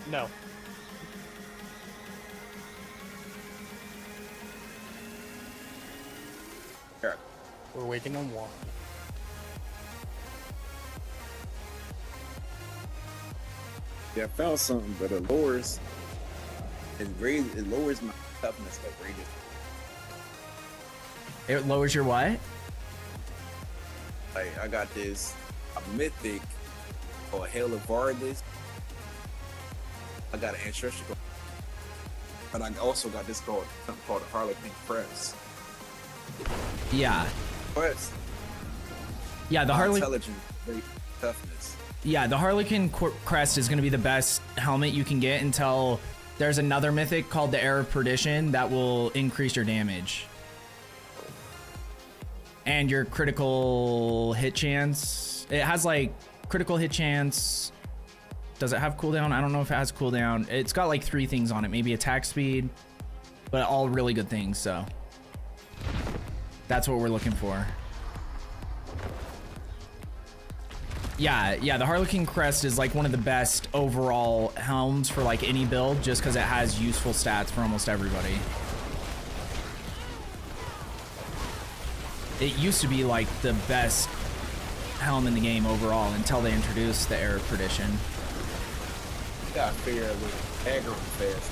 Speaker 6: No. We're waiting on one.
Speaker 8: Yeah, I found something, but it lowers my toughness outrageously.
Speaker 1: It lowers your what?
Speaker 8: Like I got this a mythic called Hail of Vardis. I got an ancestral, but I also got this called something called the Harlequin Crest.
Speaker 1: Yeah.
Speaker 8: Crest.
Speaker 1: Yeah, the Harlequin.
Speaker 8: Intelligence, very toughness.
Speaker 1: Yeah, the Harlequin Crest is going to be the best helmet you can get until there's another mythic called the Air of Perdition that will increase your damage. And your critical hit chance. It has like critical hit chance. Does it have cooldown? I don't know if it has cooldown. It's got like 3 things on it. Maybe attack speed, but all really good things. So that's what we're looking for. Yeah, the Harlequin Crest is like one of the best overall helms for like any build, just because it has useful stats for almost everybody. It used to be like the best helm in the game overall until they introduced the Air of Perdition.
Speaker 8: You gotta figure out with aggro fast.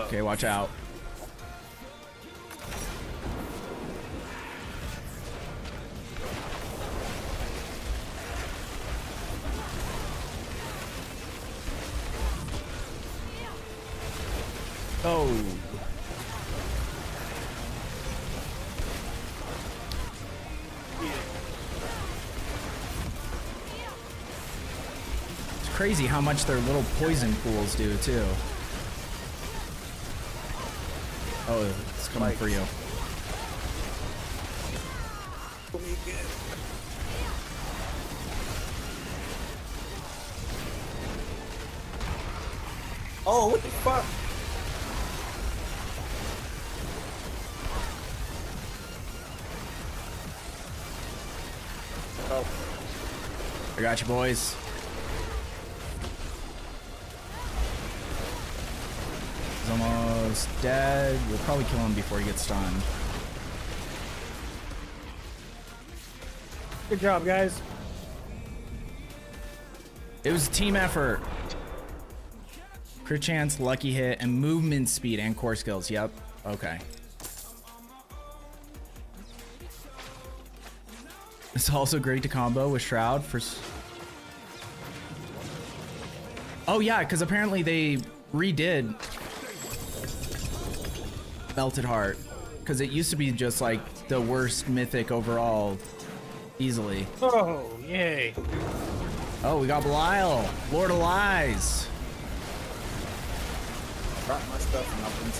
Speaker 1: Okay, watch out. Oh. It's crazy how much their little poison pools do too. Oh, it's coming for you.
Speaker 8: Oh, what the fuck? Oh.
Speaker 1: I got you, boys. He's almost dead. We'll probably kill him before he gets stunned.
Speaker 6: Good job, guys.
Speaker 1: It was a team effort. Crit chance, lucky hit, and movement speed and core skills. Yep. Okay. It's also great to combo with Shroud for... Oh yeah, because apparently they redid Melted Heart. Because it used to be just like the worst mythic overall. Easily.
Speaker 6: Oh, yay.
Speaker 1: Oh, we got Belial. Lord of Lies.
Speaker 8: Drop my stuff and nothing.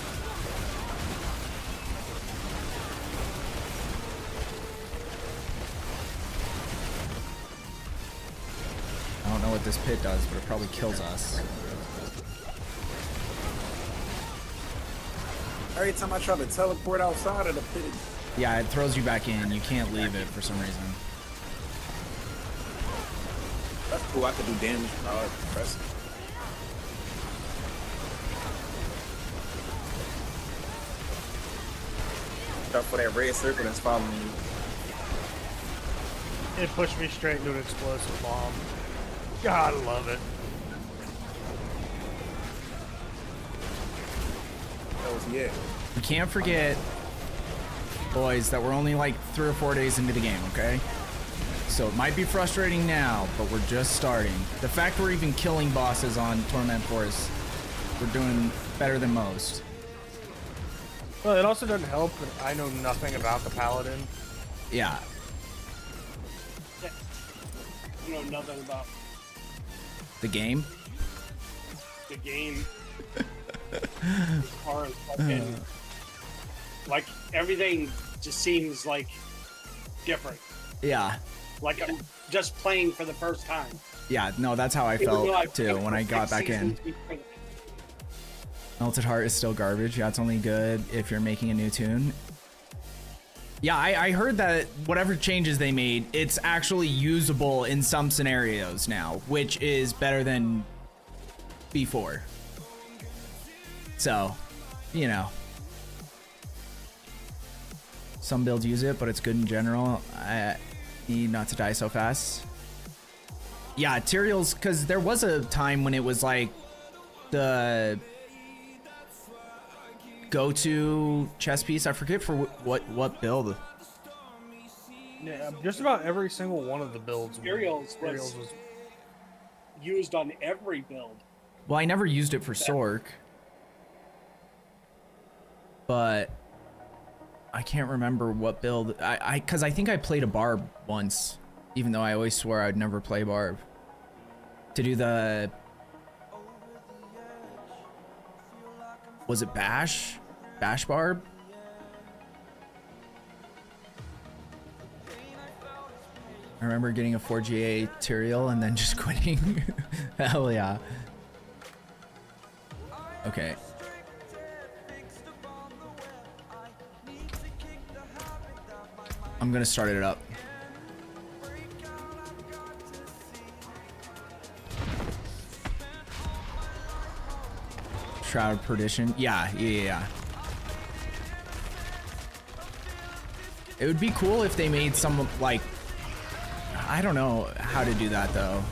Speaker 1: I don't know what this pit does, but it probably kills us.
Speaker 8: Every time I try to teleport outside of the pit.
Speaker 1: Yeah, it throws you back in. You can't leave it for some reason.
Speaker 8: That's cool. I could do damage without pressing. Up for that red circle that's following you.
Speaker 6: It pushed me straight into an explosive bomb. God, I love it.
Speaker 8: That was yeah.
Speaker 1: You can't forget, boys, that we're only like 3 or 4 days into the game, okay? So it might be frustrating now, but we're just starting. The fact we're even killing bosses on Torment Force, we're doing better than most.
Speaker 6: Well, it also doesn't help that I know nothing about the Paladin.
Speaker 1: Yeah.
Speaker 7: You know nothing about
Speaker 1: The game?
Speaker 7: the game. As far as fucking, like everything just seems like different.
Speaker 1: Yeah.
Speaker 7: Like I'm just playing for the first time.
Speaker 1: Yeah, no, that's how I
Speaker 7: Even though
Speaker 1: felt too when I got back in. Melted Heart is still garbage. Yeah, it's only good if you're making a new tune. Yeah, I heard that whatever changes they made, it's actually usable in some scenarios now, which is better than before. So, you know. Some builds use it, but it's good in general. I need not to die so fast. Yeah, Tyrael's, because there was a time when it was like the go-to chess piece. I forget for what build.
Speaker 6: Yeah, just about every single one of the builds.
Speaker 7: Tyrael's was used on every build.
Speaker 1: Well, I never used it for Sork, but I can't remember what build. Because I think I played a Barb once, even though I always swore I'd never play Barb. To do the... Was it Bash? Bash Barb? I remember getting a 4GA Tyrael and then just quitting. Hell yeah. Okay. I'm gonna start it up. Shroud of Perdition. Yeah. It would be cool if they made some, like, I don't know how to do that though.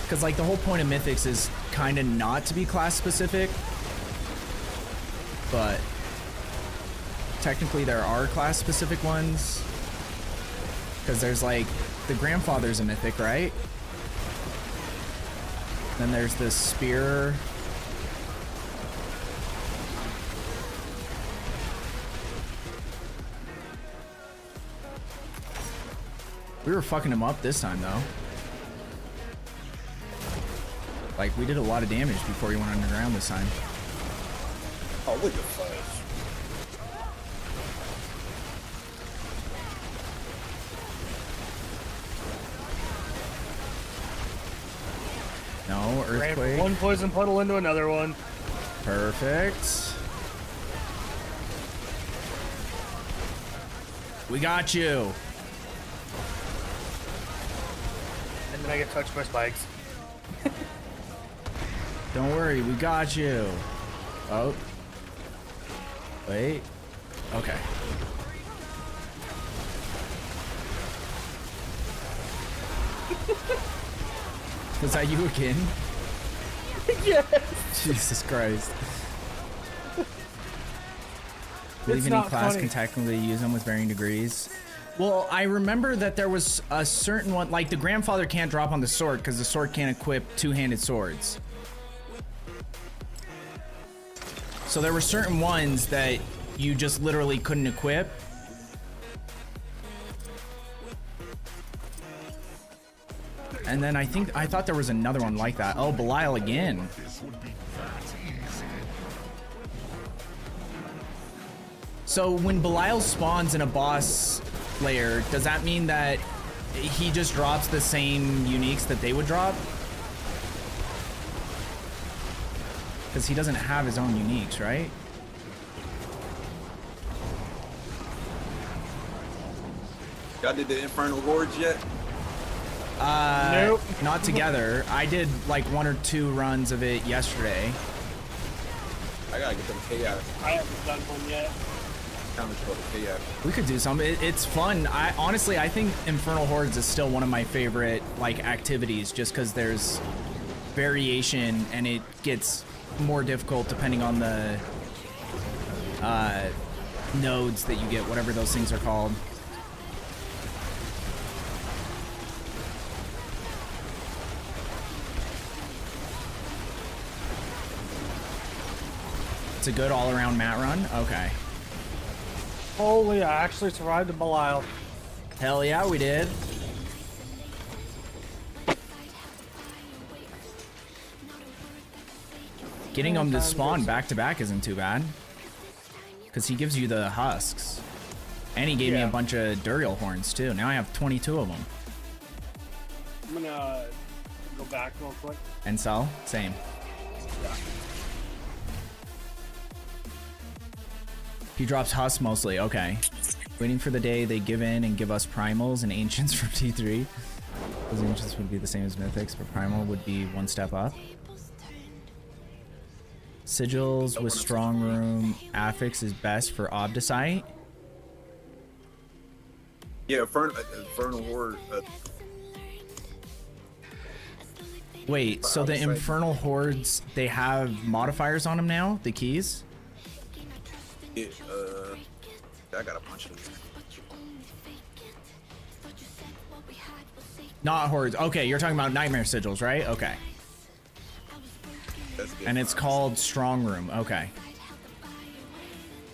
Speaker 1: Because like the whole point of Mythics is kind of not to be class specific, but technically there are class specific ones. Because there's like, the Grandfather's a Mythic, right? Then there's the Spear. We were fucking him up this time, though. Like, we did a lot of damage before he went underground this time.
Speaker 8: Oh, look at Flash.
Speaker 1: No, Earthquake.
Speaker 6: Ran one poison puddle into another one.
Speaker 1: Perfect. We got you.
Speaker 6: And then I get touched by spikes.
Speaker 1: Don't worry, we got you. Oh. Wait. Okay. Was that you again?
Speaker 6: Yes.
Speaker 1: Jesus Christ. Believe any class can technically use them with varying degrees. Well, I remember that there was a certain one, like the Grandfather can't drop on the sword because the sword can't equip two-handed swords. So there were certain ones that you just literally couldn't equip. And then I thought there was another one like that. Oh, Belial again. So when Belial spawns in a boss layer, does that mean that he just drops the same uniques that they would drop? Because he doesn't have his own uniques, right?
Speaker 8: Y'all did the Infernal Hordes yet?
Speaker 6: Nope.
Speaker 1: Not together. I did like 1 or 2 runs of it yesterday.
Speaker 8: I gotta get them chaos.
Speaker 7: I haven't done one yet.
Speaker 8: How much about the chaos?
Speaker 1: We could do some. It's fun. Honestly, I think Infernal Hordes is still one of my favorite like activities, just because there's variation and it gets more difficult depending on the nodes that you get, whatever those things are called. It's a good all-around mat run. Okay.
Speaker 6: Holy, I actually survived the Belial.
Speaker 1: Hell yeah, we did. Getting him to spawn back to back isn't too bad, because he gives you the husks, and he gave me a bunch of Duriel horns too. Now I have 22 of them.
Speaker 7: I'm gonna go back real quick.
Speaker 1: And sell, same.
Speaker 7: Yeah.
Speaker 1: He drops husks mostly. Okay. Waiting for the day they give in and give us primals and ancients for T3. Those ancients would be the same as mythics, but primal would be one step up. Sigils with strong room affix is best for Obdicite.
Speaker 8: Yeah, Infernal Horde.
Speaker 1: Wait, so the
Speaker 8: Outside.
Speaker 1: Infernal Hordes, they have modifiers on them now? The keys?
Speaker 8: Yeah, I got a bunch of these.
Speaker 1: Not Hordes. Okay, you're talking about Nightmare Sigils, right? Okay.
Speaker 8: That's good.
Speaker 1: And it's called Strong Room. Okay.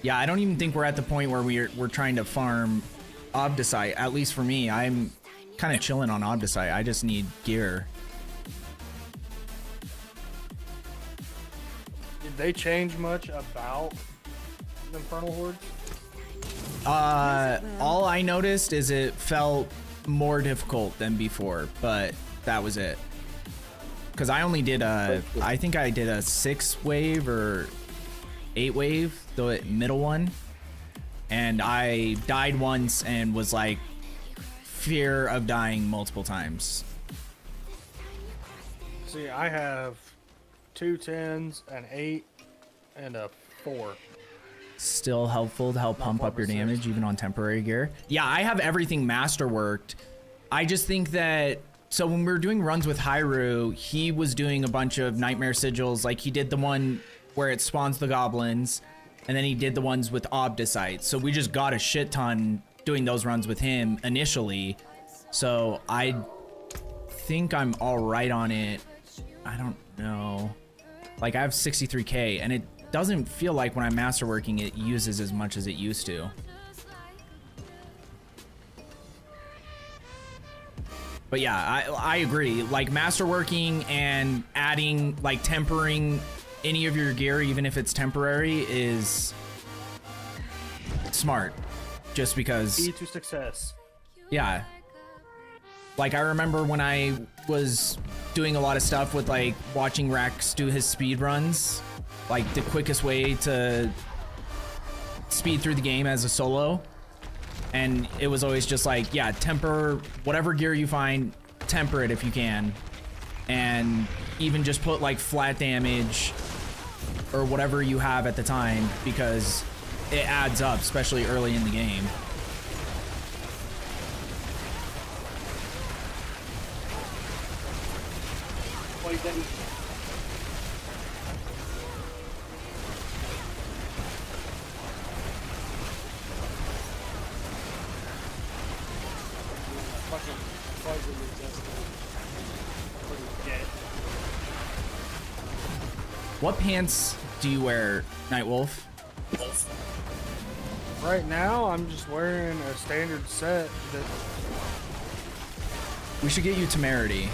Speaker 1: Yeah, I don't even think we're at the point where we're trying to farm Obdicite. At least for me, I'm kind of chilling on Obdicite. I just need gear.
Speaker 6: Did they change much about the Infernal Horde?
Speaker 1: All I noticed is it felt more difficult than before, but that was it. Because I only did I think I did a 6 wave or 8 wave, the middle one. And I died once and was like fear of dying multiple times.
Speaker 6: See, I have 2 10s, an 8, and a 4.
Speaker 1: Still helpful to help pump up your damage even on temporary gear. Yeah, I have everything masterworked. I just think that, so when we were doing runs with Hyrule, he was doing a bunch of Nightmare Sigils. Like he did the one where it spawns the goblins, and then he did the ones with Obdicite. So we just got a shit ton doing those runs with him initially. So I think I'm all right on it. I don't know. Like I have 63k, and it doesn't feel like when I'm masterworking it uses as much as it used to. But yeah, I agree. Like masterworking and adding, like tempering any of your gear, even if it's temporary, is smart. Just because.
Speaker 6: Key to success.
Speaker 1: Yeah. Like I remember when I was doing a lot of stuff with like watching Rex do his speed runs, like the quickest way to speed through the game as a solo. And it was always just like, yeah, temper whatever gear you find, temper it if you can. And even just put like flat damage or whatever you have at the time, because it adds up, especially early in the game.
Speaker 7: Well, he didn't. Fucking fuzzy just pretty dead.
Speaker 1: What pants do you wear, Nightwolf?
Speaker 6: Right now, I'm just wearing a standard set that
Speaker 1: We should get you Temerity.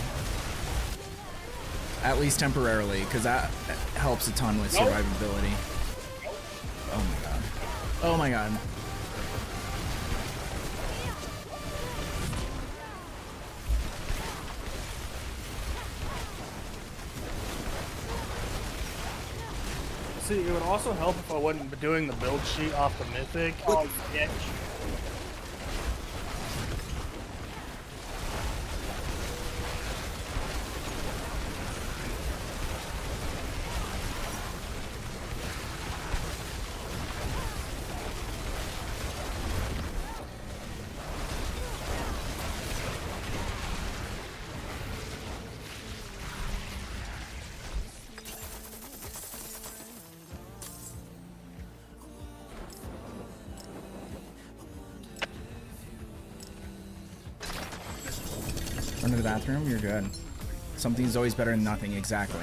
Speaker 1: At least temporarily, because that helps a ton with survivability. Oh my god. Oh my god.
Speaker 6: See, it would also help if I wasn't doing the build sheet off the Mythic.
Speaker 7: Oh, you bitch.
Speaker 1: Run to the bathroom, you're good. Something's always better than nothing, exactly.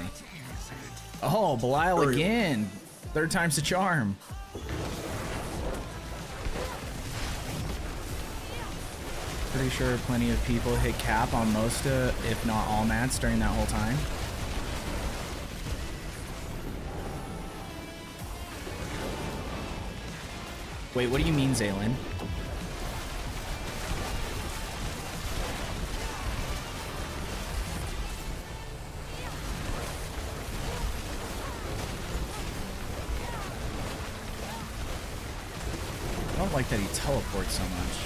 Speaker 1: Oh, Belial again! 3rd time's the charm. Pretty sure plenty of people hit cap on most, if not all mats during that whole time. Wait, what do you mean, Zaylin? I don't like that he teleports so much.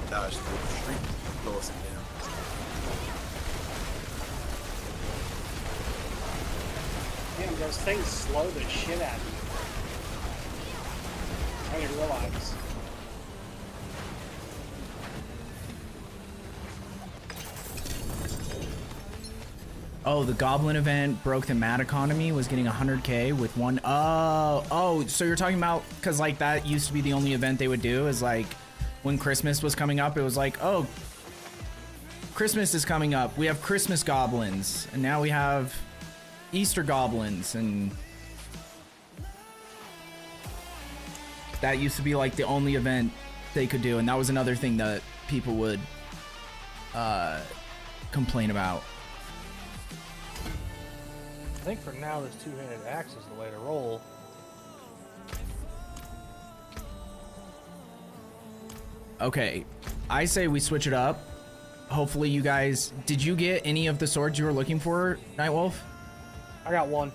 Speaker 8: Dodge through the street. Blow us down.
Speaker 7: Dude, those things slow the shit out of you. I didn't realize.
Speaker 1: Oh, the Goblin event broke the mat economy, was getting 100k with one. Oh, so you're talking about, because like that used to be the only event they would do, is like when Christmas was coming up, it was like, oh, Christmas is coming up. We have Christmas goblins, and now we have Easter goblins, and that used to be like the only event they could do, and that was another thing that people would complain about.
Speaker 6: I think for now, this two-handed axe is the way to roll.
Speaker 1: Okay, I say we switch it up. Hopefully you guys... Did you get any of the swords you were looking for, Nightwolf?
Speaker 6: I got one.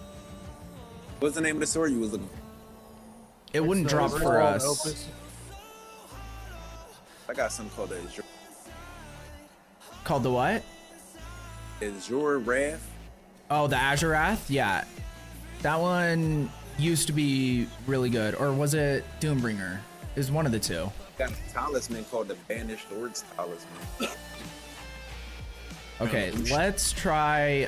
Speaker 8: What's the name of the sword you was looking for?
Speaker 1: It wouldn't
Speaker 6: It's,
Speaker 1: drop for us.
Speaker 6: Opus.
Speaker 8: I got something called the Azure.
Speaker 1: Called the what?
Speaker 8: Azure Wrath.
Speaker 1: Oh, the Azurath? Yeah. That one used to be really good. Or was it Doombringer? It was one of the two.
Speaker 8: Got a talisman called the Banished Lord's Talisman.
Speaker 1: Okay, let's try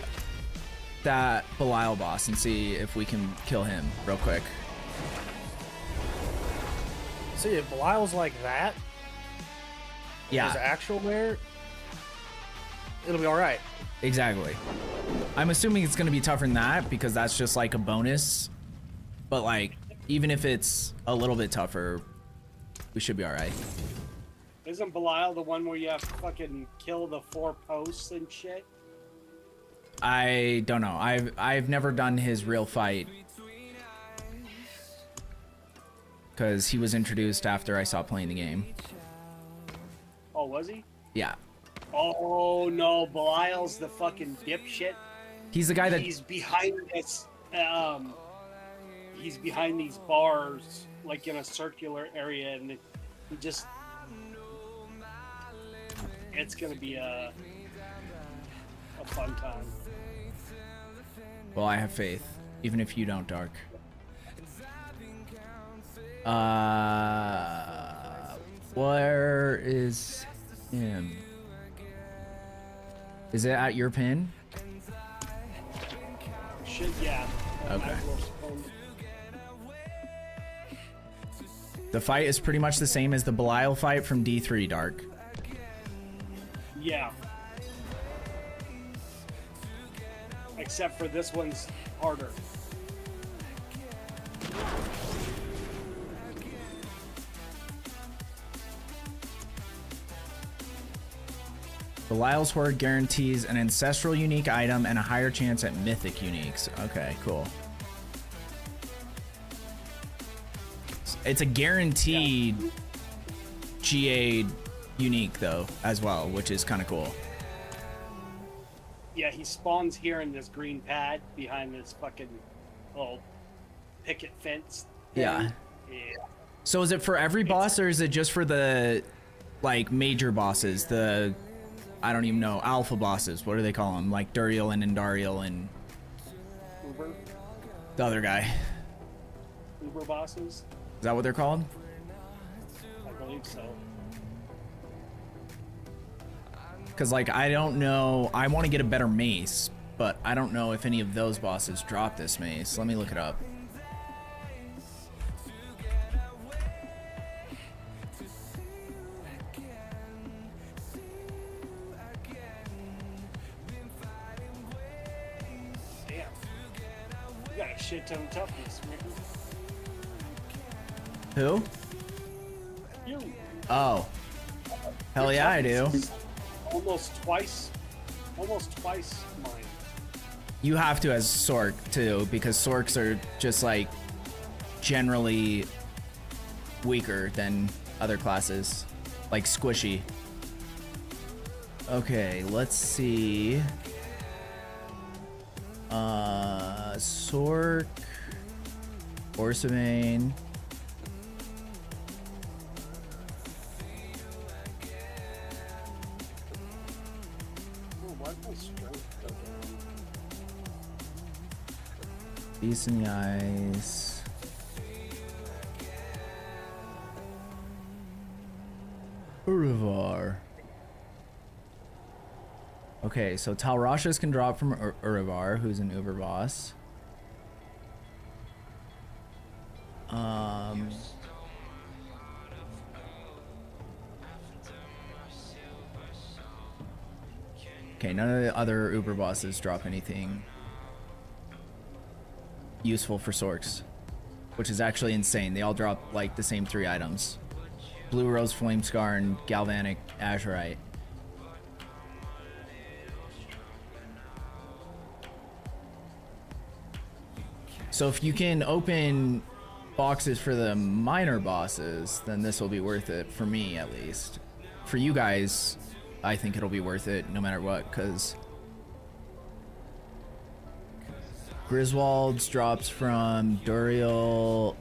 Speaker 1: that Belial boss and see if we can kill him real quick.
Speaker 6: See, if Belial's like that, his
Speaker 1: Yeah,
Speaker 6: actual there, it'll be all right.
Speaker 1: exactly. I'm assuming it's gonna be tougher than that because that's just like a bonus. But like, even if it's a little bit tougher, we should be all right.
Speaker 7: Isn't Belial the one where you have to fucking kill the 4 posts and shit?
Speaker 1: I don't know. I've never done his real fight because he was introduced after I stopped playing the game.
Speaker 7: Oh, was he?
Speaker 1: Yeah,
Speaker 7: Oh no, Belial's the fucking dipshit.
Speaker 1: he's the guy that
Speaker 7: He's behind this. He's behind these bars, like in a circular area, and he just. It's gonna be a fun time.
Speaker 1: Well, I have faith, even if you don't, Dark. Where is him? Is it at your pin?
Speaker 7: Shit, yeah.
Speaker 1: Okay. The fight is pretty much the same as the Belial fight from D3, Dark.
Speaker 7: Yeah. Except for this one's harder.
Speaker 1: Belial's Horde guarantees an ancestral unique item and a higher chance at mythic uniques. Okay, cool. It's a guaranteed GA unique though, as well, which is kind of cool.
Speaker 7: Yeah, he spawns here in this green pad behind this fucking little picket fence thing.
Speaker 1: Yeah.
Speaker 7: Yeah.
Speaker 1: So is it for every boss or is it just for the like major bosses? The I don't even know, alpha bosses. What do they call them? Like Duriel and Indariel and
Speaker 7: Uber?
Speaker 1: the other guy.
Speaker 7: Uber bosses?
Speaker 1: Is that what they're called?
Speaker 7: I believe so.
Speaker 1: Because like I don't know, I want to get a better mace, but I don't know if any of those bosses drop this mace. Let me look it up.
Speaker 7: Damn. You got a shit ton of toughness, man.
Speaker 1: Who?
Speaker 7: You.
Speaker 1: Oh. Hell yeah, I do.
Speaker 7: Almost twice mine.
Speaker 1: You have to as Sork too, because Sorks are just like generally weaker than other classes, like squishy. Okay, let's see. Sork, Orsavane.
Speaker 7: Oh, why did my strength go down?
Speaker 1: Beast in the eyes. Urivar. Okay, so Talrashas can drop from Urivar, who's an Uber boss. Okay, none of the other Uber bosses drop anything useful for Sorks, which is actually insane. They all drop like the same 3 items: Blue Rose Flame Scar and Galvanic Azurite. So if you can open boxes for the minor bosses, then this will be worth it, for me at least. For you guys, I think it'll be worth it no matter what, because Griswold's drops from Duriel.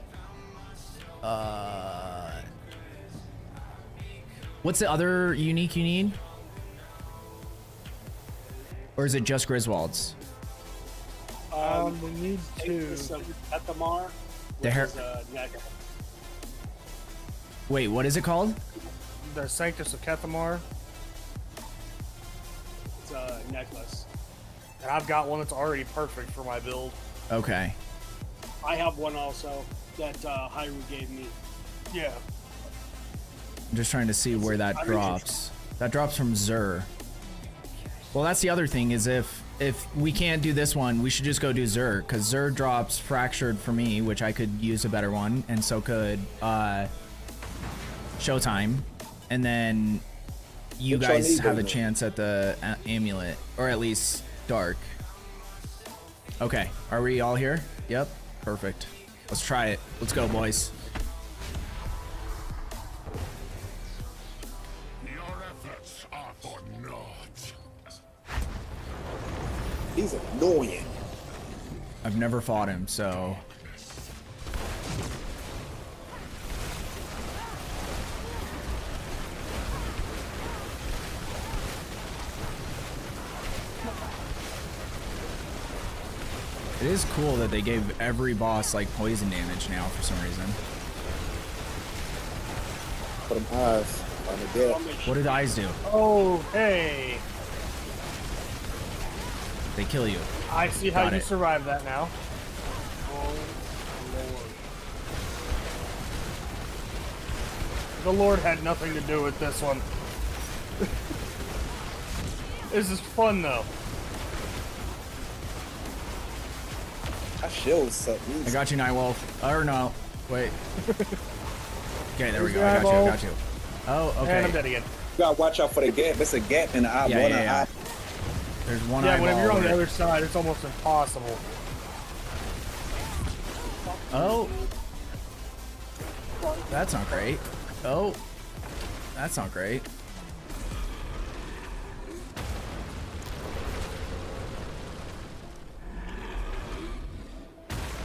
Speaker 1: What's the other unique you need? Or is it just Griswold's?
Speaker 6: We need to.
Speaker 7: Ethamar.
Speaker 1: The hair. Wait, what is it called?
Speaker 6: The Sanctus of Kethamar.
Speaker 7: It's a necklace.
Speaker 6: And I've got one that's already perfect for my build.
Speaker 1: Okay.
Speaker 7: I have one also that Hyrule gave me.
Speaker 6: Yeah.
Speaker 1: I'm just trying to see where that drops. That drops from Zur. Well, that's the other thing, is if we can't do this one, we should just go do Zur, because Zur drops Fractured for me, which I could use a better one, and so could Showtime. And then you guys have a chance at the amulet, or at least Dark. Okay, are we all here? Yep, perfect. Let's try it. Let's go, boys.
Speaker 5: Your efforts are for naught.
Speaker 8: He's annoying.
Speaker 1: I've never fought him, so... It is cool that they gave every boss like poison damage now for some reason.
Speaker 8: Put them eyes on the dead.
Speaker 1: What did eyes do?
Speaker 6: Oh, hey.
Speaker 1: They kill you.
Speaker 6: I see how
Speaker 1: Got
Speaker 6: you
Speaker 1: it.
Speaker 6: survived that now. The Lord had nothing to do with this one. This is fun though.
Speaker 8: I shield suck.
Speaker 1: I got you, Nightwolf. Or no. Wait. Okay, there we go.
Speaker 6: Here's
Speaker 1: I
Speaker 6: your
Speaker 1: got you. Oh,
Speaker 6: And I'm
Speaker 1: okay.
Speaker 6: dead again.
Speaker 8: You gotta watch out for the gap. There's a gap in the eye.
Speaker 1: Yeah,
Speaker 8: One
Speaker 1: yeah, yeah.
Speaker 8: eye.
Speaker 1: There's one
Speaker 6: Yeah,
Speaker 1: eyeball.
Speaker 6: whenever you're on the
Speaker 1: over
Speaker 6: other
Speaker 1: it.
Speaker 6: side, it's almost impossible.
Speaker 1: Oh. That's not great. Oh. That's not great.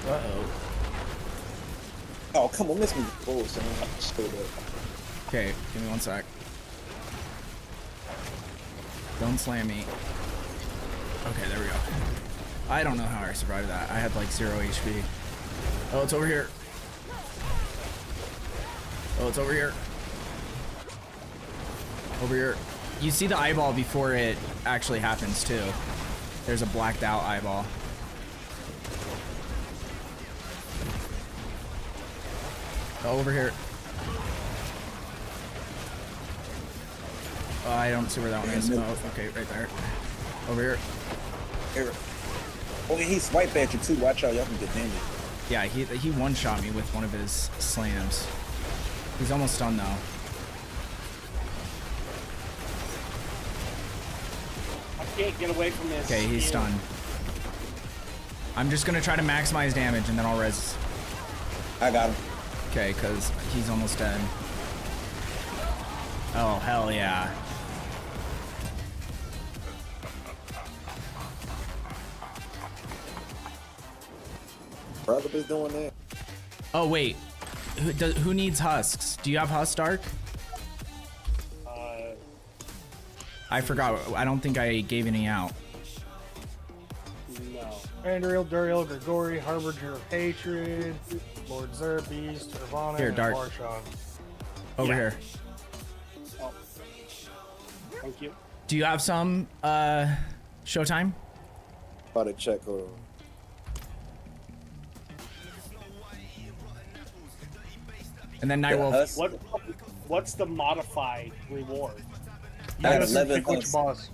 Speaker 1: Uh-oh.
Speaker 8: Oh, come on, miss me. Oh, so I stood up.
Speaker 1: Okay, give me one sec. Don't slam me. Okay, there we go. I don't know how I survived that. I had like 0 HP. Oh, it's over here. Oh, it's over here. Over here. You see the eyeball before it actually happens too. There's a blacked out eyeball. Oh, over here. Oh, I don't see where that one is. Oh, okay, right there. Over here.
Speaker 8: Here. Oh, yeah, he swiped at you too. Watch out, y'all can get damaged.
Speaker 1: Yeah, he one-shot me with one of his slams. He's almost done though.
Speaker 7: I can't get away from this.
Speaker 1: Okay, he's stunned. I'm just gonna try to maximize damage and then I'll res.
Speaker 8: I got him.
Speaker 1: Okay, because he's almost dead. Oh, hell yeah.
Speaker 8: Brother is doing that.
Speaker 1: Oh, wait. Who needs husks? Do you have husk, Dark?
Speaker 7: Uh,
Speaker 1: I forgot. I don't think I gave any out.
Speaker 7: No.
Speaker 6: Andriel, Duriel, Grigori, Harbinger of Hatred, Lord Xerxes, Nirvana,
Speaker 1: Here,
Speaker 6: and
Speaker 1: Dart.
Speaker 6: Varshan.
Speaker 1: Over
Speaker 7: Yeah.
Speaker 1: here.
Speaker 7: Oh. Thank you.
Speaker 1: Do you have some showtime?
Speaker 8: About to check. Hold on.
Speaker 1: And then
Speaker 8: The
Speaker 1: Nightwolf.
Speaker 8: husk,
Speaker 7: What's the modified reward?
Speaker 6: You
Speaker 8: got
Speaker 6: gotta
Speaker 8: 11
Speaker 6: pick which
Speaker 8: husks.
Speaker 6: boss.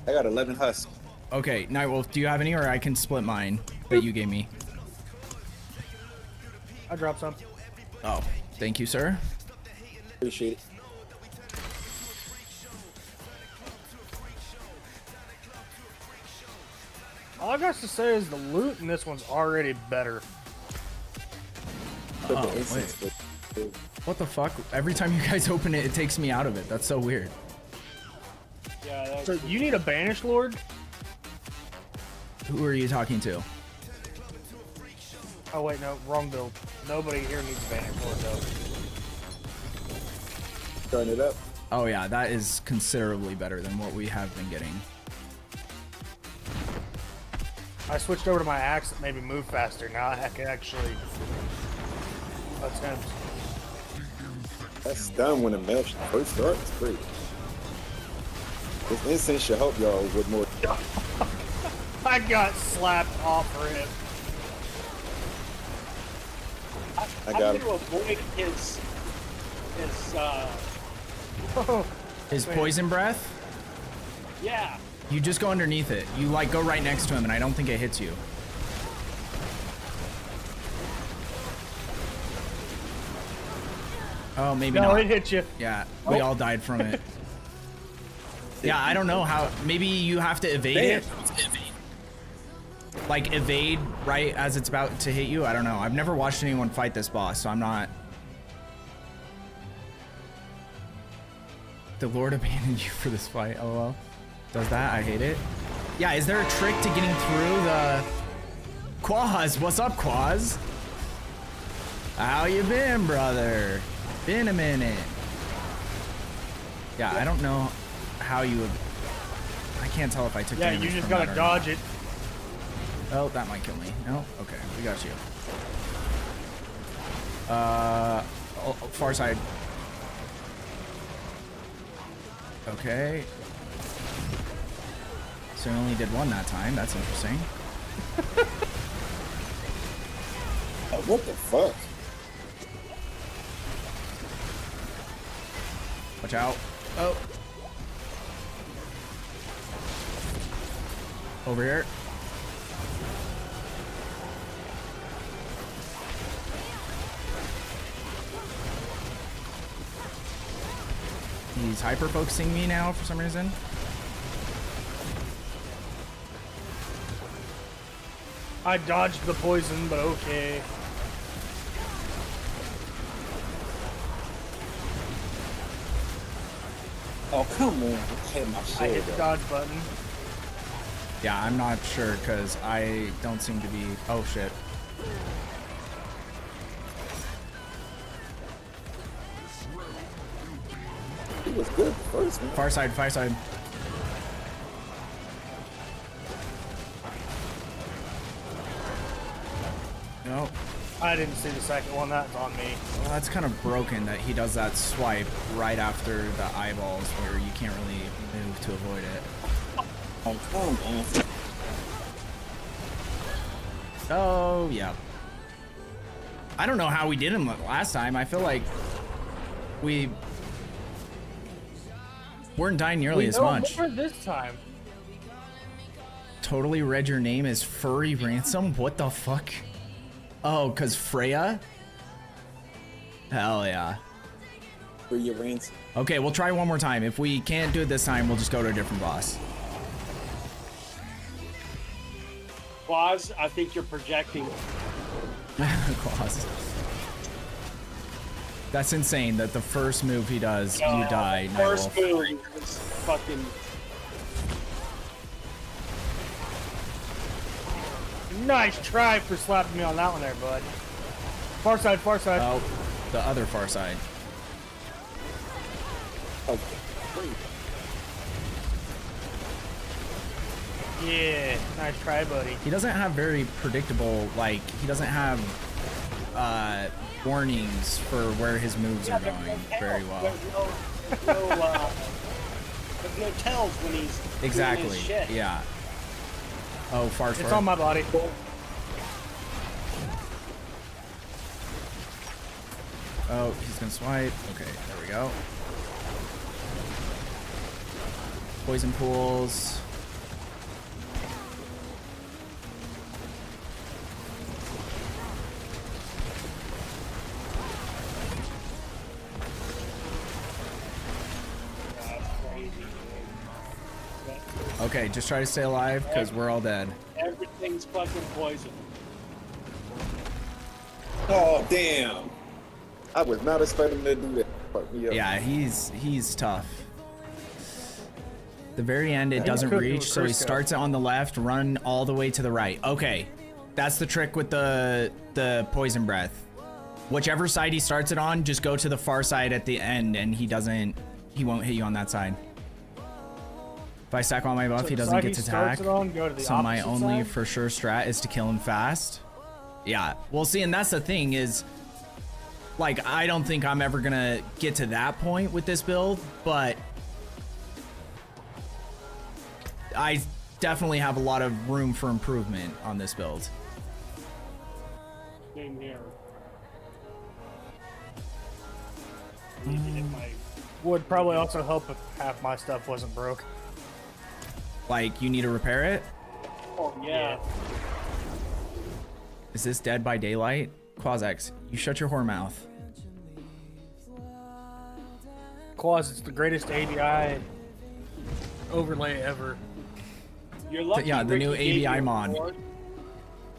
Speaker 8: I got 11 husks.
Speaker 1: Okay, Nightwolf, do you have any, or I can split mine that you gave me?
Speaker 6: I dropped some.
Speaker 1: Oh, thank you, sir.
Speaker 8: Appreciate it.
Speaker 6: All I got to say is the loot in this one's already better.
Speaker 8: Put
Speaker 1: Oh,
Speaker 8: the incense, but-
Speaker 1: What the fuck? Every time you guys open it, it takes me out of it. That's so weird.
Speaker 7: Yeah, that's
Speaker 6: So you need a Banished Lord?
Speaker 1: Who are you talking to?
Speaker 6: Oh wait, no, wrong build. Nobody here needs a Banished Lord though.
Speaker 8: Turn it up.
Speaker 1: Oh yeah, that is considerably better than what we have been getting.
Speaker 6: I switched over to my axe that made me move faster. Now I can actually attempt.
Speaker 8: That's done when the match first starts. It's great. This incense should help y'all with more.
Speaker 6: I got slapped off for it.
Speaker 8: I
Speaker 7: How
Speaker 8: got
Speaker 7: do
Speaker 8: him.
Speaker 7: you avoid his
Speaker 1: His poison breath?
Speaker 7: yeah.
Speaker 1: You just go underneath it. You like go right next to him, and I don't think it hits you. Oh, maybe
Speaker 6: No,
Speaker 1: not.
Speaker 6: it hit you.
Speaker 1: Yeah, we all died from it. Yeah, I don't know how. Maybe you have to evade it. Like evade right as it's about to hit you. I don't know. I've never watched anyone fight this boss, so I'm not. The Lord abandoned you for this fight. LOL. Does that? I hate it. Yeah, is there a trick to getting through the... Quaz, what's up, Quaz? How you been, brother? Been a minute. Yeah, I don't know how you would... I can't tell if I took
Speaker 6: Yeah,
Speaker 1: damage
Speaker 6: you just
Speaker 1: from
Speaker 6: gotta
Speaker 1: that or
Speaker 6: dodge it.
Speaker 1: not. Oh, that might kill me. No? Okay, we got you. Far side. Okay. So I only did one that time. That's interesting.
Speaker 8: Oh, what the fuck?
Speaker 1: Watch out. Oh. Over here. He's hyper focusing me now for some reason.
Speaker 6: I dodged the poison, but okay.
Speaker 8: Oh, come on. I had my
Speaker 6: I
Speaker 8: shield
Speaker 6: hit the
Speaker 8: up.
Speaker 6: dodge button.
Speaker 1: Yeah, I'm not sure because I don't seem to be. Oh shit.
Speaker 8: It was good first, man.
Speaker 1: Far side, far side. No.
Speaker 6: I didn't see the second one. That's on me.
Speaker 1: Well, that's kind of broken that he does that swipe right after the eyeballs where you can't really move to avoid it.
Speaker 8: Oh, come on.
Speaker 1: Oh, yeah. I don't know how we did him last time. I feel like we weren't dying nearly as much.
Speaker 6: More this time.
Speaker 1: Totally read your name as Furry Ransom? What the fuck? Oh, because Freya? Hell yeah.
Speaker 8: For your ransom.
Speaker 1: Okay, we'll try one more time. If we can't do it this time, we'll just go to a different boss.
Speaker 7: Quaz, I think you're projecting.
Speaker 1: Claws. That's insane that the first move he does, you die.
Speaker 7: First
Speaker 1: Nightwolf.
Speaker 7: move is fucking.
Speaker 6: Nice try for slapping me on that one there, bud. Far side, far side.
Speaker 1: Oh, the other far side.
Speaker 8: Oh,
Speaker 6: Yeah, nice try, buddy.
Speaker 1: He doesn't have very predictable, like, he doesn't have warnings for where his moves are going very well.
Speaker 7: There's no tells when he's doing his
Speaker 1: Exactly,
Speaker 7: shit.
Speaker 1: yeah. Oh, far.
Speaker 6: It's on my body.
Speaker 1: Oh, he's gonna swipe. Okay, there we go. Poison pools. Okay, just try to stay alive because we're all dead.
Speaker 7: Everything's fucking poison.
Speaker 8: Oh damn! I was not expecting him to do that. Fuck me up.
Speaker 1: Yeah, he's tough. The very end, it doesn't
Speaker 6: could do
Speaker 1: reach,
Speaker 6: a
Speaker 1: so he
Speaker 6: Crisco.
Speaker 1: starts it on the left, run all the way to the right. Okay, that's the trick with the poison breath. Whichever side he starts it on, just go to the far side at the end, and he won't hit you on that side. If I stack on my buff,
Speaker 6: So
Speaker 1: he
Speaker 6: the
Speaker 1: doesn't
Speaker 6: side
Speaker 1: get
Speaker 6: he
Speaker 1: to
Speaker 6: starts
Speaker 1: attack.
Speaker 6: it on, go to the
Speaker 1: So my
Speaker 6: opposite
Speaker 1: only
Speaker 6: side?
Speaker 1: for sure strat is to kill him fast. Yeah, well, see, and that's the thing is, like, I don't think I'm ever gonna get to that point with this build, but I definitely have a lot of room for improvement on this build.
Speaker 7: Same here. I need to hit my
Speaker 6: Would probably also help if half my stuff wasn't broke.
Speaker 1: Like, you need to repair it?
Speaker 7: Oh yeah.
Speaker 1: Is this Dead by Daylight? Quasex, you shut your whore mouth.
Speaker 6: Claus, it's the greatest ABI overlay ever.
Speaker 7: You're lucky.
Speaker 1: Yeah, the new ABI mod.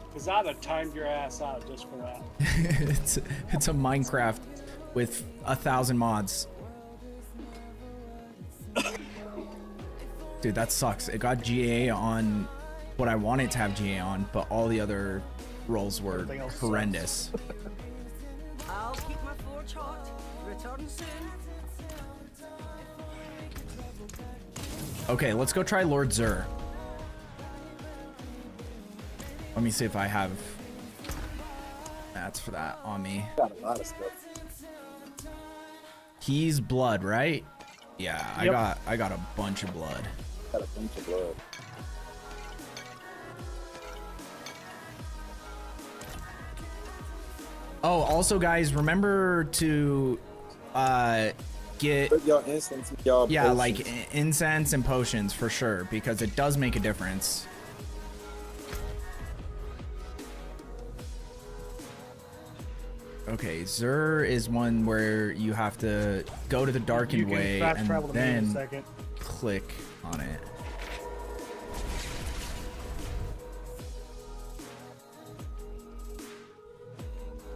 Speaker 7: Because I'd have timed your ass out just for that.
Speaker 1: it's a Minecraft with 1,000 mods. Dude, that sucks. It got GA on what I wanted to have GA on, but all the other roles were
Speaker 6: Everything else
Speaker 1: horrendous.
Speaker 9: I'll keep my forge hot. Return soon.
Speaker 1: Okay, let's go try Lord Zur. Let me see if I have mats for that on me.
Speaker 8: Got a lot of stuff.
Speaker 1: He's blood, right? Yeah,
Speaker 6: Yep.
Speaker 1: I got a bunch of blood.
Speaker 8: Got a bunch of blood.
Speaker 1: Oh, also guys, remember to get
Speaker 8: Put y'all instance, y'all.
Speaker 1: yeah,
Speaker 8: potions.
Speaker 1: like incense and potions for sure, because it does make a difference. Okay, Zur is one where you have to go to the
Speaker 6: You
Speaker 1: darkened
Speaker 6: can
Speaker 1: way
Speaker 6: fast
Speaker 1: and
Speaker 6: travel to me in a
Speaker 1: then
Speaker 6: second.
Speaker 1: click on it.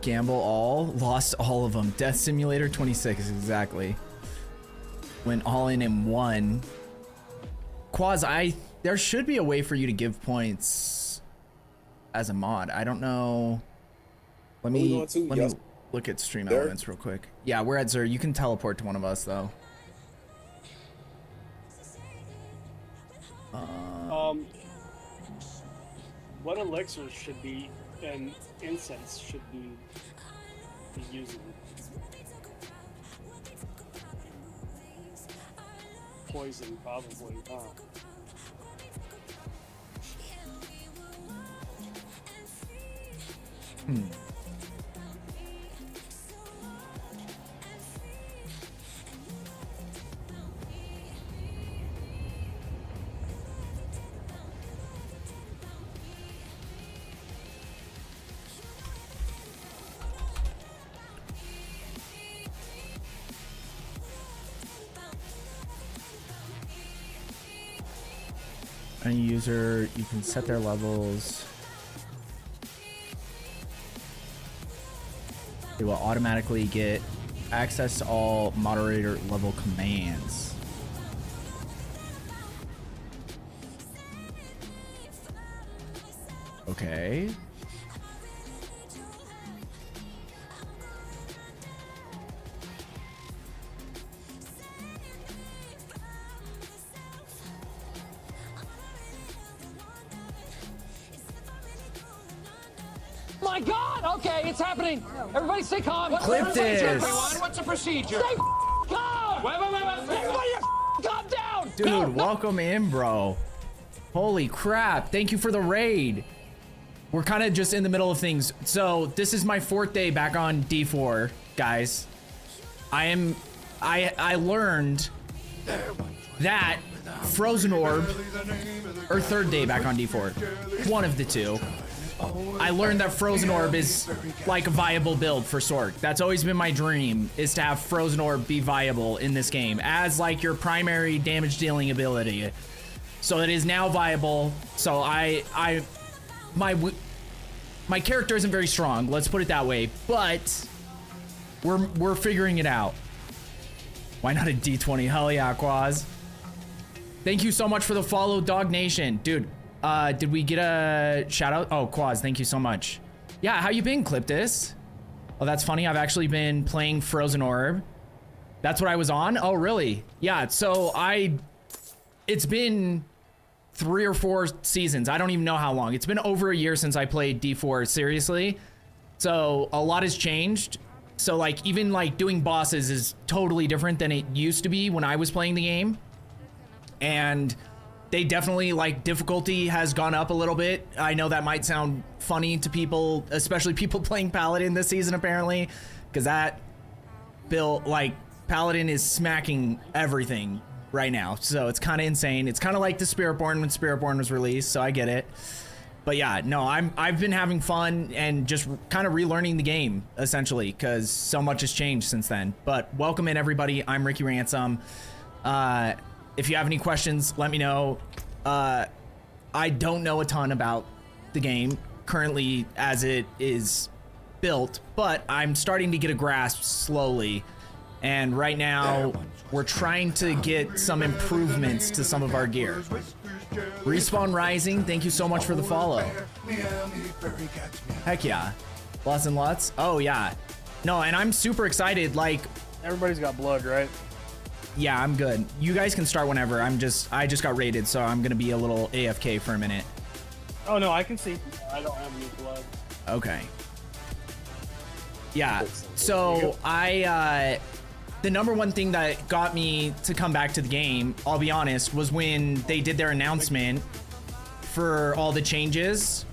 Speaker 1: Gamble all, lost all of them. Death Simulator 26, exactly. Went all in one. Quaz, there should be a way for you to give points as a mod. I don't know. Let
Speaker 8: Where we
Speaker 1: me
Speaker 8: going to?
Speaker 1: let me
Speaker 8: Yes.
Speaker 1: look at stream
Speaker 8: There?
Speaker 1: elements real quick. Yeah, we're at Zur. You can teleport to one of us though.
Speaker 7: What elixirs should be and incense should be using? Poison, probably, huh?
Speaker 1: Any user, you can set their levels. They will automatically get access to all moderator level commands. Okay.
Speaker 4: my God! Okay, it's happening. Everybody stay calm. What's
Speaker 1: Clip
Speaker 4: the procedure,
Speaker 1: this.
Speaker 4: everyone? What's the procedure? Stay calm! Wait. Everybody calm down!
Speaker 1: Dude, welcome in, bro. Holy crap. Thank you for the raid. We're kind of just in the middle of things. So this is my 4th day back on D4, guys. I learned that Frozen Orb, or 3rd day back on D4, one of the two. I learned that Frozen Orb is like a viable build for Sork. That's always been my dream, is to have Frozen Orb be viable in this game as like your primary damage dealing ability. So it is now viable. So my character isn't very strong, let's put it that way, but we're figuring it out. Why not a D20? Hell yeah, Quaz. Thank you so much for the follow, Dog Nation. Dude, did we get a shout out? Oh, Quaz, thank you so much. Yeah, how you been, Cliptus? Oh, that's funny. I've actually been playing Frozen Orb. That's what I was on? Oh, really? Yeah, so it's been 3 or 4 seasons. I don't even know how long. It's been over a year since I played D4 seriously. So a lot has changed. So like even like doing bosses is totally different than it used to be when I was playing the game. And they definitely, like, difficulty has gone up a little bit. I know that might sound funny to people, especially people playing Paladin this season apparently, because that build, like, Paladin is smacking everything right now. So it's kind of insane. It's kind of like the Spiritborn when Spiritborn was released, so I get it. But yeah, no, I've been having fun and just kind of relearning the game essentially, because so much has changed since then. But welcome in, everybody. I'm Ricky Ransom. If you have any questions, let me know. I don't know a ton about the game currently as it is built, but I'm starting to get a grasp slowly. And right now, we're trying to get some improvements to some of our gear. Respawn Rising, thank you so much for the follow. Heck yeah. Lots and lots. Oh yeah. No, and I'm super excited. Like,
Speaker 6: Everybody's got blood, right?
Speaker 1: yeah, I'm good. You guys can start whenever. I just got raided, so I'm gonna be a little AFK for a minute.
Speaker 6: Oh no, I can see. I don't have any blood.
Speaker 1: Okay. Yeah, so the number one thing that got me to come back to the game, I'll be honest, was when they did their announcement for all the changes.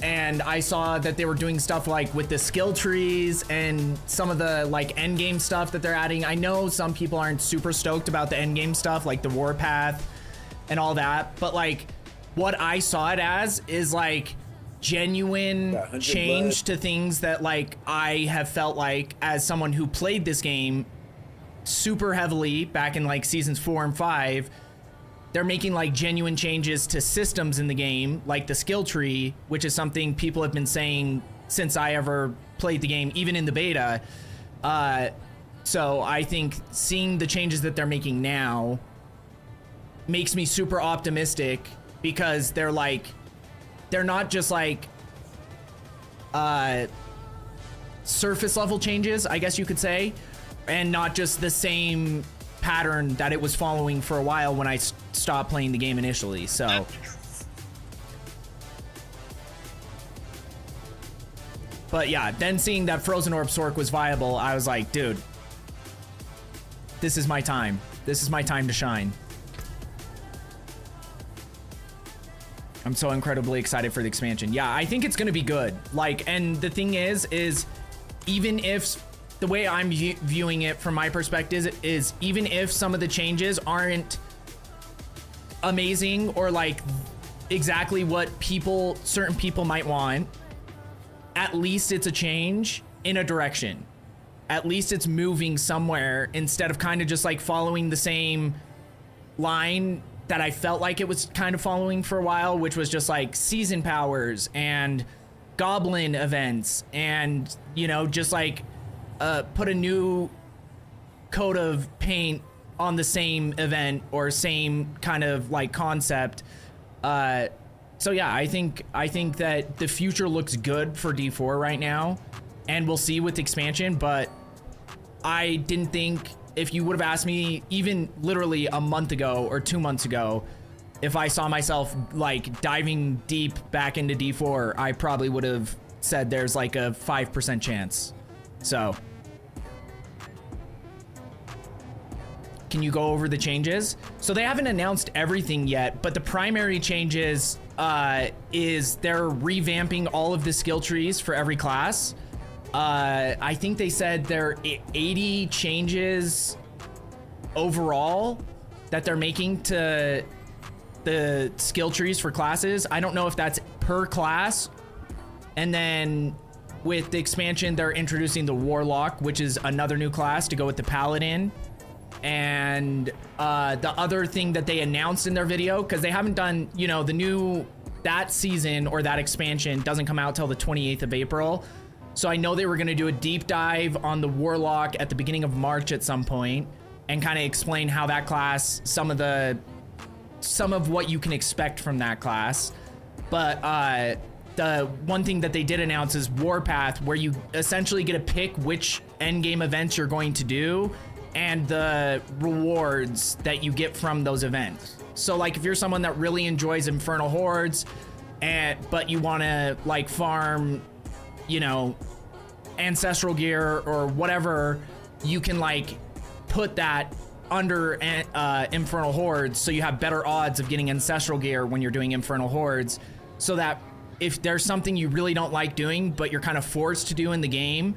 Speaker 1: And I saw that they were doing stuff like with the skill trees and some of the like end game stuff that they're adding. I know some people aren't super stoked about the end game stuff, like the warpath and all that, but like what I saw it as is like genuine change to things that like I have felt like as someone who played this game super heavily back in like seasons 4 and 5. They're making like genuine changes to systems in the game, like the skill tree, which is something people have been saying since I ever played the game, even in the beta. So I think seeing the changes that they're making now makes me super optimistic, because they're not just like surface level changes, I guess you could say, and not just the same pattern that it was following for a while when I stopped playing the game initially. So but yeah, then seeing that Frozen Orb Sork was viable, I was like, dude, this is my time. This is my time to shine. I'm so incredibly excited for the expansion. Yeah, I think it's gonna be good. Like, and the thing is even if the way I'm viewing it from my perspective is even if some of the changes aren't amazing or like exactly what certain people might want, at least it's a change in a direction. At least it's moving somewhere instead of kind of just like following the same line that I felt like it was kind of following for a while, which was just like season powers and goblin events and, you know, just like put a new coat of paint on the same event or same kind of like concept. So yeah, I think that the future looks good for D4 right now, and we'll see with the expansion. But I didn't think, if you would have asked me even literally a month ago or 2 months ago, if I saw myself like diving deep back into D4, I probably would have said there's like a 5% chance. So can you go over the changes? So they haven't announced everything yet, but the primary changes is they're revamping all of the skill trees for every class. I think they said there are 80 changes overall that they're making to the skill trees for classes. I don't know if that's per class. And then with the expansion, they're introducing the Warlock, which is another new class to go with the Paladin. And the other thing that they announced in their video, because they haven't done, you know, that season or that expansion doesn't come out till the 28th of April. So I know they were going to do a deep dive on the Warlock at the beginning of March at some point and kind of explain how that class, some of what you can expect from that class. But the one thing that they did announce is Warpath, where you essentially get to pick which endgame events you're going to do and the rewards that you get from those events. So like if you're someone that really enjoys Infernal Hordes but you want to like farm, you know, ancestral gear or whatever, you can like put that under Infernal Hordes so you have better odds of getting ancestral gear when you're doing Infernal Hordes, so that if there's something you really don't like doing but you're kind of forced to do in the game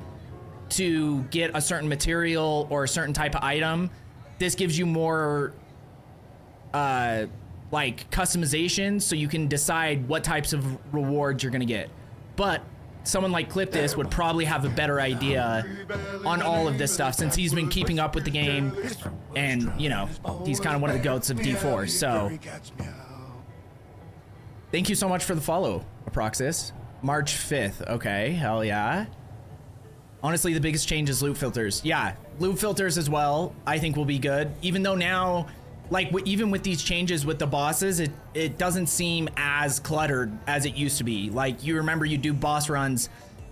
Speaker 1: to get a certain material or a certain type of item, this gives you more like customization, so you can decide what types of rewards you're gonna get. But someone like Cliptis would probably have a better idea on all of this stuff, since he's been keeping up with the game and, you know, he's kind of one of the goats of D4. So thank you so much for the follow, Aproxis. March 5th. Okay, hell yeah. Honestly, the biggest change is loot filters. Yeah, loot filters as well, I think will be good. Even though now, like even with these changes with the bosses, it doesn't seem as cluttered as it used to be. Like you remember you do boss runs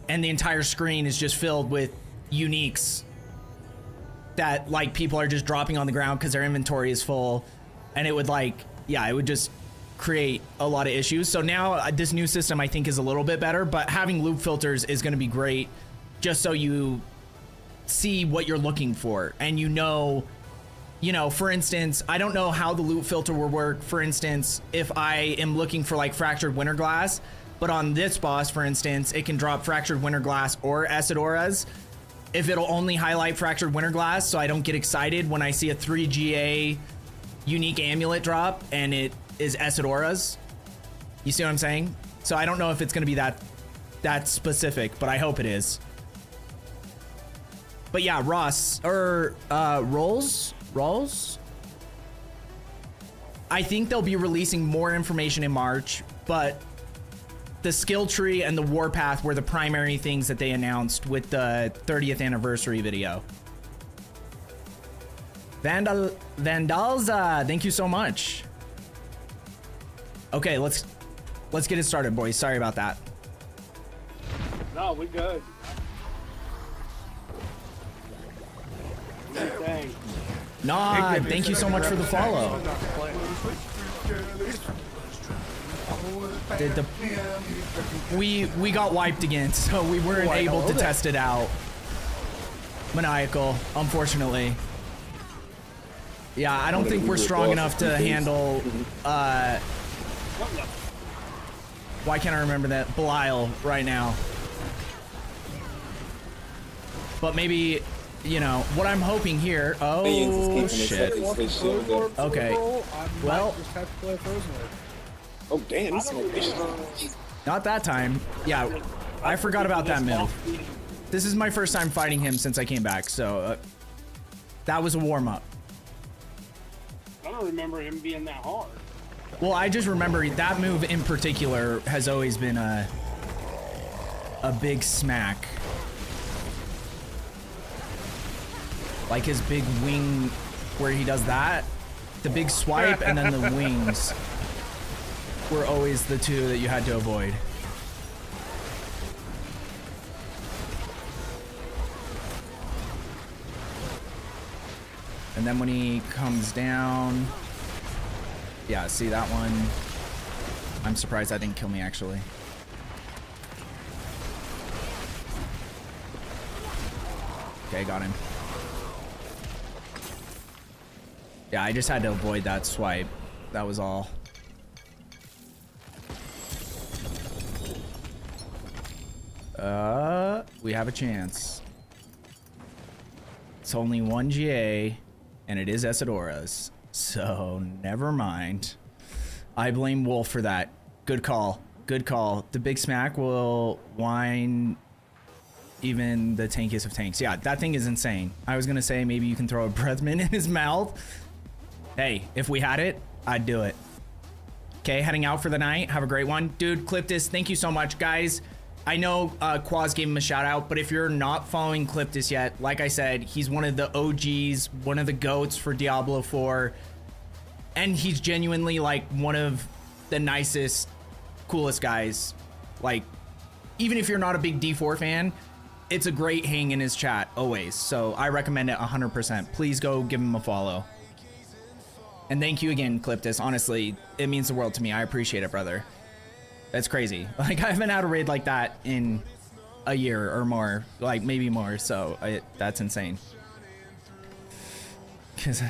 Speaker 1: and the entire screen is just filled with uniques that like people are just dropping on the ground because their inventory is full, and it would like, yeah, it would just create a lot of issues. So now this new system I think is a little bit better, but having loot filters is going to be great, just so you see what you're looking for. And you know, for instance, I don't know how the loot filter will work. For instance, if I am looking for like Fractured Winterglass, but on this boss, for instance, it can drop Fractured Winterglass or Acid Auras. If it'll only highlight Fractured Winterglass, so I don't get excited when I see a 3GA unique amulet drop and it is Acid Auras. You see what I'm saying? So I don't know if it's gonna be that specific, but I hope it is. But yeah, Rolls? I think they'll be releasing more information in March, but the skill tree and the Warpath were the primary things that they announced with the 30th anniversary video. Vandalza, thank you so much. Okay, let's get it started, boys. Sorry about that.
Speaker 7: No, we good. Dang.
Speaker 1: Nah, thank you so much for the follow. We got wiped again, so we weren't able to test it out. Maniacal, unfortunately. Yeah, I don't think we're strong enough to handle why can't I remember that? Belial right now. But maybe, you know, what I'm hoping here. Oh shit. Okay. Well.
Speaker 8: Oh damn, this is
Speaker 1: not that time. Yeah, I forgot about that move. This is my first time fighting him since I came back, so that was a warm-up.
Speaker 7: I don't remember him being that hard.
Speaker 1: Well, I just remember that move in particular has always been a big smack. Like his big wing where he does that, the big swipe, and then the wings were always the two that you had to avoid. And then when he comes down, yeah, see that one? I'm surprised that didn't kill me actually. Okay, got him. Yeah, I just had to avoid that swipe. That was all. We have a chance. It's only one GA, and it is Esadora's. So, never mind. I blame Wolf for that. Good call. Good call. The Big Smack will whine even the tankiest of tanks. Yeah, that thing is insane. I was gonna say maybe you can throw a breath mint in his mouth. Hey, if we had it, I'd do it. Okay, heading out for the night. Have a great one. Dude, Cliptus, thank you so much, guys. I know Quaz gave him a shout out, but if you're not following Cliptus yet, like I said, he's one of the OGs, one of the GOATs for Diablo 4. And he's genuinely like one of the nicest, coolest guys. Like, even if you're not a big D4 fan, it's a great hang in his chat always. So I recommend it 100%. Please go give him a follow. And thank you again, Cliptus. Honestly, it means the world to me. I appreciate it, brother. That's crazy. Like, I haven't had a raid like that in a year or more, like maybe more. So that's insane. Cause,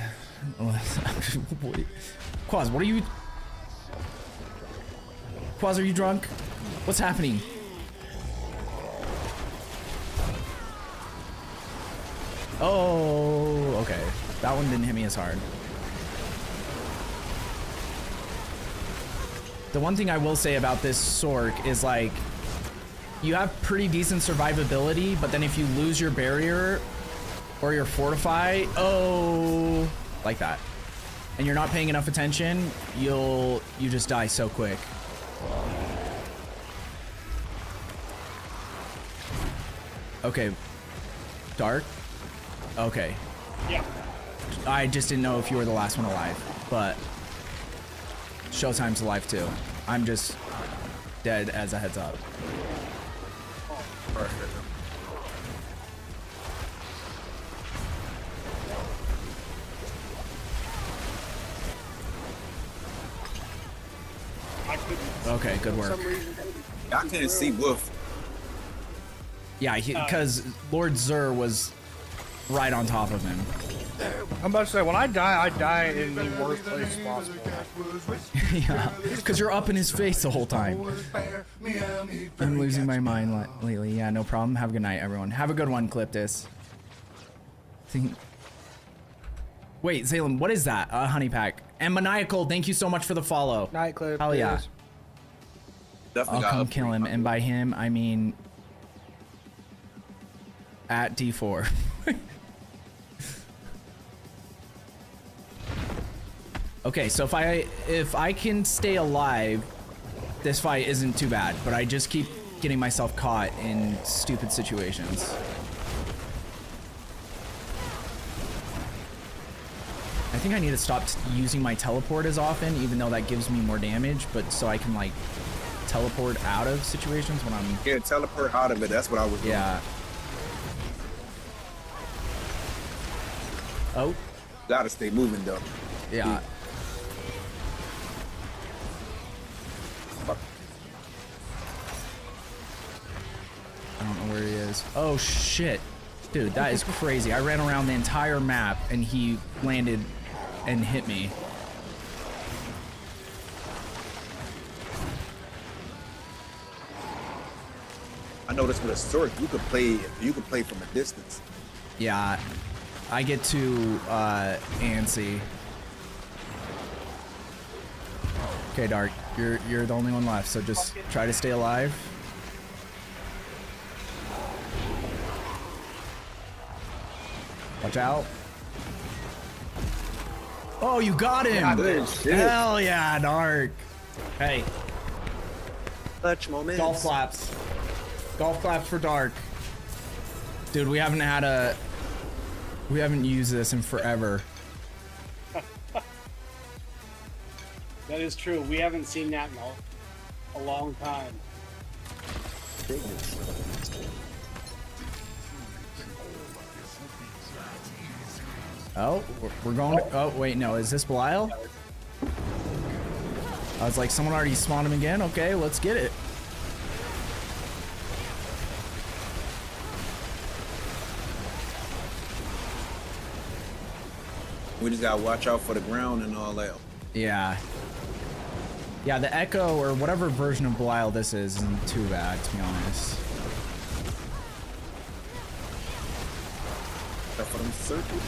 Speaker 1: Quaz, what are you? Quaz, are you drunk? What's happening? Oh, okay. That one didn't hit me as hard. The one thing I will say about this Sork is like, you have pretty decent survivability, but then if you lose your barrier or your fortify, oh, like that, and you're not paying enough attention, you just die so quick. Okay, Dark. Okay.
Speaker 7: Yeah.
Speaker 1: I just didn't know if you were the last one alive, but Showtime's alive too. I'm just dead as a heads up. Okay, good work.
Speaker 8: I couldn't see Wolf.
Speaker 1: Yeah, because Lord Zur was right on top of him.
Speaker 6: I'm about to say, when I die in the worst place possible.
Speaker 1: Yeah, because you're up in his face the whole time. I'm losing my mind lately. Yeah, no problem. Have a good night, everyone. Have a good one, Cliptus. Wait, Salem, what is that? Honey pack. And Maniacal, thank you so much for the follow.
Speaker 6: Night, Clip.
Speaker 1: Hell yeah.
Speaker 8: Definitely
Speaker 1: I'll come kill him, and by him, I mean at D4. Okay, so if I can stay alive, this fight isn't too bad, but I just keep getting myself caught in stupid situations. I think I need to stop using my teleport as often, even though that gives me more damage, but so I can like teleport out of situations when I'm...
Speaker 8: Yeah, teleport out of it, that's what I was doing.
Speaker 1: Yeah. Oh.
Speaker 8: Gotta stay moving though.
Speaker 1: Yeah. I don't know where he is. Oh shit. Dude, that is crazy. I ran around the entire map and he landed and hit me.
Speaker 8: I noticed with a sword, you could play from a distance.
Speaker 1: Yeah. I get too antsy. Okay, Dark, you're the only one left, so just try to stay alive. Watch out. Oh, you got him!
Speaker 8: Good shit.
Speaker 1: Hell yeah, Dark. Hey,
Speaker 6: Clutch moments.
Speaker 1: golf claps. Golf claps for Dark. Dude, we haven't used this in forever.
Speaker 7: That is true. We haven't seen that in a long time.
Speaker 1: Oh, we're going. Oh, wait, no. Is this Belial? I was like, someone already spawned him again. Okay, let's get it.
Speaker 8: We just gotta watch out for the ground and all that.
Speaker 1: Yeah. Yeah, the Echo or whatever version of Belial this is isn't too bad, to be honest.
Speaker 8: Except for them circles.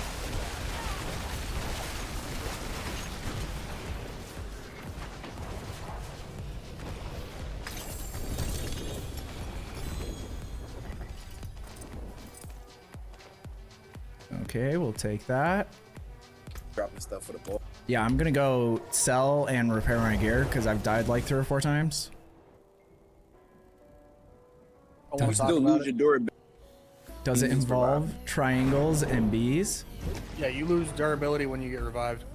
Speaker 1: Okay, we'll take that.
Speaker 8: Dropping stuff for the ball.
Speaker 1: Yeah, I'm gonna go sell and repair my gear because I've died like 3 or 4 times.
Speaker 6: I want
Speaker 8: You
Speaker 6: to talk
Speaker 8: still
Speaker 6: about
Speaker 8: lose
Speaker 6: it.
Speaker 8: your durability.
Speaker 1: Does it
Speaker 8: Bees
Speaker 1: involve
Speaker 8: revive.
Speaker 1: triangles and bees?
Speaker 6: Yeah, you lose durability when you get revived.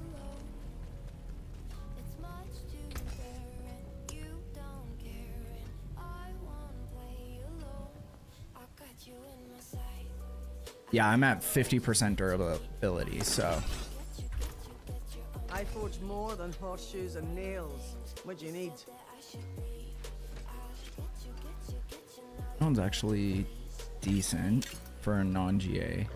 Speaker 1: Yeah, I'm at 50% durability, so.
Speaker 9: I forge more than horseshoes and nails. What do you need?
Speaker 1: That one's actually decent for a non-GA.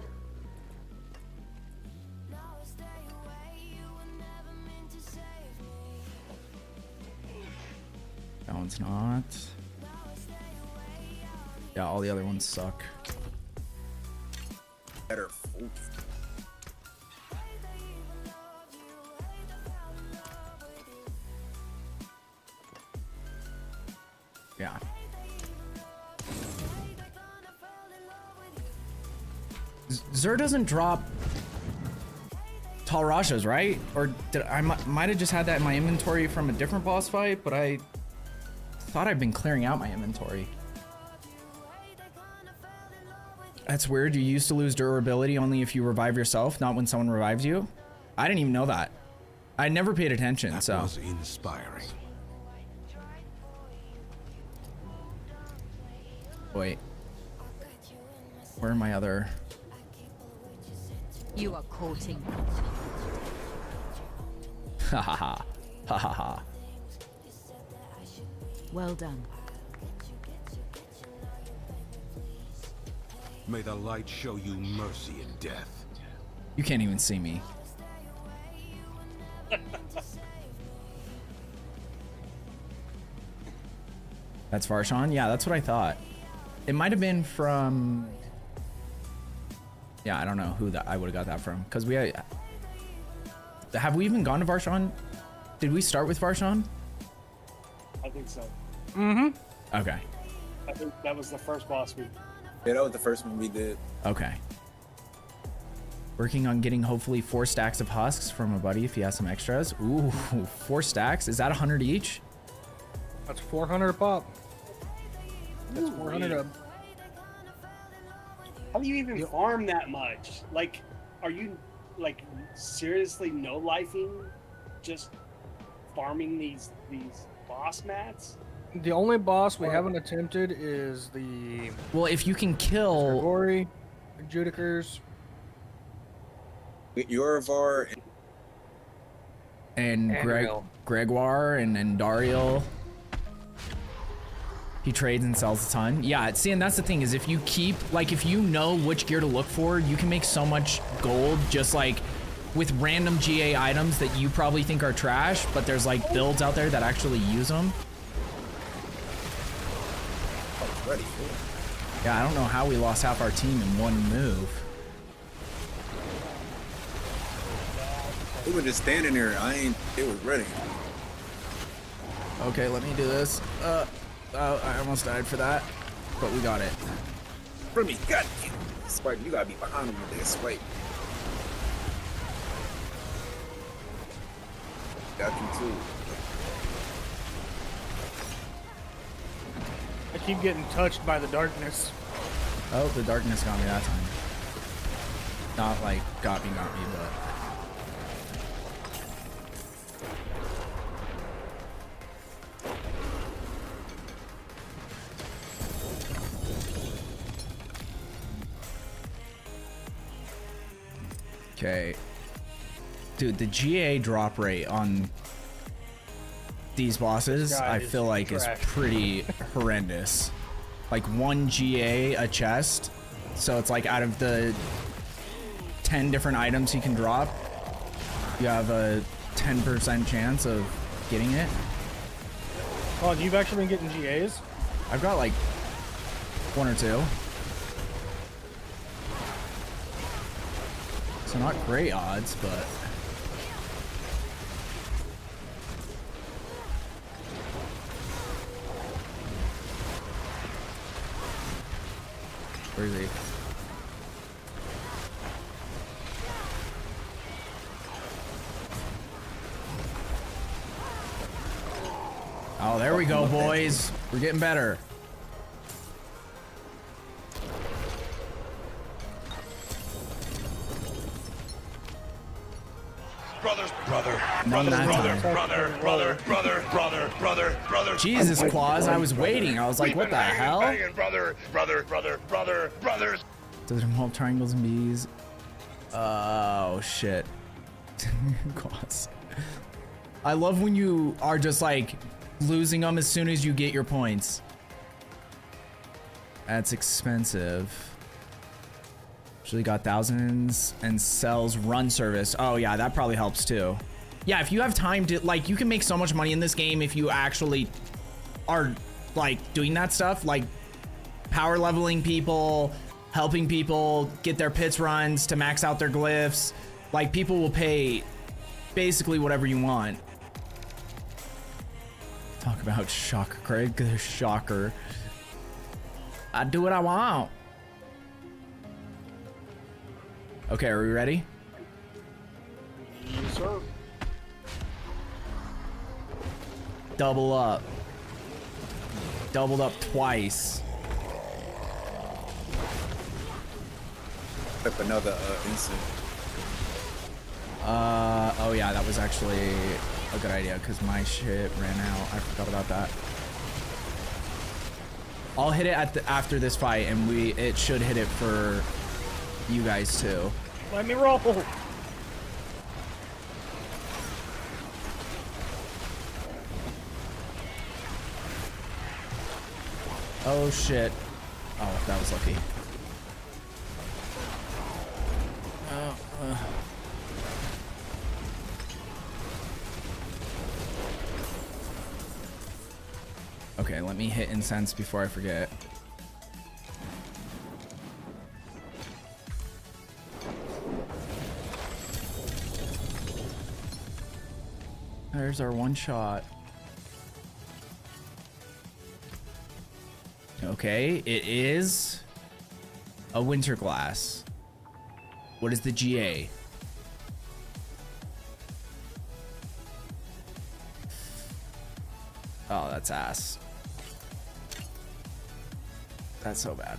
Speaker 1: That one's not. Yeah, all the other ones suck.
Speaker 8: Better food.
Speaker 1: Yeah. Xur doesn't drop Tal Rashas, right? Or did I might have just had that in my inventory from a different boss fight, but I thought I'd been clearing out my inventory. That's weird. You used to lose durability only if you revive yourself, not when someone revives you. I didn't even know that. I never paid attention,
Speaker 5: That
Speaker 1: so.
Speaker 5: was inspiring.
Speaker 1: Wait. Where are my other?
Speaker 3: You are courting.
Speaker 1: Ha ha ha. Ha ha ha.
Speaker 3: Well done.
Speaker 5: May the light show you mercy in death.
Speaker 1: You can't even see me. That's Varshan? Yeah, that's what I thought. It might have been from... Yeah, I don't know who that I would have got that from. Because we... Have we even gone to Varshan? Did we start with Varshan?
Speaker 7: I think so.
Speaker 1: Okay.
Speaker 7: I think that was the first boss we.
Speaker 8: Yeah, that was the first one we did.
Speaker 1: Okay. Working on getting hopefully 4 stacks of husks from a buddy if he has some extras. Ooh, 4 stacks? Is that 100 each?
Speaker 6: That's 400 a pop. That's 400 a...
Speaker 7: How do you even farm that much? Like, are you like seriously no lifing, just farming these boss mats?
Speaker 6: The only boss we haven't attempted is the
Speaker 1: Well, if you can kill...
Speaker 6: Grigori, Judicers.
Speaker 8: Yorivar
Speaker 1: and
Speaker 6: Andariel.
Speaker 1: Gregoire and Dariel. He trades and sells a ton. Yeah, see, and that's the thing is if you keep, like, if you know which gear to look for, you can make so much gold just like with random GA items that you probably think are trash, but there's like builds out there that actually use them.
Speaker 8: ready.
Speaker 1: Yeah, I don't know how we lost half our team in one move.
Speaker 8: We were just standing there. It was ready.
Speaker 1: Okay, let me do this. I almost died for that, but we got it.
Speaker 8: For me, God damn. Spike, you gotta be behind him with this. Wait. Got you too.
Speaker 6: I keep getting touched by the darkness.
Speaker 1: Oh, the darkness got me that time. Not like got me, but... Okay. Dude, the GA drop rate on these bosses, I feel like is pretty horrendous. Like 1 GA a chest. So it's like out of the 10 different items he can drop, you have a 10% chance of getting it.
Speaker 6: Oh, you've actually been getting GAs?
Speaker 1: I've got like 1 or 2. So not great odds, but where is he? Oh, there we go, boys. We're getting better.
Speaker 5: Brother.
Speaker 1: Jesus, Quaz, I was waiting. I was like, what the hell?
Speaker 5: Brothers.
Speaker 1: Does it involve triangles and bees? Oh, shit. Quaz. I love when you are just like losing them as soon as you get your points. That's expensive. Usually got thousands and sells run service. Oh yeah, that probably helps too. Yeah, if you have time to, like, you can make so much money in this game if you actually are like doing that stuff, like power leveling people, helping people get their pits runs to max out their glyphs. Like, people will pay basically whatever you want. Talk about shocker, Craig. The shocker. I do what I want. Okay, are we ready?
Speaker 7: Yes, sir.
Speaker 1: Double up. Doubled up twice.
Speaker 8: Flip another instant.
Speaker 1: Oh yeah, that was actually a good idea because my shit ran out. I forgot about that. I'll hit it at after this fight, and it should hit it for you guys too.
Speaker 6: Let me roll.
Speaker 1: Oh shit. Oh, that was lucky. Okay, let me hit incense before I forget. There's our one shot. Okay, it is a winter glass. What is the GA? Oh, that's ass. That's so bad.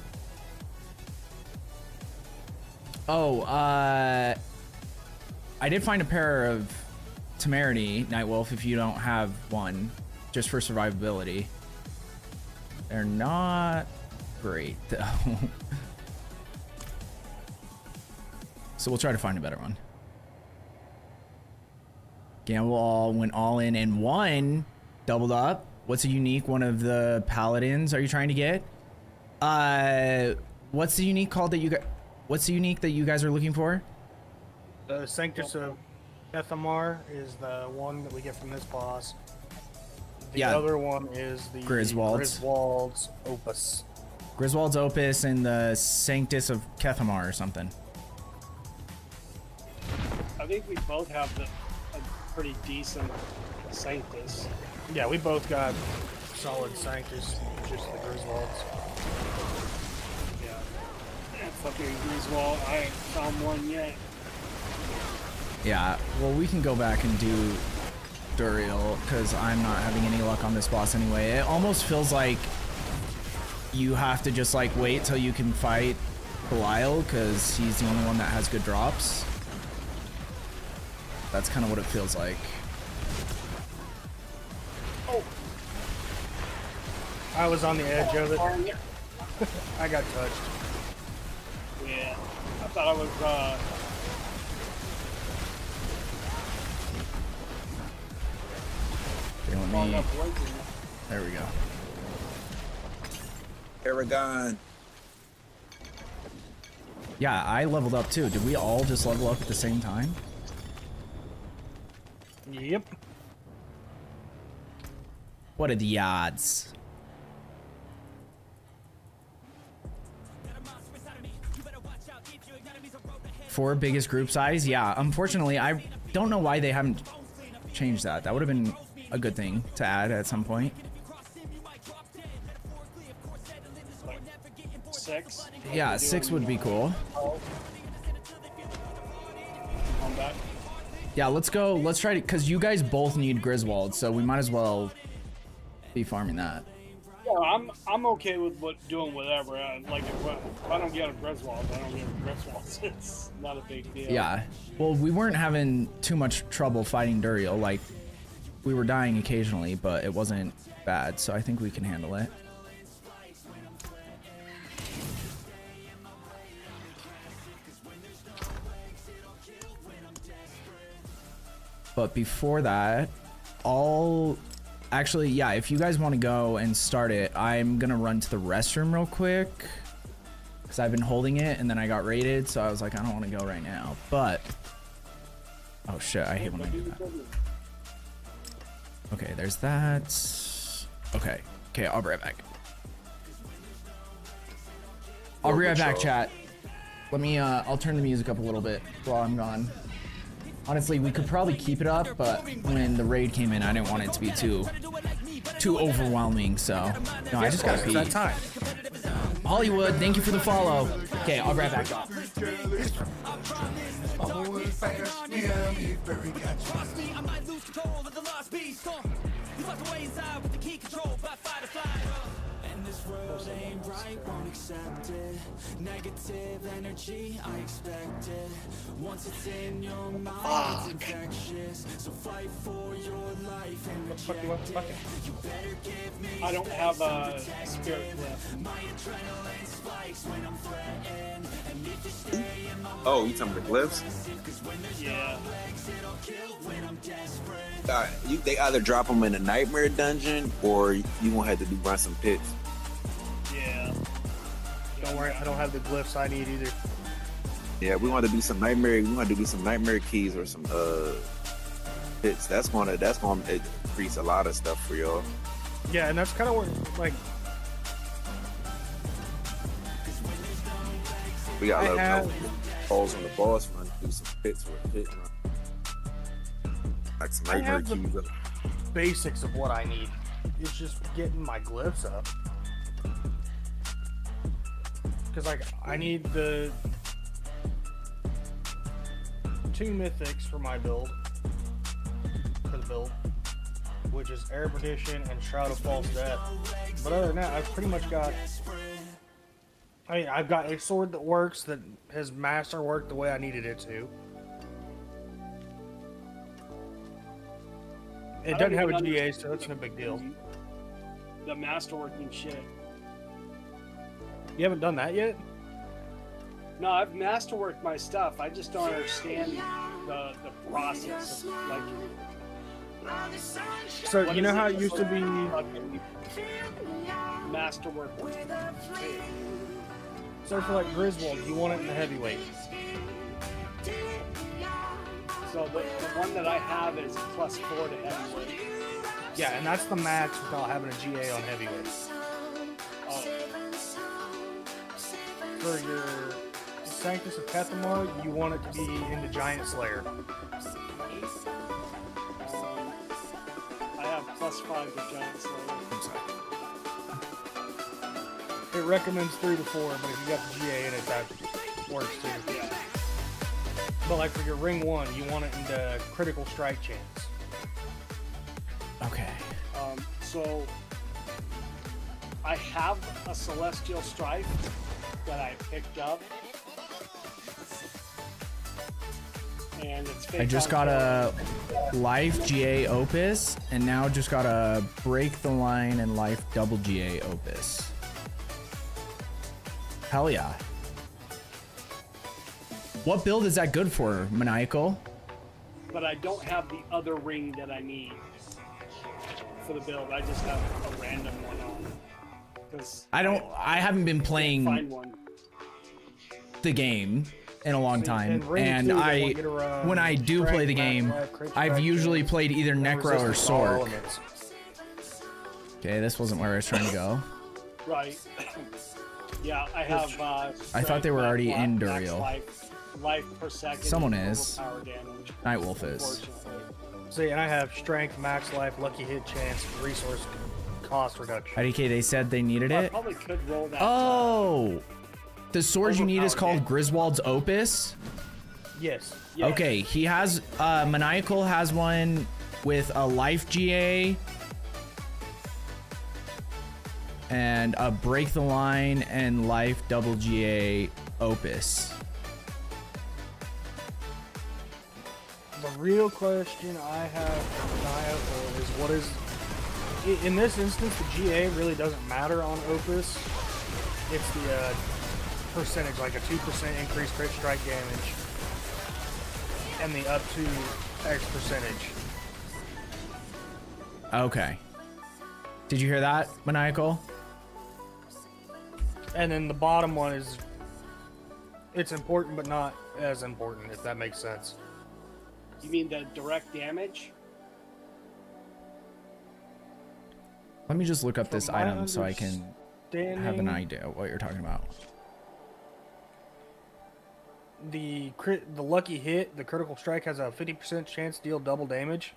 Speaker 1: Oh, I did find a pair of Temerity, Nightwolf, if you don't have one, just for survivability. They're not great, though. So we'll try to find a better one. Gamble all, went all in and won. Doubled up. What's a unique one of the paladins are you trying to get? What's the unique called that you got? What's the unique that you guys are looking for?
Speaker 6: The Sanctus of Ethamar is the one that we get from this boss. The other one is the
Speaker 1: Griswold's
Speaker 6: Opus.
Speaker 1: Griswold's Opus and the Sanctus of Kethamar or something.
Speaker 7: I think we both have a pretty decent Sanctus.
Speaker 6: Yeah, we both got solid Sanctus, just the Griswolds.
Speaker 7: Yeah, fucking Griswold. I ain't found one yet.
Speaker 1: Yeah, well, we can go back and do Duriel because I'm not having any luck on this boss anyway. It almost feels like you have to just like wait till you can fight Belial because he's the only one that has good drops. That's kind of what it feels like.
Speaker 7: Oh,
Speaker 6: I was on the edge of it. I got touched.
Speaker 7: yeah. I thought I was,
Speaker 1: Okay, let
Speaker 7: long
Speaker 1: me,
Speaker 7: enough away from you.
Speaker 1: there we go.
Speaker 8: Paragon.
Speaker 1: Yeah, I leveled up too. Did we all just level up at the same time?
Speaker 6: Yep.
Speaker 1: What are the odds? Four biggest group size? Yeah, unfortunately, I don't know why they haven't changed that. That would have been a good thing to add at some point.
Speaker 7: 6.
Speaker 1: Yeah, 6 would be cool.
Speaker 7: Combat.
Speaker 1: Yeah, let's go. Let's try to, because you guys both need Griswold, so we might as well be farming that.
Speaker 7: Yeah, I'm okay with doing whatever. Like if I don't get a Griswold, I don't get a Griswold. It's not a big deal.
Speaker 1: Yeah. Well, we weren't having too much trouble fighting Duriel. Like, we were dying occasionally, but it wasn't bad, so I think we can handle it. But before that, actually, yeah, if you guys want to go and start it, I'm gonna run to the restroom real quick because I've been holding it and then I got raided, so I was like, I don't want to go right now. But oh shit, I hate when I do that. Okay, there's that. Okay, I'll be right back. I'll be right back, chat. Let me I'll turn the music up a little bit while I'm gone. Honestly, we could probably keep it up, but when the raid came in, I didn't want it to be too overwhelming, so no, I just gotta pee.
Speaker 6: That time.
Speaker 1: Hollywood, thank you for the follow. Okay, I'll be right back.
Speaker 10: World ain't right, won't accept it. Negative energy, I expect it. Once it's in your mind, it's infectious. So fight for your life and reject it. You better give me
Speaker 7: I don't have a spirit left.
Speaker 10: my adrenaline spikes when I'm threatened. And if you stay in my
Speaker 8: Oh, you talking about the glyphs?
Speaker 7: Yeah.
Speaker 10: it'll kill when I'm desperate.
Speaker 8: They either drop them in a nightmare dungeon or you won't have to run some pits.
Speaker 7: Yeah.
Speaker 6: Don't worry, I don't have the glyphs I need either.
Speaker 8: Yeah, we want to do some nightmare. We want to do some nightmare keys or some pits. That's gonna increase a lot of stuff for y'all.
Speaker 6: Yeah, and that's kind of where, like,
Speaker 8: We got
Speaker 6: I
Speaker 8: to
Speaker 6: have-
Speaker 8: balls on the boss run. Do some pits for a pit run. Like some
Speaker 6: I
Speaker 8: nightmare
Speaker 6: have the
Speaker 8: keys.
Speaker 6: basics of what I need. It's just getting my glyphs up. Because, like, I need the 2 mythics for my build. For the build. Which is Air Perdition and Shroud of False Death. But other than that, I've pretty much got... I mean, I've got a sword that works, that has master worked the way I needed it to. It doesn't have a GA, so that's no big deal.
Speaker 7: The masterworking shit.
Speaker 6: You haven't done that yet?
Speaker 7: No, I've masterworked my stuff. I just don't understand the process of, like.
Speaker 6: So, you know how it used to be...
Speaker 7: Masterwork.
Speaker 6: So for like Griswold, you want it in the heavyweight.
Speaker 7: So the one that I have is +4 to heavyweight.
Speaker 6: Yeah, and that's the max without having a GA on heavyweight.
Speaker 7: Oh.
Speaker 6: For your Sanctus of Pethamar, you want it to be into Giant Slayer.
Speaker 7: I have +5 to Giant Slayer.
Speaker 6: It recommends 3 to 4, but if you got the GA in it, that works too.
Speaker 7: Yeah.
Speaker 6: But like for your Ring 1, you want it into Critical Strike chance.
Speaker 1: Okay.
Speaker 7: So I have a Celestial Strife that I picked up. And it's
Speaker 1: I just got a Life GA Opus, and now just got a Break the Line and Life Double GA Opus. Hell yeah. What build is that good for, Maniacal?
Speaker 7: But I don't have the other ring that I need for the build. I just have a random one on. I
Speaker 1: haven't been playing
Speaker 7: find one.
Speaker 1: the game. in a long time.
Speaker 6: in Ring
Speaker 1: And
Speaker 6: 2, they
Speaker 1: I,
Speaker 6: want you to run
Speaker 1: when I do play the
Speaker 6: Strength,
Speaker 1: game,
Speaker 6: Max Life, Crit
Speaker 1: I've
Speaker 6: Strike,
Speaker 1: usually
Speaker 6: and
Speaker 1: played either Necro or
Speaker 6: Resistance to all
Speaker 1: Sork.
Speaker 6: elements.
Speaker 1: Okay, this wasn't where I was trying to go.
Speaker 7: Right. Yeah, I have.
Speaker 1: I thought they were already in Duriel.
Speaker 7: Life per second.
Speaker 1: Someone
Speaker 7: and
Speaker 1: is.
Speaker 7: overpower damage,
Speaker 1: Nightwolf is.
Speaker 7: unfortunately.
Speaker 6: See, and I have Strength, Max Life, Lucky Hit Chance, Resource Cost Reduction.
Speaker 1: IDK, they said they needed
Speaker 7: I
Speaker 1: it.
Speaker 7: probably could roll that.
Speaker 1: Oh! The sword you need is
Speaker 7: Overpowered
Speaker 1: called
Speaker 7: damage.
Speaker 1: Griswold's Opus?
Speaker 6: Yes.
Speaker 7: Yeah.
Speaker 1: Okay, he has, Maniacal has one with a life GA and a break the line and life double GA Opus.
Speaker 6: The real question I have for Maniacal is what is... In this instance, the GA really doesn't matter on Opus. It's the percentage, like a 2% increased crit strike damage. And the up to X percentage.
Speaker 1: Okay. Did you hear that, Maniacal?
Speaker 6: And then the bottom one is... It's important, but not as important, if that makes sense.
Speaker 7: You mean the direct damage?
Speaker 1: Let me just look up
Speaker 6: From
Speaker 1: this
Speaker 6: my
Speaker 1: item so I can have an
Speaker 6: understanding,
Speaker 1: idea of what you're talking about.
Speaker 6: The lucky hit, the critical strike has a 50% chance to deal double damage.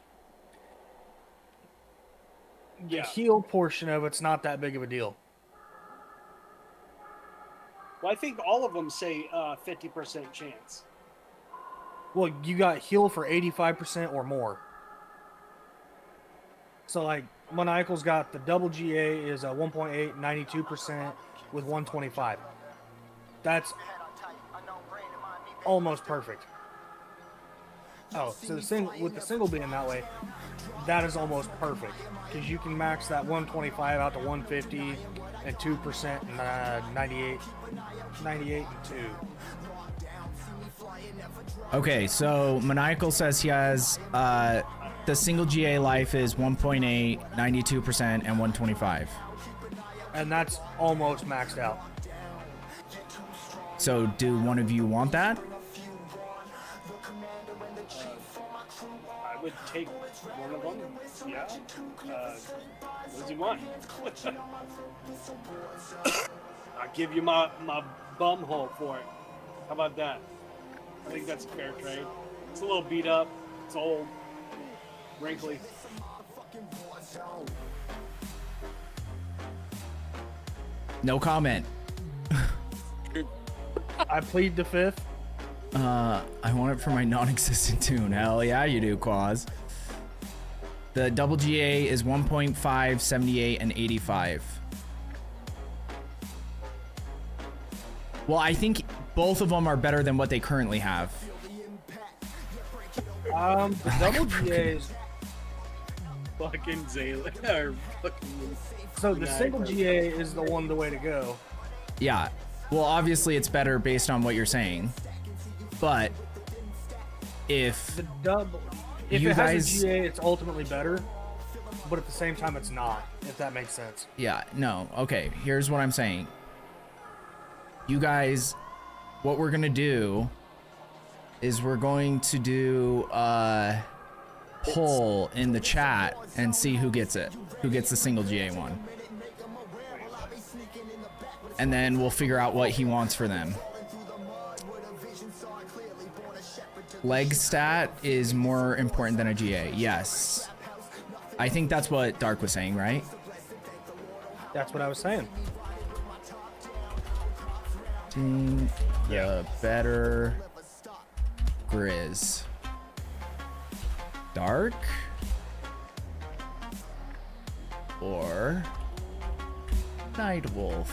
Speaker 6: The
Speaker 7: Yeah.
Speaker 6: heal portion of it's not that big of a deal.
Speaker 7: Well, I think all of them say 50% chance.
Speaker 6: Well, you got heal for 85% or more. So like Maniacal's got the double GA is a 1.8, 92% with 125. That's almost perfect. Oh, so the with the single being that way, that is almost perfect because you can max that 125 out to 150 and 2% and 98 and 2.
Speaker 1: Okay, so Maniacal says he has the single GA life is 1.8, 92%, and 125.
Speaker 6: And that's almost maxed out.
Speaker 1: So do one of you want that?
Speaker 7: I would take one of them. Yeah. What does he want? I'll give you my bum hole for it. How about that? I think that's a fair trade. It's a little beat up. It's old. Wrinkly.
Speaker 1: No comment.
Speaker 6: I plead the fifth.
Speaker 1: I want it for my non-existent tune. Hell yeah, you do, Quaz. The double GA is 1.5, 78, and 85. Well, I think both of them are better than what they currently have.
Speaker 6: The double GA is
Speaker 7: Fucking Zayla. Or fucking.
Speaker 6: so the single GA is the way to go.
Speaker 1: Yeah. Well, obviously it's better based on what you're saying. But if
Speaker 6: The double, if
Speaker 1: You
Speaker 6: it has
Speaker 1: guys-
Speaker 6: a GA, it's ultimately better, but at the same time, it's not. If that makes sense.
Speaker 1: yeah, no. Okay, here's what I'm saying. You guys, what we're gonna do is we're going to do a poll in the chat and see who gets it. Who gets the single GA one. And then we'll figure out what he wants for them. Leg stat is more important than a GA. Yes. I think that's what Dark was saying, right?
Speaker 6: That's what I was saying.
Speaker 1: The better Grizz. Dark or Nightwolf?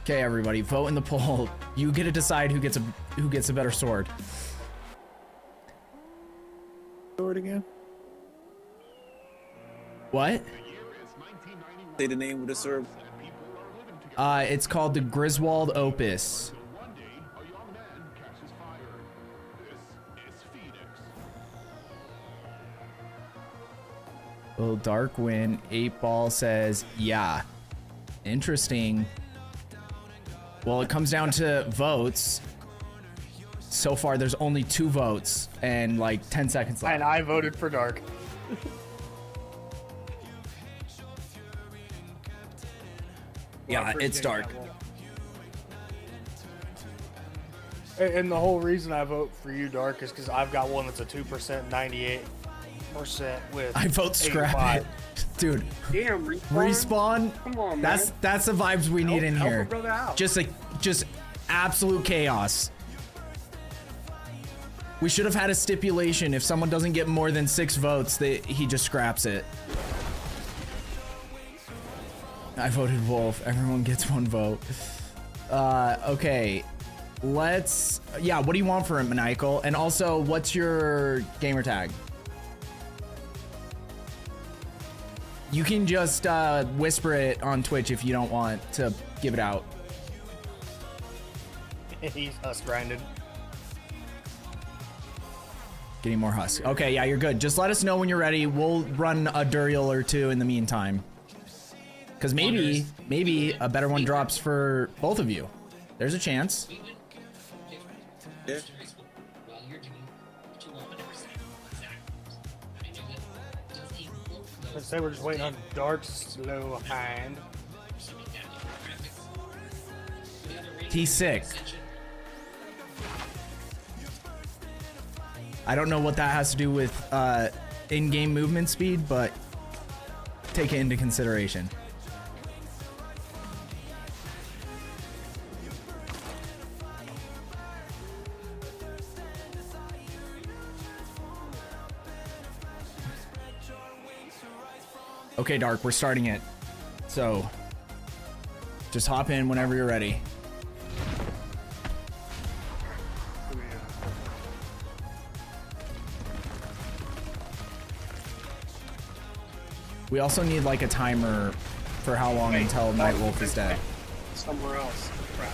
Speaker 1: Okay, everybody, vote in the poll. You get to decide who gets a better sword.
Speaker 8: Sword again?
Speaker 1: What?
Speaker 8: Say the name of the sword.
Speaker 1: It's called the Griswold Opus. Will Dark win? 8Ball says, yeah. Interesting. Well, it comes down to votes. So far, there's only 2 votes and like 10 seconds left.
Speaker 6: And I voted for Dark.
Speaker 1: Yeah, it's Dark.
Speaker 6: And the whole reason I vote for you, Dark, is because I've got one that's a 2%, 98% with.
Speaker 1: I vote scrap it. Dude,
Speaker 7: Damn,
Speaker 1: respawn.
Speaker 7: Come on,
Speaker 1: that's
Speaker 7: man.
Speaker 1: that's the vibes we need in
Speaker 7: Help
Speaker 1: here.
Speaker 7: a brother out.
Speaker 1: Just absolute chaos. We should have had a stipulation. If someone doesn't get more than 6 votes, he just scraps it. I voted Wolf. Everyone gets 1 vote. Okay. Yeah, what do you want for him, Maniacal? And also, what's your gamer tag? You can just whisper it on Twitch if you don't want to give it out.
Speaker 6: He's us grinded.
Speaker 1: Getting more husk. Okay, yeah, you're good. Just let us know when you're ready. We'll run a Duriel or 2 in the meantime. Because maybe a better one drops for both of you. There's a chance.
Speaker 8: Yeah.
Speaker 6: Let's say we're just waiting on Dark's slow hand.
Speaker 1: He's sick. I don't know what that has to do with in-game movement speed, but take it into consideration. Okay, Dark, we're starting it. So, just hop in whenever you're ready. We also need like a timer for how long until Nightwolf is dead.
Speaker 7: Somewhere else. Crap.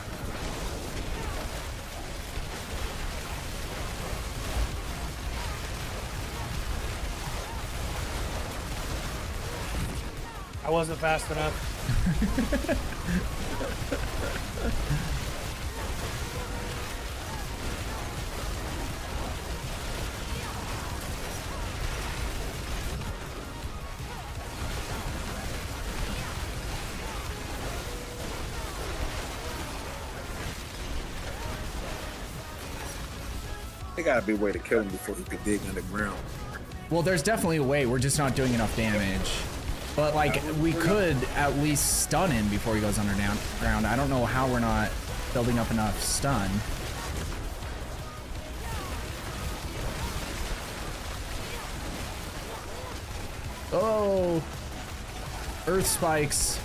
Speaker 6: I wasn't fast enough.
Speaker 8: There gotta be a way to kill him before he could dig underground.
Speaker 1: Well, there's definitely a way. We're just not doing enough damage. But like, we could at least stun him before he goes underground. I don't know how we're not building up enough stun. Oh, earth spikes.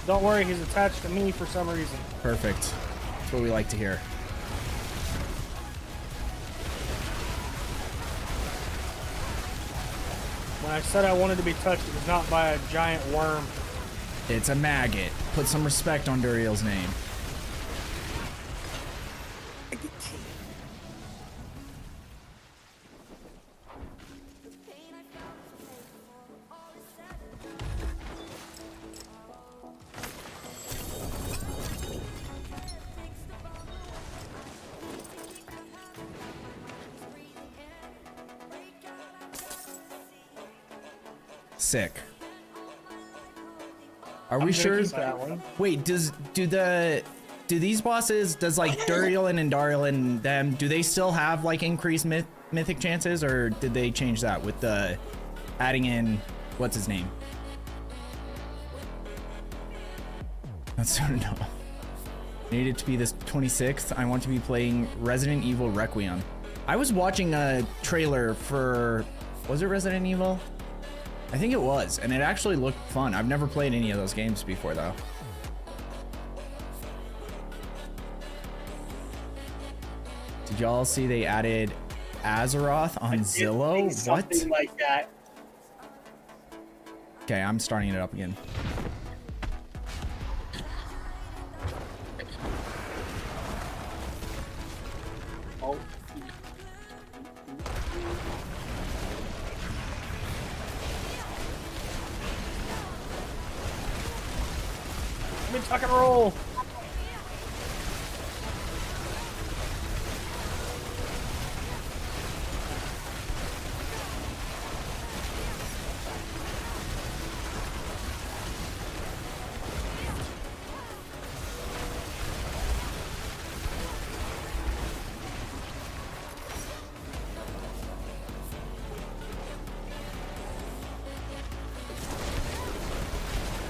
Speaker 6: Don't worry, he's attached to me for some reason.
Speaker 1: Perfect. That's what we like to hear.
Speaker 6: When I said I wanted to be touched, it was not by a giant worm.
Speaker 1: It's a maggot. Put some respect on Duriel's name. Sick. Are we sure? Wait, do these bosses, does like Duriel and Dariel and them, do they still have like increased mythic chances, or did they change that with the adding in what's his name? That's so no. Need it to be this 26th. I want to be playing Resident Evil Requiem. I was watching a trailer for, was it Resident Evil? I think it was, and it actually looked fun. I've never played any of those games before, though. Did y'all see they added Azeroth on Zillow? What?
Speaker 7: Something like that.
Speaker 1: Okay, I'm starting it up again.
Speaker 7: Oh.
Speaker 6: Rock and roll.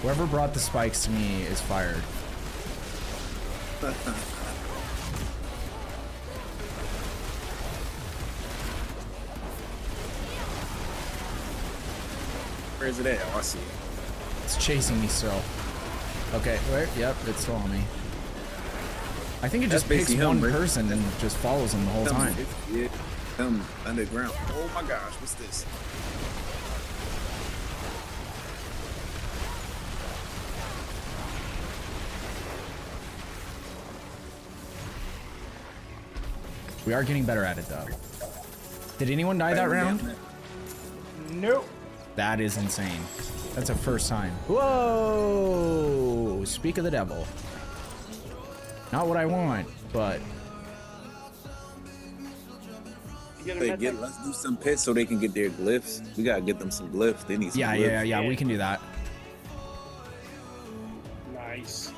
Speaker 1: Whoever brought the spikes to me is fired.
Speaker 8: Where is it at? Oh, I see it.
Speaker 1: It's chasing me still. Okay, where? Yep, it's still on me. I think it just
Speaker 8: That's
Speaker 1: picks
Speaker 8: basically
Speaker 1: one
Speaker 8: him, Rick.
Speaker 1: person and just follows him the whole time.
Speaker 8: Yeah, come underground. Oh my gosh, what's this?
Speaker 1: We are getting better at it though. Did anyone die that round?
Speaker 6: Nope.
Speaker 1: That is insane. That's a first time. Whoa! Speak of the devil. Not what I want, but
Speaker 8: Let's do some pits so they can get their glyphs. We gotta get them some glyphs. They need some glyphs.
Speaker 1: yeah. We can do that.
Speaker 7: Nice.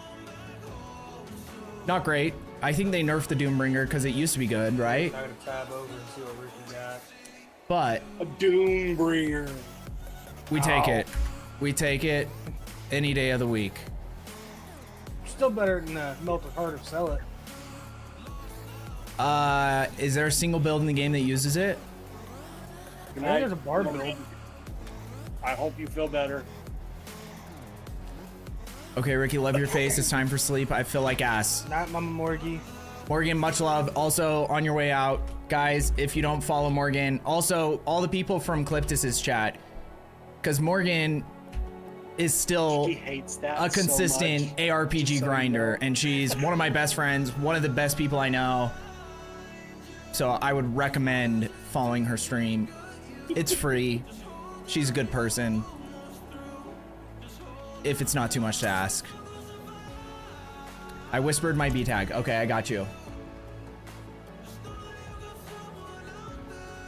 Speaker 1: Not great. I think they nerfed the Doombringer because it used to be good, right?
Speaker 6: I'm gonna tab over and see what Ricky got.
Speaker 1: But
Speaker 7: A Doombringer.
Speaker 1: we take it. We take it any day of the week.
Speaker 6: Still better than Melted Heart of Sell It.
Speaker 1: Is there a single build in the game that uses it?
Speaker 6: I think there's a bar build.
Speaker 7: I hope you feel better.
Speaker 1: Okay, Ricky, love your face. It's time for sleep. I feel like ass.
Speaker 6: Not Mama Morgie.
Speaker 1: Morgan, much love. Also, on your way out, guys, if you don't follow Morgan, also all the people from Cliptus's chat, because Morgan is still
Speaker 7: She hates that
Speaker 1: a consistent
Speaker 7: so much.
Speaker 1: ARPG
Speaker 7: So
Speaker 1: grinder,
Speaker 7: no.
Speaker 1: and she's one of my best friends, one of the best people I know. So I would recommend following her stream. It's free. She's a good person. If it's not too much to ask. I whispered my B tag. Okay, I got you.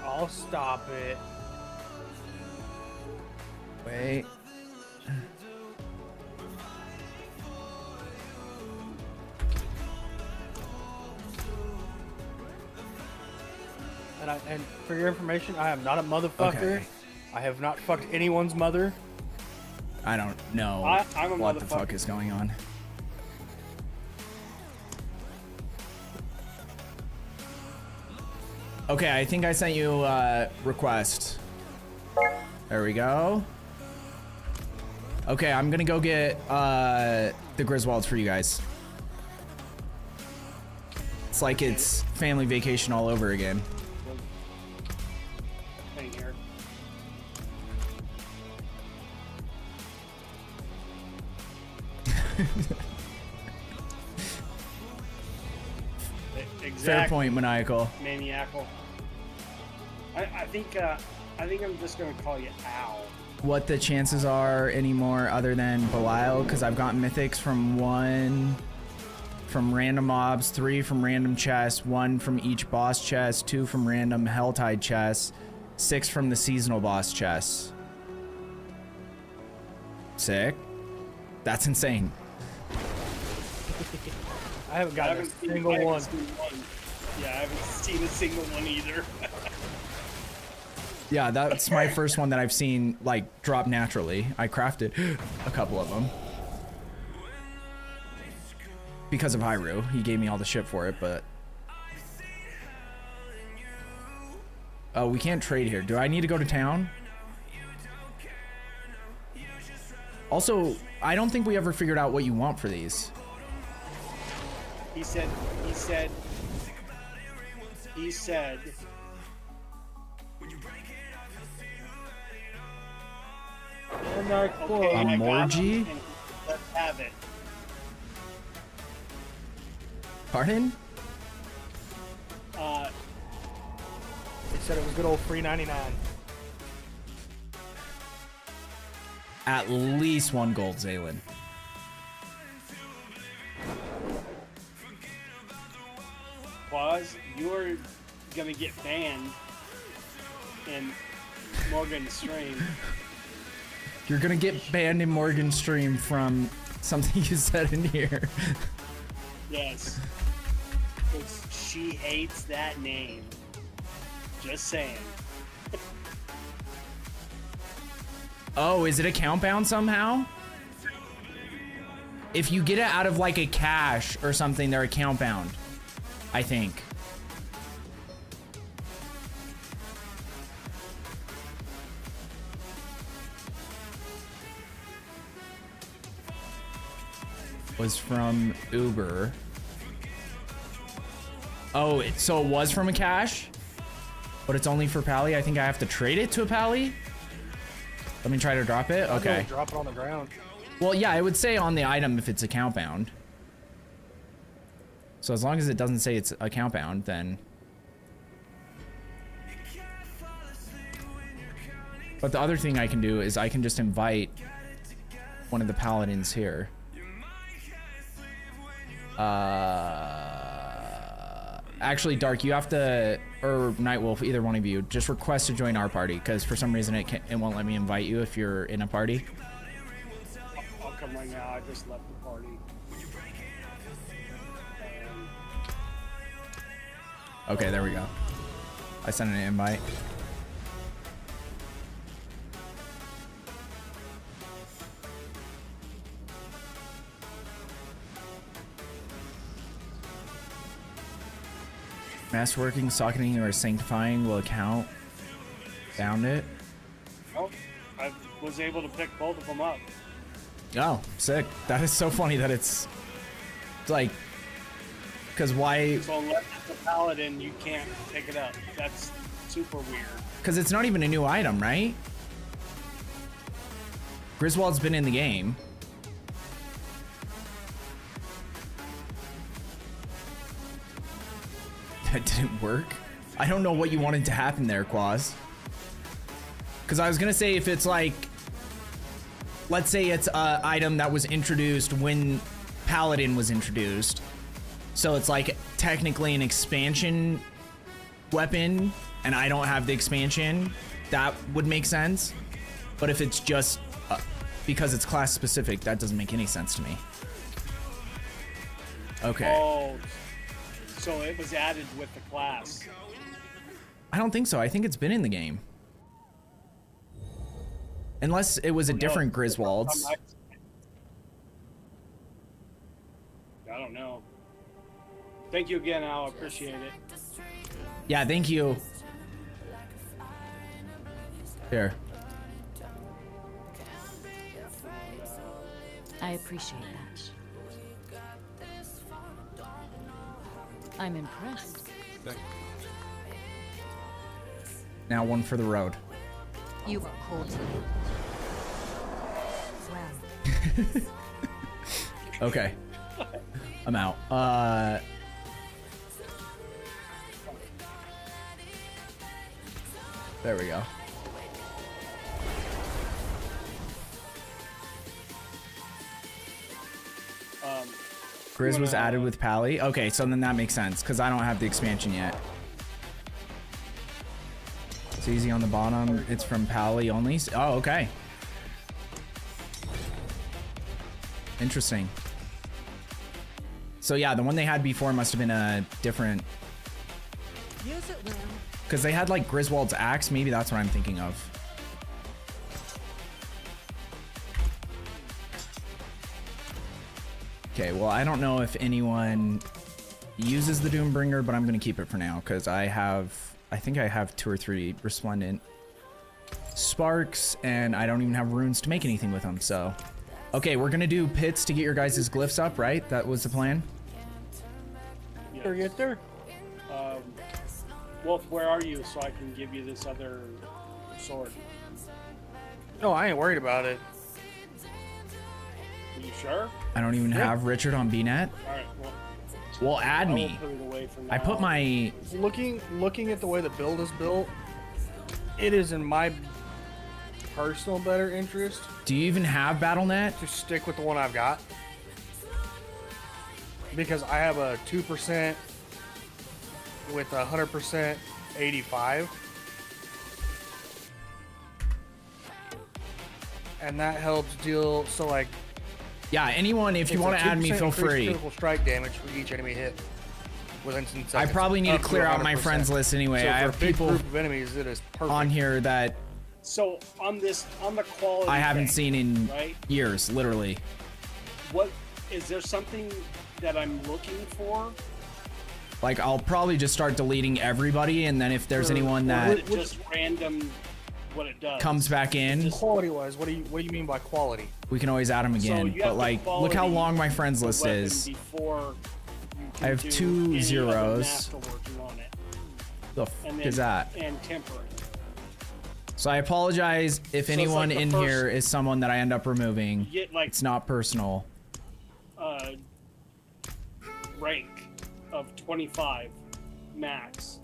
Speaker 6: I'll stop it.
Speaker 1: Wait.
Speaker 6: And for your information, I am not a motherfucker.
Speaker 1: Okay.
Speaker 6: I have not fucked anyone's mother.
Speaker 1: I don't know
Speaker 7: I'm a
Speaker 1: what the
Speaker 7: motherfucker.
Speaker 1: fuck is going on. Okay, I think I sent you a request. There we go. Okay, I'm gonna go get the Griswolds for you guys. It's like it's family vacation all over again.
Speaker 7: Thing here.
Speaker 1: Fair point, Maniacal.
Speaker 7: Maniacal. I think I'm just gonna call you Al.
Speaker 1: What the chances are anymore other than Belial, because I've gotten mythics from 1 from random mobs, 3 from random chests, 1 from each boss chest, 2 from random Helltide chests, 6 from the seasonal boss chests. Sick. That's insane.
Speaker 6: I haven't gotten a single one.
Speaker 7: Yeah, I haven't seen a single one either.
Speaker 1: Yeah, that's my first one that I've seen like drop naturally. I crafted a couple of them. Because of Hyrule. He gave me all the shit for it, but... Oh, we can't trade here. Do I need to go to town? Also, I don't think we ever figured out what you want for these.
Speaker 7: He said. Okay, I got
Speaker 1: Morgie?
Speaker 7: them, and let's have it.
Speaker 1: Pardon?
Speaker 6: They said it was good old $3.99.
Speaker 1: At least 1 gold, Zaylin.
Speaker 7: you're gonna get banned in Morgan's stream.
Speaker 1: You're gonna get banned in Morgan's stream from something you said in here.
Speaker 7: Yes. 'Cause she hates that name. Just saying.
Speaker 1: Oh, is it account bound somehow? If you get it out of like a cache or something, they're account bound, I think. Was from Uber. Oh, so it was from a cache, but it's only for Pally. I think I have to trade it to a Pally. Let me try to drop it. Okay.
Speaker 6: Drop it on the ground.
Speaker 1: Well, yeah, it would say on the item if it's account bound. So as long as it doesn't say it's account bound, then. But the other thing I can do is I can just invite one of the paladins here. Actually, Dark, you have to, or Nightwolf, either one of you, just request to join our party, because for some reason it won't let me invite you if you're in a party.
Speaker 7: I'll come right now. I just left the party.
Speaker 1: Okay, there we go. I sent an invite. Masterworking, socketing, or sanctifying will account. Found it.
Speaker 7: Oh, I was able to pick both of them up.
Speaker 1: Oh, sick. That is so funny that it's like, because why?
Speaker 7: So unless it's a paladin, you can't pick it up. That's super weird.
Speaker 1: Because it's not even a new item, right? Griswold's been in the game. That didn't work. I don't know what you wanted to happen there, Quaz. Because I was gonna say if it's like, let's say it's an item that was introduced when Paladin was introduced. So it's like technically an expansion weapon and I don't have the expansion, that would make sense. But if it's just because it's class specific, that doesn't make any sense to me. Okay.
Speaker 7: Oh, so it was added with the class.
Speaker 1: I don't think so. I think it's been in the game. Unless it was a different Griswolds.
Speaker 7: I don't know. Thank you again, Al. I appreciate it.
Speaker 1: Yeah, thank you. Here.
Speaker 3: I appreciate that. I'm impressed.
Speaker 1: Now one for the road.
Speaker 3: You were called to. Well.
Speaker 1: Okay. I'm out. There we go. Grizz was added with Pally. Okay, so then that makes sense because I don't have the expansion yet. It's easy on the bottom. It's from Pally only. Oh, okay. Interesting. So yeah, the one they had before must have been a different.
Speaker 9: Use it well.
Speaker 1: Because they had like Griswold's axe. Maybe that's what I'm thinking of. Okay, well, I don't know if anyone uses the Doombringer, but I'm going to keep it for now because I think I have 2 or 3 Resplendent Sparks, and I don't even have runes to make anything with them, so. Okay, we're going to do pits to get your guys' glyphs up, right? That was the plan?
Speaker 6: Better get there.
Speaker 7: Wolf, where are you so I can give you this other sword?
Speaker 6: No, I ain't worried about it.
Speaker 7: Are you sure?
Speaker 1: I don't even have Richard on BNet.
Speaker 7: Alright,
Speaker 1: Well, add
Speaker 7: I will
Speaker 1: me.
Speaker 7: put it away for
Speaker 1: I
Speaker 7: now.
Speaker 1: put my...
Speaker 6: Looking at the way the build is built, it is in my personal better interest.
Speaker 1: Do you even have BattleNet?
Speaker 6: To stick with the one I've got. Because I have a 2% with 100% 85. And that helps deal, so like...
Speaker 1: Yeah, anyone, if you want to add me, feel free.
Speaker 6: Critical strike damage for each enemy hit within 10 seconds.
Speaker 1: I probably need to clear out my
Speaker 6: 100%.
Speaker 1: friends list anyway.
Speaker 6: So
Speaker 1: I
Speaker 6: for
Speaker 1: have
Speaker 6: a big
Speaker 1: people
Speaker 6: group of enemies, it is perfect.
Speaker 1: on here that
Speaker 7: So on the quality
Speaker 1: I haven't
Speaker 7: thing,
Speaker 1: seen in
Speaker 7: right?
Speaker 1: years, literally.
Speaker 7: What is there something that I'm looking for?
Speaker 1: Like, I'll probably just start deleting everybody, and then if there's anyone
Speaker 7: Or is
Speaker 1: that
Speaker 7: it just random what it does?
Speaker 1: comes back in,
Speaker 6: Quality-wise, what do you mean by quality?
Speaker 1: we can always add them
Speaker 7: So
Speaker 1: again.
Speaker 7: you have
Speaker 1: But
Speaker 7: the
Speaker 1: like, look how
Speaker 7: quality
Speaker 1: long my friends
Speaker 7: the
Speaker 1: list
Speaker 7: weapon
Speaker 1: is.
Speaker 7: Before you can
Speaker 1: I have
Speaker 7: do
Speaker 1: 2
Speaker 7: any other
Speaker 1: zeros.
Speaker 7: masterworking on it.
Speaker 1: The
Speaker 7: And
Speaker 1: f
Speaker 7: then,
Speaker 1: is that?
Speaker 7: And temporary.
Speaker 1: So I apologize if
Speaker 7: So it's
Speaker 1: anyone
Speaker 7: like the
Speaker 1: in
Speaker 7: first-
Speaker 1: here is someone that I end up removing.
Speaker 7: You get like
Speaker 1: It's not personal.
Speaker 7: rank of 25 max.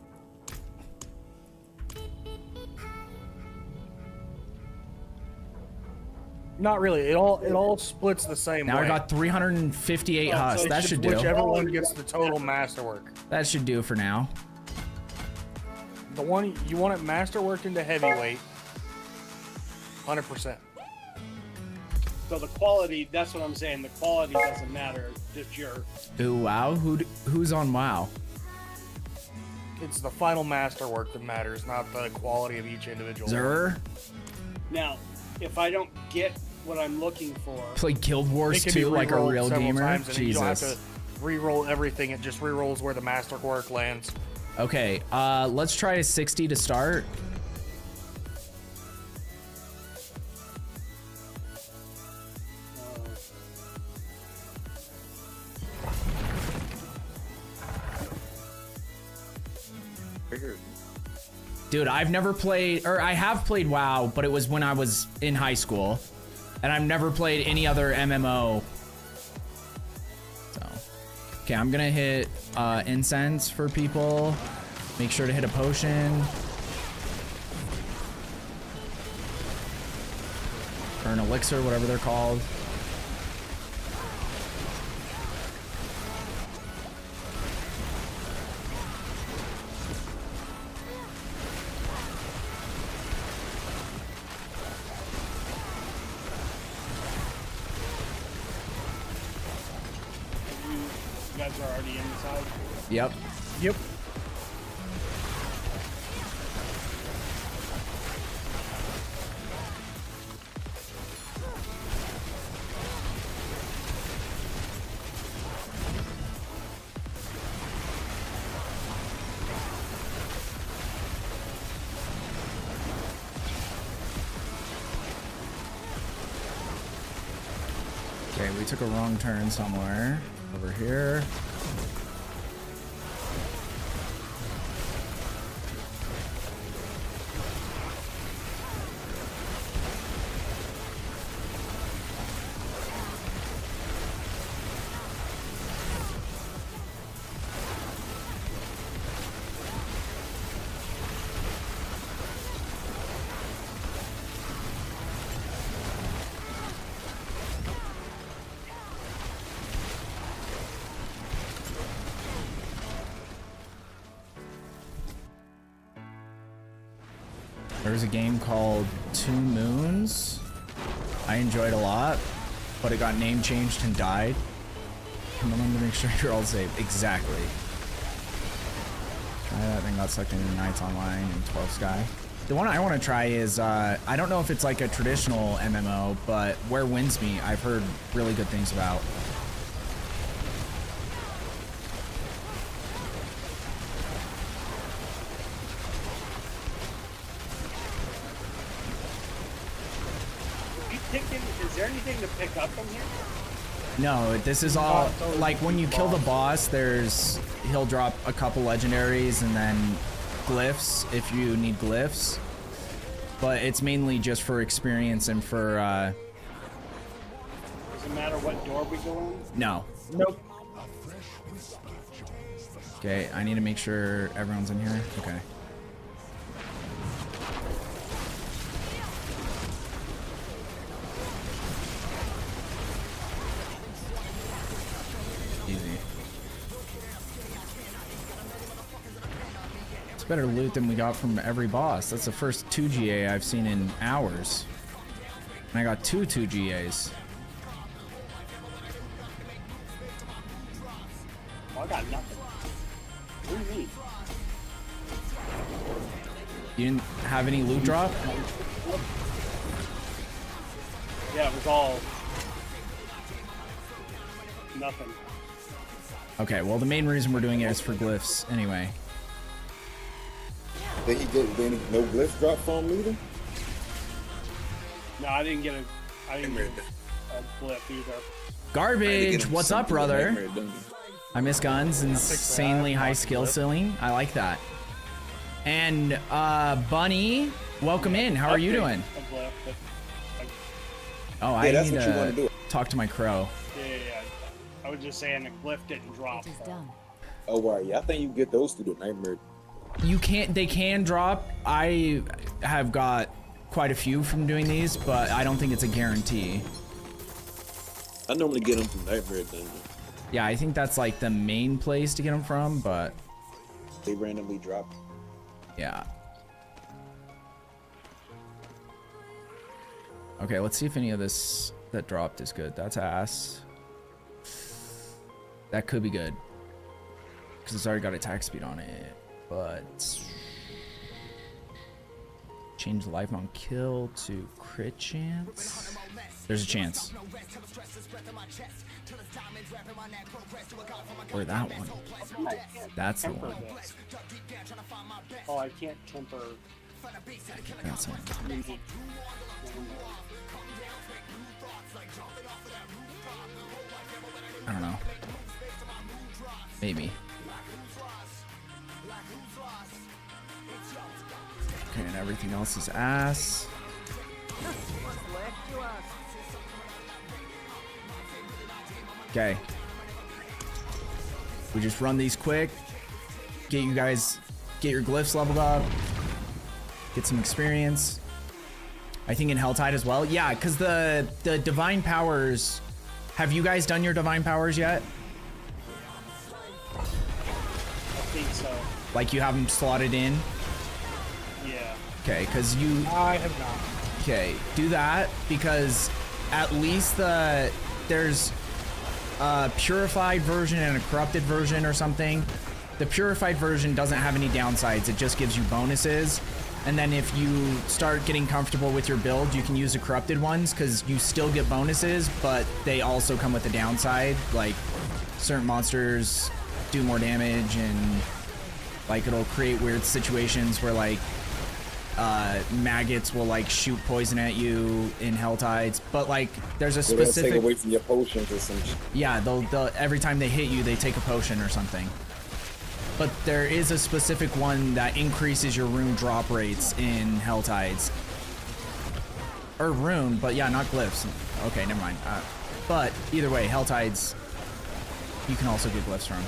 Speaker 6: Not really. It all splits the same
Speaker 1: Now
Speaker 6: way.
Speaker 1: I got 358
Speaker 7: Oh,
Speaker 1: Husk.
Speaker 7: so
Speaker 1: That
Speaker 7: it's
Speaker 1: should do.
Speaker 6: Whichever one gets the total masterwork.
Speaker 1: That should do for now.
Speaker 6: The one you want it masterworked into heavyweight. 100%.
Speaker 7: So the quality, that's what I'm saying. The quality doesn't matter. Just your
Speaker 1: Ooh, wow. Who's on WoW?
Speaker 6: It's the final masterwork that matters, not the quality of each individual.
Speaker 1: Zer?
Speaker 7: now. If I don't get what I'm looking for,
Speaker 1: Play Guild Wars
Speaker 6: It can be
Speaker 1: 2 like a
Speaker 6: re-rolled
Speaker 1: real
Speaker 6: several
Speaker 1: gamer?
Speaker 6: times, and you don't have
Speaker 1: Jesus.
Speaker 6: to re-roll everything. It just re-rolls where the masterwork lands.
Speaker 1: Okay, let's try a 60 to start. Dude, I've never played, or I have played WoW, but it was when I was in high school. And I've never played any other MMO. So, okay, I'm gonna hit incense for people. Make sure to hit a potion. Or an elixir, whatever they're called.
Speaker 7: you guys are already inside.
Speaker 1: Yep.
Speaker 6: Yep.
Speaker 1: Okay, we took a wrong turn somewhere. Over here. There's a game called Two Moons. I enjoyed a lot, but it got name changed and died. Come on to make sure you're all safe. Exactly. Try that thing got sucked into Knights Online and 12 Sky. The one I want to try is, I don't know if it's like a traditional MMO, but Where Winds Meet, I've heard really good things about.
Speaker 7: Is there anything to pick up from here?
Speaker 1: No, this is all, like when you kill the boss, he'll drop a couple legendaries and then glyphs if you need glyphs. But it's mainly just for experience and for,
Speaker 7: Does it matter what door we go in?
Speaker 1: no.
Speaker 6: Nope.
Speaker 1: Okay, I need to make sure everyone's in here. Okay. Easy. better loot than we got from every boss. That's the first 2 GA I've seen in hours. And I got two 2 GAs.
Speaker 7: Oh, I got nothing. What do you mean?
Speaker 1: You didn't have any loot drop?
Speaker 7: Yeah, it was all nothing.
Speaker 1: Okay, well the main reason we're doing it is for glyphs anyway.
Speaker 8: Did he get no glyph drop from him either?
Speaker 7: No, I didn't get a blip either.
Speaker 1: Garbage! What's up, brother?
Speaker 8: Nightmare Dungeon.
Speaker 1: I miss guns, insanely high skill ceiling. I like that. And Bunny, welcome in. How are you doing?
Speaker 7: A blip, but
Speaker 1: Oh,
Speaker 8: Yeah,
Speaker 1: I
Speaker 8: that's
Speaker 1: need
Speaker 8: what you want to do.
Speaker 1: talk to my crow.
Speaker 7: yeah. I was just saying the glyph didn't drop.
Speaker 3: It is done.
Speaker 8: Oh, right. Yeah, I think you can get those through the Nightmare.
Speaker 1: You can't. They can drop. I have got quite a few from doing these, but I don't think it's a guarantee.
Speaker 8: I normally get them from Nightmare Dungeon.
Speaker 1: Yeah, I think that's like the main place to get them from, but
Speaker 8: They randomly drop.
Speaker 1: yeah. Okay, let's see if any of this that dropped is good. That's ass. That could be good. Because it's already got attack speed on it. But change the life on kill to crit chance. There's a chance. Or that one. That's the
Speaker 7: Temper
Speaker 1: one.
Speaker 7: this. Oh, I can't temper.
Speaker 1: That's the one. I don't know. Maybe. Okay, and everything else is ass. Okay. We just run these quick. Get you guys, get your glyphs leveled up. Get some experience. I think in Helltide as well. Yeah, because the divine powers. Have you guys done your divine powers yet?
Speaker 7: I think so.
Speaker 1: Like you have them slotted in?
Speaker 7: Yeah.
Speaker 1: Okay, because you.
Speaker 6: I have not.
Speaker 1: Okay, do that because at least there's a purified version and a corrupted version or something. The purified version doesn't have any downsides. It just gives you bonuses. And then if you start getting comfortable with your build, you can use the corrupted ones because you still get bonuses, but they also come with a downside. Like certain monsters do more damage and like it'll create weird situations where like maggots will like shoot poison at you in Helltides, but like there's a
Speaker 8: They're gonna
Speaker 1: specific
Speaker 8: take away from your potions or some shit.
Speaker 1: yeah, they'll every time they hit you, they take a potion or something. But there is a specific one that increases your rune drop rates in Helltides. Or rune, but yeah, not glyphs. Okay, never mind. But either way, Helltides, you can also get glyphs from.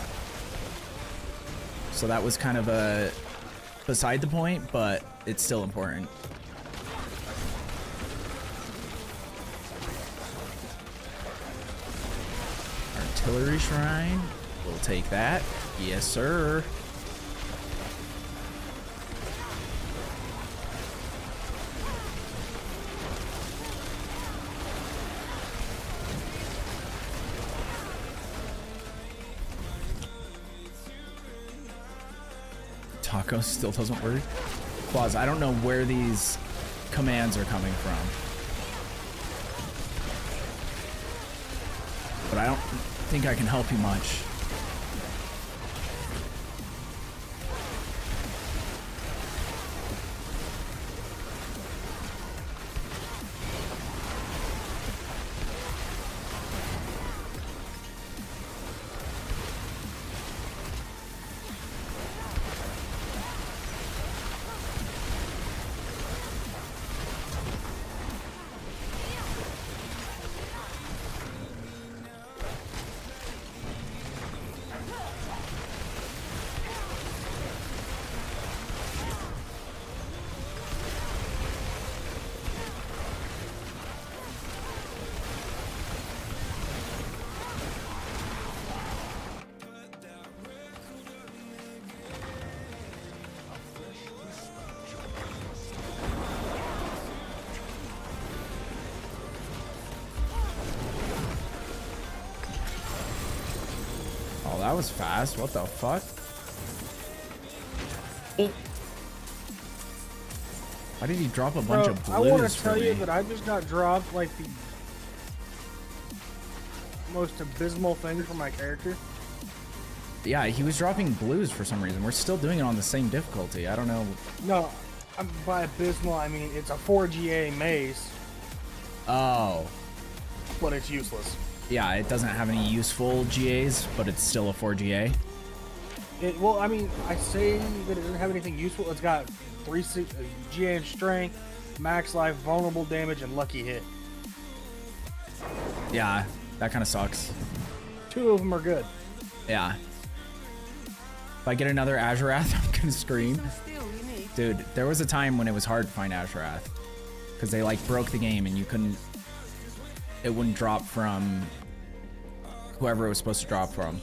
Speaker 1: So that was kind of a beside the point, but it's still important. Artillery shrine. We'll take that. Yes, sir. Taco still doesn't work. Quaz, I don't know where these commands are coming from. But I don't think I can help you much. that was fast. What the fuck? Why did he drop a bunch of blues
Speaker 6: I want to
Speaker 1: for
Speaker 6: tell
Speaker 1: me?
Speaker 6: you that I just got dropped like the most abysmal thing for my character.
Speaker 1: Yeah, he was dropping blues for some reason. We're still doing it on the same difficulty. I don't know.
Speaker 6: No, by abysmal I mean it's a 4GA maze,
Speaker 1: Oh.
Speaker 6: but it's useless.
Speaker 1: Yeah, it doesn't have any useful GAs, but it's still a 4GA.
Speaker 6: Well, I mean, I say that it doesn't have anything useful. It's got 3 GA in strength, max life, vulnerable damage, and lucky hit.
Speaker 1: Yeah, that kind of sucks.
Speaker 6: 2 of them are good.
Speaker 1: Yeah. If I get another Azurath, I'm gonna scream.
Speaker 9: Still unique.
Speaker 1: Dude, there was a time when it was hard to find Azurath. Because they like broke the game and you couldn't... It wouldn't drop from whoever it was supposed to drop from.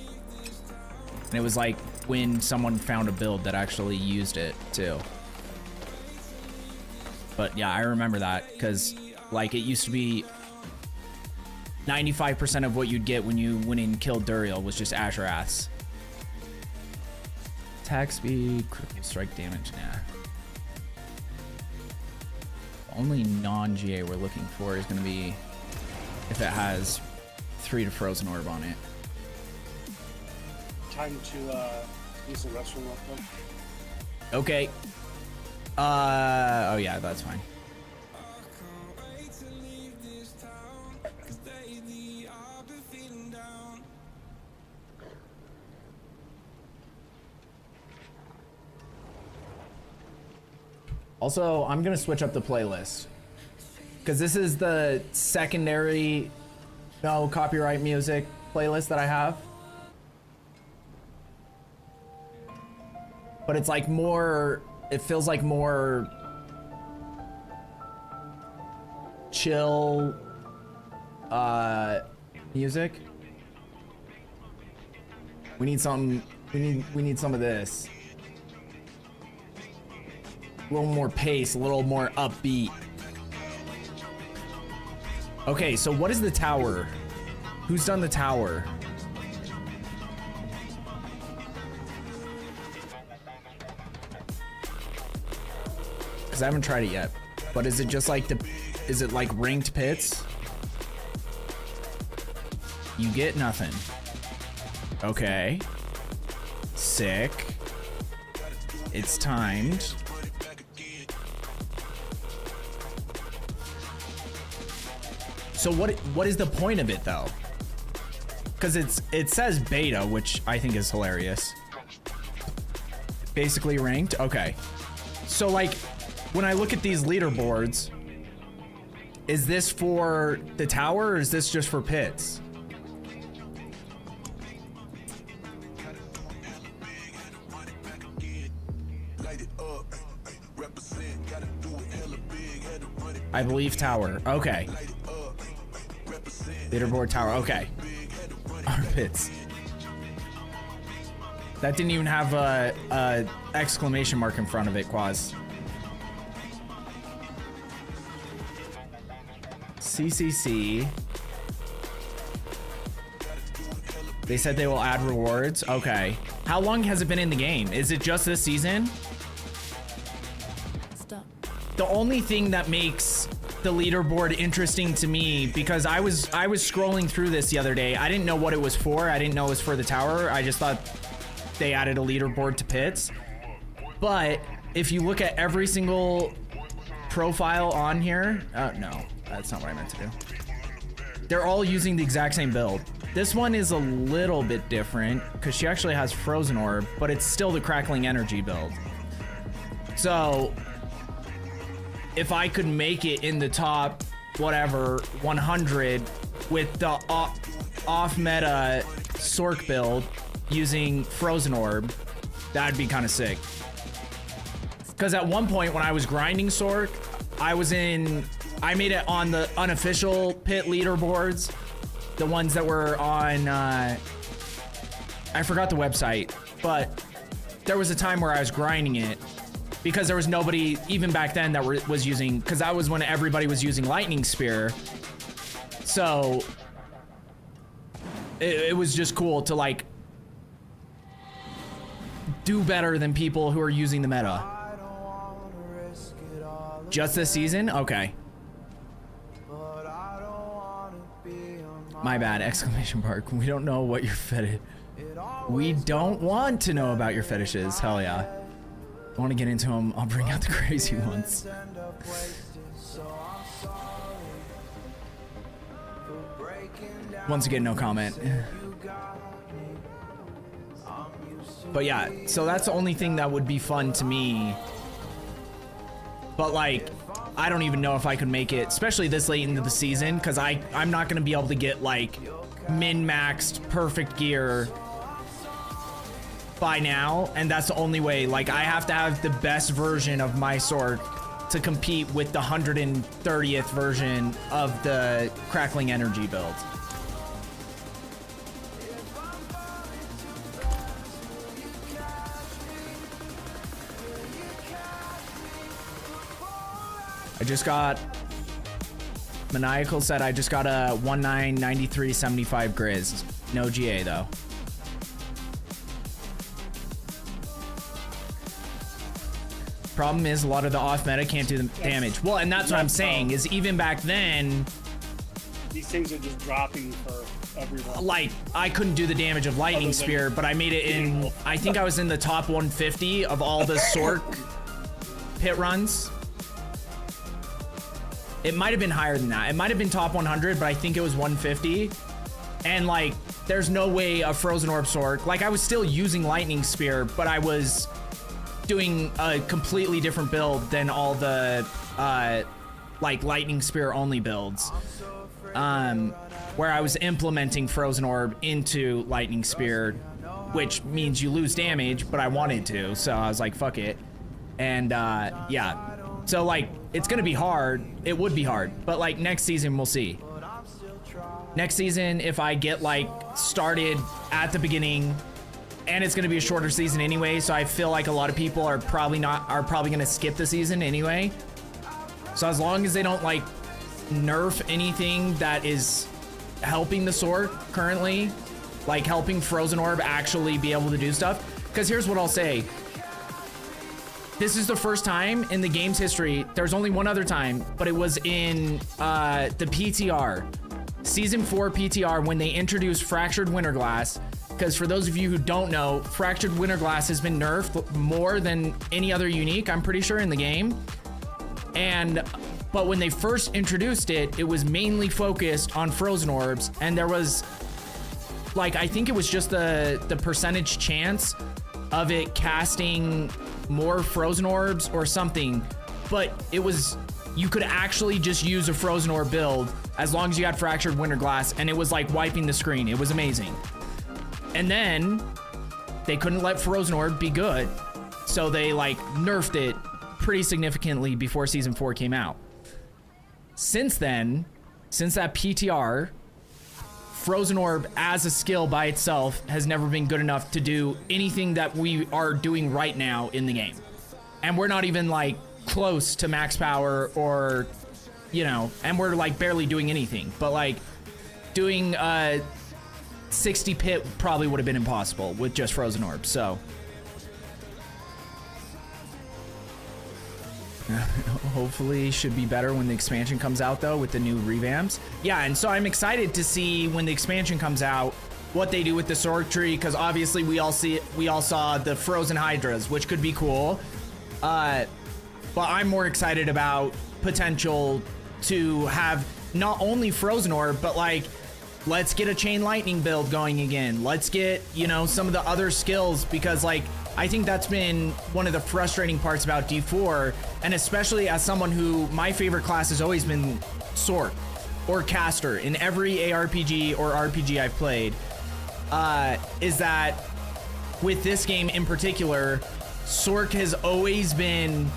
Speaker 1: And it was like when someone found a build that actually used it too. But yeah, I remember that because like it used to be 95% of what you'd get when you went and killed Duriel was just Azuraths. Attack speed, critical strike damage, nah. Only non-GA we're looking for is gonna be if it has 3 to Frozen Orb on it.
Speaker 7: Time to use the restroom real quick.
Speaker 1: Okay. Oh yeah, that's fine. Also, I'm gonna switch up the playlist because this is the secondary no copyright music playlist that I have. But it's like more, it feels like more chill music. We need some, we need some of this. A little more pace, a little more upbeat. Okay, so what is the tower? Who's done the tower? Because I haven't tried it yet. But is it just like the, is it like ranked pits? You get nothing. Okay. Sick. It's timed. So what is the point of it though? Because it says beta, which I think is hilarious. Basically ranked. Okay. So like when I look at these leaderboards, is this for the tower or is this just for pits? I believe tower. Okay. Leaderboard tower. Okay. Our pits. That didn't even have a exclamation mark in front of it, Quaz. CCC. They said they will add rewards. Okay. How long has it been in the game? Is it just this season?
Speaker 3: Stop.
Speaker 1: The only thing that makes the leaderboard interesting to me, because I was scrolling through this the other day. I didn't know what it was for. I didn't know it was for the tower. I just thought they added a leaderboard to pits. But if you look at every single profile on here, no, that's not what I meant to do. They're all using the exact same build. This one is a little bit different because she actually has Frozen Orb, but it's still the Crackling Energy build. So if I could make it in the top, whatever, 100 with the off-meta Sork build using Frozen Orb, that'd be kind of sick. Because at one point when I was grinding Sork, I made it on the unofficial pit leaderboards, the ones that were on, I forgot the website, but there was a time where I was grinding it because there was nobody, even back then, that was using, because that was when everybody was using Lightning Spear. So it was just cool to like do better than people who are using the meta. Just this season? Okay. My bad, exclamation mark. We don't know what your fetish. We don't want to know about your fetishes. Hell yeah. I want to get into them. I'll bring out the crazy ones. Once again, no comment. But yeah, so that's the only thing that would be fun to me. But like, I don't even know if I could make it, especially this late into the season, because I'm not going to be able to get like min-maxed perfect gear by now, and that's the only way. Like, I have to have the best version of my sword to compete with the 130th version of the Crackling Energy build. I just got Maniacal said I just got a 1993-75 Grizz. No GA though. Problem is a lot of the off meta can't do the damage. Well, and that's what I'm saying is even back then,
Speaker 7: these things are just dropping for everyone.
Speaker 1: Like, I couldn't do the damage of Lightning Spear, but I made it in, I think I was in the top 150 of all the Sork pit runs. It might have been higher than that. It might have been top 100, but I think it was 150. And like, there's no way a Frozen Orb Sork, like I was still using Lightning Spear, but I was doing a completely different build than all the like Lightning Spear only builds. Where I was implementing Frozen Orb into Lightning Spear, which means you lose damage, but I wanted to, so I was like, fuck it. And yeah. So like, it's gonna be hard. It would be hard, but like next season we'll see. Next season, if I get like started at the beginning, and it's gonna be a shorter season anyway, so I feel like a lot of people are probably gonna skip the season anyway. So as long as they don't like nerf anything that is helping the sword currently, like helping Frozen Orb actually be able to do stuff. Because here's what I'll say. This is the first time in the game's history, there's only one other time, but it was in the PTR. Season 4 PTR when they introduced Fractured Winterglass. Because for those of you who don't know, Fractured Winterglass has been nerfed more than any other unique, I'm pretty sure, in the game. But when they first introduced it, it was mainly focused on Frozen Orbs, and there was, like, I think it was just the percentage chance of it casting more Frozen Orbs or something, but it was, you could actually just use a Frozen Orb build as long as you had Fractured Winterglass, and it was like wiping the screen. It was amazing. And then they couldn't let Frozen Orb be good, so they like nerfed it pretty significantly before Season 4 came out. Since then, since that PTR, Frozen Orb as a skill by itself has never been good enough to do anything that we are doing right now in the game. And we're not even like close to max power or, you know, and we're like barely doing anything. But like doing 60 pit probably would have been impossible with just Frozen Orb, so. Hopefully should be better when the expansion comes out though with the new revamps. Yeah, and so I'm excited to see when the expansion comes out what they do with the Sork tree, because obviously we all saw the Frozen Hydras, which could be cool. But I'm more excited about potential to have not only Frozen Orb, but like, let's get a Chain Lightning build going again. Let's get, you know, some of the other skills, because like, I think that's been one of the frustrating parts about D4, and especially as someone who, my favorite class has always been Sork or Caster in every ARPG or RPG I've played, is that with this game in particular, Sork has always been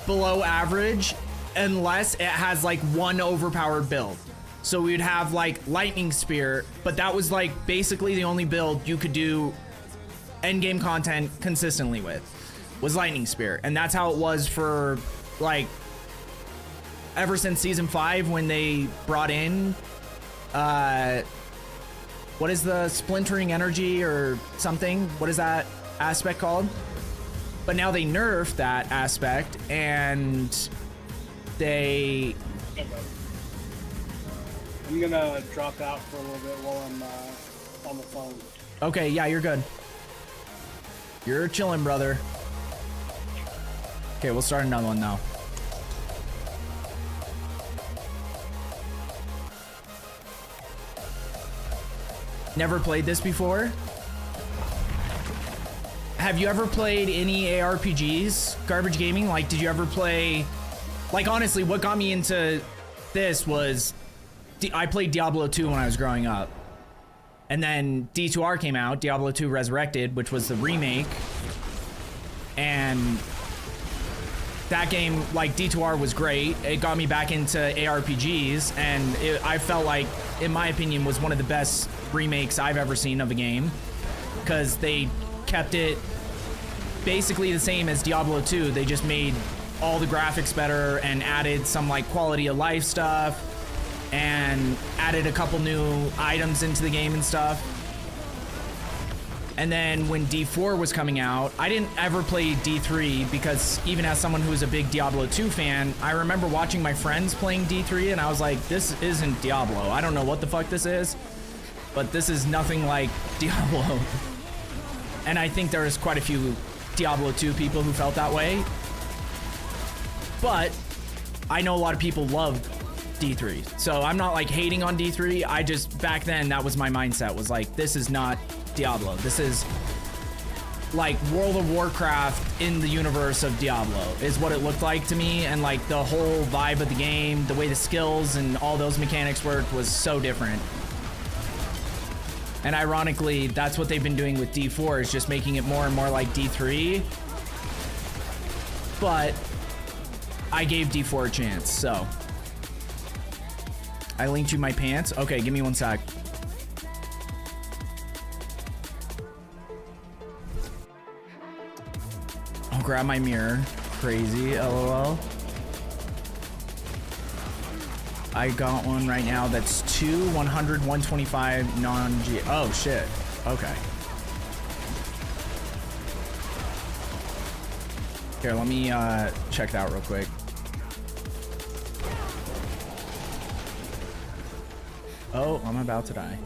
Speaker 1: below average unless it has like one overpowered build. So we would have like Lightning Spear, but that was like basically the only build you could do endgame content consistently with, was Lightning Spear. And that's how it was for like ever since Season 5 when they brought in what is the Splintering Energy or something? What is that? aspect called. But now they nerfed that aspect, and they...
Speaker 7: I'm gonna drop out for a little bit while I'm on the phone.
Speaker 1: Okay, yeah, you're good. You're chilling, brother. Okay, we'll start another one now. Never played this before? Have you ever played any ARPGs? Garbage Gaming? Like, did you ever play... Like, honestly, what got me into this was... I played Diablo 2 when I was growing up. And then D2R came out, Diablo 2 Resurrected, which was the remake. And... that game, like, D2R was great. It got me back into ARPGs, and I felt like, in my opinion, was one of the best remakes I've ever seen of a game, because they kept it basically the same as Diablo 2. They just made all the graphics better and added some, like, quality of life stuff, and added a couple new items into the game and stuff. And then when D4 was coming out, I didn't ever play D3 because even as someone who was a big Diablo 2 fan, I remember watching my friends playing D3 and I was like, this isn't Diablo. I don't know what the fuck this is, but this is nothing like Diablo. And I think there's quite a few Diablo 2 people who felt that way. But I know a lot of people loved D3. So I'm not like hating on D3. I just, back then, that was my mindset, was like, this is not Diablo. This is like World of Warcraft in the universe of Diablo is what it looked like to me, and like the whole vibe of the game, the way the skills and all those mechanics worked was so different. And ironically, that's what they've been doing with D4, is just making it more and more like D3. But I gave D4 a chance, so I linked you my pants. Okay, give me one sec. I'll grab my mirror. Crazy, lol. I got one right now that's 2 100 125 non-G. Oh shit. Okay. Here, let me check that real quick. Oh, I'm about to die.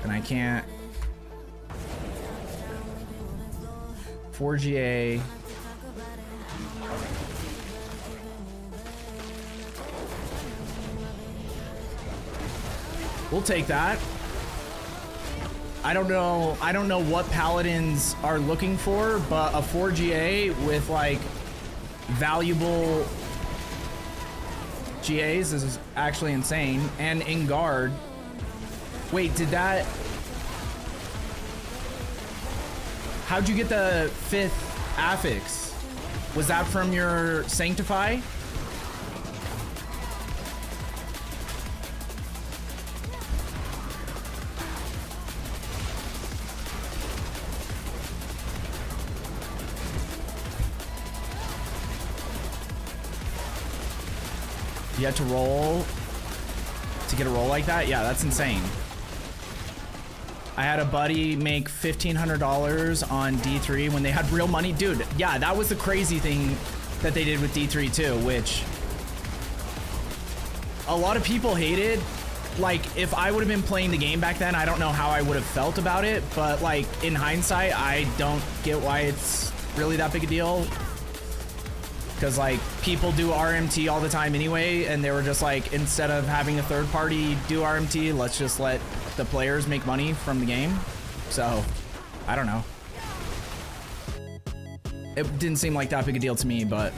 Speaker 1: And I can't. 4GA. We'll take that. I don't know what paladins are looking for, but a 4GA with like valuable GAs is actually insane. And in guard. Wait, did that... How'd you get the 5th affix? Was that from your Sanctify? You had to roll to get a roll like that? Yeah, that's insane. I had a buddy make $1,500 on D3 when they had real money. Dude, yeah, that was the crazy thing that they did with D3 too, which a lot of people hated. Like, if I would have been playing the game back then, I don't know how I would have felt about it, but like in hindsight, I don't get why it's really that big a deal. Because like people do RMT all the time anyway, and they were just like, instead of having a third party do RMT, let's just let the players make money from the game. So I don't know. It didn't seem like that big a deal to me, but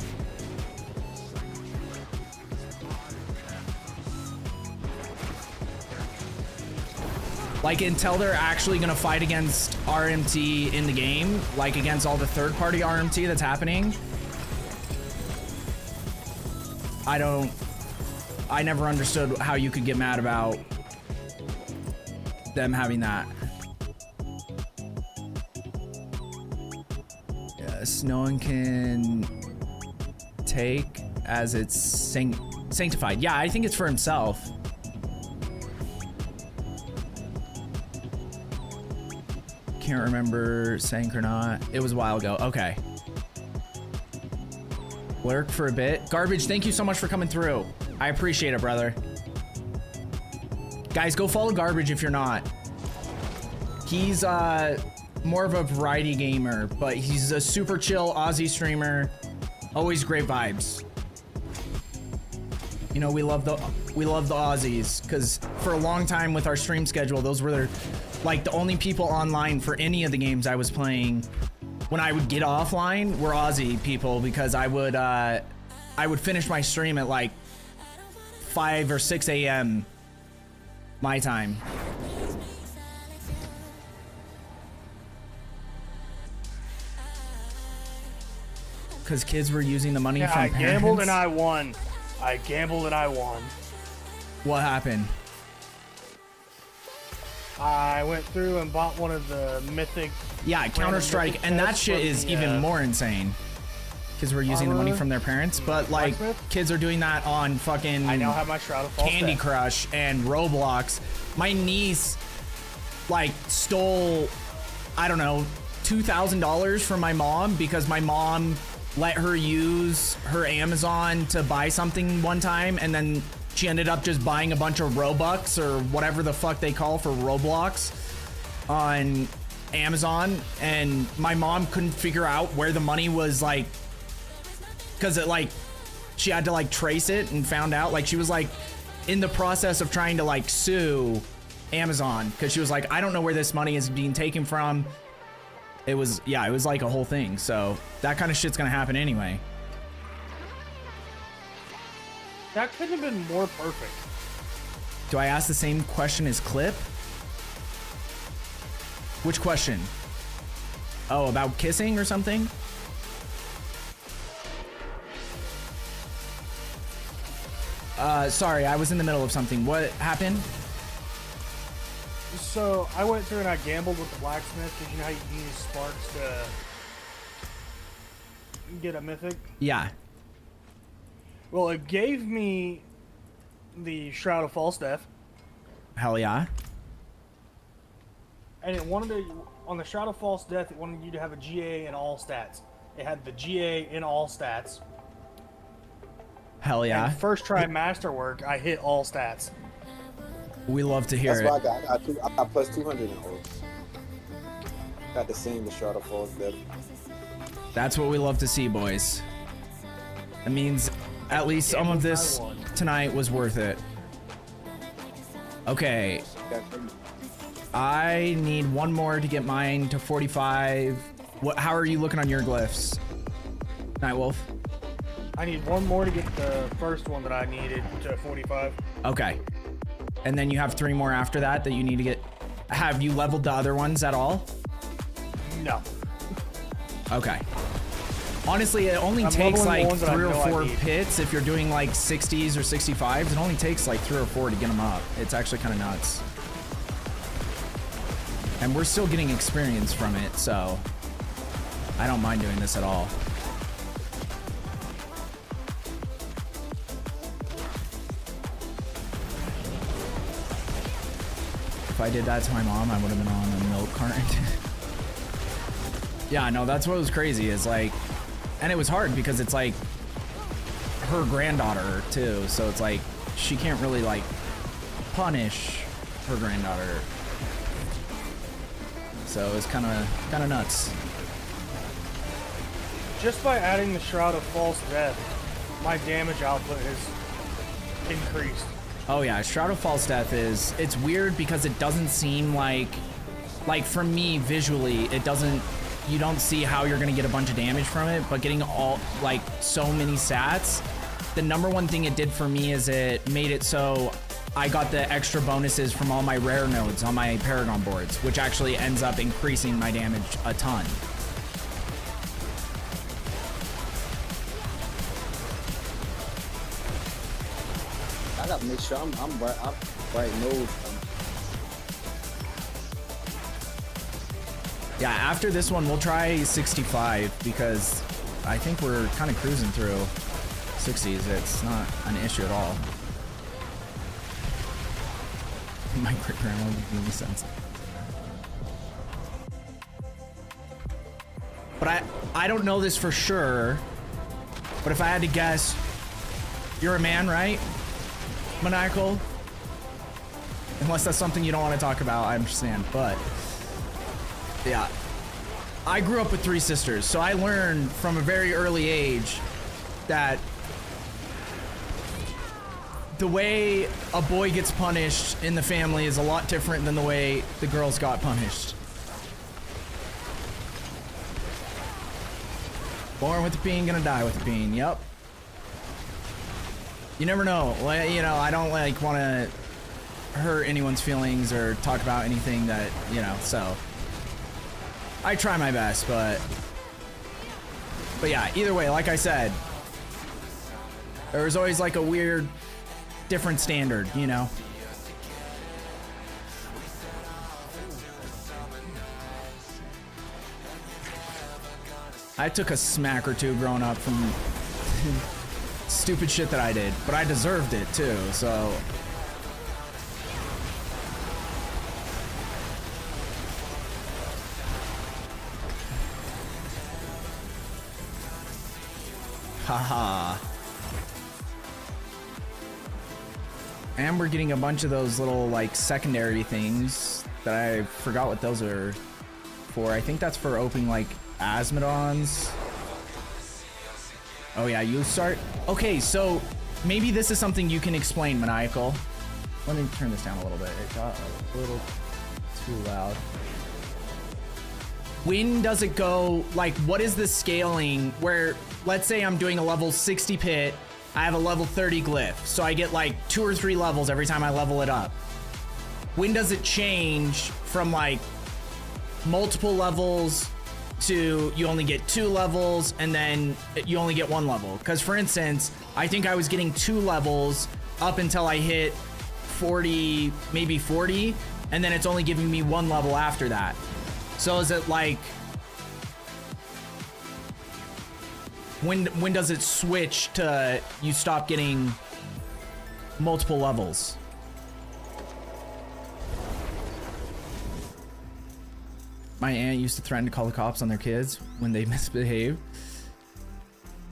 Speaker 1: like until they're actually gonna fight against RMT in the game, like against all the third party RMT that's happening, I never understood how you could get mad about them having that. Yes, no one can take as it's sanctified. Yeah, I think it's for Can't remember saying or not. It was a while ago. Okay. Lurk for a bit. Garbage, thank you so much for coming through. I appreciate it, brother. Guys, go follow Garbage if you're not. He's more of a variety gamer, but he's a super chill Aussie streamer. Always great vibes. You know, we love the Aussies, because for a long time with our stream schedule, those were like the only people online for any of the games I was playing. When I would get offline, were Aussie people, because I would finish my stream at like 5 or 6 a.m. my time. Because kids were using the money from parents.
Speaker 6: I gambled and I won. I gambled and I won.
Speaker 1: What happened?
Speaker 6: I went through and bought one of the mythic.
Speaker 1: Yeah, Counter-Strike, and that shit is even more insane. Kids were using the money from their parents, but like kids are doing that on fucking
Speaker 6: I now have my Shroud of False
Speaker 1: Candy
Speaker 6: Death.
Speaker 1: Crush and Roblox. My niece like stole, I don't know, $2,000 from my mom because my mom let her use her Amazon to buy something one time, and then she ended up just buying a bunch of Robux or whatever the fuck they call for Roblox on Amazon, and my mom couldn't figure out where the money was, like, because it like she had to like trace it, and found out like she was like in the process of trying to like sue Amazon because she was like, I don't know where this money is being taken from. It was, yeah, it was like a whole thing. So that kind of shit's gonna happen anyway.
Speaker 6: That could have been more perfect.
Speaker 1: Do I ask the same question as Clip? Which question? Oh, about kissing or something? Sorry, I was in the middle of something. What happened?
Speaker 6: So I went through and I gambled with the blacksmith because you know how you can use sparks to get a mythic?
Speaker 1: Yeah.
Speaker 6: Well, it gave me the Shroud of False Death.
Speaker 1: Hell yeah.
Speaker 6: And it wanted to, on the Shroud of False Death, it wanted you to have a GA in all stats. It had the GA in all stats.
Speaker 1: Hell yeah.
Speaker 6: And first try masterwork, I hit all stats.
Speaker 1: We love to hear
Speaker 8: That's
Speaker 1: it.
Speaker 8: why I got plus 200 in all. Got the same, the Shroud of False Death.
Speaker 1: That's what we love to see, boys. That means at least some of this tonight was worth it. Okay. I need one more to get mine to 45. What? How are you looking on your glyphs, Nightwolf?
Speaker 6: I need one more to get the first one that I needed to 45.
Speaker 1: Okay. And then you have 3 more after that you need to get. Have you leveled the other ones at all?
Speaker 6: No.
Speaker 1: Okay. Honestly, it only takes like 3 or 4 pits if you're doing like 60s or 65s. It only takes like 3 or 4 to get them up. It's actually kind of nuts. And we're still getting experience from it, so I don't mind doing this at all. If I did that to my mom, I would have been on a milk carton. Yeah, no, that's what was crazy is like, and it was hard because it's like her granddaughter too, so it's like she can't really like punish her granddaughter. So it's kind of nuts.
Speaker 6: Just by adding the Shroud of False Death, my damage output has increased.
Speaker 1: Oh yeah, Shroud of False Death is, it's weird because it doesn't seem like for me visually, it doesn't, you don't see how you're gonna get a bunch of damage from it, but getting all, like, so many stats, the number one thing it did for me is it made it so I got the extra bonuses from all my rare nodes on my Paragon boards, which actually ends up increasing my damage a ton.
Speaker 8: I gotta make sure I'm right node.
Speaker 1: Yeah, after this one, we'll try 65 because I think we're kind of cruising through 60s. It's not an issue at all. My great grandma would give me sense. but I don't know this for sure, but if I had to guess, you're a man, right? Maniacal? Unless that's something you don't want to talk about, I understand, but yeah. I grew up with 3 sisters, so I learned from a very early age that the way a boy gets punished in the family is a lot different than the way the girls got punished. Born with the bean, gonna die with the bean. Yep. You never know. You know, I don't like want to hurt anyone's feelings or talk about anything that, you know, so I try my best, but yeah, either way, like I said, there was always like a weird different standard, you know. I took a smack or two growing up from stupid shit that I did, but I deserved it too, so. Haha. And we're getting a bunch of those little like secondary things that I forgot what those are for. I think that's for opening like Asmodons. Oh yeah, you start. Okay, so maybe this is something you can explain, Maniacal. Let me turn this down a little bit. It got a little too loud. When does it go, like, what is the scaling where, let's say I'm doing a level 60 pit, I have a level 30 glyph, so I get like 2 or 3 levels every time I level it up. When does it change from like multiple levels to you only get 2 levels and then you only get 1 level? Because for instance, I think I was getting 2 levels up until I hit 40, maybe 40, and then it's only giving me 1 level after that. So is it like, when does it switch to you stop getting multiple levels? My aunt used to threaten to call the cops on their kids when they misbehaved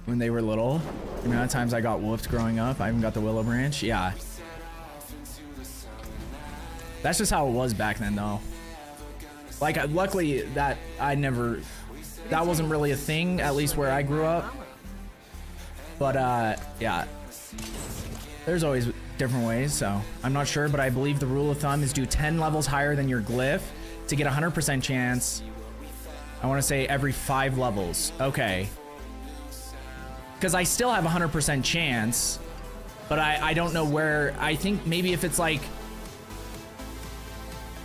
Speaker 1: when they were little. The amount of times I got whooped growing up. I even got the willow branch. Yeah. That's just how it was back then though. Like, luckily that that wasn't really a thing, at least where I grew up. But yeah, there's always different ways, so I'm not sure, but I believe the rule of thumb is do 10 levels higher than your glyph to get 100% chance. I want to say every 5 levels. Okay. Because I still have 100% chance, but I don't know where. I think maybe if it's like,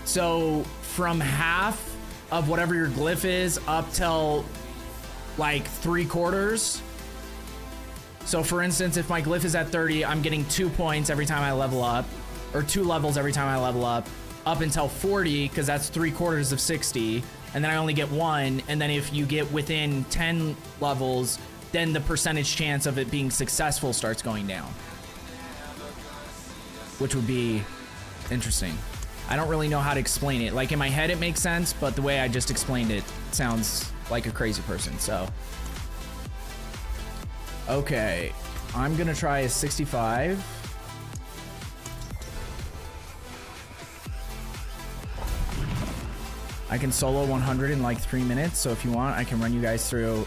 Speaker 1: so from half of whatever your glyph is up till like 3/4. So for instance, if my glyph is at 30, I'm getting 2 points every time I level up, or 2 levels every time I level up until 40, because that's 3/4 of 60, and then I only get 1. And then if you get within 10 levels, then the percentage chance of it being successful starts going down, which would be interesting. I don't really know how to explain it. Like, in my head it makes sense, but the way I just explained it sounds like a crazy person, so. Okay, I'm gonna try a 65. I can solo 100 in like 3 minutes, so if you want, I can run you guys through.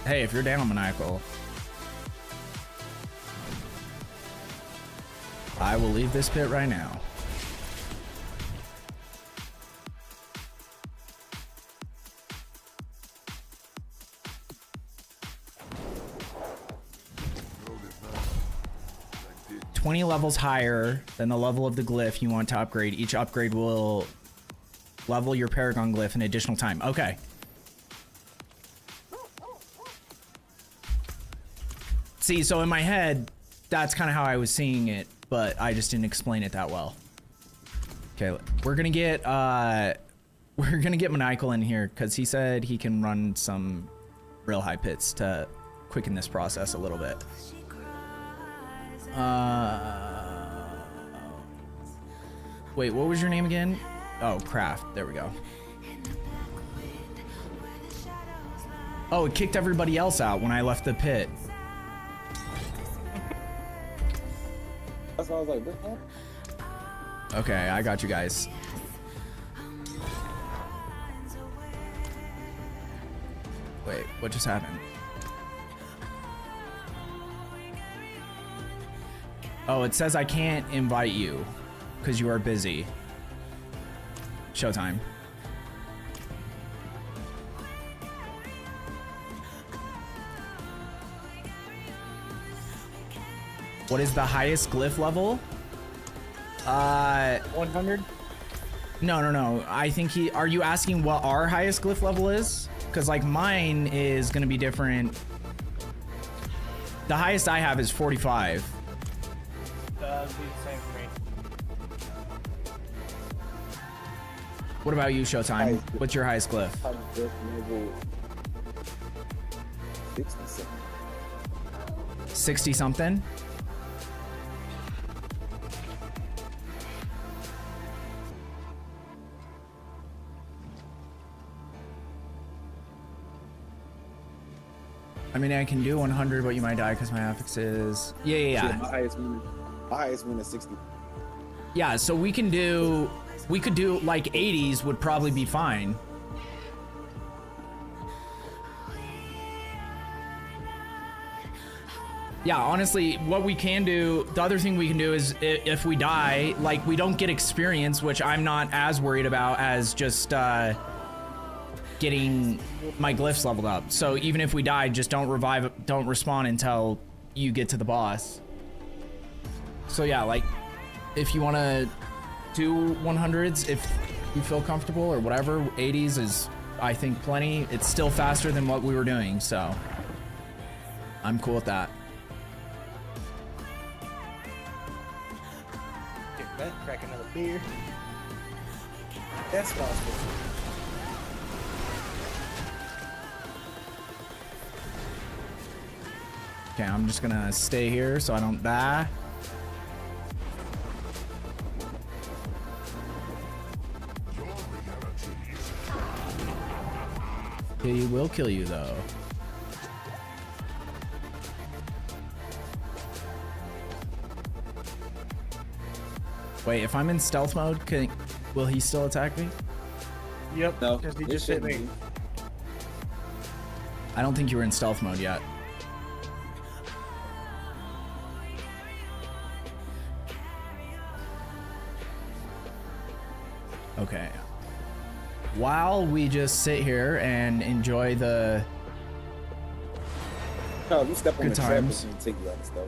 Speaker 1: Hey, if you're down, Maniacal, I will leave this pit right now. $20 levels higher than the level of the glyph you want to upgrade. Each upgrade will level your Paragon glyph an additional time. Okay. See, so in my head, that's kind of how I was seeing it, but I just didn't explain it that well. Okay, we're gonna get Maniacal in here because he said he can run some real high pits to quicken this process a little bit. Wait, what was your name again? Oh, Craft. There we go. Oh, it kicked everybody else out when I left the pit.
Speaker 8: That's why I was like, what happened?
Speaker 1: Okay, I got you guys. Wait, what just happened? Oh, it says I can't invite you because you are busy. Showtime. What is the highest glyph level?
Speaker 6: 100.
Speaker 1: No. I think are you asking what our highest glyph level is? Because like mine is gonna be different. The highest I have is 45.
Speaker 6: That'd be the same for me.
Speaker 1: What about you, Showtime? What's your highest glyph?
Speaker 8: I'm just level 60 something.
Speaker 1: 60 something? I mean, I can do 100, but you might die because my affix is... Yeah.
Speaker 8: My highest one is 60.
Speaker 1: Yeah, so we could do like 80s would probably be fine. Yeah, honestly, what we can do, the other thing we can do is if we die, like we don't get experience, which I'm not as worried about as just getting my glyphs leveled up. So even if we die, just don't respawn until you get to the boss. So yeah, like if you want to do 100s, if you feel comfortable or whatever, 80s is, I think, plenty. It's still faster than what we were doing, so I'm cool with that.
Speaker 6: Get back, crack another beer. That's possible.
Speaker 1: Okay, I'm just gonna stay here so I don't die. He will kill you though. Wait, if I'm in stealth mode, will he still attack me?
Speaker 6: Yep,
Speaker 8: No,
Speaker 6: because he
Speaker 8: it
Speaker 6: just hit
Speaker 8: shouldn't
Speaker 6: me.
Speaker 8: be.
Speaker 1: I don't think you were in stealth mode yet. Okay. While we just sit here and enjoy the
Speaker 8: No, you step on
Speaker 1: Good
Speaker 8: the trap,
Speaker 1: times.
Speaker 8: it's gonna take you out of stuff.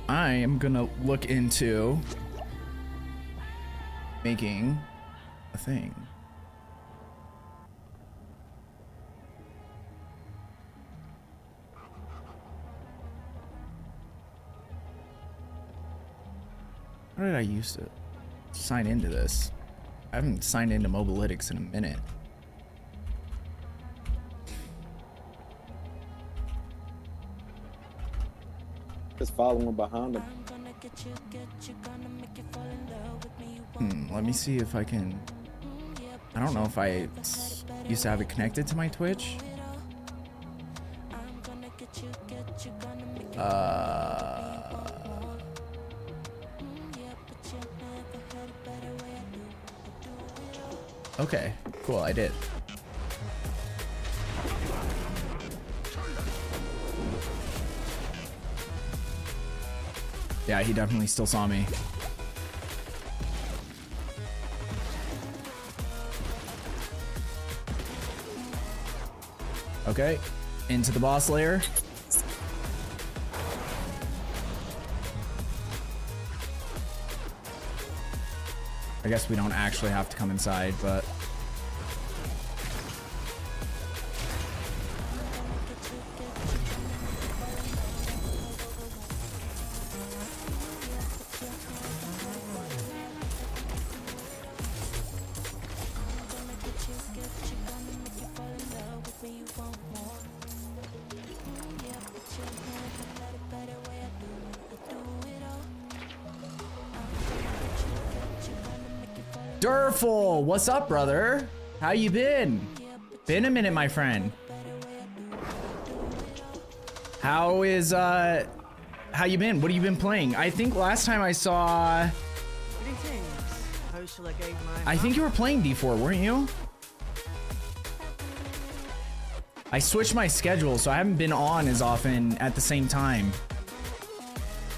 Speaker 1: I am gonna look into making a thing. How did I used to sign into this? I haven't signed into Mobalytics in a minute.
Speaker 8: Just following behind him.
Speaker 1: Let me see if I can. I don't know if I used to have it connected to my Twitch. Okay, cool, I did. Yeah, he definitely still saw me. Okay, into the boss lair. I guess we don't actually have to come inside, but... Durful, what's up, brother? How you been? Been a minute, my friend. How is how you been? What have you been playing? I think last time I saw,
Speaker 9: Greetings. How shall I guide my
Speaker 1: I think you were playing D4, weren't you? I switched my schedule, so I haven't been on as often at the same time.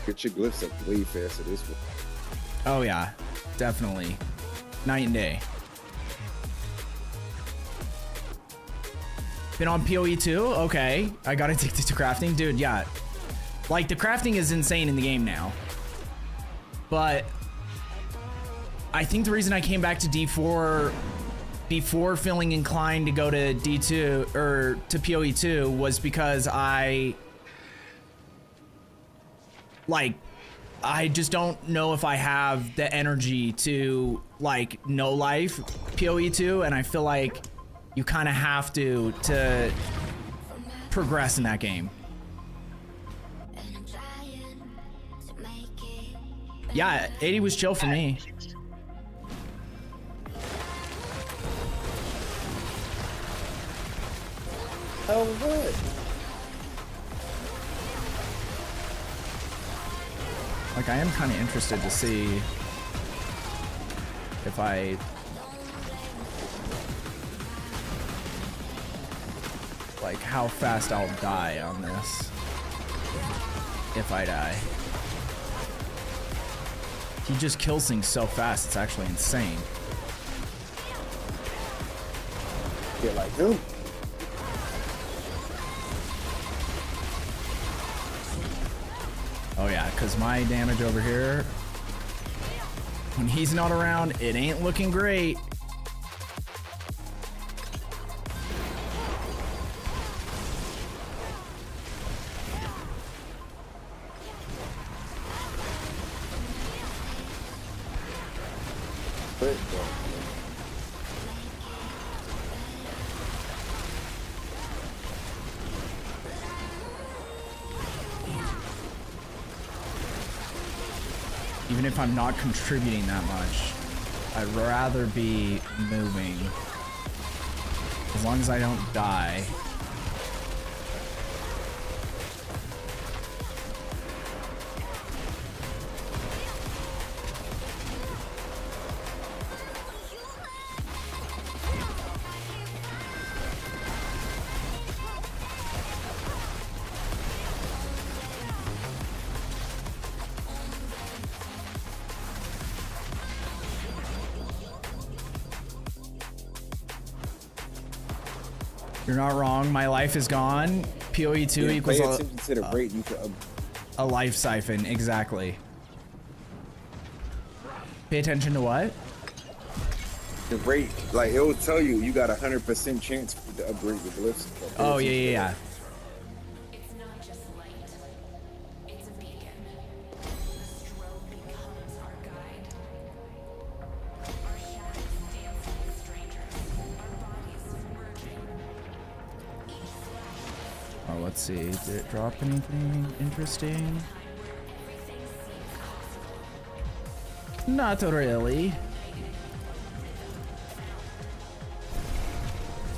Speaker 8: Get your glyphs up way faster this way.
Speaker 1: Oh yeah, definitely. Night and day. Been on PoE too? Okay. I got addicted to crafting. Dude, yeah. Like, the crafting is insane in the game now. But I think the reason I came back to D4 before feeling inclined to go to D2 or to PoE 2 was because I just don't know if I have the energy to like no life PoE 2, and I feel like you kind of have to progress in that game. Yeah, 80 was chill for me.
Speaker 8: Oh, what?
Speaker 1: Like, I am kind of interested to see if like how fast I'll die on this. If I die. He just kills things so fast, it's actually insane.
Speaker 8: Get like him.
Speaker 1: Oh yeah, because my damage over here, when he's not around, it ain't looking great. Even if I'm not contributing that much, I'd rather be moving. As long as I don't die. You're not wrong. My life is gone. PoE 2 equals
Speaker 8: pay attention to the rate you can,
Speaker 1: a life siphon. Exactly. Pay attention to what?
Speaker 8: the rate. Like it will tell you you got 100% chance to upgrade your glyphs.
Speaker 1: Oh yeah. Oh, let's see. Did it drop anything interesting? Not really.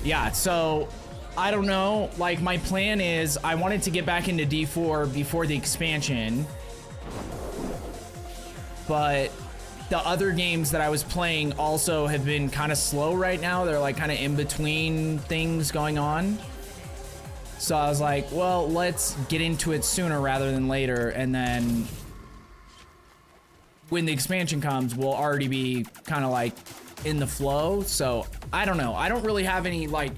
Speaker 1: Yeah, so I don't know. Like, my plan is I wanted to get back into D4 before the expansion, but the other games that I was playing also have been kind of slow right now. They're like kind of in between things going on. So I was like, well, let's get into it sooner rather than later, and then when the expansion comes, we'll already be kind of like in the flow. So I don't know. I don't really have any like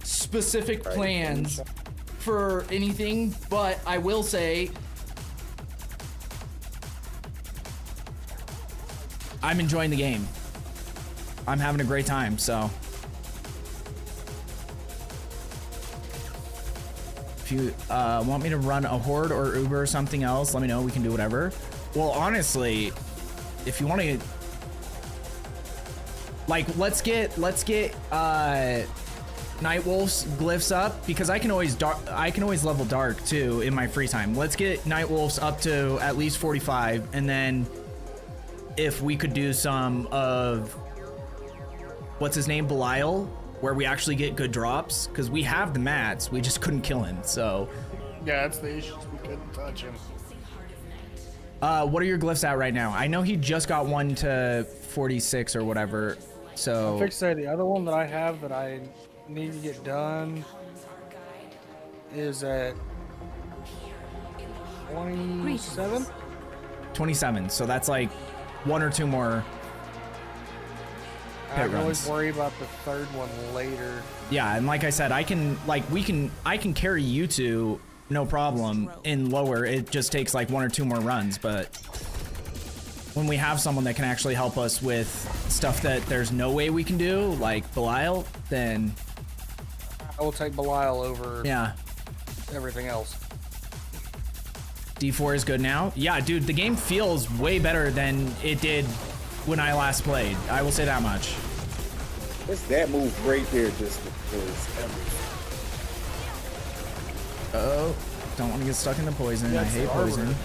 Speaker 1: specific plans for anything, but I will say I'm enjoying the game. I'm having a great time, so if you want me to run a Horde or Uber or something else, let me know. We can do whatever. Well, honestly, if you want to, like, let's get Nightwolf's glyphs up, because I can always level dark too in my free time. Let's get Nightwolf's up to at least 45, and then if we could do some of what's his name, Belial, where we actually get good drops, because we have the mats, we just couldn't kill him. So
Speaker 6: Yeah, that's the issue. We couldn't touch him.
Speaker 1: what are your glyphs at right now? I know he just got one to 46 or whatever. So
Speaker 6: I fixate the other one that I have that I need to get done is at 27.
Speaker 1: 27. So that's like 1 or 2 more
Speaker 6: I
Speaker 1: pit
Speaker 6: can always
Speaker 1: runs.
Speaker 6: worry about the third one later.
Speaker 1: Yeah, and like I said, I can carry you two no problem in lower. It just takes like 1 or 2 more runs, but when we have someone that can actually help us with stuff that there's no way we can do, like Belial, then
Speaker 6: I will take Belial over
Speaker 1: yeah.
Speaker 6: everything else.
Speaker 1: D4 is good now. Yeah, dude, the game feels way better than it did when I last played. I will say that much.
Speaker 8: It's that move right there just was everything.
Speaker 1: Oh, don't want to get stuck in the poison.
Speaker 6: Yeah,
Speaker 1: I
Speaker 6: it's
Speaker 1: hate
Speaker 6: the Arbiter.
Speaker 1: poison.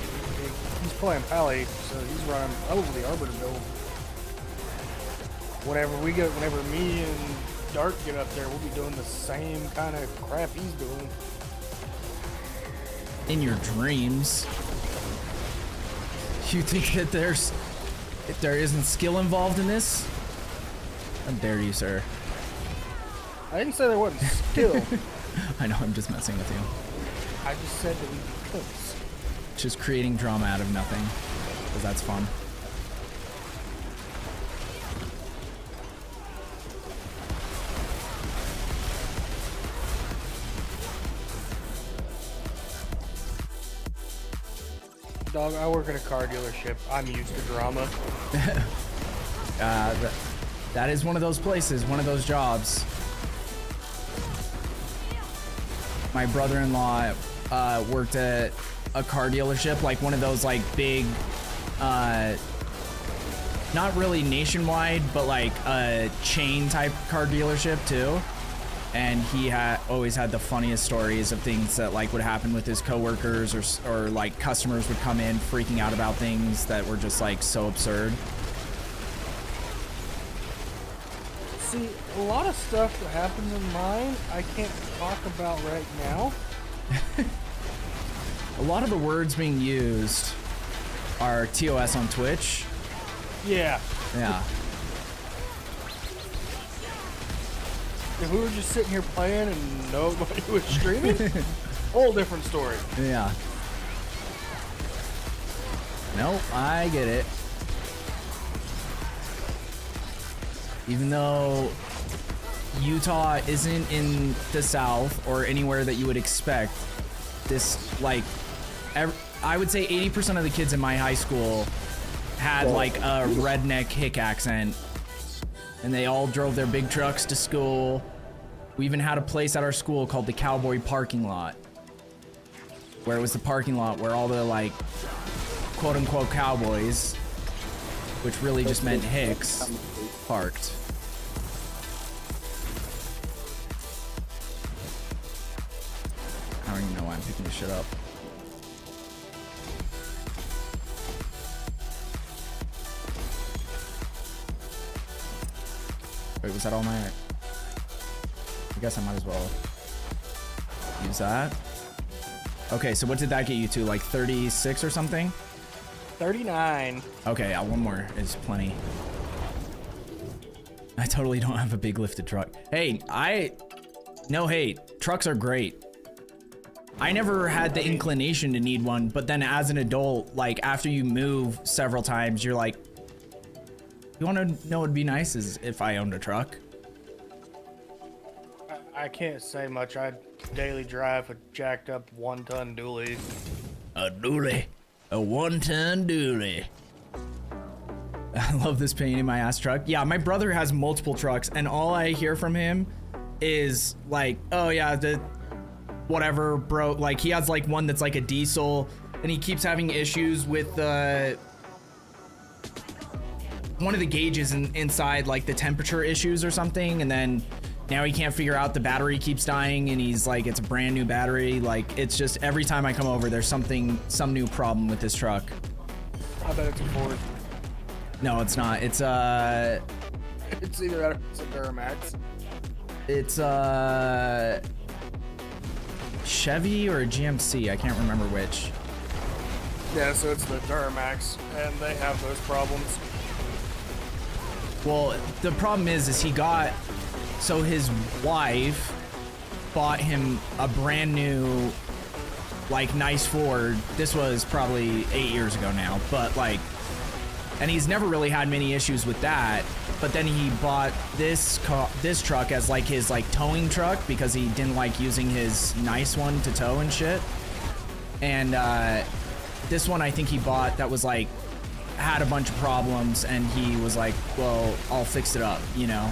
Speaker 6: He's playing Pally, so he's running over the Arbiter build. Whenever me and Dark get up there, we'll be doing the same kind of crap he's doing.
Speaker 1: In your dreams. You think that there isn't skill involved in this? How dare you, sir?
Speaker 6: I didn't say there wasn't skill.
Speaker 1: I know, I'm just messing with you.
Speaker 6: I just said that we could.
Speaker 1: Just creating drama out of nothing, because that's fun.
Speaker 6: Dog, I work at a car dealership. I'm used to drama.
Speaker 1: That is one of those places, one of those jobs. My brother-in-law worked at a car dealership, like one of those like big, not really nationwide, but like a chain type car dealership too. And he always had the funniest stories of things that like would happen with his coworkers, or like customers would come in freaking out about things that were just like so absurd.
Speaker 6: See, a lot of stuff that happens in mine, I can't talk about right now.
Speaker 1: A lot of the words being used are TOS on Twitch.
Speaker 6: Yeah.
Speaker 1: Yeah.
Speaker 6: If we were just sitting here playing and nobody was streaming, whole different story.
Speaker 1: Yeah. Nope, I get it. Even though Utah isn't in the South or anywhere that you would expect, this, like, I would say 80% of the kids in my high school had like a redneck hick accent, and they all drove their big trucks to school. We even had a place at our school called the Cowboy Parking Lot, where it was the parking lot where all the like quote unquote cowboys, which really just meant hicks, parked. I don't even know why I'm picking this shit up. Wait, was that all my... I guess I might as well use that. Okay, so what did that get you to? Like 36 or something?
Speaker 6: 39.
Speaker 1: Okay, yeah, one more is plenty. I totally don't have a big lifted truck. Hey, no hate. Trucks are great. I never had the inclination to need one, but then as an adult, like after you move several times, you're like, you want to know what'd be nice is if I owned a truck.
Speaker 6: I can't say much. I daily drive a jacked up 1-ton dually.
Speaker 1: A dually. A 1-ton dually. I love this pain in my ass truck. Yeah, my brother has multiple trucks, and all I hear from him is like, oh yeah, the whatever, bro. Like he has like one that's like a diesel, and he keeps having issues with one of the gauges inside, like the temperature issues or something, and then now he can't figure out the battery keeps dying, and he's like, it's a brand new battery. Like it's just every time I come over, there's some new problem with this truck.
Speaker 6: I bet it's a Ford.
Speaker 1: No, it's not. It's
Speaker 6: It's either that or it's a Duramax.
Speaker 1: It's Chevy or a GMC. I can't remember which.
Speaker 6: Yeah, so it's the Duramax, and they have those problems.
Speaker 1: Well, the problem is he got, so his wife bought him a brand new, like, nice Ford. This was probably 8 years ago now, but like, and he's never really had many issues with that. But then he bought this truck as like his like towing truck because he didn't like using his nice one to tow and shit. And this one I think he bought that was like had a bunch of problems, and he was like, well, I'll fix it up, you know?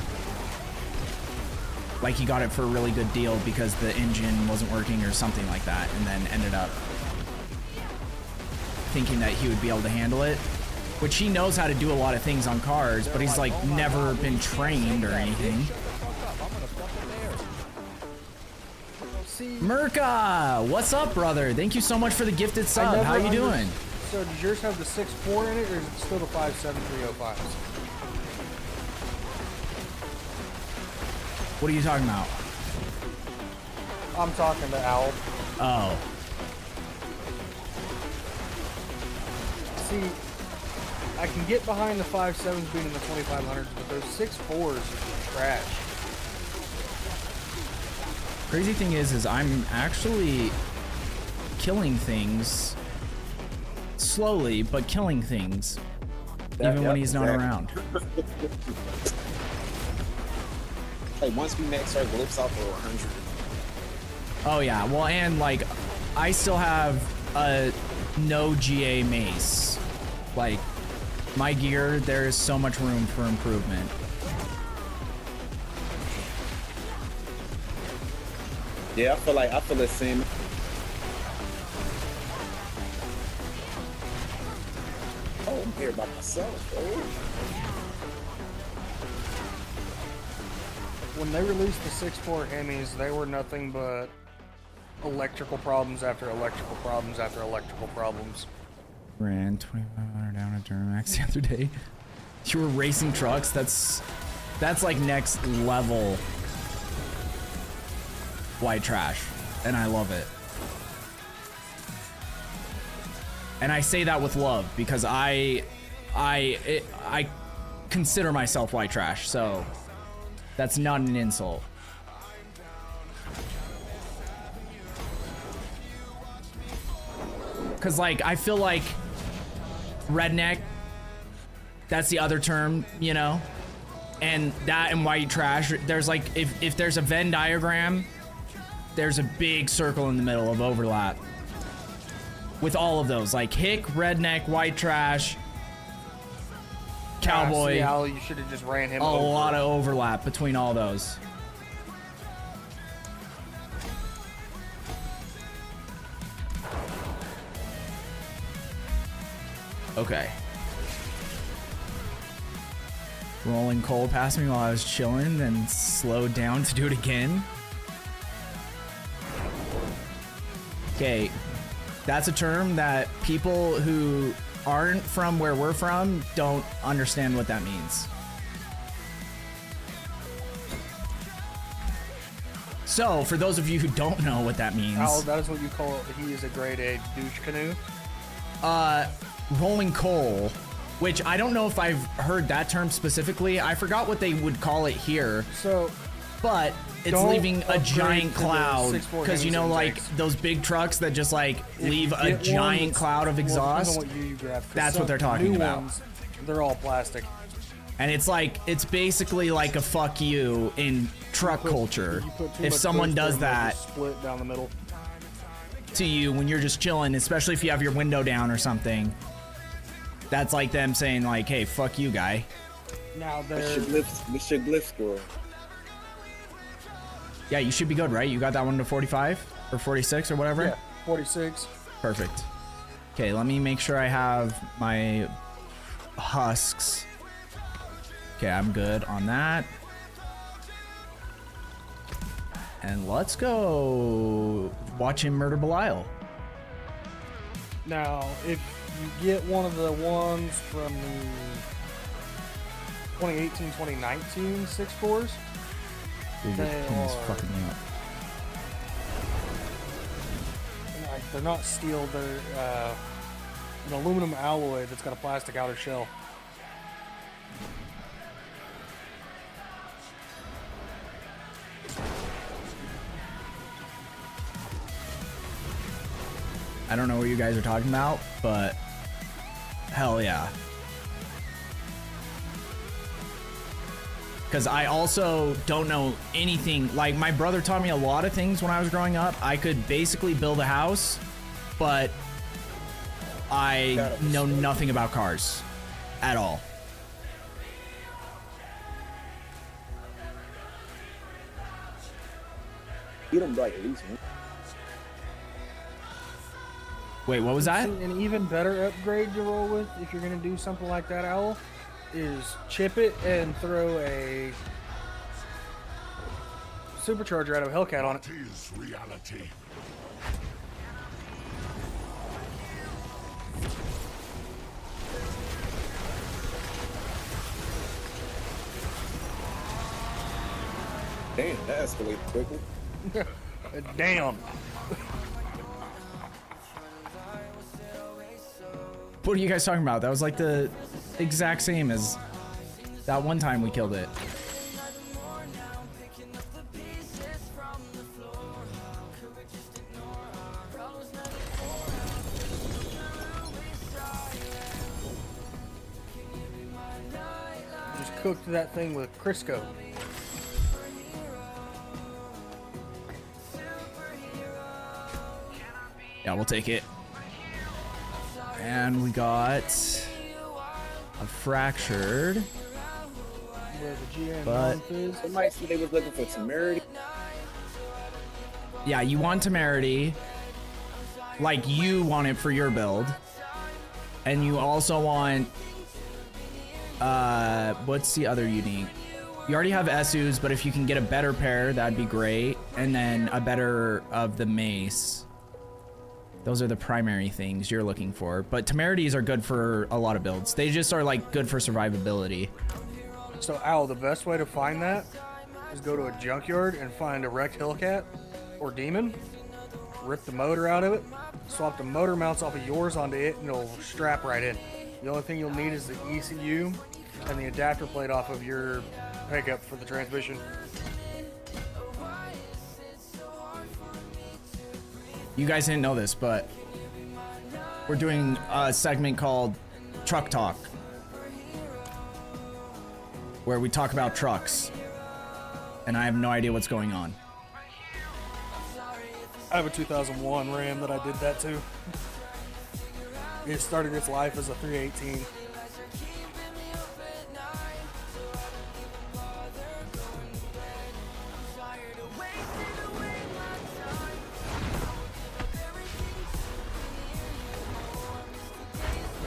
Speaker 1: Like he got it for a really good deal because the engine wasn't working or something like that, and then ended up thinking that he would be able to handle it. Which he knows how to do a lot of things on cars, but he's like never been trained or anything. Merca, what's up, brother? Thank you so much for the gifted sub. How you doing?
Speaker 6: So does yours have the 6.4 in it, or is it still the 5.7.305s?
Speaker 1: What are you talking about?
Speaker 6: I'm talking to Al.
Speaker 1: Oh.
Speaker 6: See, I can get behind the 5.7s being in the 2500s, but those 6.4s are trash.
Speaker 1: Crazy thing is I'm actually killing things slowly, but killing things even when he's not around.
Speaker 8: Hey, once we max our glyphs out for 100.
Speaker 1: Oh yeah, well, and like I still have a no GA mace. Like my gear, there is so much room for improvement.
Speaker 8: Yeah, I feel the same. Oh, I'm here by myself. Oh.
Speaker 6: When they released the 6.4 Hemis, they were nothing but electrical problems after electrical problems after electrical problems.
Speaker 1: Ran 2,500 down at Duramax the other day. You were racing trucks? That's like next level white trash, and I love it. And I say that with love because I consider myself white trash, so that's not an insult. Cause like I feel like redneck, that's the other term, you know, and that and white trash, there's like if there's a Venn diagram, there's a big circle in the middle of overlap with all of those, like hick, redneck, white trash, cowboy.
Speaker 6: See, Al, you should have just ran him
Speaker 1: a
Speaker 6: over.
Speaker 1: lot of overlap between all those. Okay. Rolling coal past me while I was chilling, then slowed down to do it again. Okay, that's a term that people who aren't from where we're from don't understand what that means. So, for those of you who don't know what that means...
Speaker 6: Al, that is what you call it. He is a grade A douche canoe.
Speaker 1: Rolling coal, which I don't know if I've heard that term specifically. I forgot what they would call it here.
Speaker 6: So,
Speaker 1: but it's leaving a giant cloud, because you know, like those big trucks that just like leave a giant cloud of exhaust. That's what they're talking about.
Speaker 6: They're all plastic.
Speaker 1: And it's like, it's basically like a fuck you in truck culture. If someone does that
Speaker 6: split down the middle
Speaker 1: to you when you're just chilling, especially if you have your window down or something, that's like them saying like, hey, fuck you, guy.
Speaker 6: Now
Speaker 8: What's your glyph score?
Speaker 1: Yeah, you should be good, right? You got that one to 45 or 46 or whatever?
Speaker 6: Yeah, 46.
Speaker 1: Perfect. Okay, let me make sure I have my husks. Okay, I'm good on that. And let's go watch him murder Belial.
Speaker 6: Now, if you get one of the ones from 2018, 2019 6.4s.
Speaker 1: Dude,
Speaker 6: They
Speaker 1: this pin is
Speaker 6: are-
Speaker 1: fucking me up.
Speaker 6: They're not steel, they're an aluminum alloy that's got a plastic outer shell.
Speaker 1: I don't know what you guys are talking about, but hell yeah. Because I also don't know anything. Like, my brother taught me a lot of things when I was growing up. I could basically build a house, but I know nothing about cars at all.
Speaker 8: Get them like at least one.
Speaker 1: Wait, what was that?
Speaker 6: An even better upgrade to roll with, if you're going to do something like that, Owl, is chip it and throw a supercharger out of Hellcat on it.
Speaker 5: What is reality?
Speaker 8: Damn, that escalated quickly.
Speaker 6: Damn.
Speaker 1: What are you guys talking about? That was like the exact same as that one time we killed it.
Speaker 6: Just cooked that thing with Crisco.
Speaker 1: Yeah, we'll take it. And we got a fractured.
Speaker 6: Where the GM
Speaker 1: But-
Speaker 6: month is.
Speaker 8: Somebody said they was looking for temerity.
Speaker 1: Yeah, you want temerity. Like, you want it for your build. And you also want... what's the other unique? You already have Esus, but if you can get a better pair, that'd be great. And then a better of the mace. Those are the primary things you're looking for. But temerities are good for a lot of builds. They just are like good for survivability.
Speaker 6: So, Owl, the best way to find that is go to a junkyard and find a wrecked Hellcat or Demon, rip the motor out of it, swap the motor mounts off of yours onto it, and it'll strap right in. The only thing you'll need is the ECU and the adapter plate off of your pickup for the transmission.
Speaker 1: You guys didn't know this, but we're doing a segment called Truck Talk, where we talk about trucks, and I have no idea what's going on.
Speaker 6: I have a 2001 Ram that I did that to. It started its life as a 318.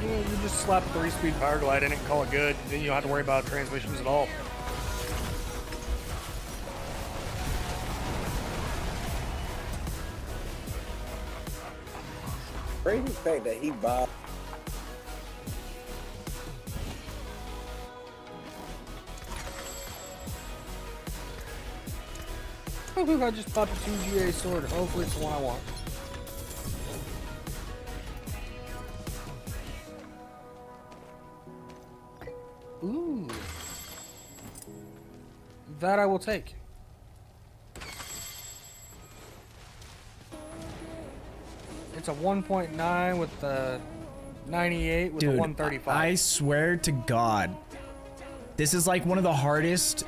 Speaker 6: You just slap a 3-speed power glide in it and call it good. Then you don't have to worry about transmissions at all.
Speaker 8: Crazy fact that he bought.
Speaker 6: I just popped a 2GA sword. Hopefully it's the one I want. Ooh. That I will take. It's a 1.9 with the 98 with the
Speaker 1: Dude,
Speaker 6: 135.
Speaker 1: I swear to God, this is like one of the hardest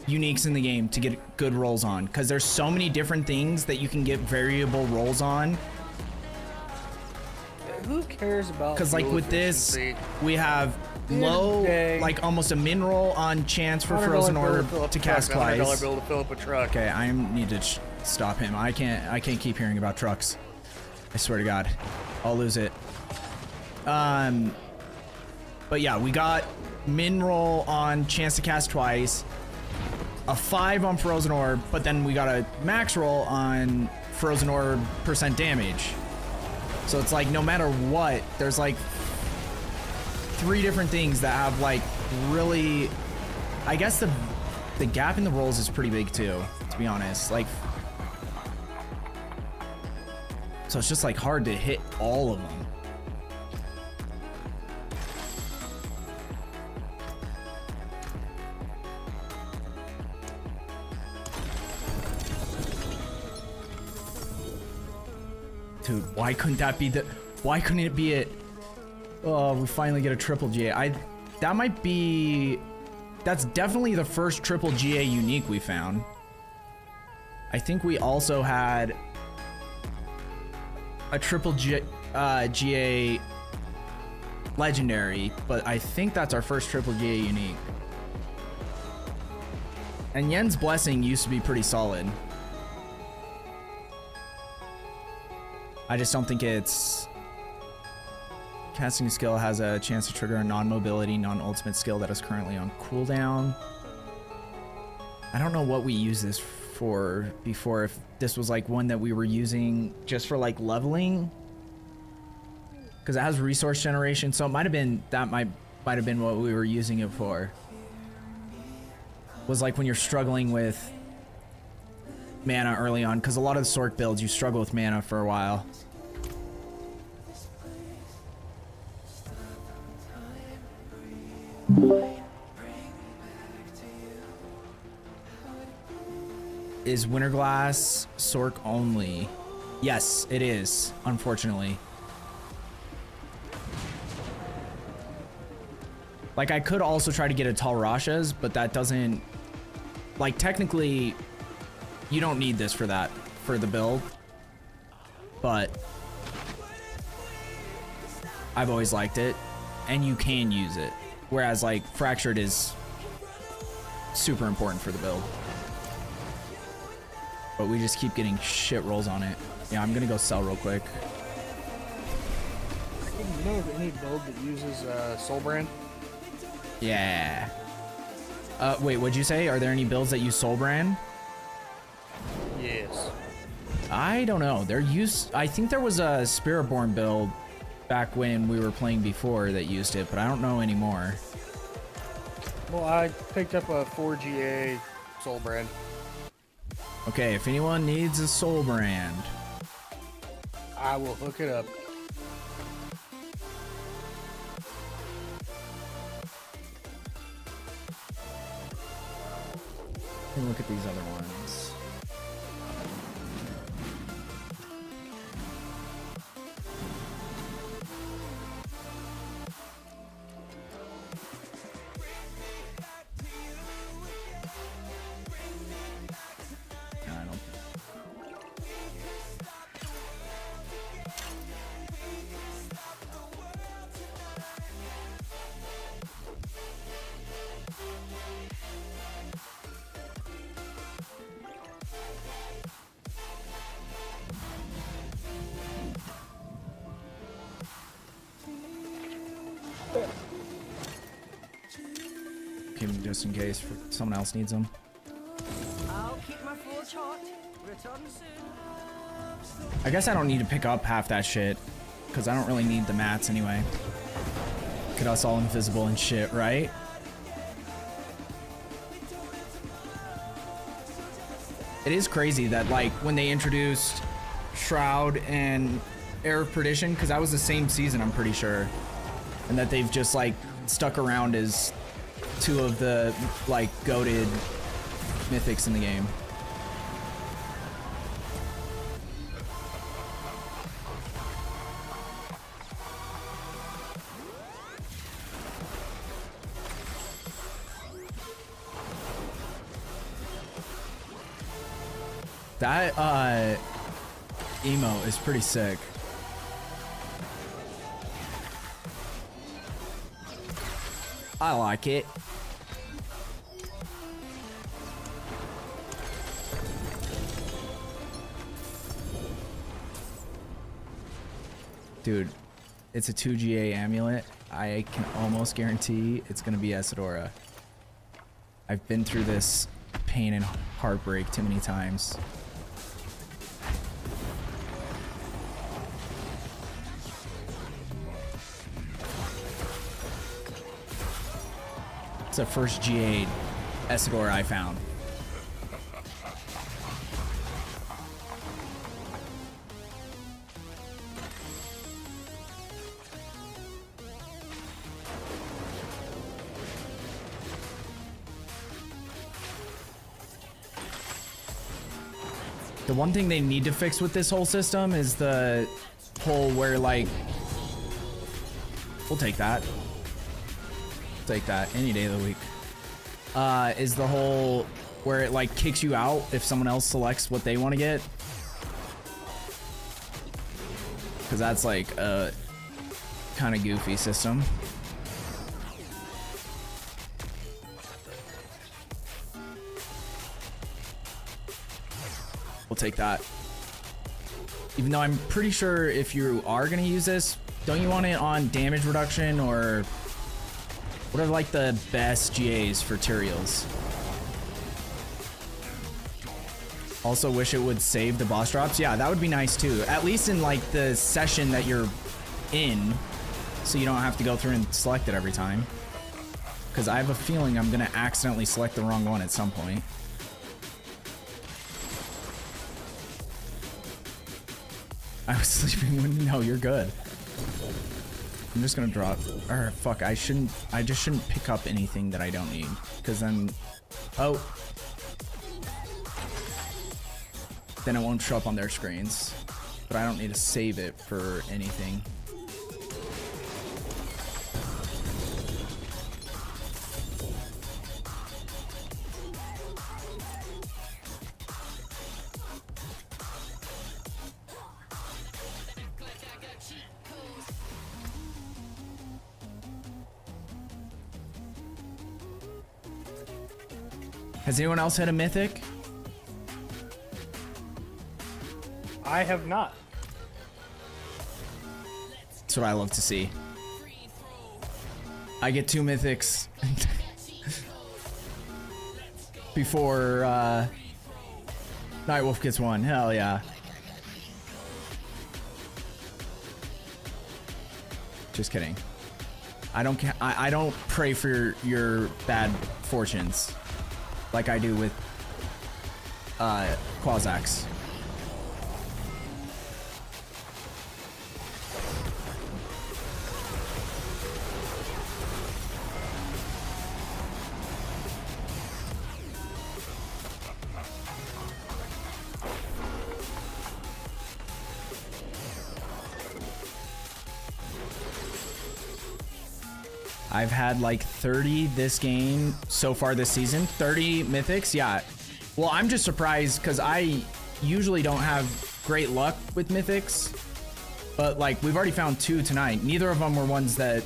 Speaker 1: uniques in the game to get good rolls on, because there's so many different things that you can get variable rolls on.
Speaker 6: Who cares about?
Speaker 1: Because like
Speaker 6: fuel
Speaker 1: with this,
Speaker 6: efficiency?
Speaker 1: we have
Speaker 6: end of
Speaker 1: low,
Speaker 6: the day,
Speaker 1: like almost a min roll on chance for
Speaker 6: $100
Speaker 1: frozen
Speaker 6: bill
Speaker 1: orb
Speaker 6: fill up
Speaker 1: to
Speaker 6: a truck,
Speaker 1: cast
Speaker 6: $100
Speaker 1: twice.
Speaker 6: bill to fill up a truck.
Speaker 1: Okay, I need to stop him. I can't keep hearing about trucks. I swear to God, I'll lose it. But yeah, we got min roll on chance to cast twice, a 5 on frozen orb, but then we got a max roll on frozen orb % damage. So it's like no matter what, there's like 3 different things that have like really, I guess the gap in the rolls is pretty big too, to be honest. Like, so it's just like hard to hit all of them. Dude, why couldn't that be the, why couldn't it be it? Oh, we finally get a triple GA. That might be, that's definitely the first triple GA unique we found. I think we also had a triple GA legendary, but I think that's our first triple GA unique. And Yen's Blessing used to be pretty solid. I just don't think it's... Casting skill has a chance to trigger a non-mobility, non-ultimate skill that is currently on cooldown. I don't know what we used this for before, if this was like one that we were using just for like leveling. Because it has resource generation, so it might have been, that might have been what we were using it for. Was like when you're struggling with mana early on, because a lot of the Sork builds, you struggle with mana for a while. Is Winterglass Sork only? Yes, it is, unfortunately. Like, I could also try to get a Tal Rashas, but that doesn't... Like, technically, you don't need this for that, for the build. But I've always liked it, and you can use it. Whereas, like, Fractured is super important for the build. But we just keep getting shit rolls on it. Yeah, I'm gonna go sell real quick.
Speaker 6: Do you know of any build that uses Soulbrand?
Speaker 1: Yeah. Wait, what'd you say? Are there any builds that use Soulbrand?
Speaker 6: Yes.
Speaker 1: I don't know. I think there was a Spiritborn build back when we were playing before that used it, but I don't know anymore.
Speaker 6: Well, I picked up a 4GA Soulbrand.
Speaker 1: Okay, if anyone needs a Soulbrand,
Speaker 6: I will hook it up.
Speaker 1: let me look at these other ones. I don't. Keep them just in case someone else needs them.
Speaker 9: I'll keep my forge hot. Return soon.
Speaker 1: I guess I don't need to pick up half that shit, because I don't really need the mats anyway. Get us all invisible and shit, right? It is crazy that, like, when they introduced Shroud and Air of Perdition, because that was the same season, I'm pretty sure, and that they've just, like, stuck around as two of the, like, goated mythics in the game. That emo is pretty sick. I like it. Dude, it's a 2GA amulet. I can almost guarantee it's gonna be Isidora. I've been through this pain and heartbreak too many times. It's the first GA Essador I found. The one thing they need to fix with this whole system is the whole where, like, we'll take that. Take that any day of the week. Is the whole where it like kicks you out if someone else selects what they want to get. Because that's like a kind of goofy system. We'll take that. Even though I'm pretty sure if you are going to use this, don't you want it on damage reduction or what are like the best GAs for Tyraels? Also wish it would save the boss drops. Yeah, that would be nice too. At least in like the session that you're in, so you don't have to go through and select it every time. Because I have a feeling I'm going to accidentally select the wrong one at some point. I was sleeping when... No, you're good. I'm just gonna drop... Or, fuck, I just shouldn't pick up anything that I don't need. Because then... Oh. Then it won't show up on their screens. But I don't need to save it for anything. Has anyone else had a mythic?
Speaker 6: I have not.
Speaker 1: That's what I love to see. I get 2 mythics before Nightwolf gets 1. Hell yeah. Just kidding. I don't pray for your bad fortunes like I do with Quasax. I've had like 30 this game so far this season. 30 mythics, yeah. Well, I'm just surprised because I usually don't have great luck with mythics. But like, we've already found 2 tonight. Neither of them were ones that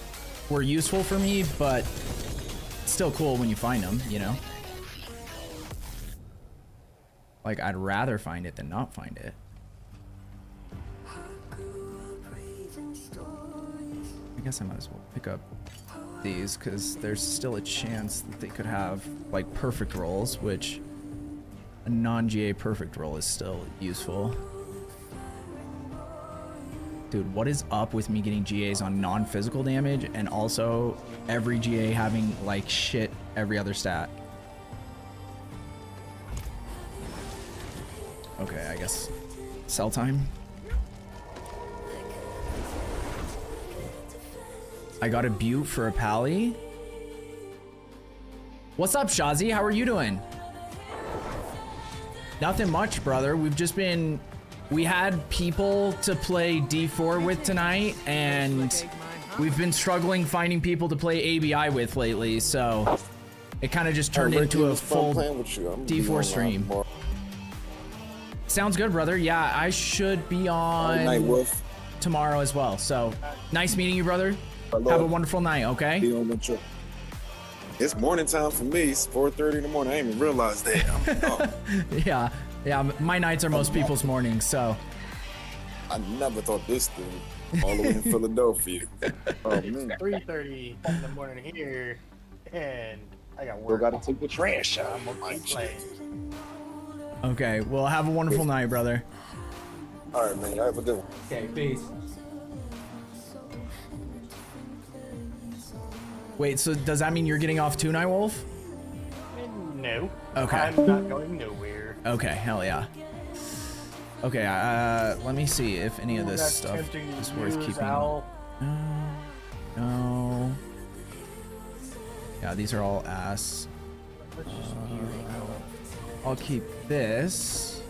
Speaker 1: were useful for me, but it's still cool when you find them, you know? Like, I'd rather find it than not find it. I guess I might as well pick up these because there's still a chance that they could have like perfect rolls, which a non-GA perfect roll is still useful. Dude, what is up with me getting GAs on non-physical damage and also every GA having like shit every other stat? Okay, I guess sell time. I got a butte for a pally. What's up, Shazi? How are you doing? Nothing much, brother. We had people to play D4 with tonight, and we've been struggling finding people to play ABI with lately, so it kind of just turned into a full D4 stream. Sounds good, brother. Yeah, I should be on tomorrow as well, so nice meeting you, brother. Have a wonderful night, okay?
Speaker 8: It's morning time for me. It's 4:30 in the morning. I didn't even realize that.
Speaker 1: Yeah, my nights are most people's mornings, so.
Speaker 8: I never thought this through. All the way in Philadelphia. Oh, man.
Speaker 6: 3:30 in the morning here, and I got
Speaker 8: Still
Speaker 6: work.
Speaker 8: gotta take the trash out.
Speaker 1: Okay, well, have a wonderful night, brother.
Speaker 8: All right, man. Have a good one.
Speaker 1: Okay, peace. Wait, so does that mean you're getting off too, Nightwolf?
Speaker 6: No.
Speaker 1: Okay.
Speaker 6: I'm not going nowhere.
Speaker 1: Okay, hell yeah. Okay, let me see if any of this
Speaker 6: That's
Speaker 1: stuff
Speaker 6: tempting to
Speaker 1: is worth
Speaker 6: use,
Speaker 1: keeping.
Speaker 6: Al.
Speaker 1: No. Yeah, these are all ass. I'll keep this.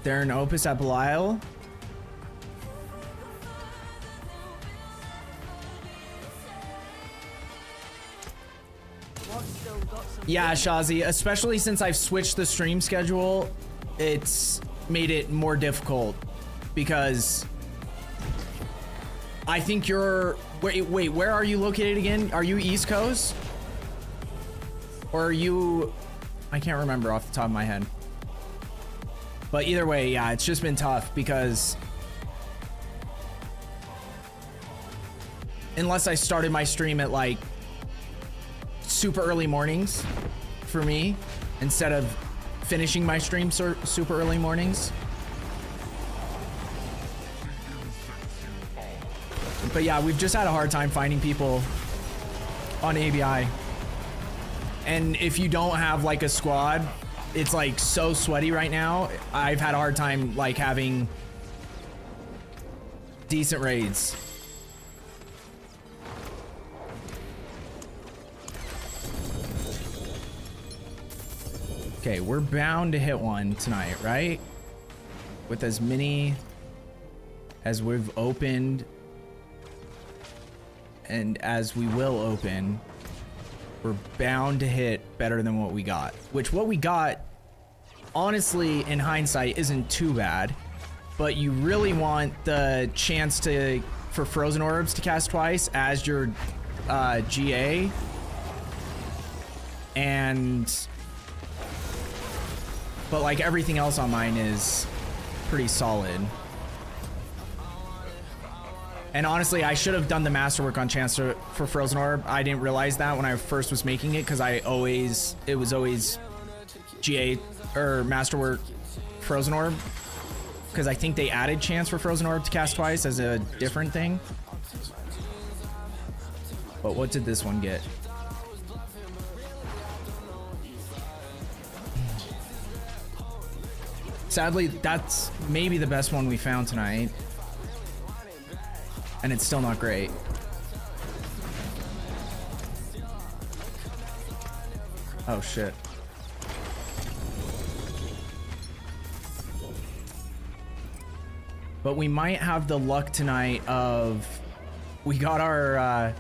Speaker 1: They're an Opus at Belial. Yeah, Shazi, especially since I've switched the stream schedule, it's made it more difficult because I think you're wait, where are you located again? Are you East Coast? Or are you I can't remember off the top of my head. But either way, yeah, it's just been tough because unless I started my stream at like super early mornings for me instead of finishing my stream super early mornings. But yeah, we've just had a hard time finding people on ABI. And if you don't have like a squad, it's like so sweaty right now. I've had a hard time like having decent raids. Okay, we're bound to hit one tonight, right? With as many as we've opened and as we will open, we're bound to hit better than what we got. Which what we got, honestly, in hindsight, isn't too bad. But you really want the chance for Frozen Orbs to cast twice as your GA. But like everything else on mine is pretty solid. And honestly, I should have done the masterwork on chance for Frozen Orb. I didn't realize that when I first was making it because it was always GA or masterwork Frozen Orb. Because I think they added chance for Frozen Orb to cast twice as a different thing. But what did this one get? Sadly, that's maybe the best one we found tonight. And it's still not great. Oh shit. But we might have the luck tonight of we got our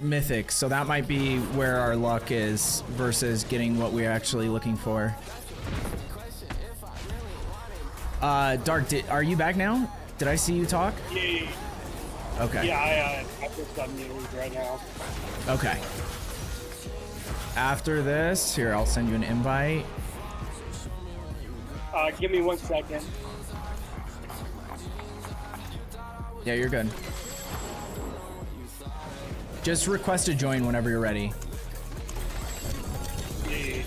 Speaker 1: mythic, so that might be where our luck is versus getting what we're actually looking for. Dark, are you back now? Did I see you talk?
Speaker 7: Yeah.
Speaker 1: Okay.
Speaker 7: Yeah, I just got muted right now.
Speaker 1: Okay. After this, here, I'll send you an invite.
Speaker 7: Give me 1 second.
Speaker 1: Yeah, you're good. Just request to join whenever you're ready.
Speaker 7: Yeah.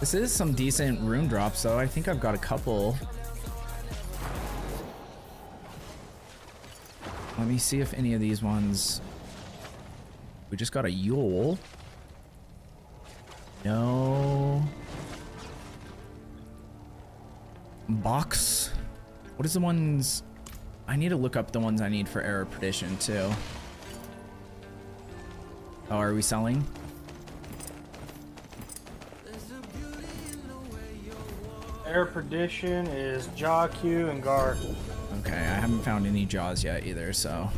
Speaker 1: This is some decent rune drops, though. I think I've got a couple. Let me see if any of these ones... We just got a Yule. No. Box. What is the ones... I need to look up the ones I need for Era Perdition, too. Oh, are we selling?
Speaker 6: Air Perdition is Jaw Q and Gar.
Speaker 1: Okay, I haven't found any Jaws yet either, so...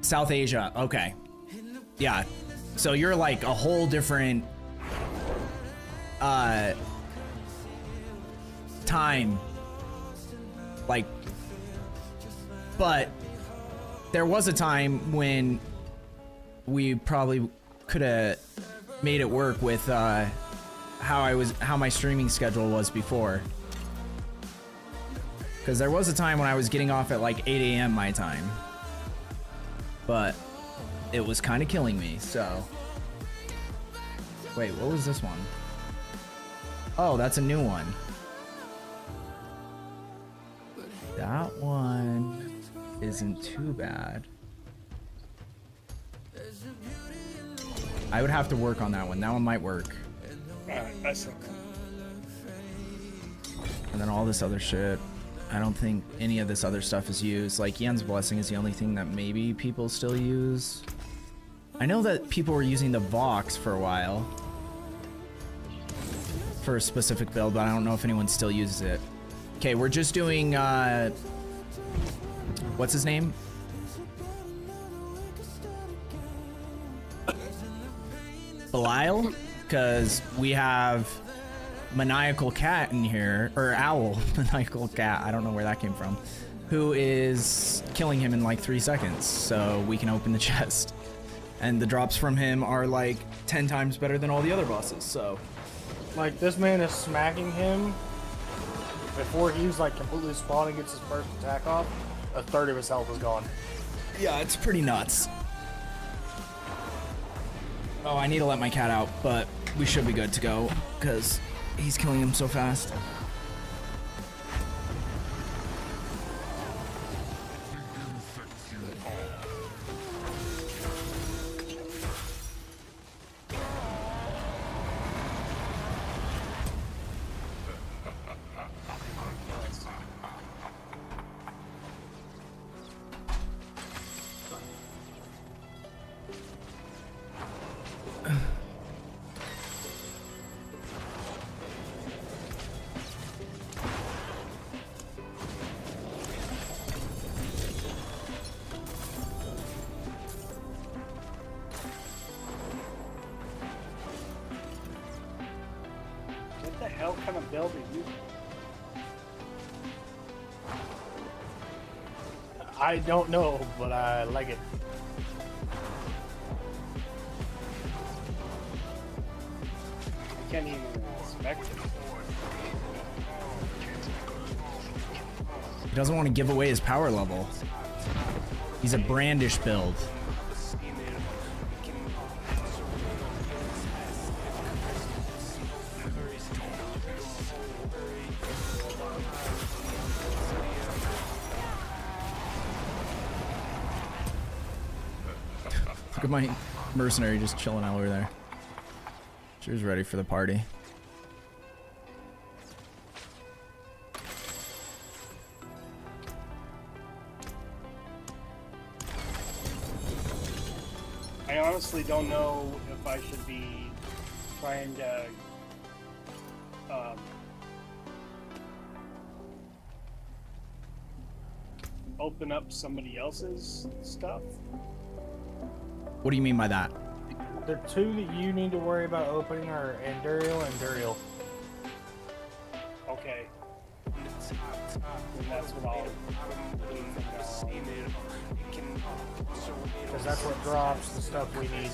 Speaker 1: South Asia, okay. Yeah, so you're like a whole different... time. Like... But... There was a time when... we probably could have made it work with, how my streaming schedule was before. Because there was a time when I was getting off at like 8 a.m. my time. but it was kind of killing me, so. Wait, what was this one? Oh, that's a new one. That one isn't too bad. I would have to work on that one. That one might work.
Speaker 7: That's
Speaker 1: And then all this other shit. I don't think any of this other stuff is used. Like Yen's Blessing is the only thing that maybe people still use. I know that people were using the Vox for a while. For a specific build, but I don't know if anyone still uses it. Okay, we're just doing, what's his name? Belial? Because we have Maniacal Cat in here, or Owl, Maniacal Cat, I don't know where that came from, who is killing him in like 3 seconds, so we can open the chest. And the drops from him are like 10 times better than all the other bosses, so.
Speaker 6: Like, this man is smacking him before he's like completely spawned and gets his first attack off. A third of his health is gone.
Speaker 1: Yeah, it's pretty nuts. Oh, I need to let my cat out, but we should be good to go, because he's killing him so fast.
Speaker 7: what the hell kind of build are you?
Speaker 6: I don't know, but I like it.
Speaker 7: I can't even inspect it.
Speaker 1: He doesn't want to give away his power level. He's a brandish build. Look at my mercenary just chilling out over there. She was ready for the party.
Speaker 7: I honestly don't know if I should be trying to open up somebody else's stuff.
Speaker 1: What do you mean by that?
Speaker 6: The two that you need to worry about opening are Anduriel and Duriel.
Speaker 7: Okay. And that's what I'll do from now on.
Speaker 6: Because that's what drops the stuff we need.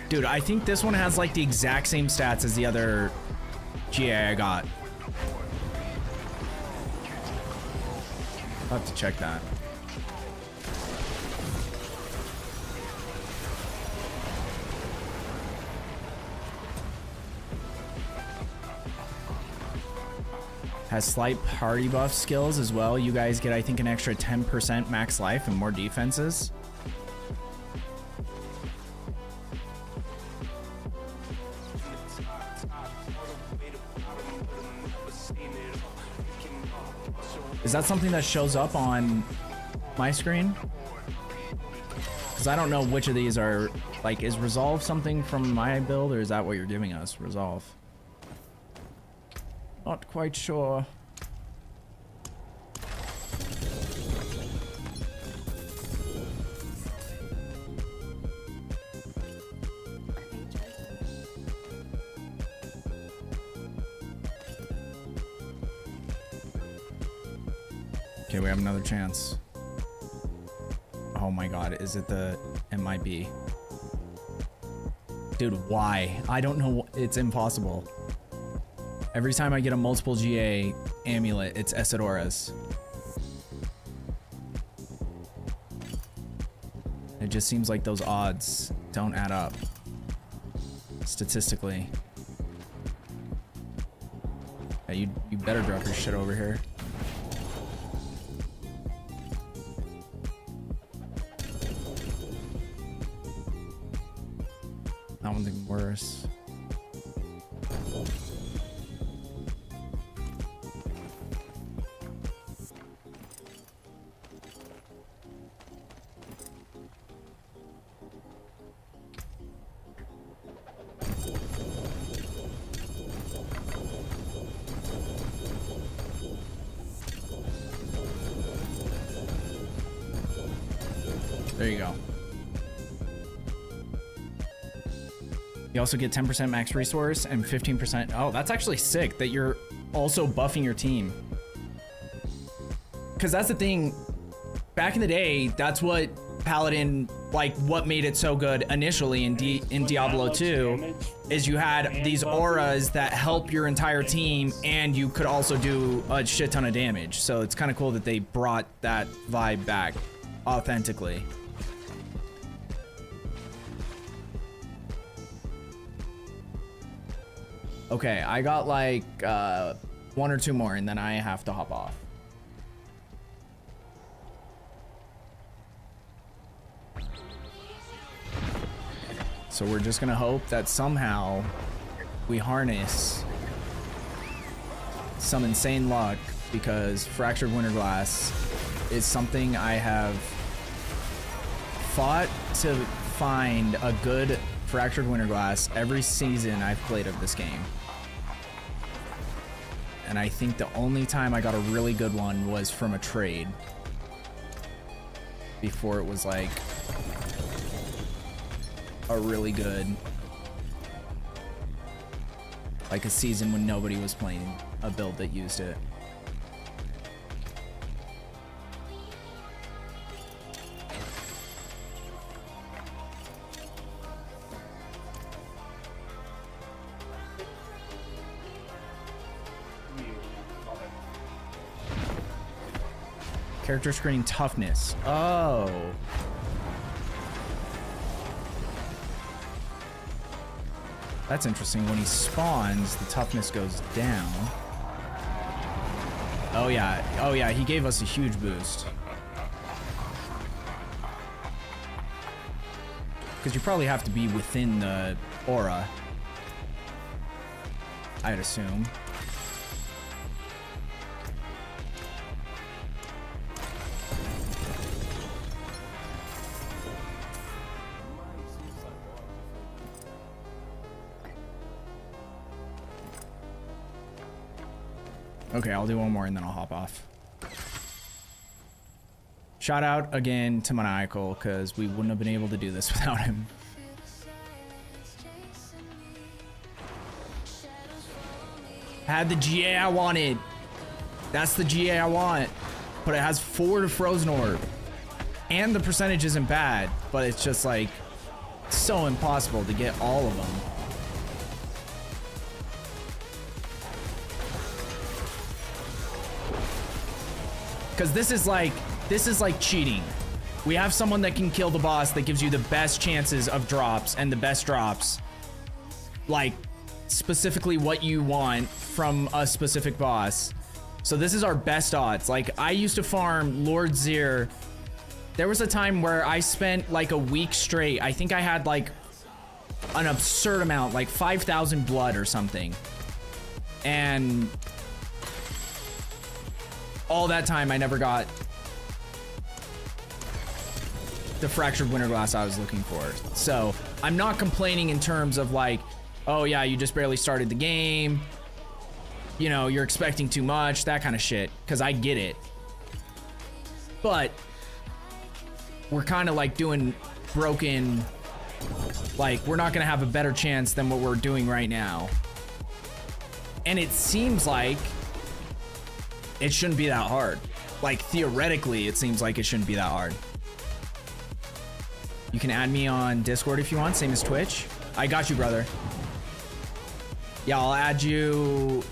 Speaker 1: Dude, I think this one has like the exact same stats as the other GA I got. I'll have to check that. Has slight party buff skills as well. You guys get, I think, an extra 10% max life and more defenses. Is that something that shows up on my screen? Because I don't know which of these are, like, is Resolve something from my build, or is that what you're giving us, Resolve? Not quite sure. Okay, we have another chance. Oh my god, is it the... It might be. Dude, why? I don't know. It's impossible. Every time I get a multiple GA amulet, it's Esadoras. It just seems like those odds don't add up statistically. Yeah, you better drop your shit over here. That one's even worse. There you go. You also get 10% max resource and 15%. Oh, that's actually sick that you're also buffing your team. Because that's the thing. Back in the day, that's what Paladin, like what made it so good initially in Diablo 2 is you had these auras that help your entire team and you could also do a shit ton of damage. So it's kind of cool that they brought that vibe back authentically. Okay, I got like 1 or 2 more and then I have to hop off. So we're just gonna hope that somehow we harness some insane luck, because Fractured Winterglass is something I have fought to find a good Fractured Winterglass every season I've played of this game. And I think the only time I got a really good one was from a trade. Before it was like a really good, like a season when nobody was playing a build that used it. Character screen toughness. Oh. That's interesting. When he spawns, the toughness goes down. Oh yeah. Oh yeah, he gave us a huge boost. Because you probably have to be within the aura, I'd assume. Okay, I'll do one more and then I'll hop off. Shout out again to Maniacal, because we wouldn't have been able to do this without him. Had the GA I wanted. That's the GA I want. But it has 4 to Frozen Orb. And the percentage isn't bad, but it's just like so impossible to get all of them. Because this is like cheating. We have someone that can kill the boss that gives you the best chances of drops and the best drops. Like, specifically what you want from a specific boss. So this is our best odds. Like, I used to farm Lord Zir. There was a time where I spent like a week straight. I think I had like an absurd amount, like 5,000 blood or something. And all that time, I never got the Fractured Winterglass I was looking for. So I'm not complaining in terms of like, oh yeah, you just barely started the game. You know, you're expecting too much, that kind of shit, because I get it. But we're kind of like doing broken, like we're not going to have a better chance than what we're doing right now. And it seems like it shouldn't be that hard. Like, theoretically, it seems like it shouldn't be that hard. You can add me on Discord if you want, same as Twitch. I got you, brother. Yeah, I'll add you.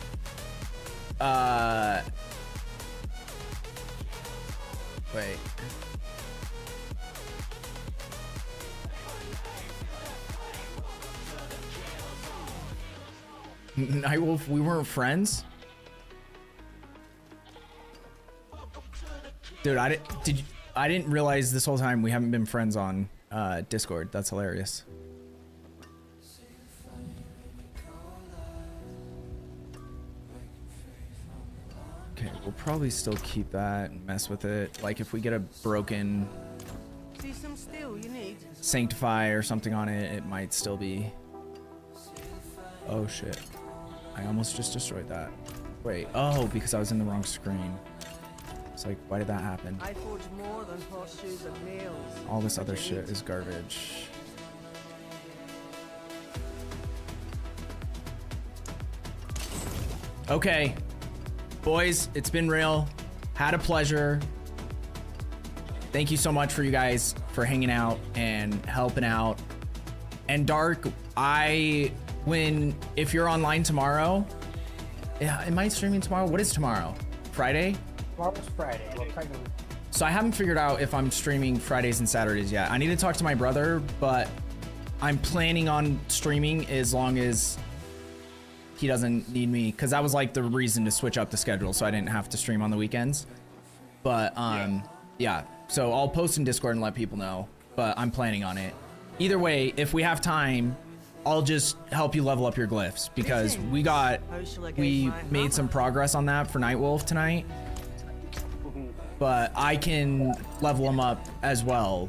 Speaker 1: Wait. Nightwolf, we weren't friends? Dude, I didn't realize this whole time we haven't been friends on Discord. That's hilarious. Okay, we'll probably still keep that and mess with it. Like if we get a broken
Speaker 9: See some steel you need?
Speaker 1: Sanctify or something on it, it might still be. Oh shit. I almost just destroyed that. Wait, oh, because I was in the wrong screen. It's like, why did that happen?
Speaker 9: I forge more than horseshoes and nails.
Speaker 1: All this other shit is garbage. Okay. Boys, it's been real. Had a pleasure. Thank you so much for you guys for hanging out and helping out. And Dark, if you're online tomorrow, yeah, am I streaming tomorrow? What is tomorrow? Friday?
Speaker 6: Tomorrow's Friday. Well, technically.
Speaker 1: So I haven't figured out if I'm streaming Fridays and Saturdays yet. I need to talk to my brother, but I'm planning on streaming as long as he doesn't need me, because that was like the reason to switch up the schedule so I didn't have to stream on the weekends. But yeah, so I'll post in Discord and let people know, but I'm planning on it. Either way, if we have time, I'll just help you level up your glyphs, because we made some progress on that for Nightwolf tonight, but I can level them up as well.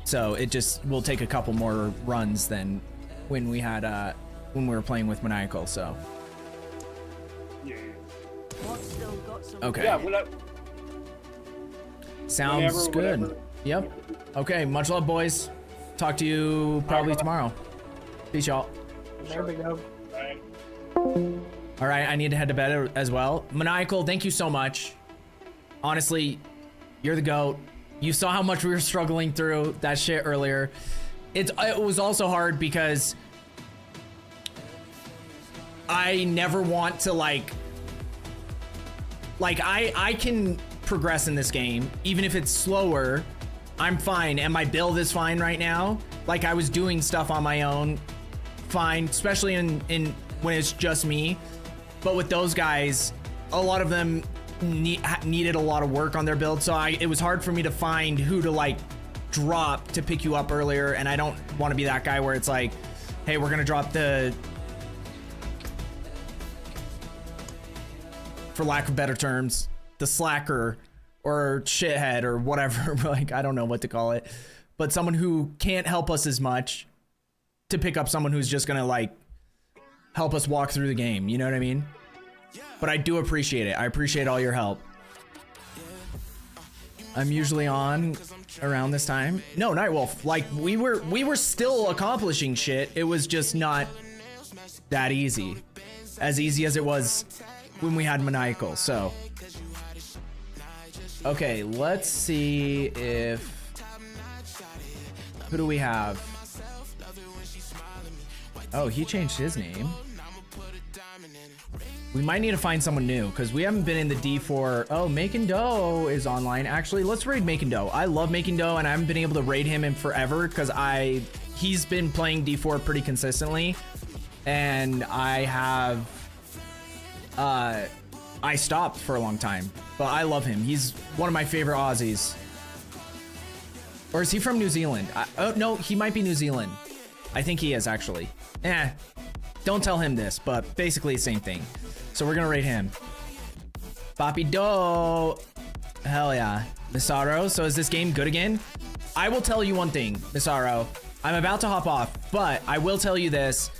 Speaker 1: So it just will take a couple more runs than when we had when we were playing with Maniacal. So okay.
Speaker 7: Yeah,
Speaker 1: sounds good.
Speaker 7: Whatever.
Speaker 1: Yep. Okay, much love, boys. Talk to you probably tomorrow. Peace, y'all.
Speaker 6: There we go.
Speaker 1: All right, I need to head to bed as well. Maniacal, thank you so much. Honestly, you're the GOAT. You saw how much we were struggling through that shit earlier. It was also hard because I never want to like I can progress in this game even if it's slower. I'm fine, and my build is fine right now. Like I was doing stuff on my own, fine, especially in when it's just me. But with those guys, a lot of them needed a lot of work on their build, so it was hard for me to find who to like drop to pick you up earlier. And I don't want to be that guy where it's like, hey, we're gonna drop the, for lack of better terms, the slacker or shithead or whatever. Like, I don't know what to call it, but someone who can't help us as much to pick up someone who's just gonna like help us walk through the game, you know what I mean? But I do appreciate it. I appreciate all your help. I'm usually on around this time. No, Nightwolf, like we were still accomplishing shit. It was just not that easy. As easy as it was when we had Maniacal. So okay, let's see if, who do we have? Oh, he changed his name. We might need to find someone new because we haven't been in the D4. Oh, Making Dough is online. Actually, let's raid Making Dough. I love Making Dough, and I haven't been able to raid him in forever because he's been playing D4 pretty consistently, and I have I stopped for a long time, but I love him. He's one of my favorite Aussies. Or is he from New Zealand? Oh no, he might be New Zealand. I think he is actually. Don't tell him this, but basically the same thing. So we're gonna rate him. Papi Do. Hell yeah. Misaro, so is this game good again? I will tell you one thing, Misaro. I'm about to hop off, but I will tell you this.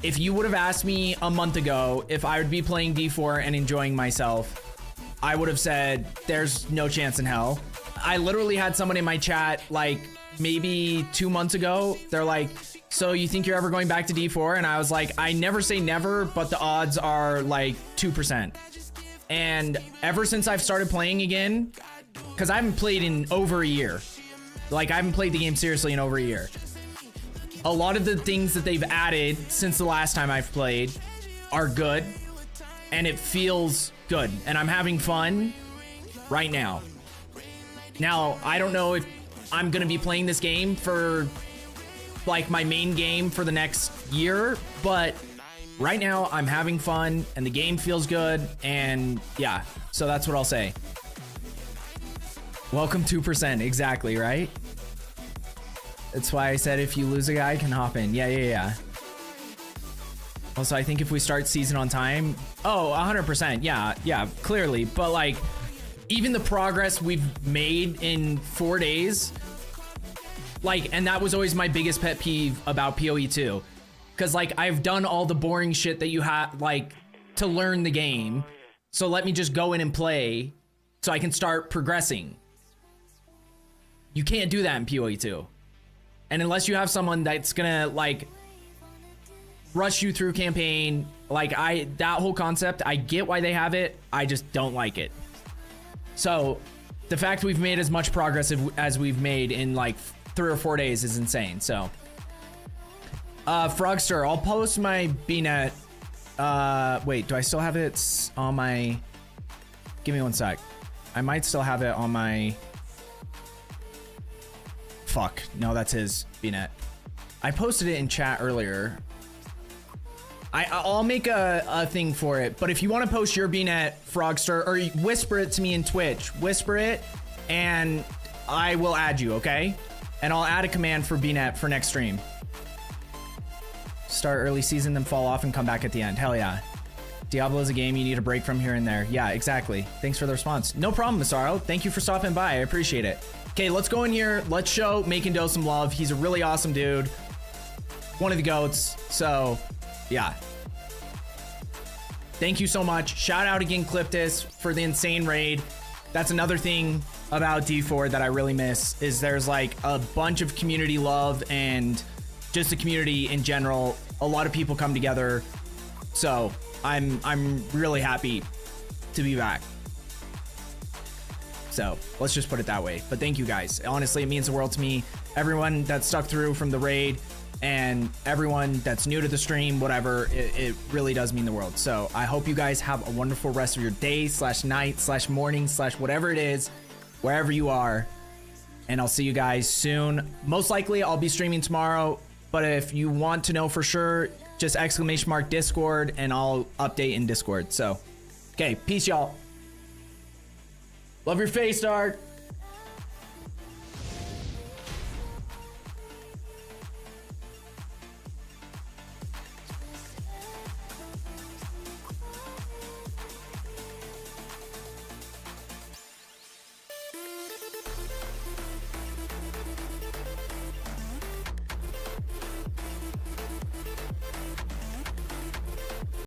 Speaker 1: If you would have asked me a month ago if I would be playing D4 and enjoying myself, I would have said there's no chance in hell. I literally had someone in my chat like maybe 2 months ago. They're like, so you think you're ever going back to D4? And I was like, I never say never, but the odds are like 2%. And ever since I've started playing again, because I haven't played in over a year. Like I haven't played the game seriously in over a year. a lot of the things that they've added since the last time I've played are good, and it feels good, and I'm having fun right now. Now, I don't know if I'm gonna be playing this game for like my main game for the next year, but right now I'm having fun and the game feels good, and yeah, so that's what I'll say. Welcome 2%, exactly, right? That's why I said if you lose a guy, I can hop in. Yeah. Also, I think if we start season on time, 100%, yeah, clearly. But like, even the progress we've made in 4 days, like, and that was always my biggest pet peeve about PoE 2. Cause like, I've done all the boring shit that you have, like, to learn the game. So let me just go in and play so I can start progressing. You can't do that in PoE 2. And unless you have someone that's gonna like rush you through campaign, like that whole concept, I get why they have it. I just don't like it. So the fact we've made as much progress as we've made in like 3 or 4 days is insane. So Frogster, I'll post my BNet. Wait, do I still have it on my, give me one sec. I might still have it on my, fuck, no, that's his BNet. I posted it in chat earlier. I'll make a thing for it, but if you want to post your BNet, Frogster, or whisper it to me in Twitch, whisper it, and I will add you, okay? And I'll add a command for BNet for next stream. Start early season, then fall off and come back at the end. Hell yeah. Diablo is a game you need a break from here and there. Yeah, exactly. Thanks for the response. No problem, Masaro. Thank you for stopping by. I appreciate it. Okay, let's go in here. Let's show Making Doe some love. He's a really awesome dude. One of the GOATs. So, yeah. Thank you so much. Shout out again, Cliptus, for the insane raid. That's another thing about D4 that I really miss, is there's like a bunch of community love and just the community in general. A lot of people come together. So I'm really happy to be back. So let's just put it that way. But thank you guys. Honestly, it means the world to me. Everyone that stuck through from the raid and everyone that's new to the stream, whatever, it really does mean the world. So I hope you guys have a wonderful rest of your day / night / morning / whatever it is, wherever you are. And I'll see you guys soon. Most likely I'll be streaming tomorrow, but if you want to know for sure, just ! Discord and I'll update in Discord. So, okay, peace y'all. Love your face, Dark.